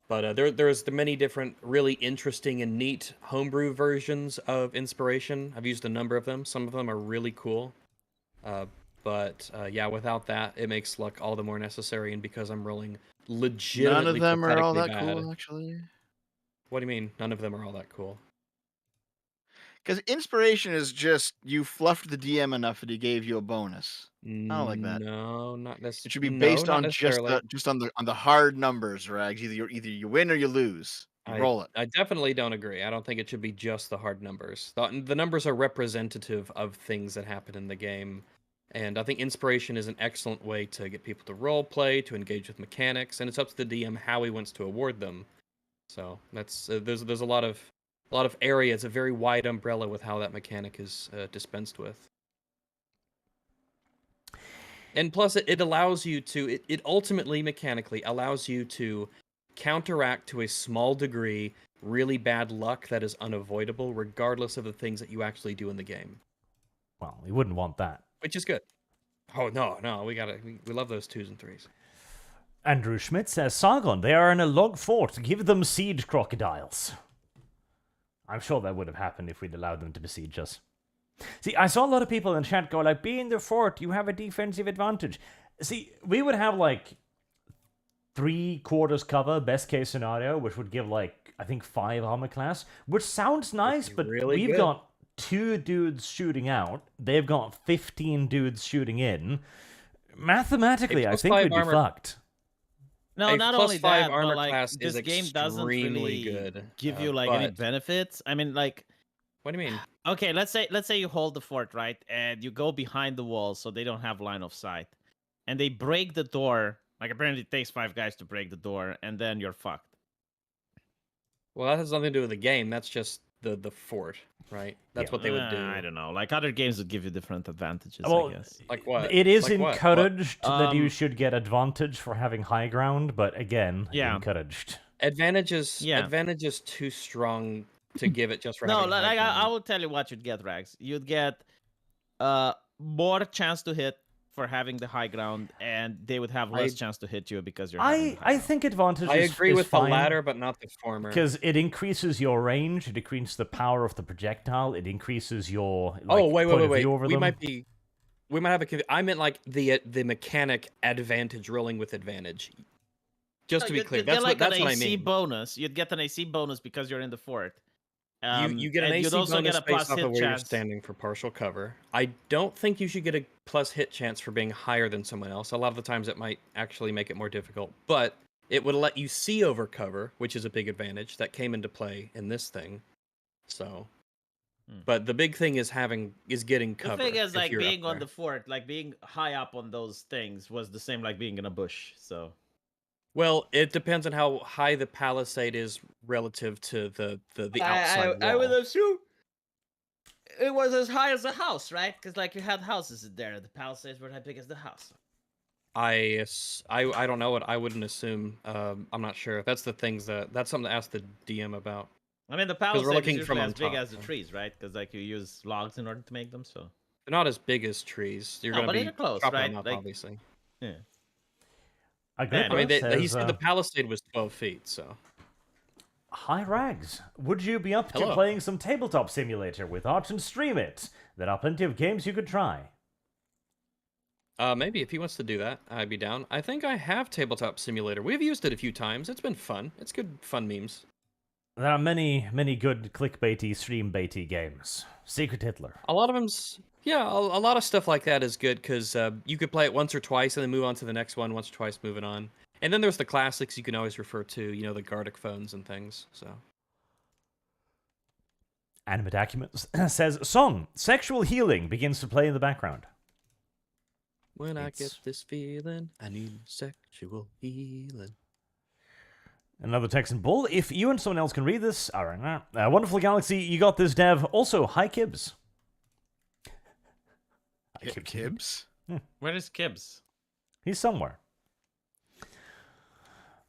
But there's the many different really interesting and neat homebrew versions of inspiration. I've used a number of them. Some of them are really cool. But yeah, without that, it makes luck all the more necessary. And because I'm rolling legitimately None of them are all that pathetically bad. cool, actually. What do you mean? None of them are all that cool. Because inspiration is just you fluffed the DM enough that he gave you a bonus. I don't like that. No, not necessarily. It should be no, based not on necessarily. just on the hard numbers, Rags. Either you win or you lose. You roll it. I definitely don't agree. I don't think it should be just the hard numbers. The numbers are representative of things that happen in the game. And I think inspiration is an excellent way to get people to role play, to engage with mechanics, and it's up to the DM how he wants to award them. So that's there's a lot of area. It's a very wide umbrella with how that mechanic is dispensed with. And plus, it allows you to it ultimately mechanically allows you to counteract to a small degree really bad luck that is unavoidable, regardless of the things that you actually do in the game, Well, we wouldn't want that. which is good. Oh no, we love those 2s and 3s. Andrew Schmidt says, Sargon, they are in a log fort. Give them siege crocodiles. I'm sure that would have happened if we'd allowed them to besiege us. See, I saw a lot of people in chat go like, be in the fort, you have a defensive advantage. See, we would have like 3/4 cover, best case scenario, which would give like, I think 5 armor class, which sounds nice, but really we've good. got 2 dudes shooting out. They've got 15 dudes shooting in. Mathematically, I plus think 5 we'd be armor- fucked. No, A not plus only 5 that, armor but like class this is game doesn't extremely really good, give you like any but- benefits. I mean, like, What do you mean? okay, let's say you hold the fort, right, and you go behind the walls so they don't have line of sight, and they break the door. Like apparently it takes 5 guys to break the door, and then you're fucked. Well, that has nothing to do with the game. That's just the fort, right? That's Yeah. what they would do. I don't know. Like other games would give you different advantages, Well, I guess. Like what? It is Like what? encouraged that you Um, should get advantage for having high ground, but again, Yeah. encouraged. Advantage is too strong to give it just for No, having high like I ground. will tell you what you'd get, Rags. You'd get more chance to hit for having the high ground, and they would have less chance to hit you because you're having the high I ground. think advantage I is, agree is with fine the latter, but not the former. because it increases your range, it increases the power of the projectile, it increases your like, Oh wait, point of wait. view over We them. might have a. I meant like the mechanic advantage rolling with advantage. Just to be clear, that's like what an I AC mean. bonus. You'd get an AC bonus because you're in the fort. You get an and AC you'd also bonus get a based plus off hit of where you're chance. standing for partial cover. I don't think you should get a plus hit chance for being higher than someone else. A lot of the times it might actually make it more difficult, but it would let you see over cover, which is a big advantage that came into play in this thing. So, but the big thing is getting cover. The thing is, if like you're up being on there. the fort, like being high up on those things, was the same like being in a bush. So. Well, it depends on how high the palisade is relative to the outside I would wall. assume it was as high as the house, right? Because like you had houses there, the palisades were as big as the house. I don't know what I wouldn't assume. I'm not sure. That's something to ask the DM about. I mean, the we're palisades looking is from usually on as big top, as the so. trees, right? Because like you use logs in order to make them. So They're not as big as trees. You're No, gonna but be they're close, chopping right? them up, Like- obviously. yeah. Agrippa I mean, he says, said the palisade was 12 feet, so. Hi Rags, would you be up to Hello. playing some tabletop simulator with Arch and stream it? There are plenty of games you could try. Maybe if he wants to do that, I'd be down. I think I have Tabletop Simulator. We've used it a few times. It's been fun. It's good fun memes. There are many, many good clickbaity, stream baity games. Secret Hitler. A lot of them's yeah. A lot of stuff like that is good because you could play it once or twice and then move on to the next one. Once or twice, moving on. And then there's the classics you can always refer to. You know, the Gardic phones and things. So. Animate Acumen says, song, Sexual Healing begins to play in the background. When I It's- get this feeling, I need sexual healing. Another Texan Bull. If you and someone else can read this, Wonderful Galaxy, you got this, Dev. Also, hi, Kibbs. Hi, Kibbs? Where is Kibbs? He's somewhere.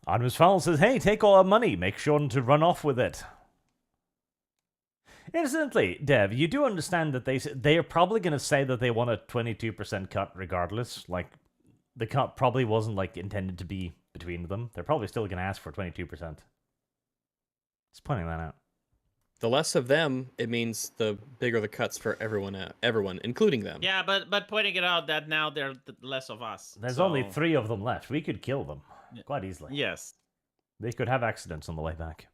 Artemis Fowl says, hey, take all our money. Make sure to run off with it. Incidentally, Dev, you do understand that they are probably going to say that they want a 22% cut regardless. Like, the cut probably wasn't, like, intended to be between them. They're probably still going to ask for 22%. Just pointing that out. The less of them, it means the bigger the cuts for everyone, including them. Yeah, but pointing it out that now they're less of us. There's only so- 3 of them left. We could kill them quite easily. Yes. They could have accidents on the way back.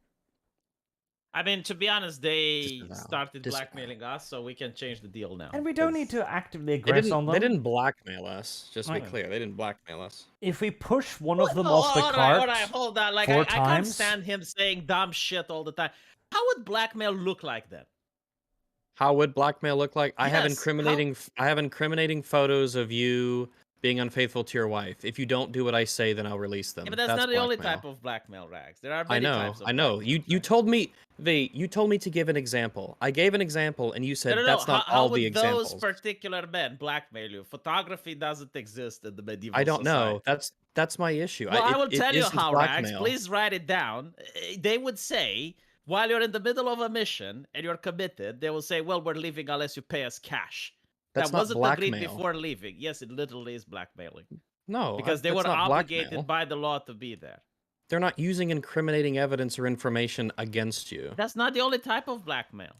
I mean, to be honest, they Disavow. started Disavow. blackmailing us, so we can change the deal now. And we don't 'cause- need to actively They aggress on them. didn't blackmail us. Just to be Right. clear, they didn't blackmail us. If we push one of them Oh, off the all cart, all right, hold on. Like, 4 I can't times? stand him saying dumb shit all the time. How would blackmail look like then? How would blackmail look like? I have Yes, incriminating photos of you being unfaithful to your wife. If you don't do what I say, then I'll release them. Yeah, but that's not the only blackmail. type of blackmail, Rags. There are I many know, types of I know. blackmail, You Rags. told me, you told me to give an example. I gave an example, and you said No. that's not how all would the examples. those particular men blackmail you? Photography doesn't exist in the medieval I don't know. society. That's my issue. Well, I will it tell you isn't how, Rags. blackmail. Please write it down. They would say, while you're in the middle of a mission and you're committed, they will say, well, we're leaving unless you pay us cash. That's that not wasn't agreed blackmail. before leaving. Yes, it literally is blackmailing. No, Because they that's were not obligated blackmail. by the law to be there. They're not using incriminating evidence or information against you. That's not the only type of blackmail.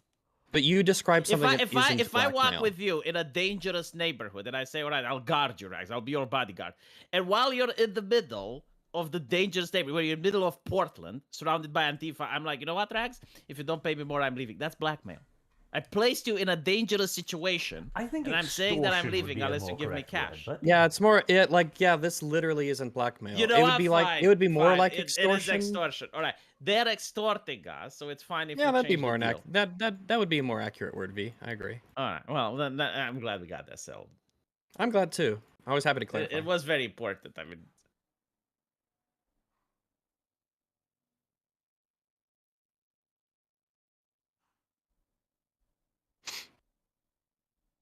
But you described something that isn't If I walk blackmail. with you in a dangerous neighborhood and I say, all right, I'll guard you, Rags, I'll be your bodyguard. And while you're in the middle of the dangerous neighborhood, where you're in the middle of Portland, surrounded by Antifa, I'm like, you know what, Rags? If you don't pay me more, I'm leaving. That's blackmail. I placed you in a dangerous situation, I think and I'm saying that I'm extortion would leaving be a unless you more give me correct word, cash. but- Yeah, it's more this literally isn't blackmail. You know it what? would be like Fine, it would be more fine. like It is extortion. extortion. All right, they're extorting us, so it's fine if Yeah, we that'd be change more the an deal. that would be a more accurate word, V. I agree. All right. Well, then I'm glad we got that settled. I'm glad too. I was happy to It, clarify. it was very important. I mean,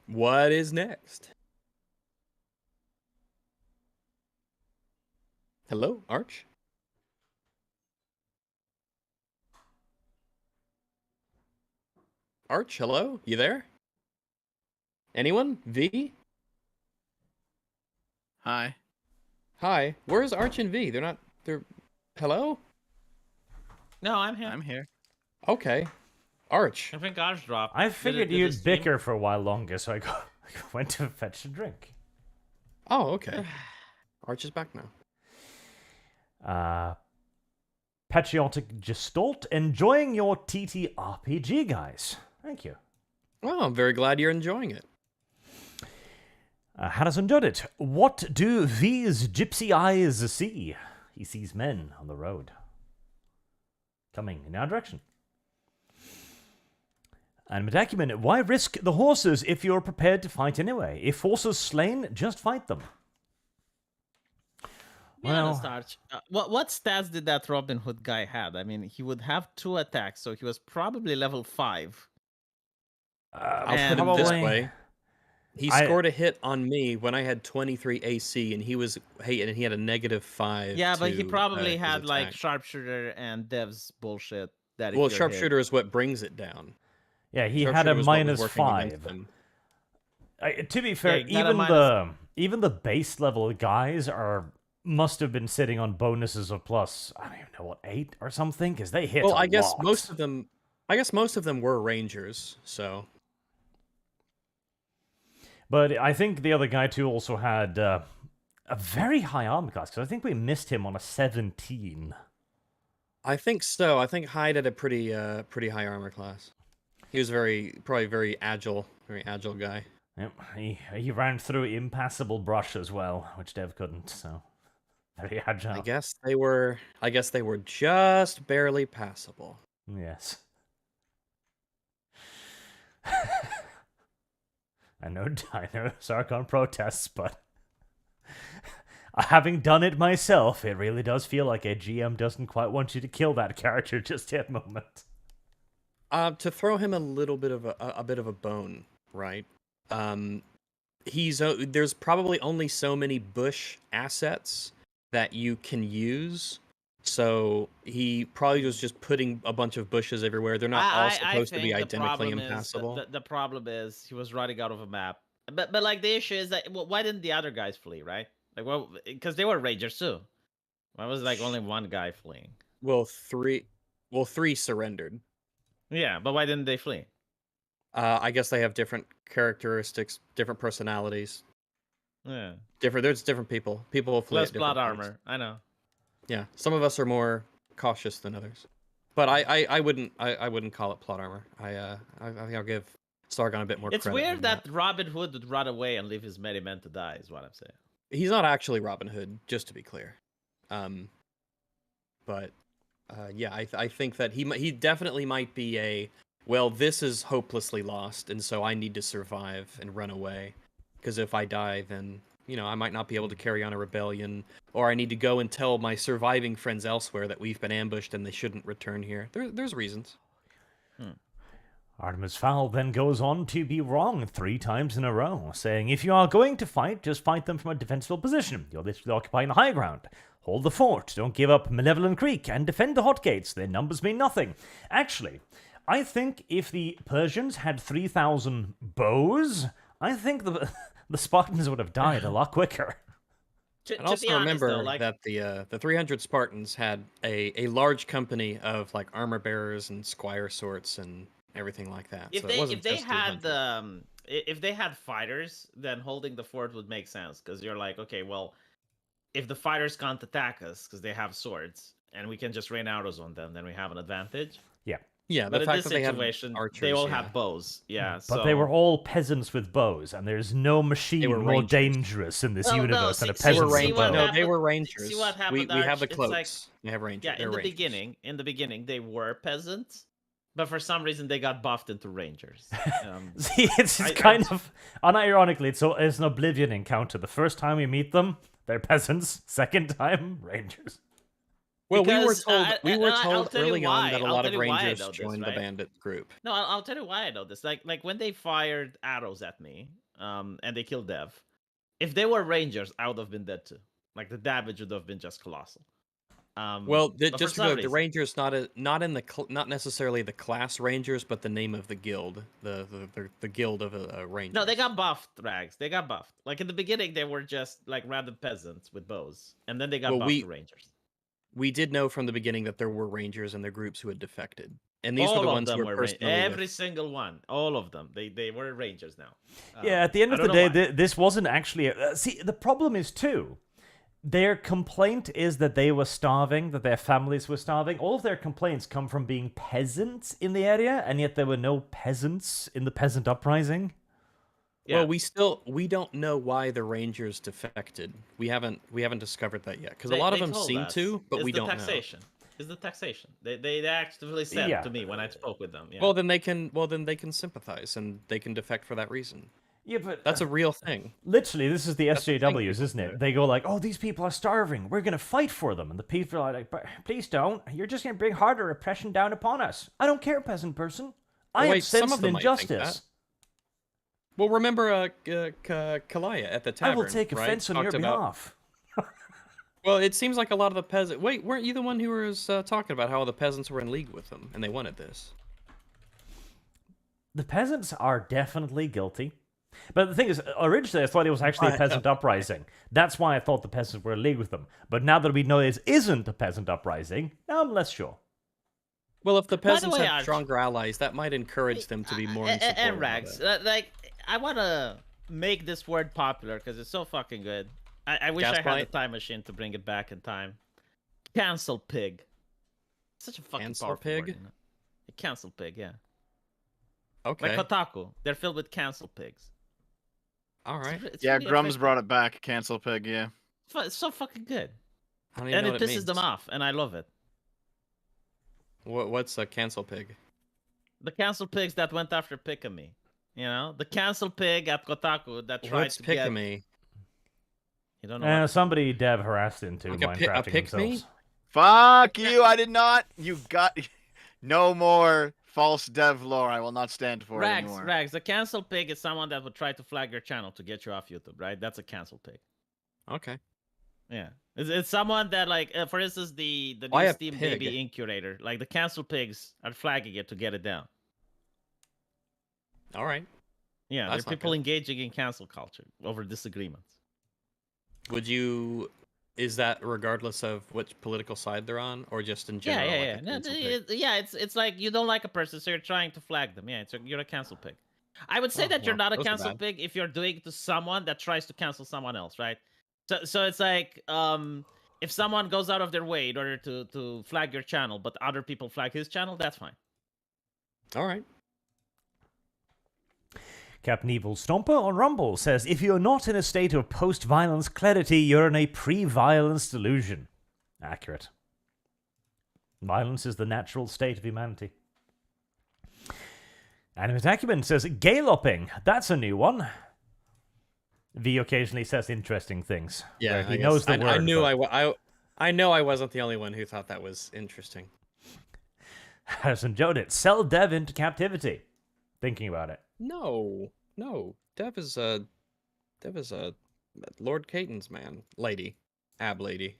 What is next? Hello, Arch? Arch, hello? You there? Anyone? V? Hi. Hi. Where's Arch and V? They're hello? no, I'm here. I'm here. Okay. Arch. I think ours dropped. I Did it- figured did it you'd stream? bicker for a while longer, so I went to fetch a drink. Oh, okay. Arch is back now. Patriotic Gestalt, enjoying your TTRPG, guys. Thank you. Well, I'm very glad you're enjoying it. Harrison enjoyed it. What do these gypsy eyes see? He sees men on the road. Coming in our direction. And Medacumen, why risk the horses if you're prepared to fight anyway? If horses slain, just fight them. Be honest, Arch. What stats did that Robin Hood guy had? I mean, he would have 2 attacks, so he was probably level 5. I'll And put it this probably- way. He scored a hit on me when I had 23 AC, and he had a -5. Yeah, but he to, probably his had like attack. sharpshooter and devs bullshit. That if Well, you're hit- sharpshooter is what brings it down. Yeah, he had Sharpshooter a was what was working -5. against him. To be fair, he got a even the base level guys must have been sitting on bonuses of plus, I don't even know what, 8 or something, because they hit. Well, a I guess lot. most of them were rangers. So But I think the other guy too also had a very high armor class, because I think we missed him on a 17. I think so. I think Hyde had a pretty high armor class. He was probably very agile guy. Yep, he ran through impassable brush as well, which Dev couldn't. So very agile. I guess they were just barely passable. Yes. I know Sargon protests, but having done it myself, it really does feel like a GM doesn't quite want you to kill that character just yet moment. To throw him a little bit of a bone, right? There's probably only so many bush assets that you can use. So he probably was just putting a bunch of bushes everywhere. They're not all supposed to be identically impassable. The problem is he was running out of a map. But like the issue is that why didn't the other guys flee, right? Like, well, because they were rangers too. Why was like only one guy fleeing? Well, three surrendered. Yeah, but why didn't they flee? I guess they have different characteristics, different personalities. Yeah, There's different people. People will flee. less at different plot points. armor. I know. Yeah, some of us are more cautious than others, but I wouldn't call it plot armor. I think I'll give Sargon a bit more. It's credit weird than that Robin Hood would run away and leave his many men to die. Is what I'm saying. he's not actually Robin Hood, just to be clear. But yeah, I think that he definitely might be well, this is hopelessly lost, and so I need to survive and run away, because if I die, then I might not be able to carry on a rebellion, or I need to go and tell my surviving friends elsewhere that we've been ambushed and they shouldn't return here. There's reasons. Artemis Fowl then goes on to be wrong 3 times in a row, saying, if you are going to fight, just fight them from a defensible position. You're literally occupying the high ground. Hold the fort, don't give up Malevolent Creek, and defend the hot gates. Their numbers mean nothing. Actually, I think if the Persians had 3,000 bows, I think the Spartans would have died a lot quicker. And also remember that the 300 Spartans had a large company of like armor bearers and squire sorts and everything like that. If So they it wasn't if they just had 300. if they had fighters, then holding the fort would make sense, because you're like, okay, well, if the fighters can't attack us because they have swords and we can just rain arrows on them, then we have an advantage. Yeah, But the in fact this that they had situation, archers, they all yeah. had bows. Yeah, But they were all peasants with bows, and there's no machine were more rangers. dangerous in this No, no, universe than a see- They were peasant with rangers. what bow. No, they happened- were rangers. see what happened, we have the Arch? It's like- cloaks. They have rangers. Yeah, They're in the rangers. beginning, they were peasants, but for some reason they got buffed into rangers. See, it's I- kind of, unironically, it's an Oblivion encounter. The first time we meet them, they're peasants. Second time, rangers. Well, we were Because, told I'll tell you early on why. that a I'll lot tell of you why I rangers know this, joined right? the bandit group. No, I'll tell you why I know this. Like when they fired arrows at me, and they killed Dev. If they were rangers, I would have been dead too. Like the damage would have been just colossal. Well, but for just to some go, the reason- rangers not necessarily the class rangers, but the name of the guild, the guild of a ranger. No, they got buffed, Rags. They got buffed. Like in the beginning, they were just like random peasants with bows, and then they got Well, buffed we- to rangers. We did know from the beginning that there were rangers in the groups who had defected, and these All were the of ones them who were were personally every with. single one. All of them. They were rangers now. Yeah, at the end I of the don't day, know why. this wasn't actually... see, the problem is, too, their complaint is that they were starving, that their families were starving. All of their complaints come from being peasants in the area, and yet there were no peasants in the peasant uprising. Yeah. Well, we don't know why the rangers defected. We haven't discovered that yet, because a lot of They them told seem us. to, but It's we the don't know. taxation. It's the taxation. They actively said Yeah. to me when I spoke with them. Yeah. Well, then they can sympathize and they can defect for that reason. Yeah, but... That's a real thing. Literally, this is the That's the thing SJWs, people isn't it? do. They go like, oh, these people are starving. We're going to fight for them. And the people are like, but please don't. You're just going to bring harder oppression down upon us. I don't care, peasant person. I Well, have wait, some sense of and them might think injustice. that. Well, remember Kalaya at the tavern. I will take right? offense on your Talked about- behalf. Well, it seems like a lot of the peasants... Wait, weren't you the one who was talking about how all the peasants were in league with them, and they wanted this? The peasants are definitely guilty. But the thing is, originally I thought it was actually a peasant uprising. That's why I thought the peasants were in league with them. But now that we know it isn't a peasant uprising, now I'm less sure. Well, if the peasants way, had Arch- stronger allies, that might encourage them to be more insupportive. and of Rags, it. like I wanna make this word popular because it's so fucking good. I wish I had a Gaslight? time machine to bring it back in time. Cancel pig. Such a fucking Cancel powerful pig? word, A cancel pig, yeah. Okay. Like Kotaku, they're filled with cancel pigs. All right. It's Yeah, really Grum's effective. brought it back. Cancel pig. Yeah. It's so fucking good, I don't even and know it what pisses them means. off, and I love it. What's a cancel pig? The cancel pigs that went after Pikami. You know, the cancel pig at Kotaku that tried What's to get. Pikami? You don't know. What Somebody dev harassed into Like a Minecrafting pick me? themselves. Fuck you! I did not. You got no more false dev lore. I will not stand for it Rags, anymore. Rags. The cancel pig is someone that would try to flag your channel to get you off YouTube, right? That's a cancel pig. Okay. Yeah, it's someone that like, for instance, the Why new a Steam pig? Baby Incubator, like the cancel pigs are flagging it to get it down. All right. Yeah, That's they're not people good. engaging in cancel culture over disagreements. Would you? Is that regardless of which political side they're on, or just in general? Yeah, like yeah, a yeah. cancel pig? Yeah, it's like you don't like a person, so you're trying to flag them. Yeah, you're a cancel pig. I would say Oh, that you're well, not a those are cancel bad. pig if you're doing it to someone that tries to cancel someone else, right? So it's like if someone goes out of their way in order to flag your channel, but other people flag his channel, that's fine. All right. Captain Evil Stomper on Rumble says, if you're not in a state of post-violence clarity, you're in a pre-violence delusion. Accurate. Violence is the natural state of humanity. Animate Acumen says, galloping. That's a new one. V occasionally says interesting things. Yeah, where he I knows guess. the word. I knew but I know I wasn't the only one who thought that was interesting. Harrison Jodit, sell Dev into captivity. Thinking about it. No. Dev is Lord Caton's lady, ab lady.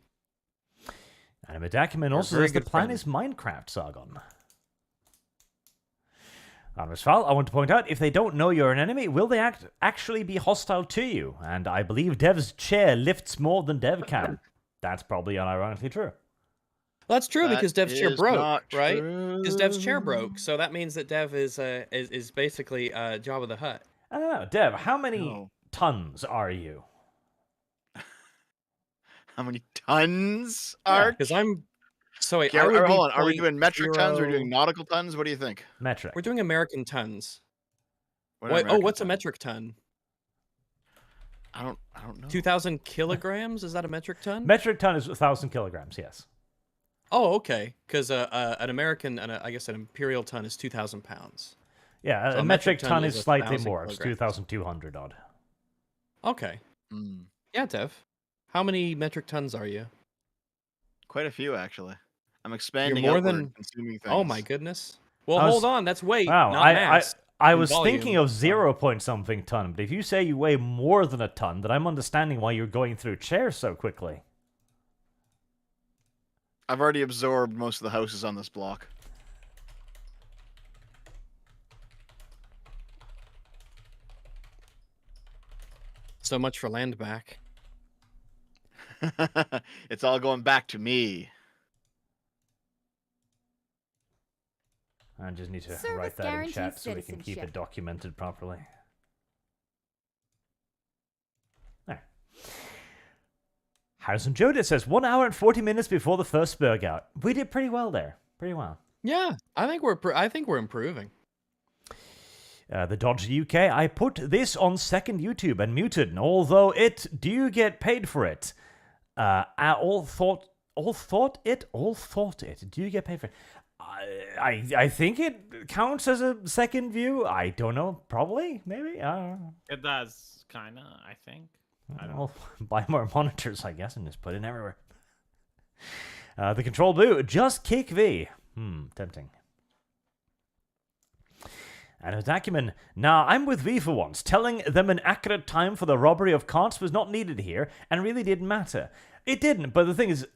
Animate Acumen We're also very says the good plan friends. is Minecraft, Sargon. Anrisfal, I want to point out, if they don't know you're an enemy, will they actually be hostile to you? And I believe Dev's chair lifts more than Dev can. That's probably unironically true. That's true That because Dev's chair is broke, not right? Because Dev's chair true. broke, so that means that Dev is basically Jabba the Hutt. I don't know. Dev, how many No. tons are you? How many tons Yeah, are? Because I'm. So wait, Okay, I would be hold on. Are we doing metric tons or 0.0 doing nautical tons? What do you think? Metric. We're doing American tons. What are Wait, American what's a tons? metric ton? I don't know. 2,000 kilograms? Is that a metric ton? Metric ton is 1,000 kilograms, yes. Oh, okay. Because an American, I guess an imperial ton is 2,000 pounds. Yeah, So a metric ton is slightly 1,000 more. It's kilograms. 2,200 odd. Okay. Mm, Yeah, Dev. How many metric tons are you? quite a few, actually. I'm expanding more outward, than- consuming things. Oh my goodness. Well, I was- hold on. That's weight, Wow, not mass. I and was thinking volume. of 0 point something ton, but if you say you weigh more than a ton, then I'm understanding why you're going through chairs so quickly. I've already absorbed most of the houses on this block. So much for land back. It's all going back to me. I just need to Service write that in guarantees chat so we can keep citizenship. it documented properly. There. Harrison Jodit says 1 hour and 40 minutes before the first Berg out. We did pretty well there. Pretty well. Yeah, I think we're improving. The Dodge UK, I put this on second YouTube and muted, and although do you get paid for it? All thought it. Do you get paid for it? I think it counts as a second view. I don't know. Probably, maybe. I don't know. It does, kinda. I think. I don't I'll buy more monitors, I guess, and just put it everywhere. The Control Blue, just kick V. Tempting. And with Acumen, nah, I'm with V for once. Telling them an accurate time for the robbery of carts was not needed here, and really didn't matter. It didn't, but the thing is,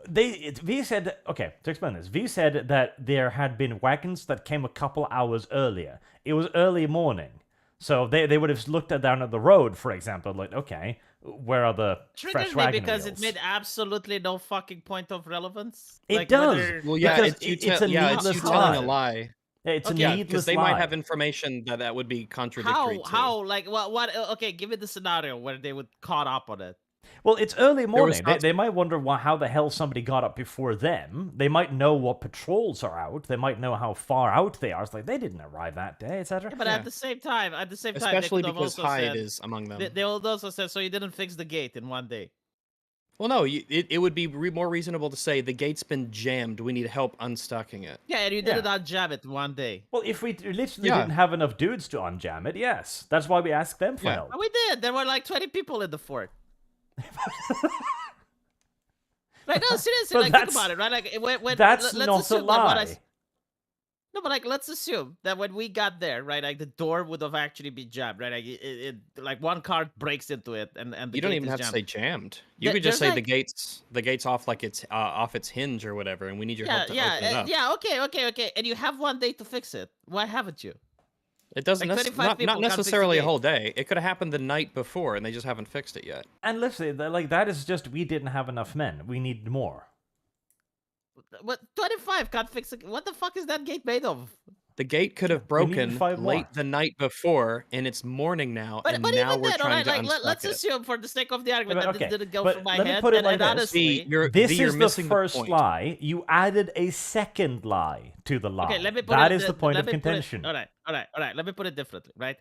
V said, okay, to explain this, V said that there had been wagons that came a couple hours earlier. It was early morning. So they would have looked down at the road, for example, like, okay, where are the fresh Triggered me wagon because wheels? it made absolutely no fucking point of relevance. It Like, does. whether- Well, yeah, Because it's you, it's a yeah, it's needless you telling a lie. lie. It's a Okay, Yeah, needless because they lie. might have information that would be contradictory too. How like what okay, give me the scenario where they would caught up on it. Well, it's early There was morning. not- They might wonder how the hell somebody got up before them. They might know what patrols are out. They might know how far out they are. It's like they didn't arrive that day, etc. Yeah, but Yeah. at the same time, Especially they could have because also Hyde said, is among them. they would also said, so you didn't fix the gate in one day. Well, no, it would be more reasonable to say the gate's been jammed. We need help unstucking it. Yeah, and you Yeah. did it on jam it one day. Well, if we literally Yeah. didn't have enough dudes to unjam it, yes. That's why we asked them for Yeah. help. And we did. There were like 20 people in the fort. Right? No, seriously, But like think that's- about it, right? Like when That's let's not a assume that what I lie. No, but like, let's assume that when we got there, right, like the door would have actually been jammed, right? Like like one car breaks into it, and the You don't gate even is have to jammed. say jammed. You Yeah, could just there's say like- the gate's off like it's off its hinge or whatever, and we need your Yeah, help to open it up. yeah. Okay. And you have one day to fix it. Why haven't you? It doesn't Like 25 not people can't fix the necessarily a gate. whole day. It could have happened the night before, and they just haven't fixed it yet. And literally, like that is just we didn't have enough men. We need more. What 25 can't fix it? What the fuck is that gate made of? The gate could have We need to broken find late more. the night before, and it's morning now, But, and but now even we're then, all trying right, to like unstuck let's it. assume for the sake of the argument Yeah, but that okay, this didn't go but through my let me head. put it and, like and this. honestly, This you're is the missing first point. lie. You added a second lie to the lie. okay, let me put That it. is the point let of me put it- contention. all right. Let me put it differently, right?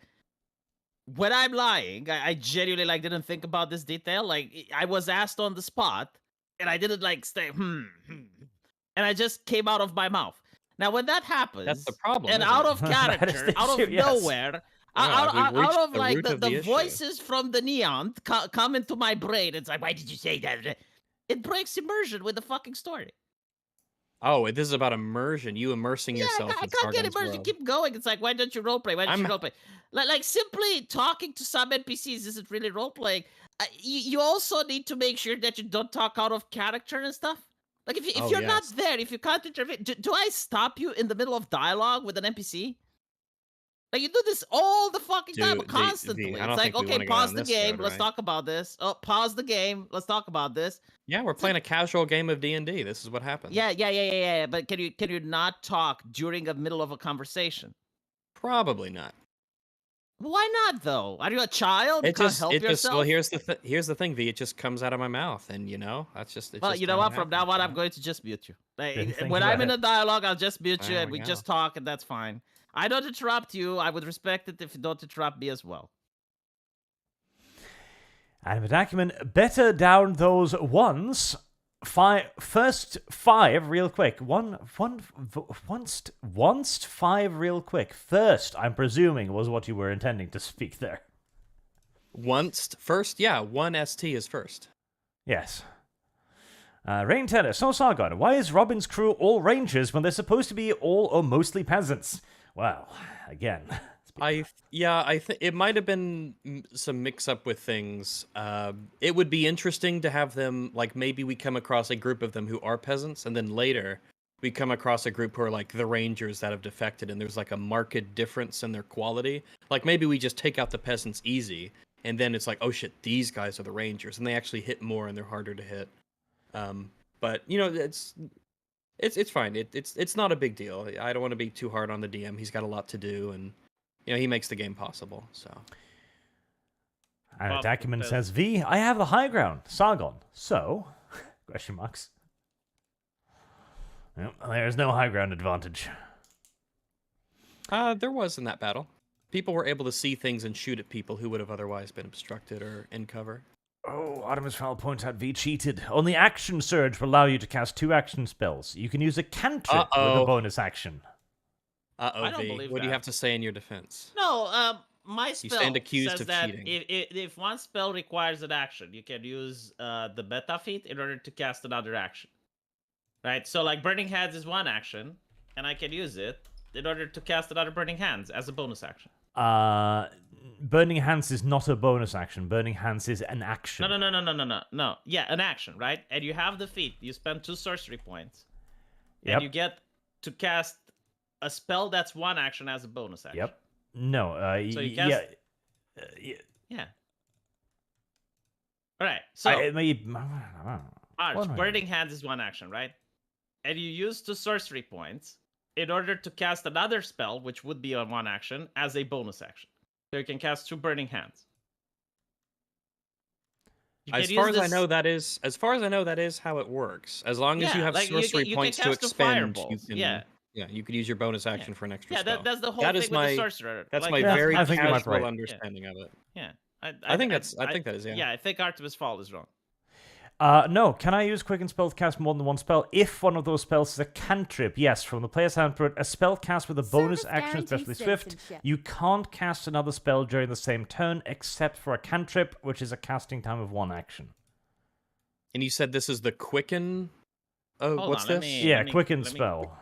When I'm lying, I genuinely like didn't think about this detail. Like I was asked on the spot, and I didn't like stay and I just came out of my mouth. Now, when that happens, That's the problem. and isn't out it? of That is character, the out of issue, yes. nowhere, Wow, we've out reached of the like root of the the issue. voices from the neon come into my brain. It's like, why did you say that? It breaks immersion with the fucking story. Oh, this is about immersion. You immersing Yeah, yourself I in can't get Sargon's immersed. You world. keep going. It's like, why don't you roleplay? Why don't you I'm- roleplay? Like simply talking to some NPCs isn't really roleplaying. You also need to make sure that you don't talk out of character and stuff. Like if Oh, you're yes. not there, if you can't intervene, do I stop you in the middle of dialogue with an NPC? Like you do this all the fucking time, Dude, constantly. I don't It's like, think we okay, wanna go pause down the this game. road, Let's right? talk about this. Oh, pause the game. Let's talk about this. Yeah, we're playing a casual game of D&D. This is what happens. Yeah. But can you not talk during the middle of a conversation? Probably not. Why not though? Are you a child? You can't help yourself. well, here's the thing, V. It just comes out of my mouth, and that's just. It's Well, just you know how what? it From now happens, on, you I'm know? going to just mute you. Like, Didn't think when about I'm in it. a dialogue, I'll just mute you, There and we we go. just talk, and that's fine. I don't interrupt you. I would respect it if you don't interrupt me as well. And with acumen, better down those ones. First five, real quick. Once five, real quick. First, I'm presuming, was what you were intending to speak there. First, yeah, one ST is first. Yes. Rain Tennis, so Sargon, why is Robin's crew all rangers when they're supposed to be all or mostly peasants? Well, again. I think it might have been some mix-up with things. It would be interesting to have them, like, maybe we come across a group of them who are peasants, and then later we come across a group who are, like, the rangers that have defected, and there's, like, a marked difference in their quality. Like, maybe we just take out the peasants easy, and then it's like, oh shit, these guys are the rangers, and they actually hit more, and they're harder to hit. But, it's fine. It's not a big deal. I don't want to be too hard on the DM. He's got a lot to do, and he makes the game possible. So And Well, Acumen there's- says, V, I have the high ground. Sargon. So? Question marks. Yep, there's no high ground advantage. there was in that battle. People were able to see things and shoot at people who would have otherwise been obstructed or in cover. Oh, Artemis Fowl points out V cheated. Only Action Surge will allow you to cast 2 action spells. You can use a cantrip with a Uh-oh. bonus action. Uh-oh, I don't V. believe What do you that. have to say in your defense? No, my spell stand accused says of that cheating. if one spell requires an action, you can use the beta feat in order to cast another action. Right? So, like, Burning Hands is one action, and I can use it in order to cast another Burning Hands as a bonus action. Burning Hands is not a bonus action. Burning Hands is an action. No. Yeah, an action, right? And you have the feat. You spend 2 sorcery points. Yep. And you get to cast a spell that's one action as a bonus action. Yep. No, So you yeah. cast- Yeah. Alright, so Arch, One Burning Hands is one action, right? And you use 2 sorcery points in order to cast another spell, which would be on one action, as a bonus action. So you can cast 2 Burning Hands. You As can far use as I this- know, that is how it works. As long as you Yeah, have like, you sorcery can- you can points to cast two expend, you fireballs, can yeah. you could use your bonus action for an extra Yeah, spell. that's the whole That thing is with my the sorcerer. that's Like, my Yeah, very I think you might be casual right. understanding of it. Yeah. I think that is, yeah. Yeah, I think Artemis Fall is wrong. No, can I use Quicken Spell to cast more than one spell? If one of those spells is a cantrip, yes, from the player's handbook, a spell cast with a bonus Service action, guarantees especially swift, citizenship. you can't cast another spell during the same turn except for a cantrip, which is a casting time of 1 action. And you said this is the Quicken. Oh, Hold what's on, let this? me- Yeah, Quicken let me- Spell.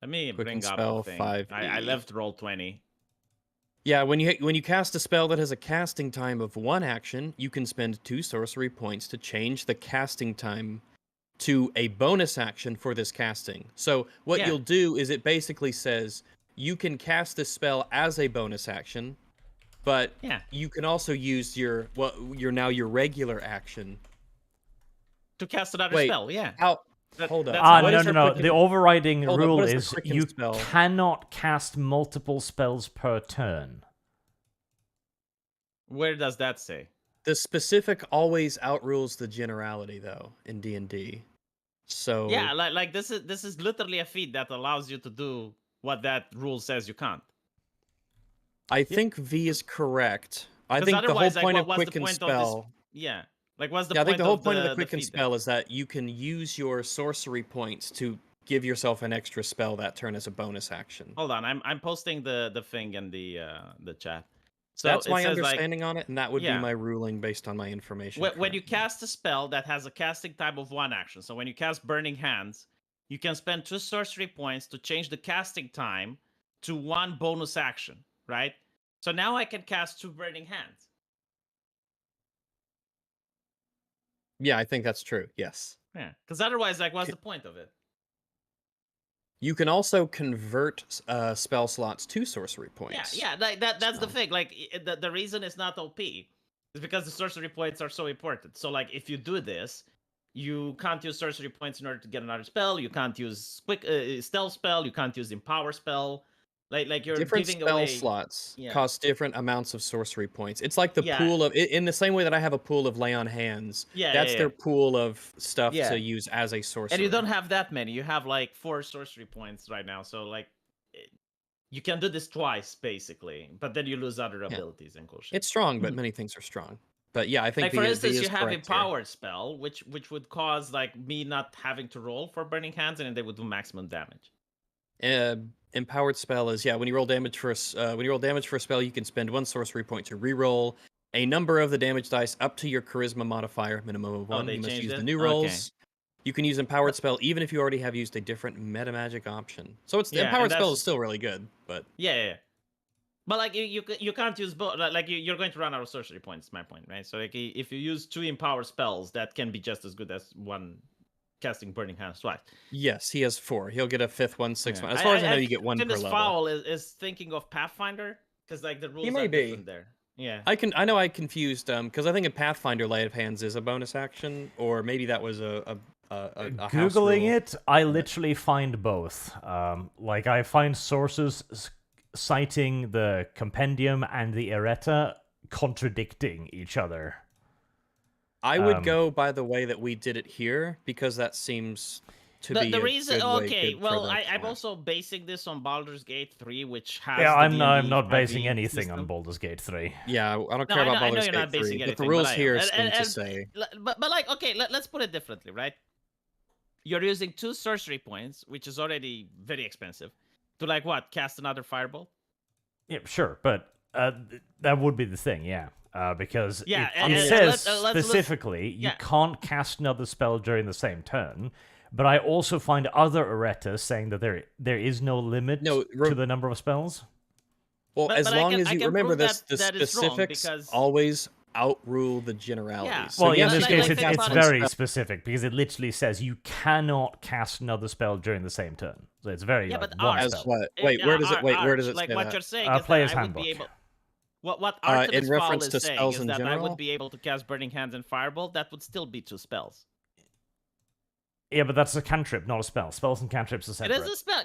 Let me Quicken bring up spell, the thing. 5e. I left roll 20. Yeah, when you cast a spell that has a casting time of 1 action, you can spend 2 sorcery points to change the casting time to a bonus action for this casting. So what Yeah. you'll do is it basically says you can cast this spell as a bonus action, but Yeah. you can also use your your regular action. To cast another Wait, spell, yeah. How? That- Hold up. that's Ah, how What no, is no, our no. Quicken- The overriding Hold up, rule what is the is Quicken you spell? cannot cast multiple spells per turn. Where does that say? The specific always outrules the generality, though, in D&D. So Yeah, like this is literally a feat that allows you to do what that rule says you can't. I think V is correct. I 'Cause think the whole otherwise, like, point what- of what's the Quicken point of this- Spell. Yeah. Like, what's the Yeah, I point think the whole of point of the Quicken feat then? Spell is that you can use your sorcery points to give yourself an extra spell that turn as a bonus action. Hold on, I'm posting the thing in the chat. So That's it my says, like, understanding on it, and that would yeah. be my ruling based on my information. when you currently. cast a spell that has a casting time of 1 action, so when you cast Burning Hands, you can spend 2 sorcery points to change the casting time to 1 bonus action, right? So now I can cast 2 Burning Hands. Yeah, I think that's true. Yes. Yeah, because otherwise, like, what's the point of it? You can also convert spell slots to sorcery points. Yeah, like that's the So- thing. Like, the reason it's not OP is because the sorcery points are so important. So, like, if you do this, you can't use sorcery points in order to get another spell. You can't use quick stealth spell. You can't use empower spell. Like you're Different giving spell away. slots Yeah. cost different amounts of sorcery points. It's like the Yeah. pool of in the same way that I have a pool of lay on hands. Yeah, That's yeah, their yeah. pool of stuff Yeah. to use as a sorcerer. And you don't have that many. You have like 4 sorcery points right now. So, like, you can do this twice basically, but then you lose other abilities and cool shit. It's strong, but many things are strong. But yeah, I think Like, for V instance, is you have correct here. empowered spell, which would cause like me not having to roll for Burning Hands, and then they would do maximum damage. Empowered spell is when you roll damage for a spell, you can spend 1 sorcery point to reroll a number of the damage dice up to your charisma modifier, minimum of 1. they You must changed use the it? new Okay. rolls. You can use empowered spell even if you already have used a different meta magic option. So the Yeah, and empowered spell that's- is still really good, but Yeah. But like you can't use both. Like you're going to run out of sorcery points. Is my point, right? So like if you use 2 empowered spells, that can be just as good as 1 casting Burning Hands twice. yes, he has 4. He'll get a 5th one, 6th Yeah. one. As far as I know, you think get 1 per Artemis level. Fowl is thinking of Pathfinder because like the rules may are be. different there. Yeah. I know I confused because I think in Pathfinder, Lay of Hands is a bonus action, or maybe that was a house Googling rule. it, I literally find both. Like, I find sources citing the compendium and the errata contradicting each other. I would Um, go by the way that we did it here because that seems to be The a reason, good way, okay, good for well, the I'm chat. also basing this on Baldur's Gate 3, which has. Yeah, the I'm D&D not basing 5e anything on system. Baldur's Gate 3. Yeah, I don't No, care I about know- I know Baldur's you're Gate not basing 3, but the anything, rules but I am. here And- seem to and- say But like, okay, let's put it differently, right? You're using 2 sorcery points, which is already very expensive, to like what? Cast another fireball? Yeah, sure, but that would be the thing, yeah. Because Yeah, it, and- it and says let's- specifically you yeah. can't cast another spell during the same turn. But I also find other erratas saying that there is no limit No, to the number of spells. well, But- as but I long can- as I you can remember prove this, the that is wrong specifics because- always outrule the generalities. Yeah. So Well, yes, in this like- case, like it's, think it's about it. very specific because it literally says you cannot cast another spell during the same turn. So it's very Yeah, like, but one ours- as spell. what? Wait, where does it? Wait, where does it like say what that? you're saying is Player's that I would be Handbook. able. What in Artemis Fowl reference is to saying spells is in that I general? would be able to cast Burning Hands and Fireball. That would still be 2 spells. Yeah, but that's a cantrip, not a spell. Spells and cantrips are It separate. is a spell.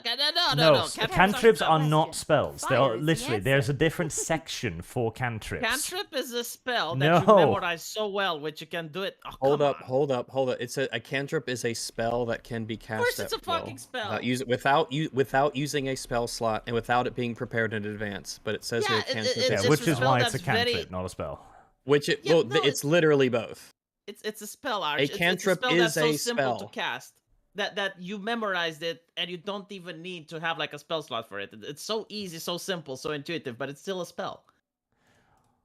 No. No, cantrips are spells. not spells. They Fire are is the literally there's a answer. different section for cantrips. Cantrip is a spell that you No. memorize so well, which you can do it. Oh, Hold come up, on. hold up, hold up. It's a cantrip is a spell that can be cast course at it's a will, fucking spell. without using a spell slot and without it being prepared in advance. But it says Yeah, here cantrip Yeah, it's is which a is spell why it's a that's very- cantrip, not a spell. which it Yeah, well, no, it's literally both. It's a spell, Arch. It's cantrip a spell that's is so a simple spell. to cast that you memorized it and you don't even need to have like a spell slot for it. It's so easy, so simple, so intuitive, but it's still a spell.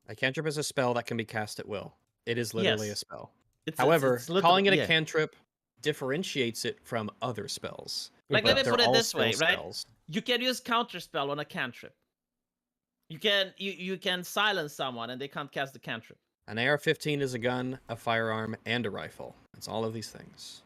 A cantrip is a spell that can be cast at will. It is literally Yes. a spell. It's However, it's literally- calling it a yeah. cantrip differentiates it from other spells. Like, let me They're put it all this way, still right? spells. You can use counterspell on a cantrip. You can silence someone and they can't cast the cantrip. An AR-15 is a gun, a firearm, and a rifle. It's all of these things.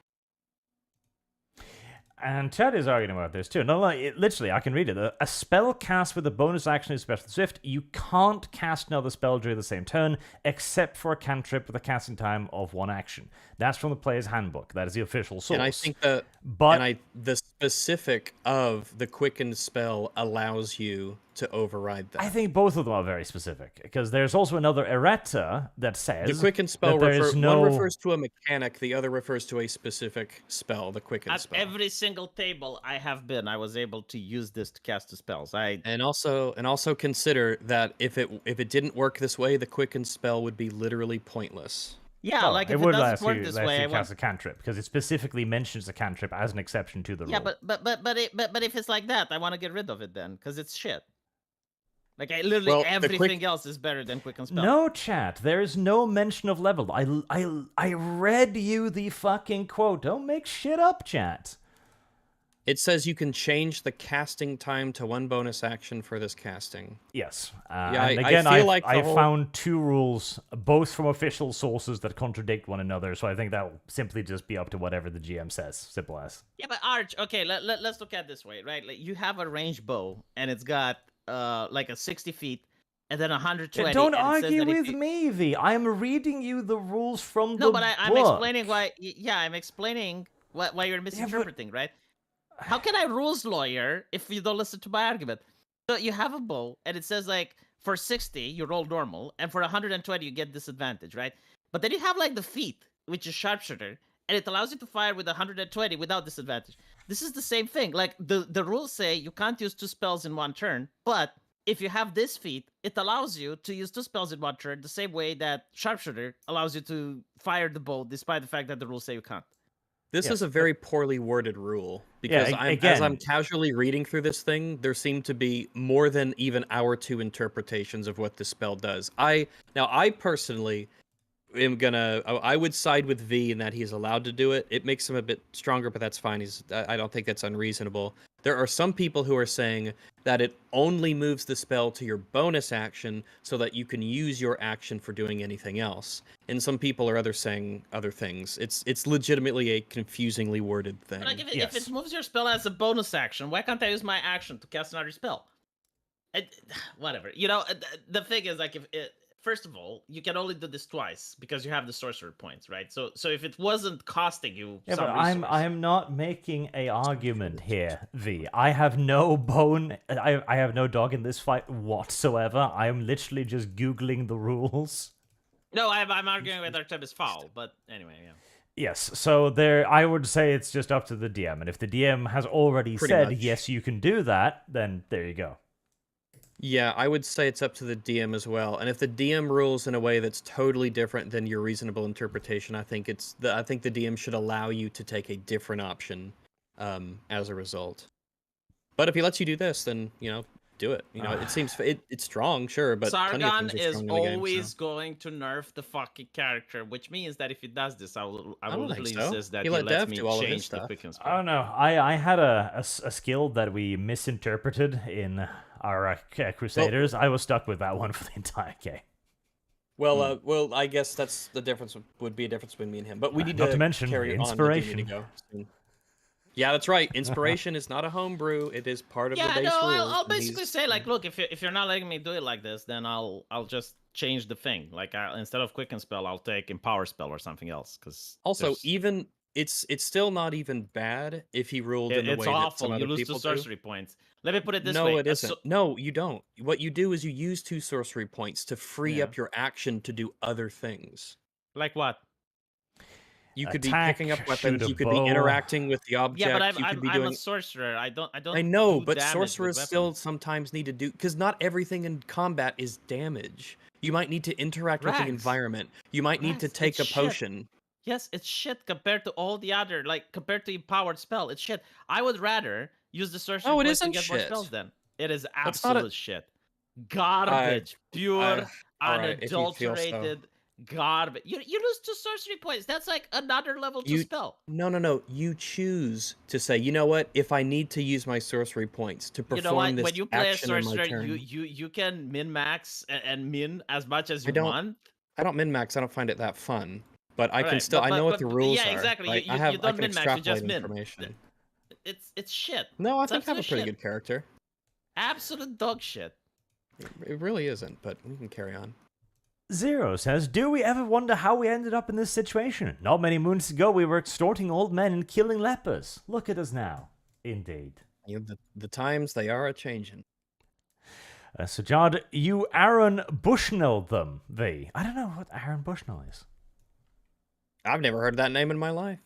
And Chad is arguing about this too. No, literally, I can read it. A spell cast with a bonus action is special swift. You can't cast another spell during the same turn, except for a cantrip with a casting time of 1 action. That's from the player's handbook. That is the official source. And I think that but the specific of the quickened spell allows you to override that. I think both of them are very specific, because there's also another errata that says the quickened spell that there is no... one refers to a mechanic, the other refers to a specific spell, the quickened At spell. every single table I was able to use this to cast the spells. And also consider that if it didn't work this way, the quickened spell would be literally pointless. Yeah, Well, like it if it would doesn't let work you, this let way, you I want... cast a cantrip, because it specifically mentions a cantrip as an exception to the rule. Yeah, but if it's like that, I want to get rid of it then, because it's shit. Like Well, everything else is better than quick and spell. No, chat. There is no mention of level. I read you the fucking quote. Don't make shit up, chat. It says you can change the casting time to 1 bonus action for this casting. Yes. Yeah, and I again, feel like the I whole- found 2 rules, both from official sources that contradict one another. So I think that will simply just be up to whatever the GM says. Simple as. Yeah, but Arch, okay, let's look at it this way, right? Like you have a ranged bow, and it's got like a 60 feet, and then 120. Don't and it says argue that if with you- me, V. I am reading you the rules from No, the but I'm book. explaining why. Yeah, I'm explaining why you're misinterpreting, right? How can I rules lawyer if you don't listen to my argument? So you have a bow, and it says like for 60 you roll normal, and for 120 you get disadvantage, right? But then you have like the feat, which is sharpshooter, and it allows you to fire with 120 without disadvantage. This is the same thing. Like the rules say you can't use 2 spells in 1 turn, but if you have this feat, it allows you to use 2 spells in 1 turn, the same way that sharpshooter allows you to fire the bow, despite the fact that the rules say you can't. This Yes, is a very poorly worded rule because Yeah, as I'm again- casually reading through this thing, there seem to be more than even our 2 interpretations of what the spell does. I personally I would side with V in that he's allowed to do it. It makes him a bit stronger, but that's fine. I don't think that's unreasonable. There are some people who are saying that it only moves the spell to your bonus action so that you can use your action for doing anything else. And some people are saying other things. It's legitimately a confusingly worded thing. But like if Yes. it moves your spell as a bonus action, why can't I use my action to cast another spell? Whatever. You know, the thing is, like, first of all, you can only do this twice because you have the sorcerer points, right? So if it wasn't costing you Yeah, some but resource, I'm not making a argument here, V. I have no bone. I have no dog in this fight whatsoever. I am literally just googling the rules. No, I'm arguing with Artemis foul, but anyway, yeah. Yes, so I would say it's just up to the DM, and if the DM has already Pretty said much. yes, you can do that, then there you go. Yeah, I would say it's up to the DM as well. And if the DM rules in a way that's totally different than your reasonable interpretation, I think the DM should allow you to take a different option as a result. But if he lets you do this, then do it. It seems it's strong, sure, but plenty of Sargon things are is strong in the game, always so. going to nerf the fucking character, which means that if he does this, I will don't think literally so. insist that He he let lets Dev me do all of his change the stuff. quick and I spell. don't know. I had a skill that we misinterpreted in our Crusaders. I was stuck with that one for the entire game. Well, I guess that's the difference. Would be a difference between me and him. But we need Not to to mention carry on. We do inspiration. need to go soon. Yeah, that's right. Inspiration is not a homebrew. It is part of the Yeah, base no, rules. I'll and basically he's- say like, look, if you're not letting me do it like this, then I'll just change the thing. Like instead of quick and spell, I'll take empower spell or something else. Because Also, even it's still not even bad if he ruled in the It's way that some awful. You other lose two people do. sorcery points. Let me put it this No, way. it isn't. No, you don't. What you do is you use 2 sorcery points to free Yeah. up your action to do other things. Like what? You could be Attack, picking up shoot weapons. a You could bow. be interacting with the object. Yeah, but You could be I'm a doing. sorcerer. I don't I know, do but damage with sorcerers still weapons. sometimes need to do because not everything in combat is damage. You might need to interact with the Rags. environment. You might need to Rags, take a it's shit. potion. Yes, it's shit compared to all the other, like compared to empowered spell. It's shit. I would rather use the sorcery No, it points to isn't get more shit. spells. Then it is That's not a- absolute shit. Garbage, pure, all right, if you feel so. unadulterated garbage. You lose 2 sorcery points. That's like another level 2 You- spell. No. You choose to say, you know what? If I need to use my sorcery points to You know perform what? this When you play a action in my sorcerer, turn, you can min max and min as much as I you don't- want. I don't min max. I don't find it that fun. But I can Right, still. I know what the rules yeah, are. exactly. Right? You I have. I don't can min max. You extrapolate just min. information. It's shit. No, I It's think I have a absolute pretty shit. good character. Absolute dog shit. It really isn't, but we can carry on. Zero says, do we ever wonder how we ended up in this situation? Not many moons ago, we were extorting old men and killing lepers. Look at us now. Indeed. You know, the times they are a changing. Sajad, you Aaron Bushnell them, V. I don't know what Aaron Bushnell is. I've never heard that name in my life.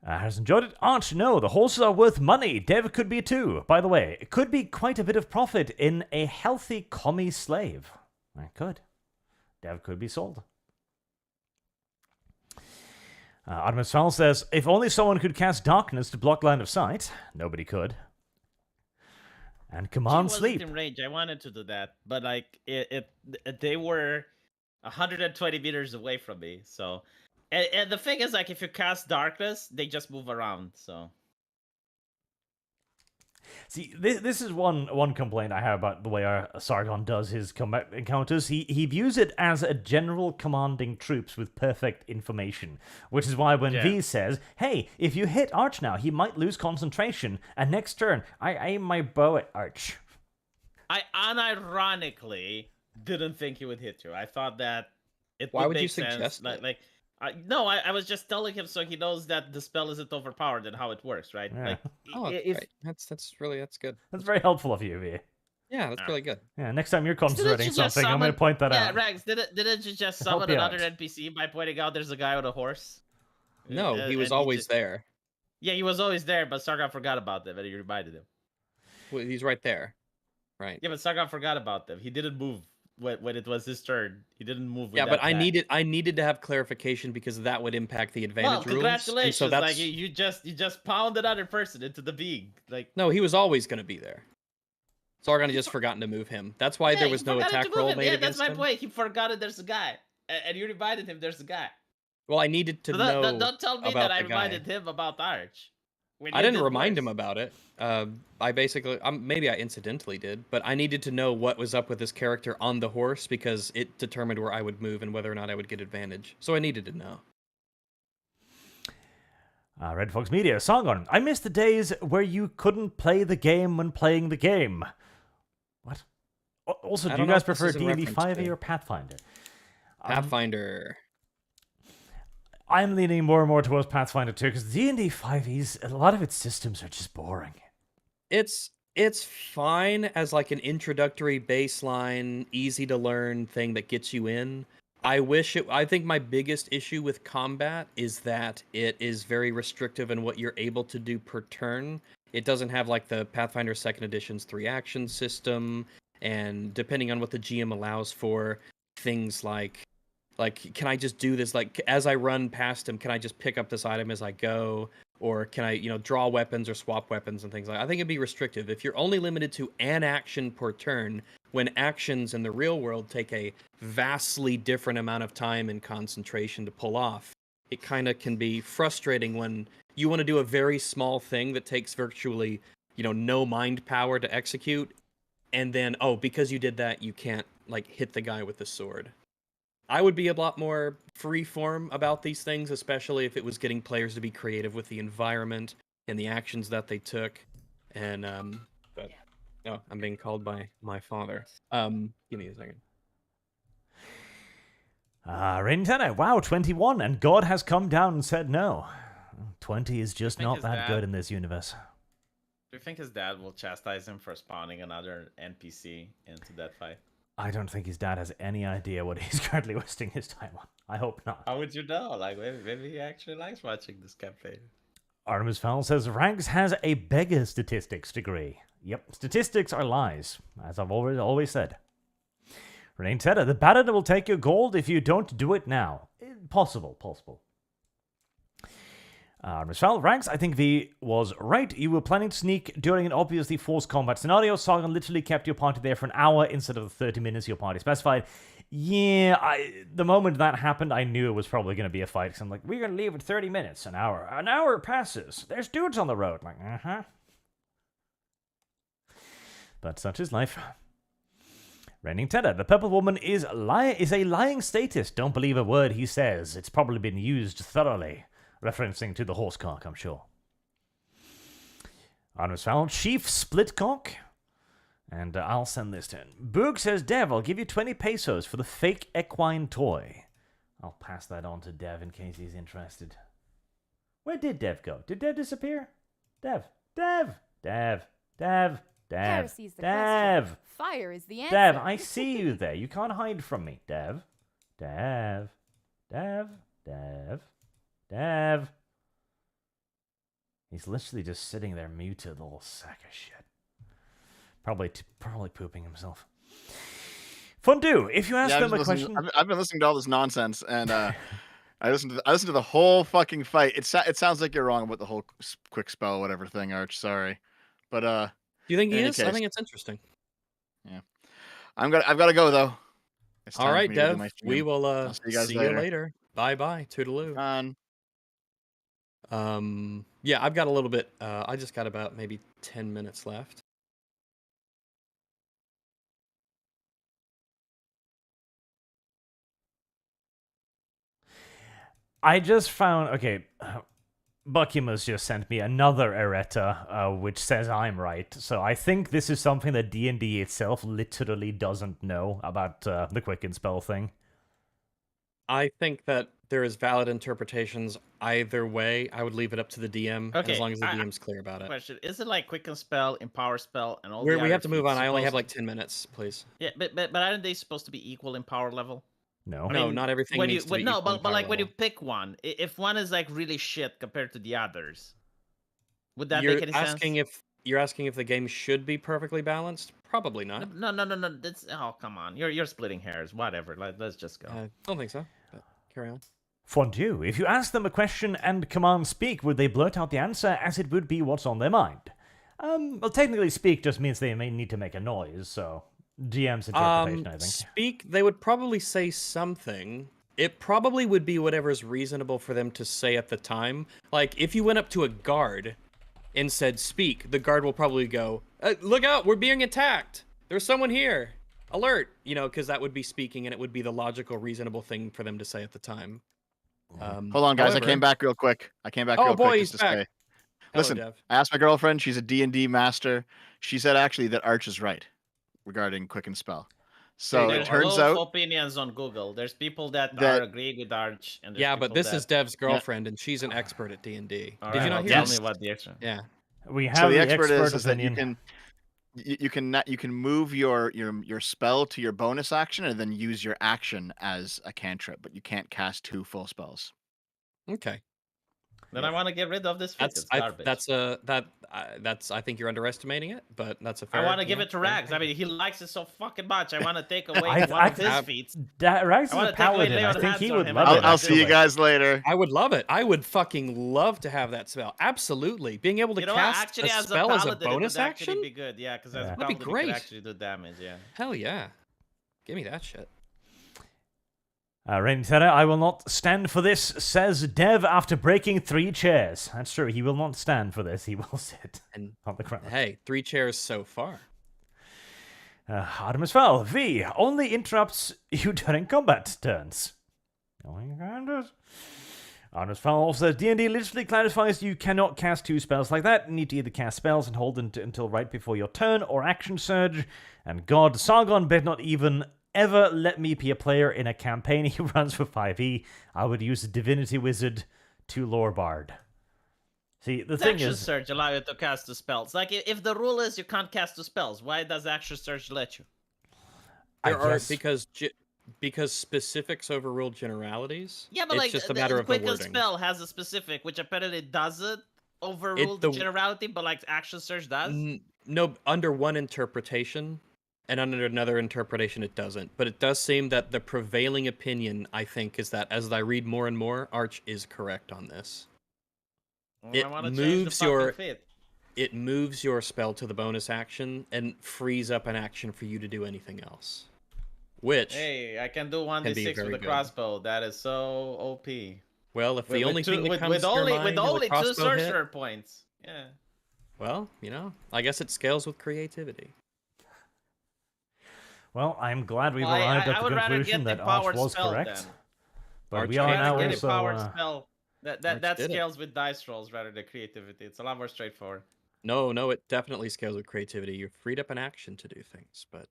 Has enjoyed it? Arch, no, the horses are worth money. Dev could be too. By the way, it could be quite a bit of profit in a healthy commie slave. I could. Dev could be sold. Artemis Fowl says, if only someone could cast darkness to block line of sight. Nobody could. And command She wasn't sleep. in range. I wanted to do that, but like they were 120 meters away from me. So, and the thing is, like, if you cast darkness, they just move around. So, See, this is one complaint I have about the way our Sargon does his combat encounters. He views it as a general commanding troops with perfect information, which is why when Yeah. V says, hey, if you hit Arch now, he might lose concentration, and next turn, I aim my bow at Arch. I unironically didn't think he would hit you. I thought that it Why would you make sense. suggest it? I was just telling him so he knows that the spell isn't overpowered and how it works, right? Yeah. Like, Oh, if great. That's good. That's very helpful of you, V. Yeah, that's Ah. really good. Yeah, next time you're Didn't concentrating you just something, I'm going to summon- point that yeah, out. Rags, didn't you just Help summon you another out. NPC by pointing out there's a guy with a horse? No, he was And always just- there. Yeah, he was always there, but Sargon forgot about them, and he reminded him. Well, he's right there. Right. Yeah, but Sargon forgot about them. He didn't move when it was his turn. He didn't move. With Yeah, but that I back. needed to have clarification because that would impact the advantage Well, rules. congratulations! And so that's Like you just pound another person into the being. Like no, he was always going to be there. Sargon had just forgotten to move him. That's why yeah, there he was no forgot to attack move roll him. made Yeah, against that's my him. point. He forgot that there's a guy, and you reminded him there's a guy. Well, I needed to So know. don't tell me about that I the guy. reminded him about Arch. when I you didn't did remind worse. him about it. I basically, maybe I incidentally did, but I needed to know what was up with this character on the horse because it determined where I would move and whether or not I would get advantage. So I needed to know. Red Fox Media, Sargon. I miss the days where you couldn't play the game when playing the game. What? Also, I do don't you know guys if this prefer is a D&D reference 5e to- or Pathfinder? Pathfinder. I'm leaning more and more towards Pathfinder 2 because D&D 5e's, a lot of its systems are just boring. It's fine as like an introductory baseline, easy to learn thing that gets you in. I think my biggest issue with combat is that it is very restrictive in what you're able to do per turn. It doesn't have like the Pathfinder 2nd Edition's 3-action system, and depending on what the GM allows for, things like can I just do this, like as I run past him, can I just pick up this item as I go, or can I draw weapons or swap weapons and things like that? I think it'd be restrictive if you're only limited to an action per turn, when actions in the real world take a vastly different amount of time and concentration to pull off. It kind of can be frustrating when you want to do a very small thing that takes virtually no mind power to execute, and then because you did that you can't like hit the guy with the sword. I would be a lot more free-form about these things, especially if it was getting players to be creative with the environment and the actions that they took. And but I'm being called by my father. Give me a second. Rintana, wow, 21, and God has come down and said no. 20 is just think not his that dad- good in this universe. Do you think his dad will chastise him for spawning another NPC into that fight? I don't think his dad has any idea what he's currently wasting his time on. I hope not. How would you know? Like, maybe he actually likes watching this campaign. Artemis Fowl says Ranks has a beggar statistics degree. Yep, statistics are lies, as I've always said. Renee Tedder, the Baron will take your gold if you don't do it now. Possible. Artemis Fowl, Ranks, I think V was right. You were planning to sneak during an obviously forced combat scenario. Sargon literally kept your party there for an hour instead of the 30 minutes your party specified. Yeah, the moment that happened, I knew it was probably going to be a fight. Because I'm like, we're going to leave in 30 minutes, an hour. An hour passes. There's dudes on the road. I'm like, uh-huh. But such is life. Reigning Tedder, the purple woman is a lying statist. Don't believe a word he says. It's probably been used thoroughly. Referencing to the horsecock, I'm sure. Artemis Fowl, Chief Splitcock. And I'll send this to him. Boog says, Dev, I'll give you 20 pesos for the fake equine toy. I'll pass that on to Dev in case he's interested. Where did Dev go? Did Dev disappear? Dev. Heresy's the Dev. question. Fire is the answer. Dev, I see you there. You can't hide from me. Dev. He's literally just sitting there muted, little sack of shit. Probably pooping himself. Fondue, if you ask them a question... I've been listening to all this nonsense, and I listened to the whole fucking fight. It sounds like you're wrong about the whole quick spell, whatever thing, Arch. Sorry. But, Do you think he in any is? I case- think it's interesting. yeah. I've got to go, though. It's All time for right, me to do Dev. my We stream. will I'll see you guys see you later. later. Bye-bye. Toodaloo. Done. Yeah, I've got a little bit. I just got about maybe 10 minutes left. I just found... Okay, Buckymus just sent me another errata, which says I'm right. So I think this is something that D&D itself literally doesn't know about the Quicken Spell thing. I think that there is valid interpretations either way. I would leave it up to the DM Okay, as long as the I- DM's clear about it. Question: is it like Quicken Spell, Empower Spell, and all? We the have other to move feats on. I only have supposed- like 10 minutes, please. Yeah, but aren't they supposed to be equal in power level? No. No, mean, not everything When needs you to be no, equal in but like power when you level. pick one, if one is like really shit compared to the others, would that You're make any asking sense? if you're asking if the game should be perfectly balanced? Probably not. No. That's come on. You're splitting hairs. Whatever. Let's just go. I don't think so. But carry on. Fondue, if you ask them a question and command speak, would they blurt out the answer as it would be what's on their mind? Well, technically speak just means they may need to make a noise, so DM's interpretation, I think. Speak. They would probably say something. It probably would be whatever's reasonable for them to say at the time. Like if you went up to a guard and said "speak," the guard will probably go, "Look out! We're being attacked. There's someone here. Alert!" You know, because that would be speaking, and it would be the logical, reasonable thing for them to say at the time. Hold on, guys. I came back real quick. Oh, real boy, quick he's just to back. say. Hello, Listen, Dev. I asked my girlfriend. She's a D&D master. She said actually that Arch is right regarding Quicken Spell. So There's it turns both out opinions on Google. There's people that that- are agreeing with Arch, and there's Yeah, but people this that... is Dev's girlfirlfriend, and she's an expert at D&D. All Did right, you well, not hear tell this? me what the extra? Yeah. We have so the the expert is that opinion. you can move your spell to your bonus action and then use your action as a cantrip, but you can't cast 2 full spells. Okay. Then I want to get rid of this feat. That's It's garbage. that's I think you're underestimating it, but that's a fair. I want to give yeah, it to fair Rags. I take. mean, he likes it so fucking much. I want to take away I- one of his I- feats. Rags is I wanna a take away paladin. I Leon's think hands he on would him. love it. I'll see you actually. guys later. I would love it. I would fucking love to have that spell. Absolutely, being able to You know what? cast Actually, a as spell a as a paladin, it would bonus actually action. be good. Yeah, because as Yeah. a That'd be paladin, you great. could actually do damage. Yeah. Hell yeah, give me that shit. Rain Terror, I will not stand for this, says Dev after breaking 3 chairs. That's true, he will not stand for this, he will sit And on the ground. hey, 3 chairs so far. Artemis Fowl, V, only interrupts you during combat turns. Artemis Fowl says, D&D literally clarifies you cannot cast 2 spells like that. You need to either cast spells and hold them until right before your turn, or action surge. And God, Sargon bet not even ever let me be a player in a campaign he runs for 5e, I would use a Divinity Wizard to Lore Bard. See, the thing Action is, Surge allow you to cast the spells. Like, if the rule is you can't cast the spells, why does Action Surge let you? There are guess- because specifics overrule generalities. Yeah, but it's like just a matter of the quickest wording. spell has a specific, which apparently doesn't overrule the generality, but like Action Surge does. No, under one interpretation, and under another interpretation, it doesn't. But it does seem that the prevailing opinion, I think, is that as I read more and more, Arch is correct on this. Well, It I wanna change moves the fucking your- fit. It moves your spell to the bonus action and frees up an action for you to do anything else. Which, Hey, I can do be 1d6 very with a good. crossbow. That is so OP. well, if the only thing that comes with to your only mind with is a only 2 crossbow hit, sorcerer points. Yeah. well, I guess it scales with creativity. well, I'm glad we've Well, arrived I at the would rather conclusion get that the Arch powered was spell correct. then. But Arch we are can now Get a also... powered spell. Arch That did it. scales with dice rolls rather than creativity. It's a lot more straightforward. No, it definitely scales with creativity. You're freed up an action to do things, but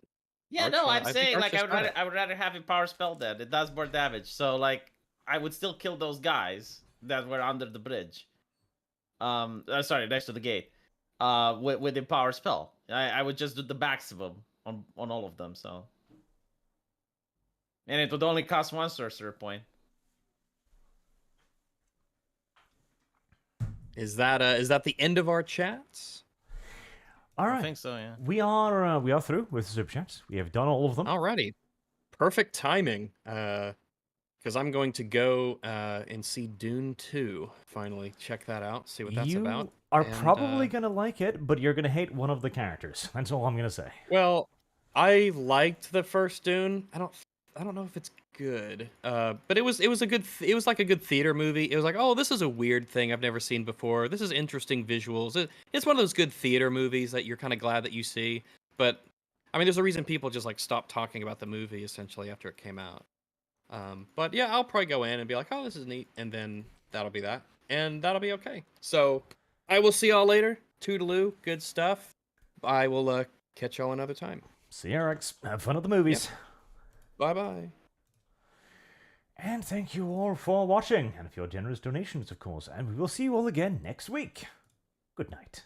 Yeah, Arch, no, I I'm think saying Arch like just got it. I would rather have a power spell then. It does more damage. So like I would still kill those guys that were under the bridge. Sorry, next to the gate. With the power spell. I would just do the backs of them on all of them. So, and it would only cost 1 sorcerer point. Is that the end of our chats? All I right. think so, yeah. We are through with the super chats. We have done all of them. Alrighty. Perfect timing. Because I'm going to go and see Dune 2. Finally, check that out. See what that's you about. are and, probably gonna like it, but you're gonna hate one of the characters. That's all I'm gonna say. Well, I liked the first Dune. I don't know if it's good. But it was it was like a good theater movie. It was like, oh, this is a weird thing I've never seen before. This is interesting visuals. It's one of those good theater movies that you're kind of glad that you see. But I mean, there's a reason people just like stopped talking about the movie essentially after it came out. But yeah, I'll probably go in and be like, oh, this is neat, and then that'll be that, and that'll be okay. So I will see y'all later. Toodaloo, good stuff. I will catch y'all another time. See you, Rex. Have fun at the movies. Bye bye. And thank you all for watching, and for your generous donations, of course. And we will see you all again next week. Good night.